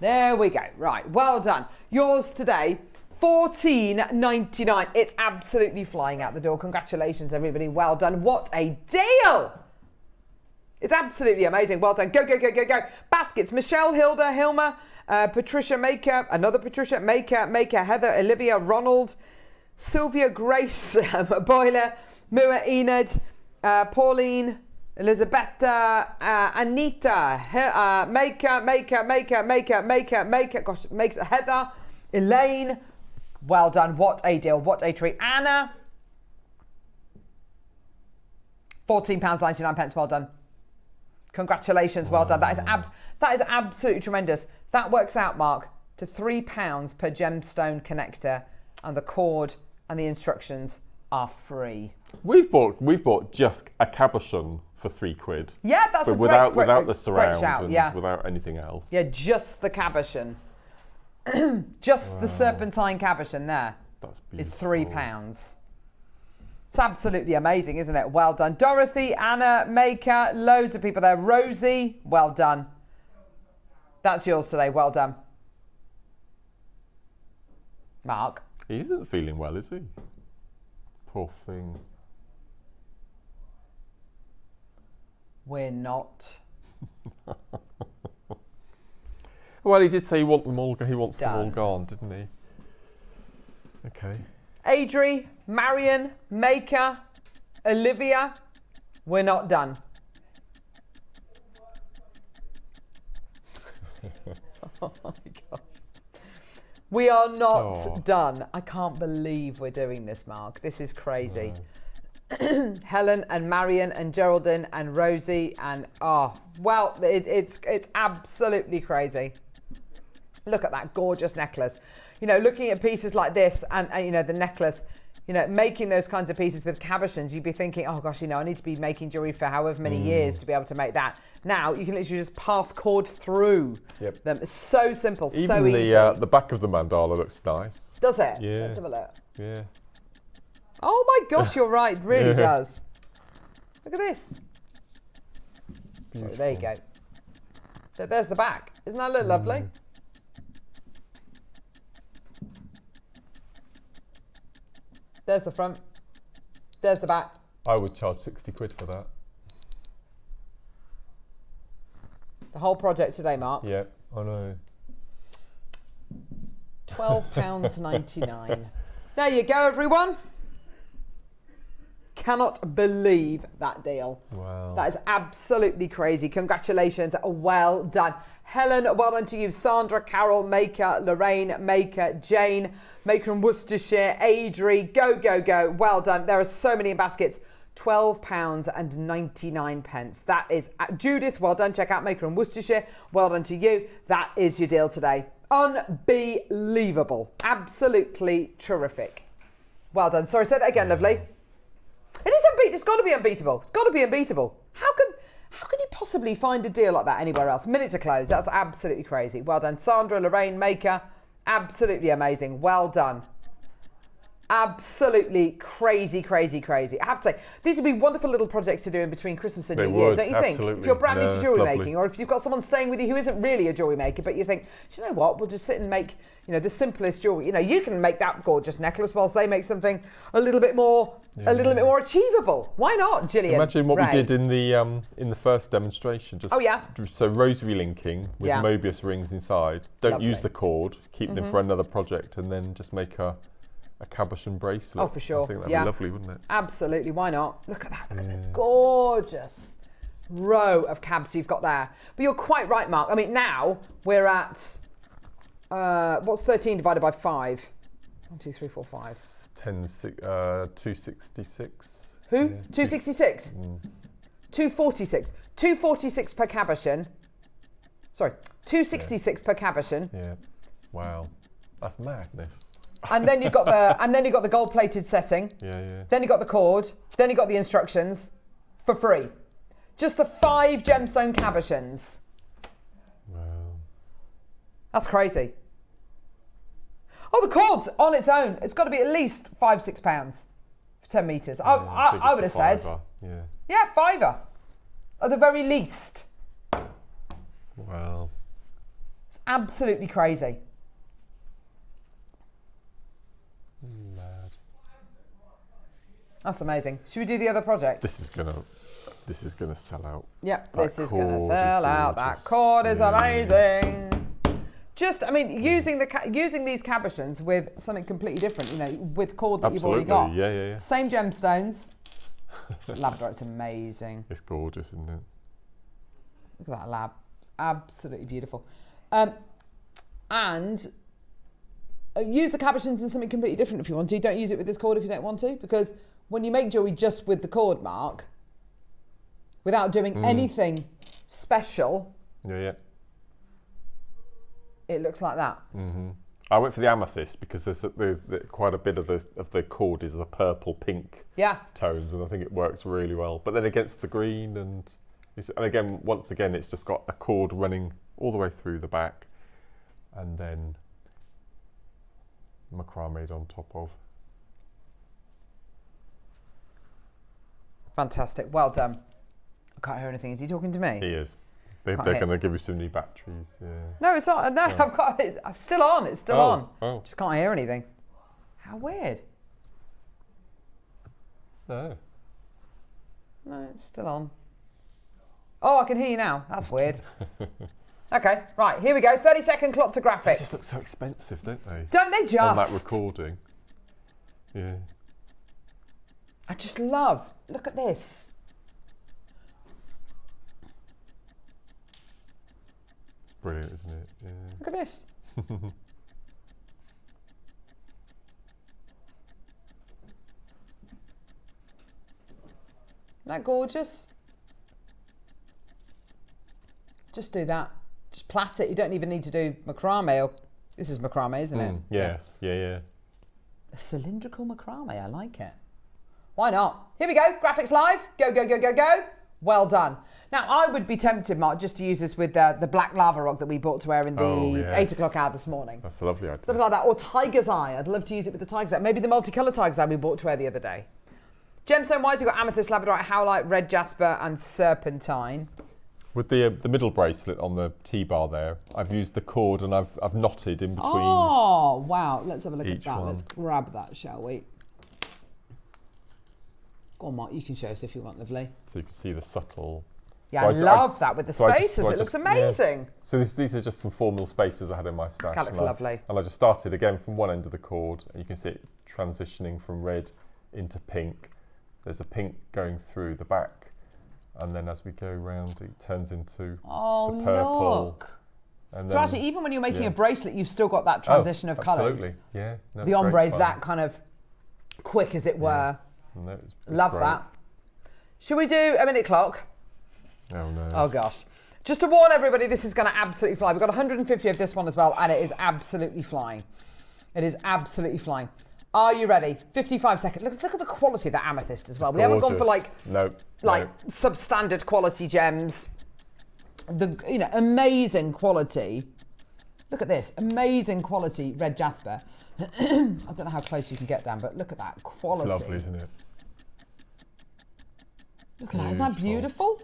Speaker 1: There we go. Right, well done. Yours today, $14.99. It's absolutely flying out the door. Congratulations, everybody. Well done. What a deal! It's absolutely amazing. Well done. Go, go, go, go, go. Baskets. Michelle, Hilda, Hilma, Patricia Maker, another Patricia Maker, Heather, Olivia, Ronald, Sylvia, Grace, Boiler, Mua, Enid, Pauline, Elisabetta, Anita, Maker, gosh, makes Heather, Elaine. Well done. What a deal. What a treat. Anna, £14.99. Well done. Congratulations, well done. That is absolutely tremendous. That works out, Mark, to £3 per gemstone connector, and the cord and the instructions are free.
Speaker 2: We've bought just a cabochon for £3.
Speaker 1: Yeah, that's a
Speaker 2: without
Speaker 1: great
Speaker 2: the surround
Speaker 1: shout,
Speaker 2: and without anything else.
Speaker 1: Yeah, just the cabochon. Just the serpentine cabochon there is £3. It's absolutely amazing, isn't it? Well done. Dorothy, Anna, Maker, loads of people there. Rosie, well done. That's yours today. Well done. Mark.
Speaker 2: He isn't feeling well, is he? Poor thing.
Speaker 1: We're not.
Speaker 2: Well, he did say he wants them all gone, didn't he? Okay.
Speaker 1: Adri, Marion, Maker, Olivia, we're not done. Oh my gosh. We are not done. I can't believe we're doing this, Mark. This is crazy. Helen and Marion and Geraldine and Rosie and it's absolutely crazy. Look at that gorgeous necklace. You know, looking at pieces like this and you know, the necklace, you know, making those kinds of pieces with cabochons, you'd be thinking, oh gosh, you know, I need to be making jewellery for however many years to be able to make that. Now, you can literally just pass cord through them. It's so simple, so easy.
Speaker 2: Even the back of the mandala looks nice.
Speaker 1: Does it?
Speaker 2: Yeah.
Speaker 1: Let's have a look.
Speaker 2: Yeah.
Speaker 1: Oh my gosh, you're right, it really does. Look at this. So there you go. So there's the back. Isn't that a little lovely? There's the front. There's the back.
Speaker 2: I would charge £60 for that.
Speaker 1: The whole project today, Mark.
Speaker 2: Yeah, I know.
Speaker 1: £12.99. There you go, everyone. Cannot believe that deal.
Speaker 2: Wow.
Speaker 1: That is absolutely crazy. Congratulations. Well done. Helen, well done to you. Sandra, Carol, Maker, Lorraine, Maker, Jane, Maker in Worcestershire, Adri, go, go, go. Well done. There are so many in baskets. £12.99. That is Judith. Well done. Check out Maker in Worcestershire. Well done to you. That is your deal today. Unbelievable. Absolutely terrific. Well done. Sorry, say that again, lovely. It is unbeatable. It's got to be unbeatable. It's got to be unbeatable. How can you possibly find a deal like that anywhere else? Minute to close. That's absolutely crazy. Well done, Sandra, Lorraine, Maker. Absolutely amazing. Well done. Absolutely crazy, crazy, crazy. I have to say, these would be wonderful little projects to do in between Christmas and New Year, don't you think? If you're brand new to jewellery making, or if you've got someone staying with you who isn't really a jewellery maker, but you think, do you know what, we'll just sit and make, you know, the simplest jewellery. You know, you can make that gorgeous necklace whilst they make something a little bit more achievable. Why not, Gillian?
Speaker 2: Imagine what we did in the first demonstration. Just so rosary linking with Mobius rings inside. Don't use the cord. Keep them for another project, and then just make a cabochon bracelet.
Speaker 1: Oh, for sure.
Speaker 2: I think that'd be lovely, wouldn't it?
Speaker 1: Absolutely. Why not? Look at that. Look at the gorgeous row of cabs you've got there. But you're quite right, Mark. I mean, now we're at, what's 13 divided by 5? 1, 2, 3, 4, 5.
Speaker 2: 266.
Speaker 1: Who? Yeah. 266? 246. 246 per cabochon. Sorry, 266 per cabochon.
Speaker 2: Yeah. Wow. That's madness.
Speaker 1: And then you've got the gold-plated setting.
Speaker 2: Yeah.
Speaker 1: Then you got the cord. Then you got the instructions for free. Just the 5 gemstone cabochons.
Speaker 2: Wow.
Speaker 1: That's crazy. Oh, the cord's on its own. It's got to be at least £5-6 for 10 metres. I would have said. Yeah, £5 at the very least.
Speaker 2: Wow.
Speaker 1: It's absolutely crazy.
Speaker 2: Mad.
Speaker 1: That's amazing. Should we do the other project?
Speaker 2: This is gonna sell out.
Speaker 1: Yep, this is gonna sell out. That cord is amazing. Just, I mean, using these cabochons with something completely different, you know, with cord that you've already got.
Speaker 2: Yeah.
Speaker 1: Same gemstones. Labradorite's amazing.
Speaker 2: It's gorgeous, isn't it?
Speaker 1: Look at that lab. It's absolutely beautiful. And use the cabochons in something completely different if you want to. Don't use it with this cord if you don't want to, because when you make jewellery just with the cord, Mark, without doing anything special, it looks like that.
Speaker 2: I went for the amethyst because there's quite a bit of the cord is the purple pink tones, and I think it works really well. But then against the green and again, once again, it's just got a cord running all the way through the back, and then macrame on top of.
Speaker 1: Fantastic. Well done. I can't hear anything. Is he talking to me?
Speaker 2: He is. They're going to give you some new batteries. Yeah.
Speaker 1: No, it's not. No, I've got it. I'm still on. It's still on. Oh. Just can't hear anything. How weird.
Speaker 2: No.
Speaker 1: No, it's still on. Oh, I can hear you now. That's weird. Okay, right, here we go. 30-second clock to graphics.
Speaker 2: They just look so expensive, don't they?
Speaker 1: Don't they just?
Speaker 2: On that recording. Yeah.
Speaker 1: I just love. Look at this.
Speaker 2: Brilliant, isn't it? Yeah.
Speaker 1: Look at this. Isn't that gorgeous? Just do that. Just plait it. You don't even need to do macrame. This is macrame, isn't it?
Speaker 2: Yes. Yeah.
Speaker 1: A cylindrical macrame. I like it. Why not? Here we go. Graphics live. Go, go, go, go, go. Well done. Now, I would be tempted, Mark, just to use this with the black lava rock that we bought to wear in the 8 o'clock hour this morning.
Speaker 2: That's a lovely idea.
Speaker 1: Something like that. Or tiger's eye. I'd love to use it with the tiger's eye. Maybe the multicolour tiger's eye we bought to wear the other day. Gemstone-wise, you've got amethyst, labradorite, howlite, red jasper, and serpentine.
Speaker 2: With the middle bracelet on the T-bar there, I've used the cord and I've knotted in between.
Speaker 1: Oh, wow. Let's have a look at that.
Speaker 2: One.
Speaker 1: Let's grab that, shall we? Go on, Mark. You can show us if you want, lovely.
Speaker 2: So you can see the subtle...
Speaker 1: Yeah, so I love that with the spacers. It looks amazing.
Speaker 2: Yeah. So these are just some formal spacers I had in my stash.
Speaker 1: That looks lovely.
Speaker 2: And I just started again from one end of the cord, and you can see it transitioning from red into pink. There's a pink going through the back, and then as we go round, it turns into the purple.
Speaker 1: Look. And so actually, even when you're making a bracelet, you've still got that transition of colours.
Speaker 2: Absolutely, yeah. No,
Speaker 1: the ombre is that kind of quick, as it were.
Speaker 2: No, it's
Speaker 1: love
Speaker 2: great.
Speaker 1: that. Should we do a minute clock?
Speaker 2: Oh no.
Speaker 1: Oh gosh. Just to warn everybody, this is going to absolutely fly. We've got 150 of this one as well, and it is absolutely flying. It is absolutely flying. Are you ready? 55 seconds. Look at the quality of that amethyst as well. We haven't gone for substandard quality gems. Amazing quality. Look at this, amazing quality red jasper. I don't know how close you can get down, but look at that quality.
Speaker 2: It's lovely, isn't it?
Speaker 1: Look at that, isn't that beautiful?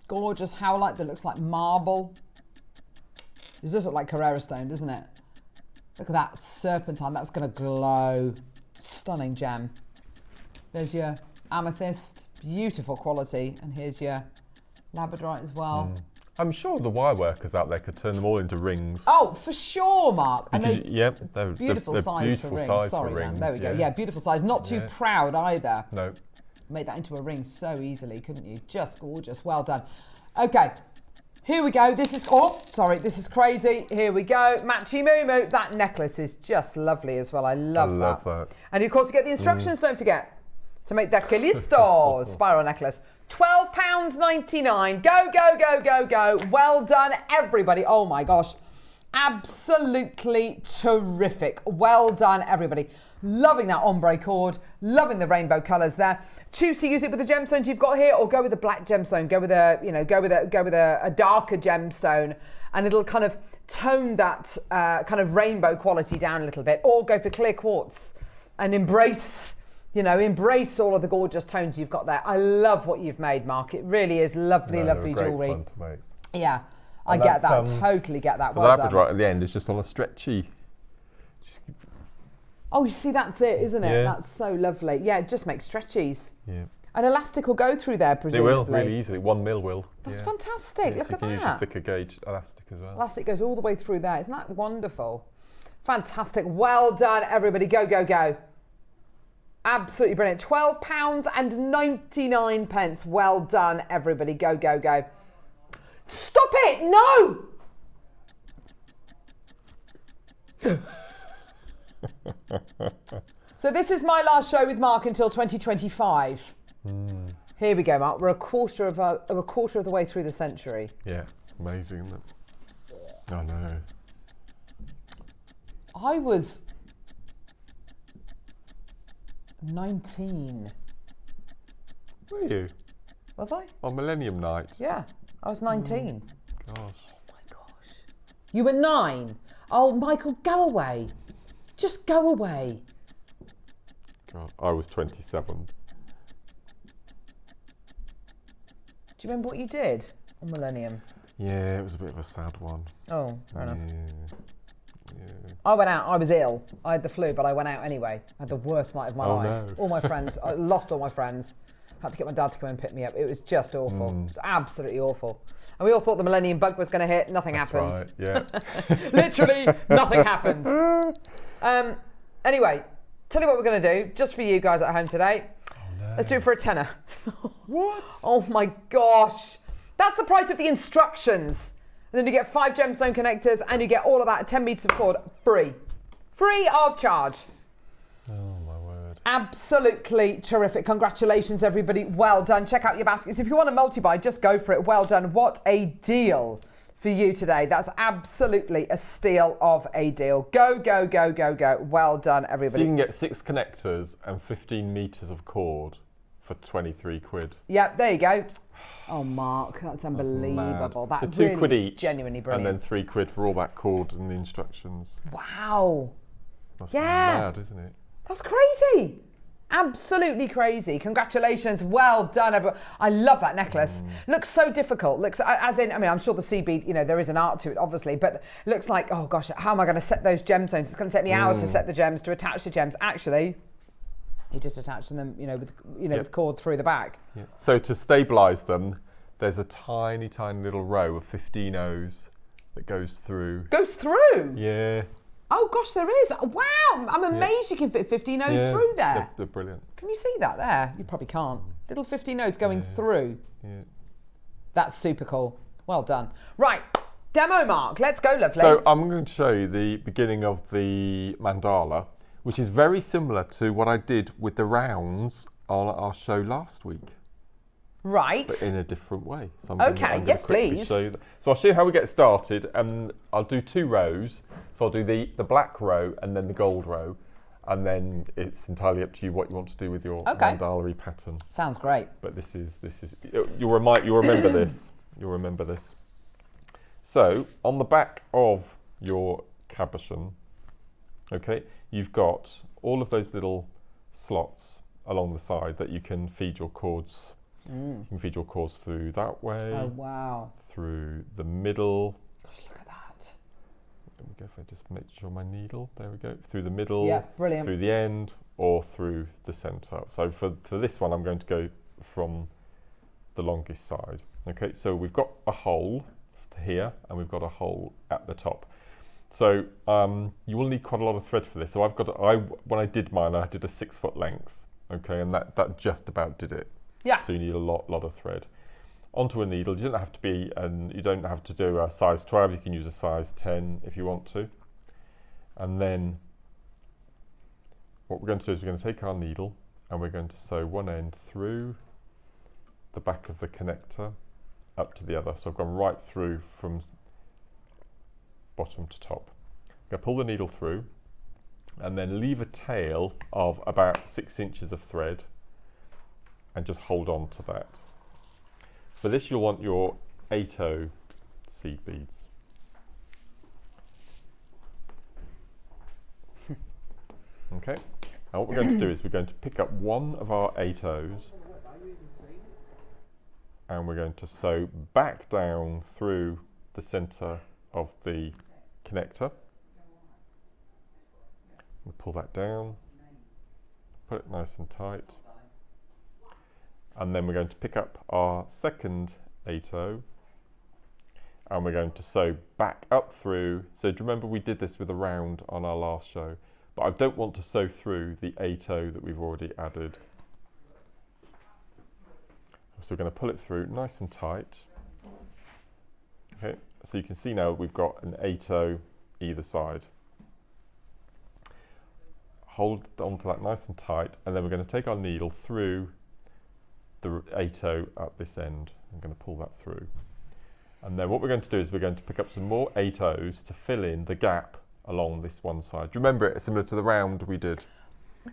Speaker 1: Gorgeous howlite that looks like marble. This does look like Carrera stone, doesn't it? Look at that serpentine, that's gonna glow. Stunning gem. There's your amethyst, beautiful quality, and here's your labradorite as well.
Speaker 2: I'm sure the wire workers out there could turn them all into rings.
Speaker 1: Oh, for sure, Mark. And
Speaker 2: they're
Speaker 1: beautiful size for rings. Sorry, Dan. There we go. Yeah, beautiful size. Not too proud either.
Speaker 2: No.
Speaker 1: Made that into a ring so easily, couldn't you? Just gorgeous. Well done. Okay, here we go. This is crazy. Here we go. Matchy Moo Moo. That necklace is just lovely as well. I love that. And of course, you get the instructions, don't forget, to make that Callisto spiral necklace. £12.99. Go, go, go, go, go. Well done, everybody. Oh my gosh. Absolutely terrific. Well done, everybody. Loving that ombre cord, loving the rainbow colours there. Choose to use it with the gemstones you've got here, or go with a black gemstone. Go with a darker gemstone, and it'll kind of tone that kind of rainbow quality down a little bit, or go for clear quartz and embrace all of the gorgeous tones you've got there. I love what you've made, Mark. It really is lovely, lovely jewellery.
Speaker 2: Fun to make.
Speaker 1: Yeah, I get that. Totally get that.
Speaker 2: The
Speaker 1: Well done.
Speaker 2: Labradorite at the end is just on a stretchy.
Speaker 1: Oh, you see, that's it, isn't it?
Speaker 2: Yeah.
Speaker 1: That's so lovely. Yeah, just make stretchies.
Speaker 2: Yeah.
Speaker 1: An elastic will go through there, presumably.
Speaker 2: They will, really easily. 1 mil will.
Speaker 1: That's fantastic. Look
Speaker 2: so
Speaker 1: at
Speaker 2: you can use a
Speaker 1: that.
Speaker 2: thicker gauge elastic as well.
Speaker 1: Elastic goes all the way through there. Isn't that wonderful? Fantastic. Well done, everybody. Go, go, go. Absolutely brilliant. £12.99. Well done, everybody. Go, go, go. Stop it! No! So this is my last show with Mark until 2025. Here we go, Mark. We're a quarter of the way through the century.
Speaker 2: Yeah, amazing, isn't it? I know.
Speaker 1: I was 19.
Speaker 2: Were you?
Speaker 1: Was I?
Speaker 2: On Millennium Night?
Speaker 1: Yeah, I was 19.
Speaker 2: Gosh.
Speaker 1: Oh my gosh. You were 9? Oh, Michael, go away. Just go away.
Speaker 2: God, I was 27.
Speaker 1: Do you remember what you did on Millennium?
Speaker 2: Yeah, it was a bit of a sad one.
Speaker 1: Oh, fair enough.
Speaker 2: Yeah.
Speaker 1: I went out, I was ill. I had the flu, but I went out anyway. I had the worst night of my life.
Speaker 2: No.
Speaker 1: All my friends, I lost all my friends. Had to get my dad to come and pick me up. It was just awful. It was absolutely awful. And we all thought the Millennium Bug was going to hit. Nothing happened.
Speaker 2: Right, yeah.
Speaker 1: Literally, nothing happened. Anyway, tell you what we're going to do, just for you guys at home today.
Speaker 2: Oh, no.
Speaker 1: Let's do it for a tenner.
Speaker 2: What?
Speaker 1: Oh my gosh. That's the price of the instructions. And then you get 5 gemstone connectors and you get all of that, 10 meters of cord, free. Free of charge.
Speaker 2: Oh, my word.
Speaker 1: Absolutely terrific. Congratulations, everybody. Well done. Check out your baskets. If you want a multi-buy, just go for it. Well done. What a deal for you today. That's absolutely a steal of a deal. Go, go, go, go, go. Well done, everybody.
Speaker 2: So you can get 6 connectors and 15 meters of cord for 23 quid.
Speaker 1: Yep, there you go. Oh, Mark, that's unbelievable.
Speaker 2: That's
Speaker 1: that
Speaker 2: so
Speaker 1: really
Speaker 2: £2
Speaker 1: is
Speaker 2: each,
Speaker 1: genuinely brilliant.
Speaker 2: and then 3 quid for all that cord and the instructions.
Speaker 1: Wow.
Speaker 2: That's
Speaker 1: Yeah.
Speaker 2: mad, isn't it?
Speaker 1: That's crazy. Absolutely crazy. Congratulations. Well done, everyone. I love that necklace. Looks so difficult. Looks, as in, I mean, I'm sure the sea bead, there is an art to it, obviously, but looks like, oh gosh, how am I going to set those gemstones? It's going to take me hours to set the gems, to attach the gems. Actually, you just attach them, with cord through the back.
Speaker 2: Yeah. So to stabilise them, there's a tiny, tiny little row of 15 O's that goes through.
Speaker 1: Goes through?
Speaker 2: Yeah.
Speaker 1: Oh gosh, there is. Wow, I'm amazed you can fit 15 O's through there.
Speaker 2: They're brilliant.
Speaker 1: Can you see that there? You probably can't. Little 15 O's going through.
Speaker 2: Yeah.
Speaker 1: That's super cool. Well done. Right, demo, Mark. Let's go, lovely.
Speaker 2: So I'm going to show you the beginning of the mandala, which is very similar to what I did with the rounds on our show last week.
Speaker 1: Right.
Speaker 2: But in a different way. So
Speaker 1: I'm gonna please.
Speaker 2: Show you so I'll show you how we get started, and I'll do 2 rows. So I'll do the black row and then the gold row, and then it's entirely up to you what you want to do with your mandala pattern.
Speaker 1: Sounds great.
Speaker 2: But this is you'll remember this. You'll remember this. So on the back of your cabochon, okay, you've got all of those little slots along the side that you can feed your cords. You can feed your cords through that way.
Speaker 1: Oh, wow.
Speaker 2: Through the middle.
Speaker 1: Gosh, look at that.
Speaker 2: There we go. If I just make sure my needle, there we go. Through the middle.
Speaker 1: Yeah, brilliant.
Speaker 2: Through the end or through the centre. So for this one, I'm going to go from the longest side. Okay, so we've got a hole here and we've got a hole at the top. So you will need quite a lot of thread for this. So when I did mine, I did a 6 foot length. Okay, and that just about did it.
Speaker 1: Yeah.
Speaker 2: So you need a lot of thread. Onto a needle. You don't have to do a size 12. You can use a size 10 if you want to. And then what we're going to do is we're going to take our needle and we're going to sew one end through the back of the connector up to the other. So I've gone right through from bottom to top. I'm going to pull the needle through and then leave a tail of about 6 inches of thread and just hold on to that. For this, you'll want your 8O seed beads. Okay, now what we're going to do is we're going to pick up one of our 8 O's and we're going to sew back down through the centre of the connector. We'll pull that down, put it nice and tight, and then we're going to pick up our second 8O and we're going to sew back up through. So do you remember we did this with a round on our last show, but I don't want to sew through the 8O that we've already added. So we're going to pull it through nice and tight. Okay, so you can see now we've got an 8O either side. Hold onto that nice and tight, and then we're going to take our needle through the 8O at this end. I'm going to pull that through. And then what we're going to do is we're going to pick up some more 8Os to fill in the gap along this one side. Do you remember it? Similar to the round we did.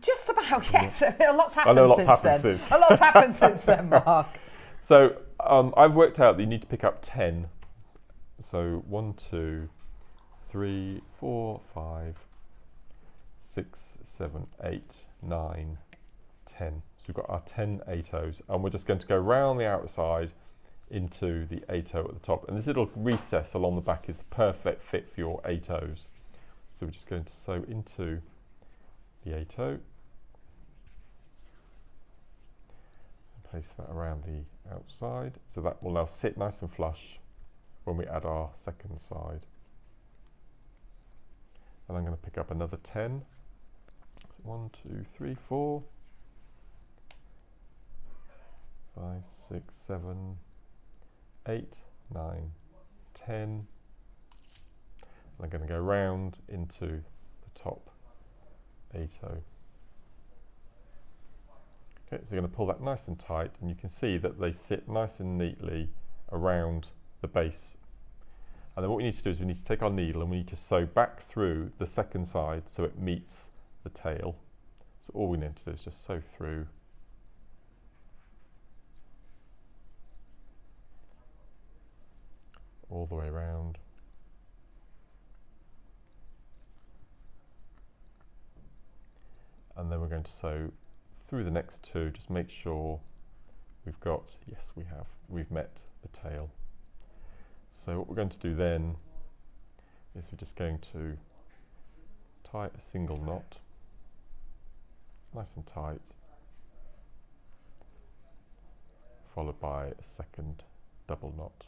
Speaker 1: Just about, yes. A lot's happened
Speaker 2: I know lots
Speaker 1: since
Speaker 2: happened
Speaker 1: then.
Speaker 2: since.
Speaker 1: A lot's happened since then, Mark.
Speaker 2: So I've worked out that you need to pick up 10. So 1, 2, 3, 4, 5, 6, 7, 8, 9, 10. So we've got our 10 8Os, and we're just going to go round the outside into the 8O at the top. And this little recess along the back is the perfect fit for your 8Os. So we're just going to sew into the 8O. Place that around the outside. So that will now sit nice and flush when we add our second side. And I'm going to pick up another 10. So 1, 2, 3, 4, 5, 6, 7, 8, 9, 10. And I'm going to go round into the top 8O. Okay, so you're going to pull that nice and tight, and you can see that they sit nice and neatly around the base. And then what we need to do is we need to take our needle and we need to sew back through the second side so it meets the tail. So all we need to do is just sew through. All the way around. And then we're going to sew through the next 2, just make sure we've got, yes we have, we've met the tail. So what we're going to do then is we're just going to tie a single knot, nice and tight, followed by a second double knot.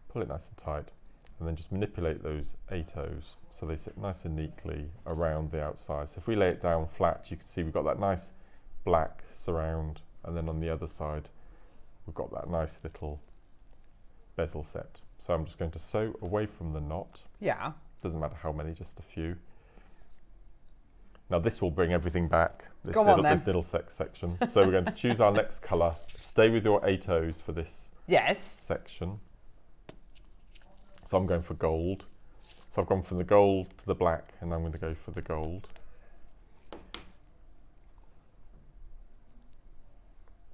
Speaker 2: Pull it nice and tight, and then just manipulate those 8Os so they sit nice and neatly around the outside. So if we lay it down flat, you can see we've got that nice black surround, and then on the other side we've got that nice little bezel set. So I'm just going to sew away from the knot.
Speaker 1: Yeah.
Speaker 2: Doesn't matter how many, just a few. Now this will bring everything back, this little section. So we're going to choose our next colour. Stay with your 8Os for this section. So I'm going for gold. So I've gone from the gold to the black, and I'm going to go for the gold.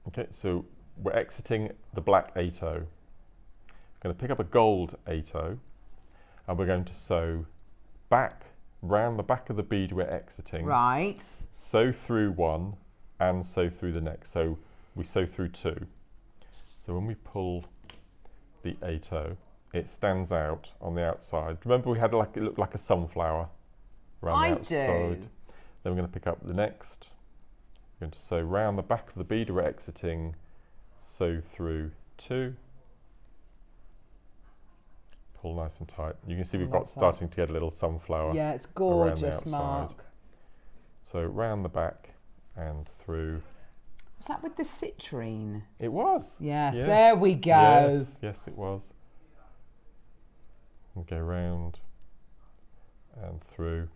Speaker 2: Okay, so we're exiting the black 8O. I'm going to pick up a gold 8O, and we're going to sew back round the back of the bead we're exiting.
Speaker 1: Right.
Speaker 2: Sew through one and sew through the next. So we sew through 2. So when we pull the 8O, it stands out on the outside. Remember we had it looked like a sunflower around the outside.
Speaker 1: Do.
Speaker 2: Then we're going to pick up the next. We're going to sew round the back of the bead we're exiting, sew through 2. Pull nice and tight. You can see we've got starting to get a little sunflower.
Speaker 1: Yeah, it's gorgeous, Mark.
Speaker 2: So round the back and through.
Speaker 1: Was that with the citrine?
Speaker 2: It was.
Speaker 1: Yes, there we go.
Speaker 2: Yes, it was. And go round and through.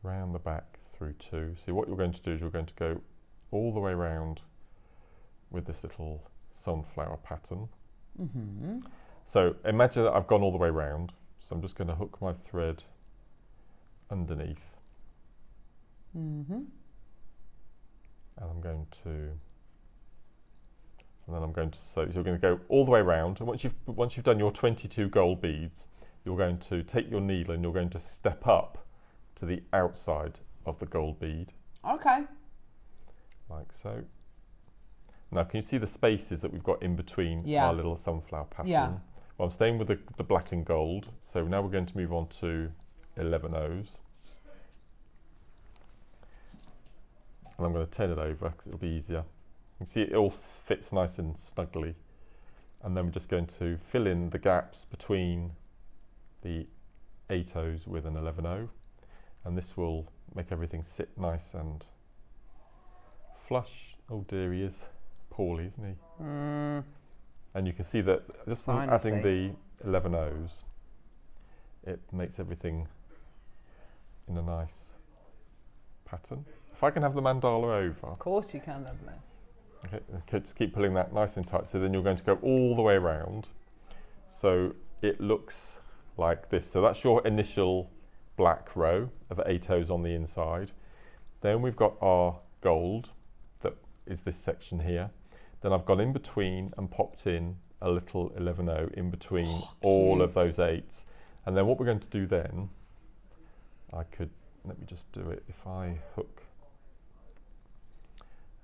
Speaker 2: Round the back through 2. So what you're going to do is you're going to go all the way round with this little sunflower pattern.
Speaker 1: Mm-hmm.
Speaker 2: So imagine that I've gone all the way round. So I'm just going to hook my thread underneath.
Speaker 1: Mm-hmm.
Speaker 2: And I'm going to And then I'm going to sew. So you're going to go all the way around, and once you've done your 22 gold beads, you're going to take your needle and you're going to step up to the outside of the gold bead.
Speaker 1: Okay.
Speaker 2: Like so. Now, can you see the spaces that we've got in between our little sunflower pattern?
Speaker 1: Yeah.
Speaker 2: Well, I'm staying with the black and gold. So now we're going to move on to 11 O's. And I'm going to turn it over because it'll be easier. You can see it all fits nice and snugly. And then we're just going to fill in the gaps between the 8 O's with an 11 O. And this will make everything sit nice and flush. Oh dear, he is poorly, isn't he? And you can see that just adding the 11 O's, it makes everything in a nice pattern. If I can have the mandala over.
Speaker 1: Of course you can, lovely.
Speaker 2: Okay, just keep pulling that nice and tight. So then you're going to go all the way around. So it looks like this. So that's your initial black row of 8 O's on the inside. Then we've got our gold, that is this section here. Then I've gone in between and popped in a little 11 O in between all of those 8s. And then what we're going to do then, let me just do it if I hook.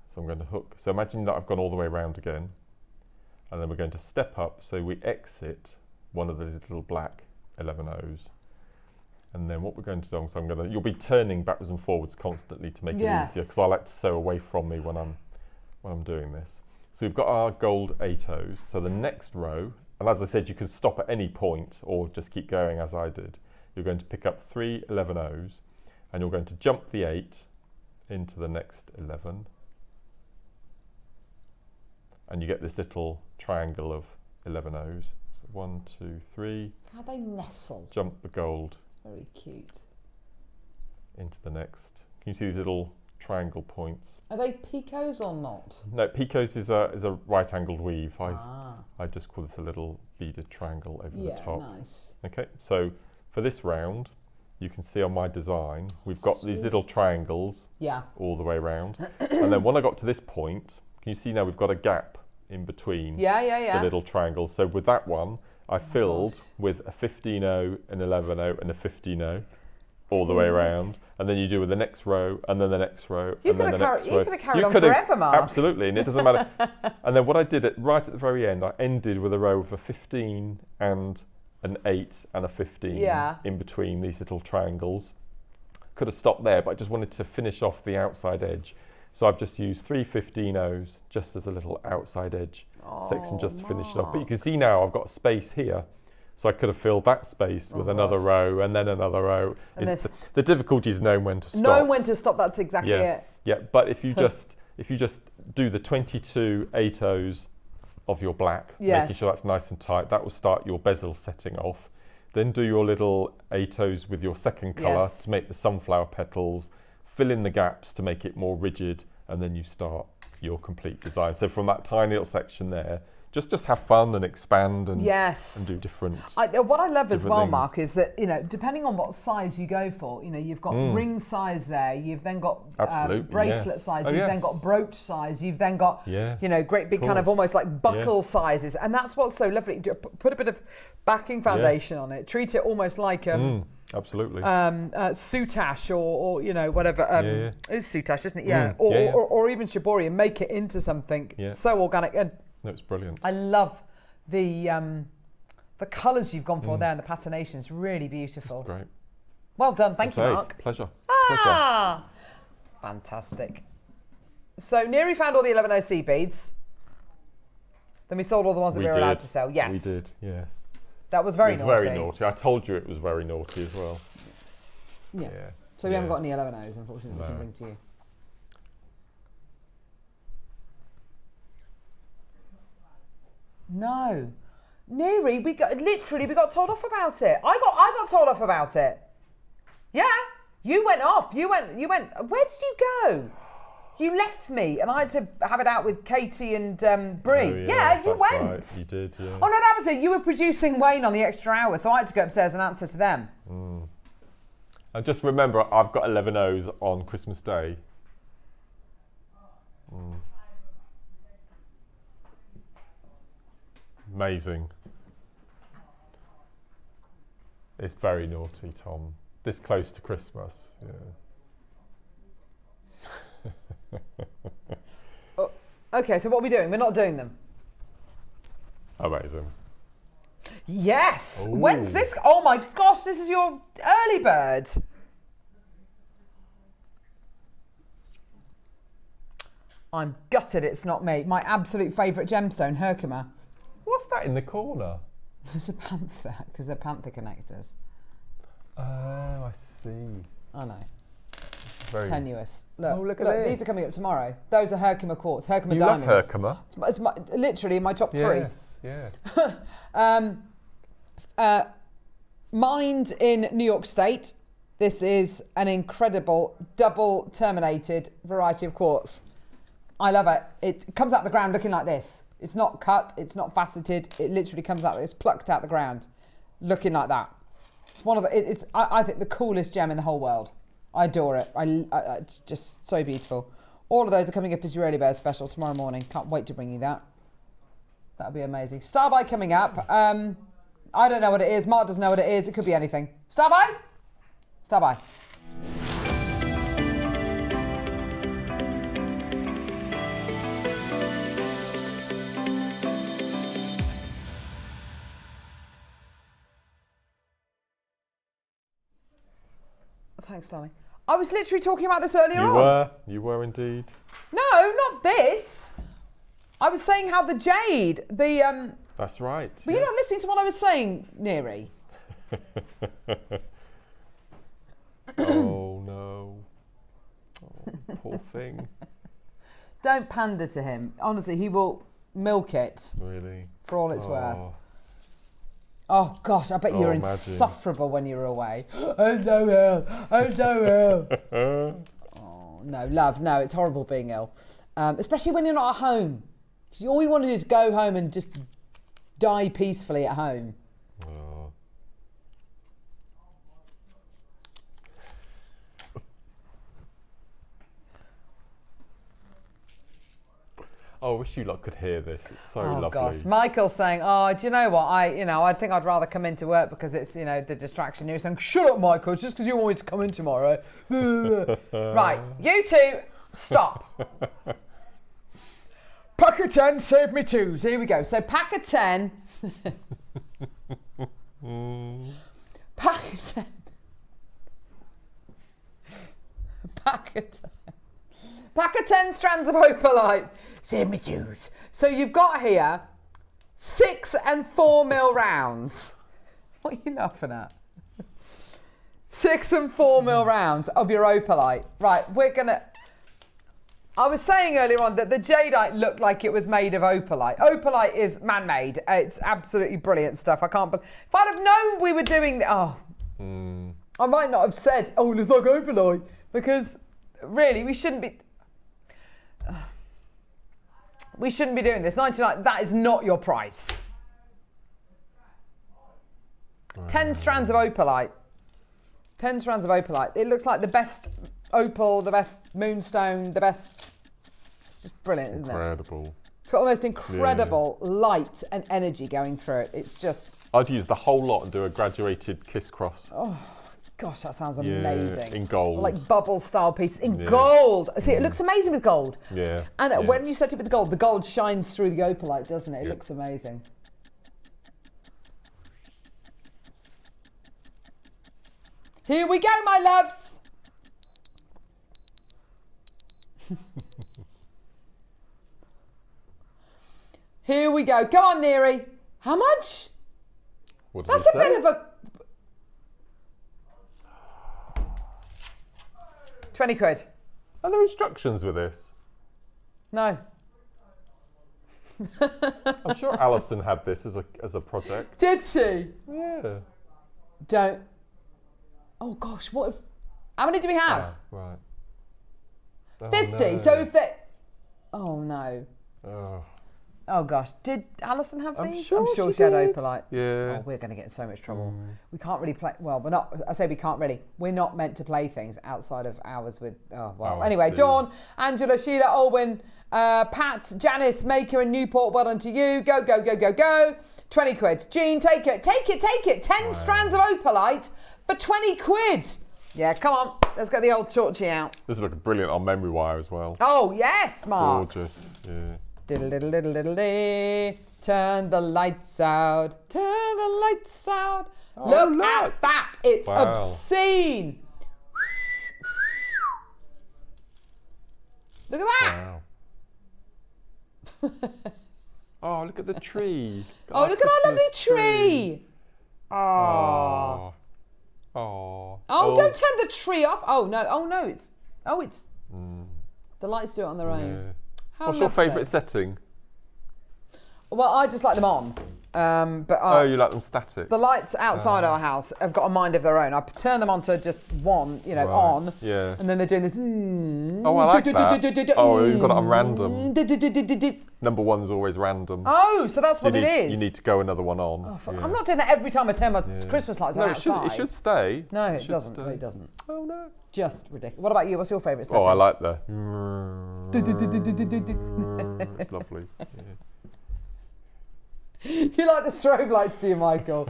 Speaker 2: So I'm going to hook. So imagine that I've gone all the way around again. And then we're going to step up so we exit one of the little black 11 O's. And then what we're going to do, so you'll be turning backwards and forwards constantly to make it easier, because I like to sew away from me when I'm doing this. So we've got our gold 8 O's. So the next row, and as I said, you can stop at any point or just keep going as I did. You're going to pick up 3 11 O's and you're going to jump the 8 into the next 11. And you get this little triangle of 11 O's. So 1, 2, 3.
Speaker 1: How they nestle.
Speaker 2: Jump the gold.
Speaker 1: It's very cute.
Speaker 2: Into the next. Can you see these little triangle points?
Speaker 1: Are they picots or not?
Speaker 2: No, picots is a right angled weave. I just call this a little beaded triangle over the top.
Speaker 1: Yeah, nice.
Speaker 2: Okay, so for this round, you can see on my design, we've got these little triangles all the way around. And then when I got to this point, can you see now we've got a gap in between the little triangles. So with that one, I filled with a 15-0, an 11-0 and a 15-0 all the way around. And then you do with the next row and then the next row and then the next row.
Speaker 1: You could have carried on forever, Mark.
Speaker 2: Absolutely, and it doesn't matter. And then what I did right at the very end, I ended with a row of a 15 and an 8 and a 15 in between these little triangles. Could have stopped there, but I just wanted to finish off the outside edge. So I've just used 3 15-0s just as a little outside edge section just to finish it off. But you can see now I've got a space here. So I could have filled that space with another row and then another row. The difficulty is knowing when to stop.
Speaker 1: Knowing when to stop, that's exactly it.
Speaker 2: Yeah, but if you just do the 22 8-0s of your black, making sure that's nice and tight, that will start your bezel setting off. Then do your little 8-0s with your second colour to make the sunflower petals, fill in the gaps to make it more rigid, and then you start your complete design. So from that tiny little section there, just have fun and expand and do different.
Speaker 1: What I love as well,
Speaker 2: things.
Speaker 1: Mark, is that depending on what size you go for, you've got ring size there, you've then got bracelet size, you've then got brooch size, you've then got great big kind of almost like buckle sizes, and that's what's so lovely. Put a bit of backing foundation on it, treat it almost like
Speaker 2: absolutely
Speaker 1: soutache or whatever. It's soutache, isn't it? Or even shibori, and make it into something so organic. And
Speaker 2: no, it's brilliant.
Speaker 1: I love the colours you've gone for there and the patination. It's really beautiful.
Speaker 2: It's great.
Speaker 1: Well done. Thank you, Mark.
Speaker 2: Pleasure.
Speaker 1: Fantastic. So Neri found all the 11 seed beads. Then we sold all the ones that we were allowed to sell. Yes.
Speaker 2: We did, yes.
Speaker 1: That was very naughty.
Speaker 2: Very naughty. I told you it was very naughty as well.
Speaker 1: Yeah. So we haven't got any 11-Os, unfortunately, we can bring to you. No. Neri, we got told off about it. I got told off about it. Yeah. You went off. You went, where did you go? You left me and I had to have it out with Katie and Brie.
Speaker 2: Oh,
Speaker 1: you went.
Speaker 2: Right. You did, yeah.
Speaker 1: Oh no, that was it. You were producing Wayne on the extra hour, so I had to go upstairs and answer to them.
Speaker 2: And just remember, I've got 11 O's on Christmas Day. Amazing. It's very naughty, Tom. This close to Christmas. Yeah.
Speaker 1: Oh, okay, so what are we doing? We're not doing them.
Speaker 2: Amazing.
Speaker 1: Yes.
Speaker 2: Ooh.
Speaker 1: When's this? Oh my gosh, this is your early bird. I'm gutted it's not me. My absolute favourite gemstone, Herkimer.
Speaker 2: What's that in the corner?
Speaker 1: There's a panther, because they're panther connectors.
Speaker 2: Oh, I see.
Speaker 1: I know.
Speaker 2: Very
Speaker 1: tenuous. Look,
Speaker 2: look at this.
Speaker 1: These are coming up tomorrow. Those are Herkimer quartz, Herkimer
Speaker 2: You
Speaker 1: diamonds.
Speaker 2: love Herkimer.
Speaker 1: It's literally in my top three.
Speaker 2: Yes, yeah.
Speaker 1: Mined in New York State. This is an incredible double terminated variety of quartz. I love it. It comes out the ground looking like this. It's not cut, it's not faceted. It literally comes out, it's plucked out the ground, looking like that. It's one of the, I think the coolest gem in the whole world. I adore it. It's just so beautiful. All of those are coming up as your early bird special tomorrow morning. Can't wait to bring you that. That'll be amazing. Starbuy coming up. I don't know what it is. Mark doesn't know what it is. It could be anything. Starbuy? Starbuy. Thanks, darling. I was literally talking about this earlier on.
Speaker 2: You were indeed.
Speaker 1: No, not this. I was saying how the jade,
Speaker 2: That's right.
Speaker 1: But you're not listening to what I was saying, Neri.
Speaker 2: Oh no. Oh, poor thing.
Speaker 1: Don't pander to him. Honestly, he will milk it.
Speaker 2: Really?
Speaker 1: For all it's worth. Oh gosh, I bet you're insufferable when you're away. I'm so ill. I'm so ill. Oh no, love, no, it's horrible being ill. Especially when you're not at home. All you want to do is go home and just die peacefully at home.
Speaker 2: Oh, I wish you lot could hear this. It's so lovely.
Speaker 1: Oh gosh, Michael's saying, "Oh, do you know what? I think I'd rather come into work because it's, the distraction." You're saying, "Shut up, Michael! It's just because you want me to come in tomorrow." Right, you two, stop. Pack of 10, save me 2. So here we go. So pack of 10. Pack of 10. Pack of 10. Pack of 10 strands of opalite. Save me 2s. So you've got here 6 and 4 mil rounds. What are you laughing at? 6 and 4 mil rounds of your opalite. Right, I was saying earlier on that the jadeite looked like it was made of opalite. Opalite is man-made. It's absolutely brilliant stuff. If I'd have known we were doing... I might not have said, oh, it's like opalite. Because, really, we shouldn't be... We shouldn't be doing this. 99, that is not your price. 10 strands of opalite. 10 strands of opalite. It looks like the best opal, the best moonstone, the best... It's just brilliant, isn't it?
Speaker 2: Incredible.
Speaker 1: It's got the most incredible light and energy going through it. It's just...
Speaker 2: I'd use the whole lot and do a graduated kiss cross.
Speaker 1: Oh, gosh, that sounds amazing.
Speaker 2: In gold.
Speaker 1: Or like bubble style pieces in gold. See, it looks amazing with gold.
Speaker 2: Yeah.
Speaker 1: And when you set it with the gold shines through the opalite, doesn't it? It looks amazing. Here we go, my loves. Here we go. Go on, Neri. How much? That's a bit of a... 20 quid.
Speaker 2: Are there instructions with this?
Speaker 1: No.
Speaker 2: I'm sure Alison had this as a project.
Speaker 1: Did she?
Speaker 2: Yeah.
Speaker 1: Don't. Oh gosh, what if... How many do we have?
Speaker 2: Right.
Speaker 1: 50. No. So if they... Oh no.
Speaker 2: Oh.
Speaker 1: Oh gosh, did Alison have these?
Speaker 2: I'm
Speaker 1: sure
Speaker 2: she
Speaker 1: she had
Speaker 2: did.
Speaker 1: opalite.
Speaker 2: Yeah.
Speaker 1: Oh, we're going to get in so much trouble. We can't really play. Well, we're not. I say we can't really. We're not meant to play things outside of hours with. Oh well.
Speaker 2: Oh, I
Speaker 1: Anyway,
Speaker 2: see.
Speaker 1: Dawn, Angela, Sheila, Olwyn, Pat, Janice, Maker, and Newport. Well done to you. Go, go, go, go, go. 20 quid. Jean, take it, take it, take it. 10 strands of opalite for 20 quid. Yeah, come on. Let's get the old torchy out.
Speaker 2: This is looking brilliant on memory wire as well.
Speaker 1: Oh yes, Mark.
Speaker 2: Gorgeous. Yeah.
Speaker 1: Diddle diddle diddle diddle dee. Turn the lights out. Turn the lights out. Look at that. It's obscene. Look at that.
Speaker 2: Wow. Oh, look at the tree.
Speaker 1: Oh, look at our lovely tree.
Speaker 2: Oh. Oh.
Speaker 1: Oh, don't turn the tree off. Oh no. Oh no. It's. The lights do it on their own.
Speaker 2: Yeah.
Speaker 1: How
Speaker 2: What's your
Speaker 1: lovely.
Speaker 2: favourite setting?
Speaker 1: Well, I just like them on. But
Speaker 2: Oh, you like them static?
Speaker 1: the lights outside our house have got a mind of their own. I turn them on to just one,
Speaker 2: Right.
Speaker 1: on.
Speaker 2: Yeah.
Speaker 1: And then they're doing this.
Speaker 2: Oh, I like that. Oh, you've got it on random. Number one's always random.
Speaker 1: Oh, so that's what it is.
Speaker 2: You need to go another one on.
Speaker 1: Oh, I'm not doing that every time I turn my Christmas lights on
Speaker 2: No,
Speaker 1: outside.
Speaker 2: it should stay.
Speaker 1: No, it
Speaker 2: should
Speaker 1: doesn't.
Speaker 2: stay.
Speaker 1: No, it doesn't.
Speaker 2: Oh no.
Speaker 1: Just ridiculous. What about you? What's your favourite setting?
Speaker 2: Oh, I like the. It's lovely. Yeah.
Speaker 1: You like the strobe lights, do you, Michael?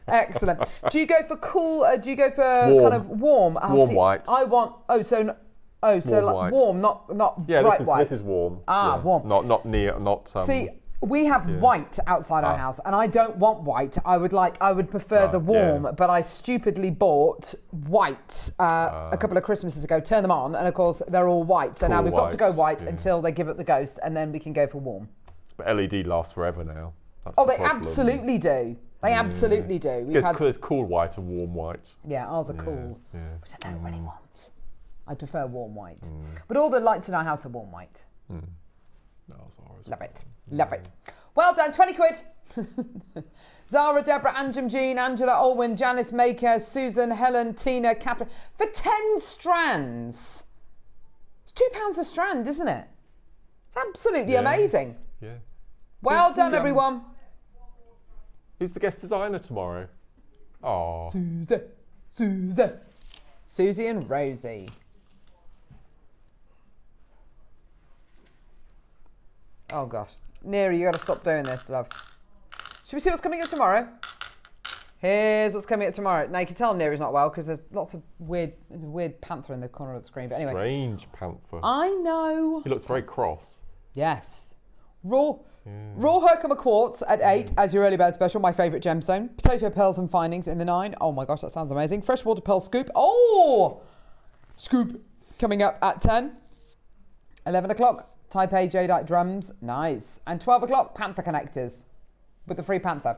Speaker 1: Excellent. Do you go for cool? Do you go for
Speaker 2: Warm.
Speaker 1: kind of warm?
Speaker 2: Warm white.
Speaker 1: I want. So
Speaker 2: Warm
Speaker 1: like
Speaker 2: white.
Speaker 1: warm, not
Speaker 2: Yeah,
Speaker 1: bright white.
Speaker 2: this is warm.
Speaker 1: Ah,
Speaker 2: yeah.
Speaker 1: warm.
Speaker 2: Not near, not.
Speaker 1: See, we have white outside our house, and I don't want white. I would prefer the warm, but I stupidly bought white a couple of Christmases ago. Turn them on, and of course they're all white. So
Speaker 2: Cool
Speaker 1: now we've got to go white
Speaker 2: yeah.
Speaker 1: until they give up the ghost, and then we can go for warm.
Speaker 2: But LED lasts forever now. That's
Speaker 1: Oh,
Speaker 2: the
Speaker 1: they
Speaker 2: problem.
Speaker 1: absolutely do. They absolutely do. We've had
Speaker 2: There's cool white and warm white.
Speaker 1: yeah, ours are cool,
Speaker 2: Yeah.
Speaker 1: which I don't really want. I prefer warm white, but all the lights in our house are warm white.
Speaker 2: No, it's ours.
Speaker 1: Love it. Love it. Well done, 20 quid. Zara, Deborah, Anjum, Jean, Angela, Olwyn, Janice, Maker, Susan, Helen, Tina, Catherine. For 10 strands. It's £2 a strand, isn't it? It's absolutely amazing.
Speaker 2: Yeah.
Speaker 1: Well done, everyone.
Speaker 2: Who's the guest designer tomorrow? Oh.
Speaker 1: Susie and Rosie. Oh, gosh. Neri, you got to stop doing this, love. Should we see what's coming up tomorrow? Here's what's coming up tomorrow. Now, you can tell Neri's not well because there's lots of there's a weird panther in the corner of the screen. But anyway.
Speaker 2: Strange panther.
Speaker 1: I know.
Speaker 2: He looks very cross.
Speaker 1: Yes. Raw Herkimer Quartz at 8 as your early bird special, my favourite gemstone. Potato pearls and findings in the 9. Oh my gosh, that sounds amazing. Freshwater pearl scoop. Oh! Scoop coming up at 10. 11 o'clock, Type A Jadeite drums. Nice. And 12 o'clock, Panther connectors with the free Panther.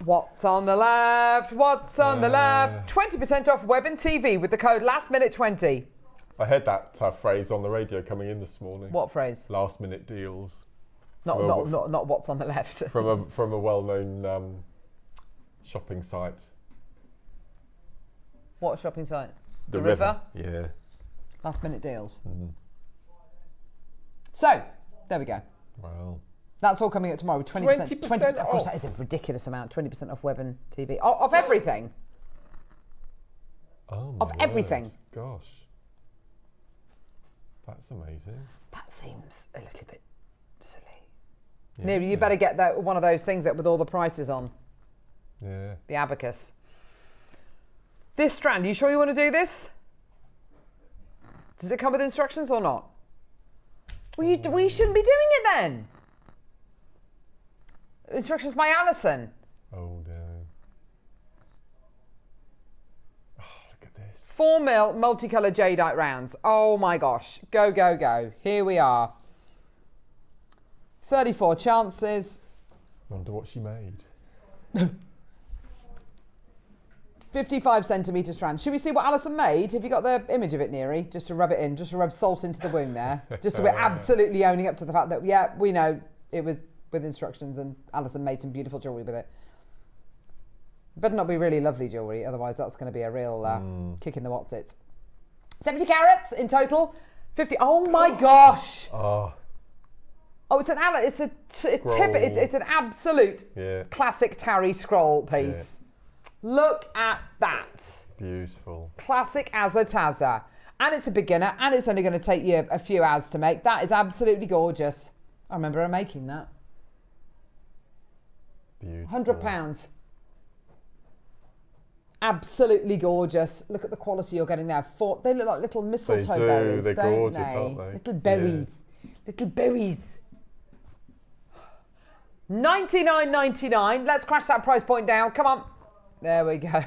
Speaker 1: What's on the left? What's on the left? 20% off web and TV with the code LastMinute20.
Speaker 2: I heard that phrase on the radio coming in this morning.
Speaker 1: What phrase?
Speaker 2: Last minute deals.
Speaker 1: Not what's on the left.
Speaker 2: From a well-known shopping site.
Speaker 1: What shopping site?
Speaker 2: The River. Yeah.
Speaker 1: Last minute deals. So, there we go.
Speaker 2: Wow.
Speaker 1: That's all coming up tomorrow with 20%.
Speaker 2: 20%
Speaker 1: Of course, that is a ridiculous amount. 20% off web and TV. Of everything.
Speaker 2: Oh my
Speaker 1: Of everything.
Speaker 2: word. Gosh. That's amazing.
Speaker 1: That seems a little bit silly. Yeah. Neri, you better get that one of those things that with all the prices on.
Speaker 2: Yeah.
Speaker 1: The abacus. This strand, are you sure you want to do this? Does it come with instructions or not? Well, you shouldn't be doing it then. Instructions by Alison.
Speaker 2: Oh no. Oh, look at this.
Speaker 1: 4 mil multicolour jadeite rounds. Oh my gosh. Go, go, go. Here we are. 34 chances.
Speaker 2: Wonder what she made.
Speaker 1: 55 centimetre strand. Should we see what Alison made? Have you got the image of it, Neri? Just to rub it in, just to rub salt into the wound there. Just so we're absolutely owning up to the fact that, yeah, we know it was with instructions and Alison made some beautiful jewellery with it. Better not be really lovely jewellery, otherwise that's going to be a real kick in the what's-its. 70 carats in total. 50. Oh my gosh.
Speaker 2: Oh.
Speaker 1: Oh, it's an absolute classic tarry scroll piece. Yeah. Look at that.
Speaker 2: Beautiful.
Speaker 1: Classic as a tazza. And it's a beginner, and it's only going to take you a few hours to make. That is absolutely gorgeous. I remember her making that.
Speaker 2: Beautiful.
Speaker 1: £100. Absolutely gorgeous. Look at the quality you're getting there. They look like little mistletoe berries,
Speaker 2: They're
Speaker 1: don't
Speaker 2: gorgeous,
Speaker 1: they?
Speaker 2: aren't they?
Speaker 1: Little berries. Yeah. Little berries. $99.99. Let's crash that price point down. Come on. There we go.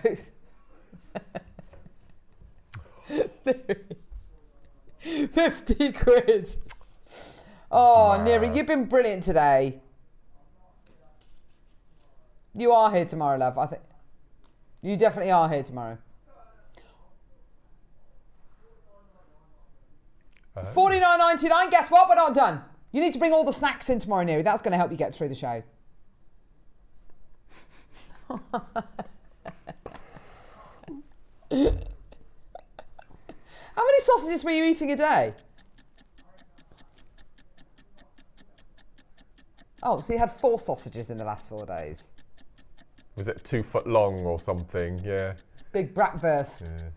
Speaker 1: 50 quid. Oh, Neri, you've been brilliant today. You are here tomorrow, love. I think you definitely are here tomorrow. $49.99. Guess what? We're not done. You need to bring all the snacks in tomorrow, Neri. That's going to help you get through the show. How many sausages were you eating a day? Oh, so you had 4 sausages in the last 4 days.
Speaker 2: Was it 2 foot long or something? Yeah.
Speaker 1: Big bratwurst.
Speaker 2: Yeah.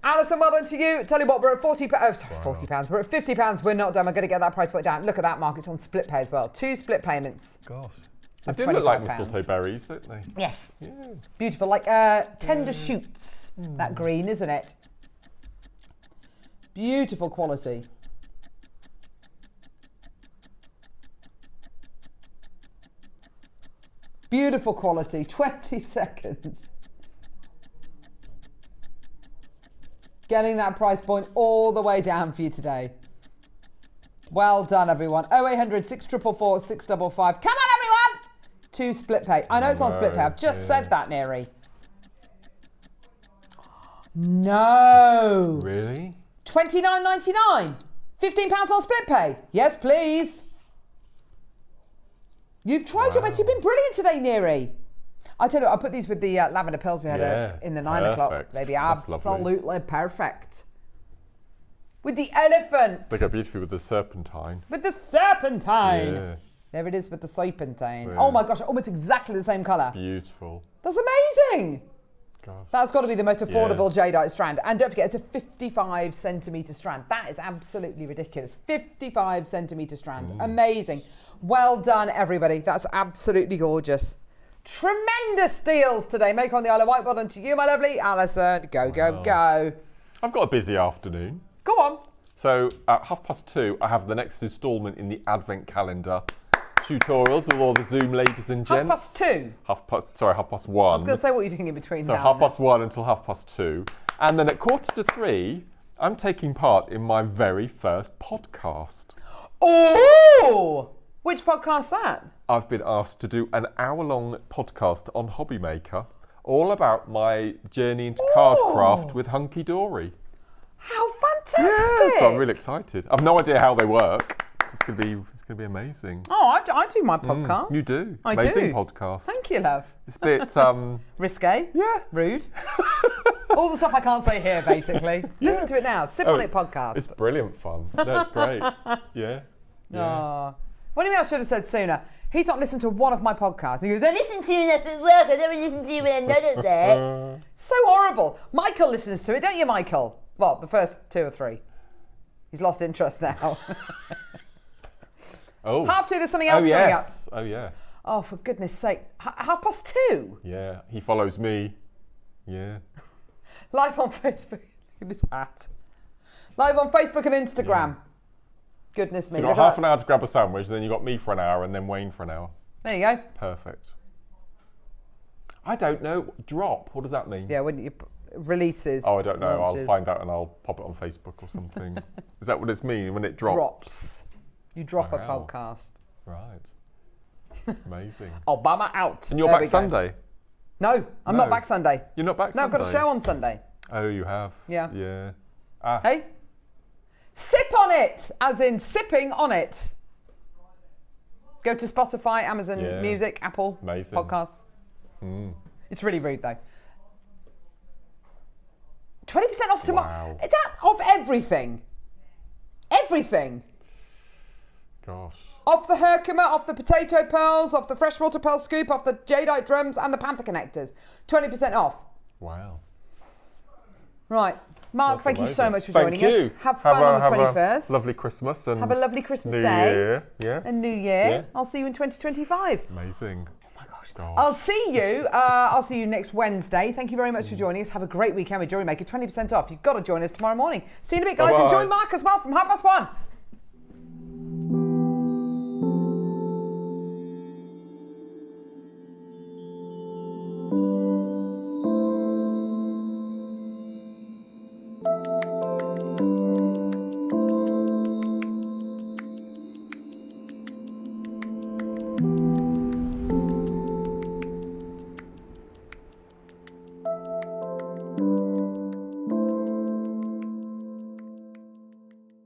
Speaker 1: Alison, well done to you. Tell you what, we're at £40. We're at £50. We're not done. We're going to get that price point down. Look at that, Mark. It's on split pay as well. 2 split payments.
Speaker 2: Gosh. They do look like mistletoe berries, don't they?
Speaker 1: Yes. Yeah. Beautiful. Like tender shoots. That green, isn't it? Beautiful quality. Beautiful quality. 20 seconds. Getting that price point all the way down for you today. Well done, everyone. 0800 644 655. Come on, everyone! 2 split pay. I know it's on split pay. I've just said that, Neri. No.
Speaker 2: Really?
Speaker 1: $29.99. £15 on split pay. Yes, please. You've tried your best. You've been brilliant today, Neri. I tell you, I put these with the lavender pearls we had in the 9 o'clock. They'd be absolutely perfect. With the elephant.
Speaker 2: They go beautifully with the serpentine.
Speaker 1: With the serpentine.
Speaker 2: Yeah.
Speaker 1: There it is with the serpentine.
Speaker 2: Yeah.
Speaker 1: Oh my gosh, almost exactly the same colour.
Speaker 2: Beautiful.
Speaker 1: That's amazing.
Speaker 2: Gosh.
Speaker 1: That's got to be the most affordable jadeite strand. And don't forget, it's a 55 centimetre strand. That is absolutely ridiculous. 55 centimetre strand. Amazing. Well done, everybody. That's absolutely gorgeous. Tremendous deals today. Maker on the Isle of Wight. Well done to you, my lovely Alison. Go, go, go.
Speaker 2: I've got a busy afternoon.
Speaker 1: Go on.
Speaker 2: So at 2:30, I have the next instalment in the Advent calendar tutorials with all the Zoom ladies and gents.
Speaker 1: 2:30?
Speaker 2: 1:30. I was
Speaker 1: going to say, what are you doing in between
Speaker 2: so
Speaker 1: now? So
Speaker 2: 1:30 until 2:30. And then at 2:45, I'm taking part in my very first podcast.
Speaker 1: Oh! Which podcast's that?
Speaker 2: I've been asked to do an hour-long podcast on Hobby Maker, all about my journey into cardcraft with Hunky Dory.
Speaker 1: How fantastic!
Speaker 2: Yeah, so I'm really excited. I've no idea how they work. It's going to be amazing.
Speaker 1: Oh, I do my podcast.
Speaker 2: You do.
Speaker 1: I
Speaker 2: amazing
Speaker 1: do.
Speaker 2: podcast.
Speaker 1: Thank you, love.
Speaker 2: It's a bit
Speaker 1: risque.
Speaker 2: Yeah.
Speaker 1: Rude. All the stuff I can't say here, basically. Listen to it now. Sip on it podcast.
Speaker 2: It's brilliant fun. No, it's great. Yeah.
Speaker 1: Oh. What do you mean I should have said sooner? He's not listened to one of my podcasts. He goes, I listen to you at work. I never listen to you when I'm not at there. So horrible. Michael listens to it, don't you, Michael? Well, the first 2 or 3. He's lost interest now.
Speaker 2: Oh.
Speaker 1: 2:30, there's something else coming up.
Speaker 2: Oh, yes.
Speaker 1: Oh, for goodness sake. 2:30?
Speaker 2: Yeah, he follows me. Yeah.
Speaker 1: Live on Facebook. Look at his hat. Live on Facebook and Instagram. Yeah. Goodness me.
Speaker 2: So you've got half an hour to grab a sandwich, then you've got me for an hour, and then Wayne for an hour.
Speaker 1: There you go.
Speaker 2: Perfect. I don't know. Drop. What does that mean?
Speaker 1: Yeah, when you releases.
Speaker 2: Oh, I don't know.
Speaker 1: Launches.
Speaker 2: I'll find out and I'll pop it on Facebook or something. Is that what it means when it drops?
Speaker 1: Drops. You drop a podcast.
Speaker 2: Right. Amazing.
Speaker 1: Obama out.
Speaker 2: And you're back Sunday?
Speaker 1: No, I'm not back Sunday.
Speaker 2: You're not back Sunday?
Speaker 1: No, I've got a show on Sunday.
Speaker 2: Oh, you have?
Speaker 1: Yeah.
Speaker 2: Yeah.
Speaker 1: Hey? Sip on it, as in sipping on it. Go to Spotify, Amazon Music, Apple Podcasts. It's really rude though. 20% off tomorrow. Wow. Is that off everything? Everything.
Speaker 2: Gosh.
Speaker 1: Off the Herkimer, off the potato pearls, off the freshwater pearl scoop, off the jadeite drums and the panther connectors. 20% off.
Speaker 2: Wow.
Speaker 1: Right. Mark,
Speaker 2: That's
Speaker 1: thank you
Speaker 2: amazing.
Speaker 1: so much for joining us. Have fun on the 21st.
Speaker 2: Lovely Christmas and
Speaker 1: have a lovely Christmas
Speaker 2: New
Speaker 1: Day.
Speaker 2: Year. Yeah.
Speaker 1: And New Year.
Speaker 2: Yeah.
Speaker 1: I'll see you in 2025.
Speaker 2: Amazing. Oh my gosh.
Speaker 1: I'll see you next Wednesday. Thank you very much for joining us. Have a great weekend with Jewellery Maker. 20% off. You've got to join us tomorrow morning. See you in a bit, guys.
Speaker 2: Bye-bye.
Speaker 1: And join Mark as well from 1:30.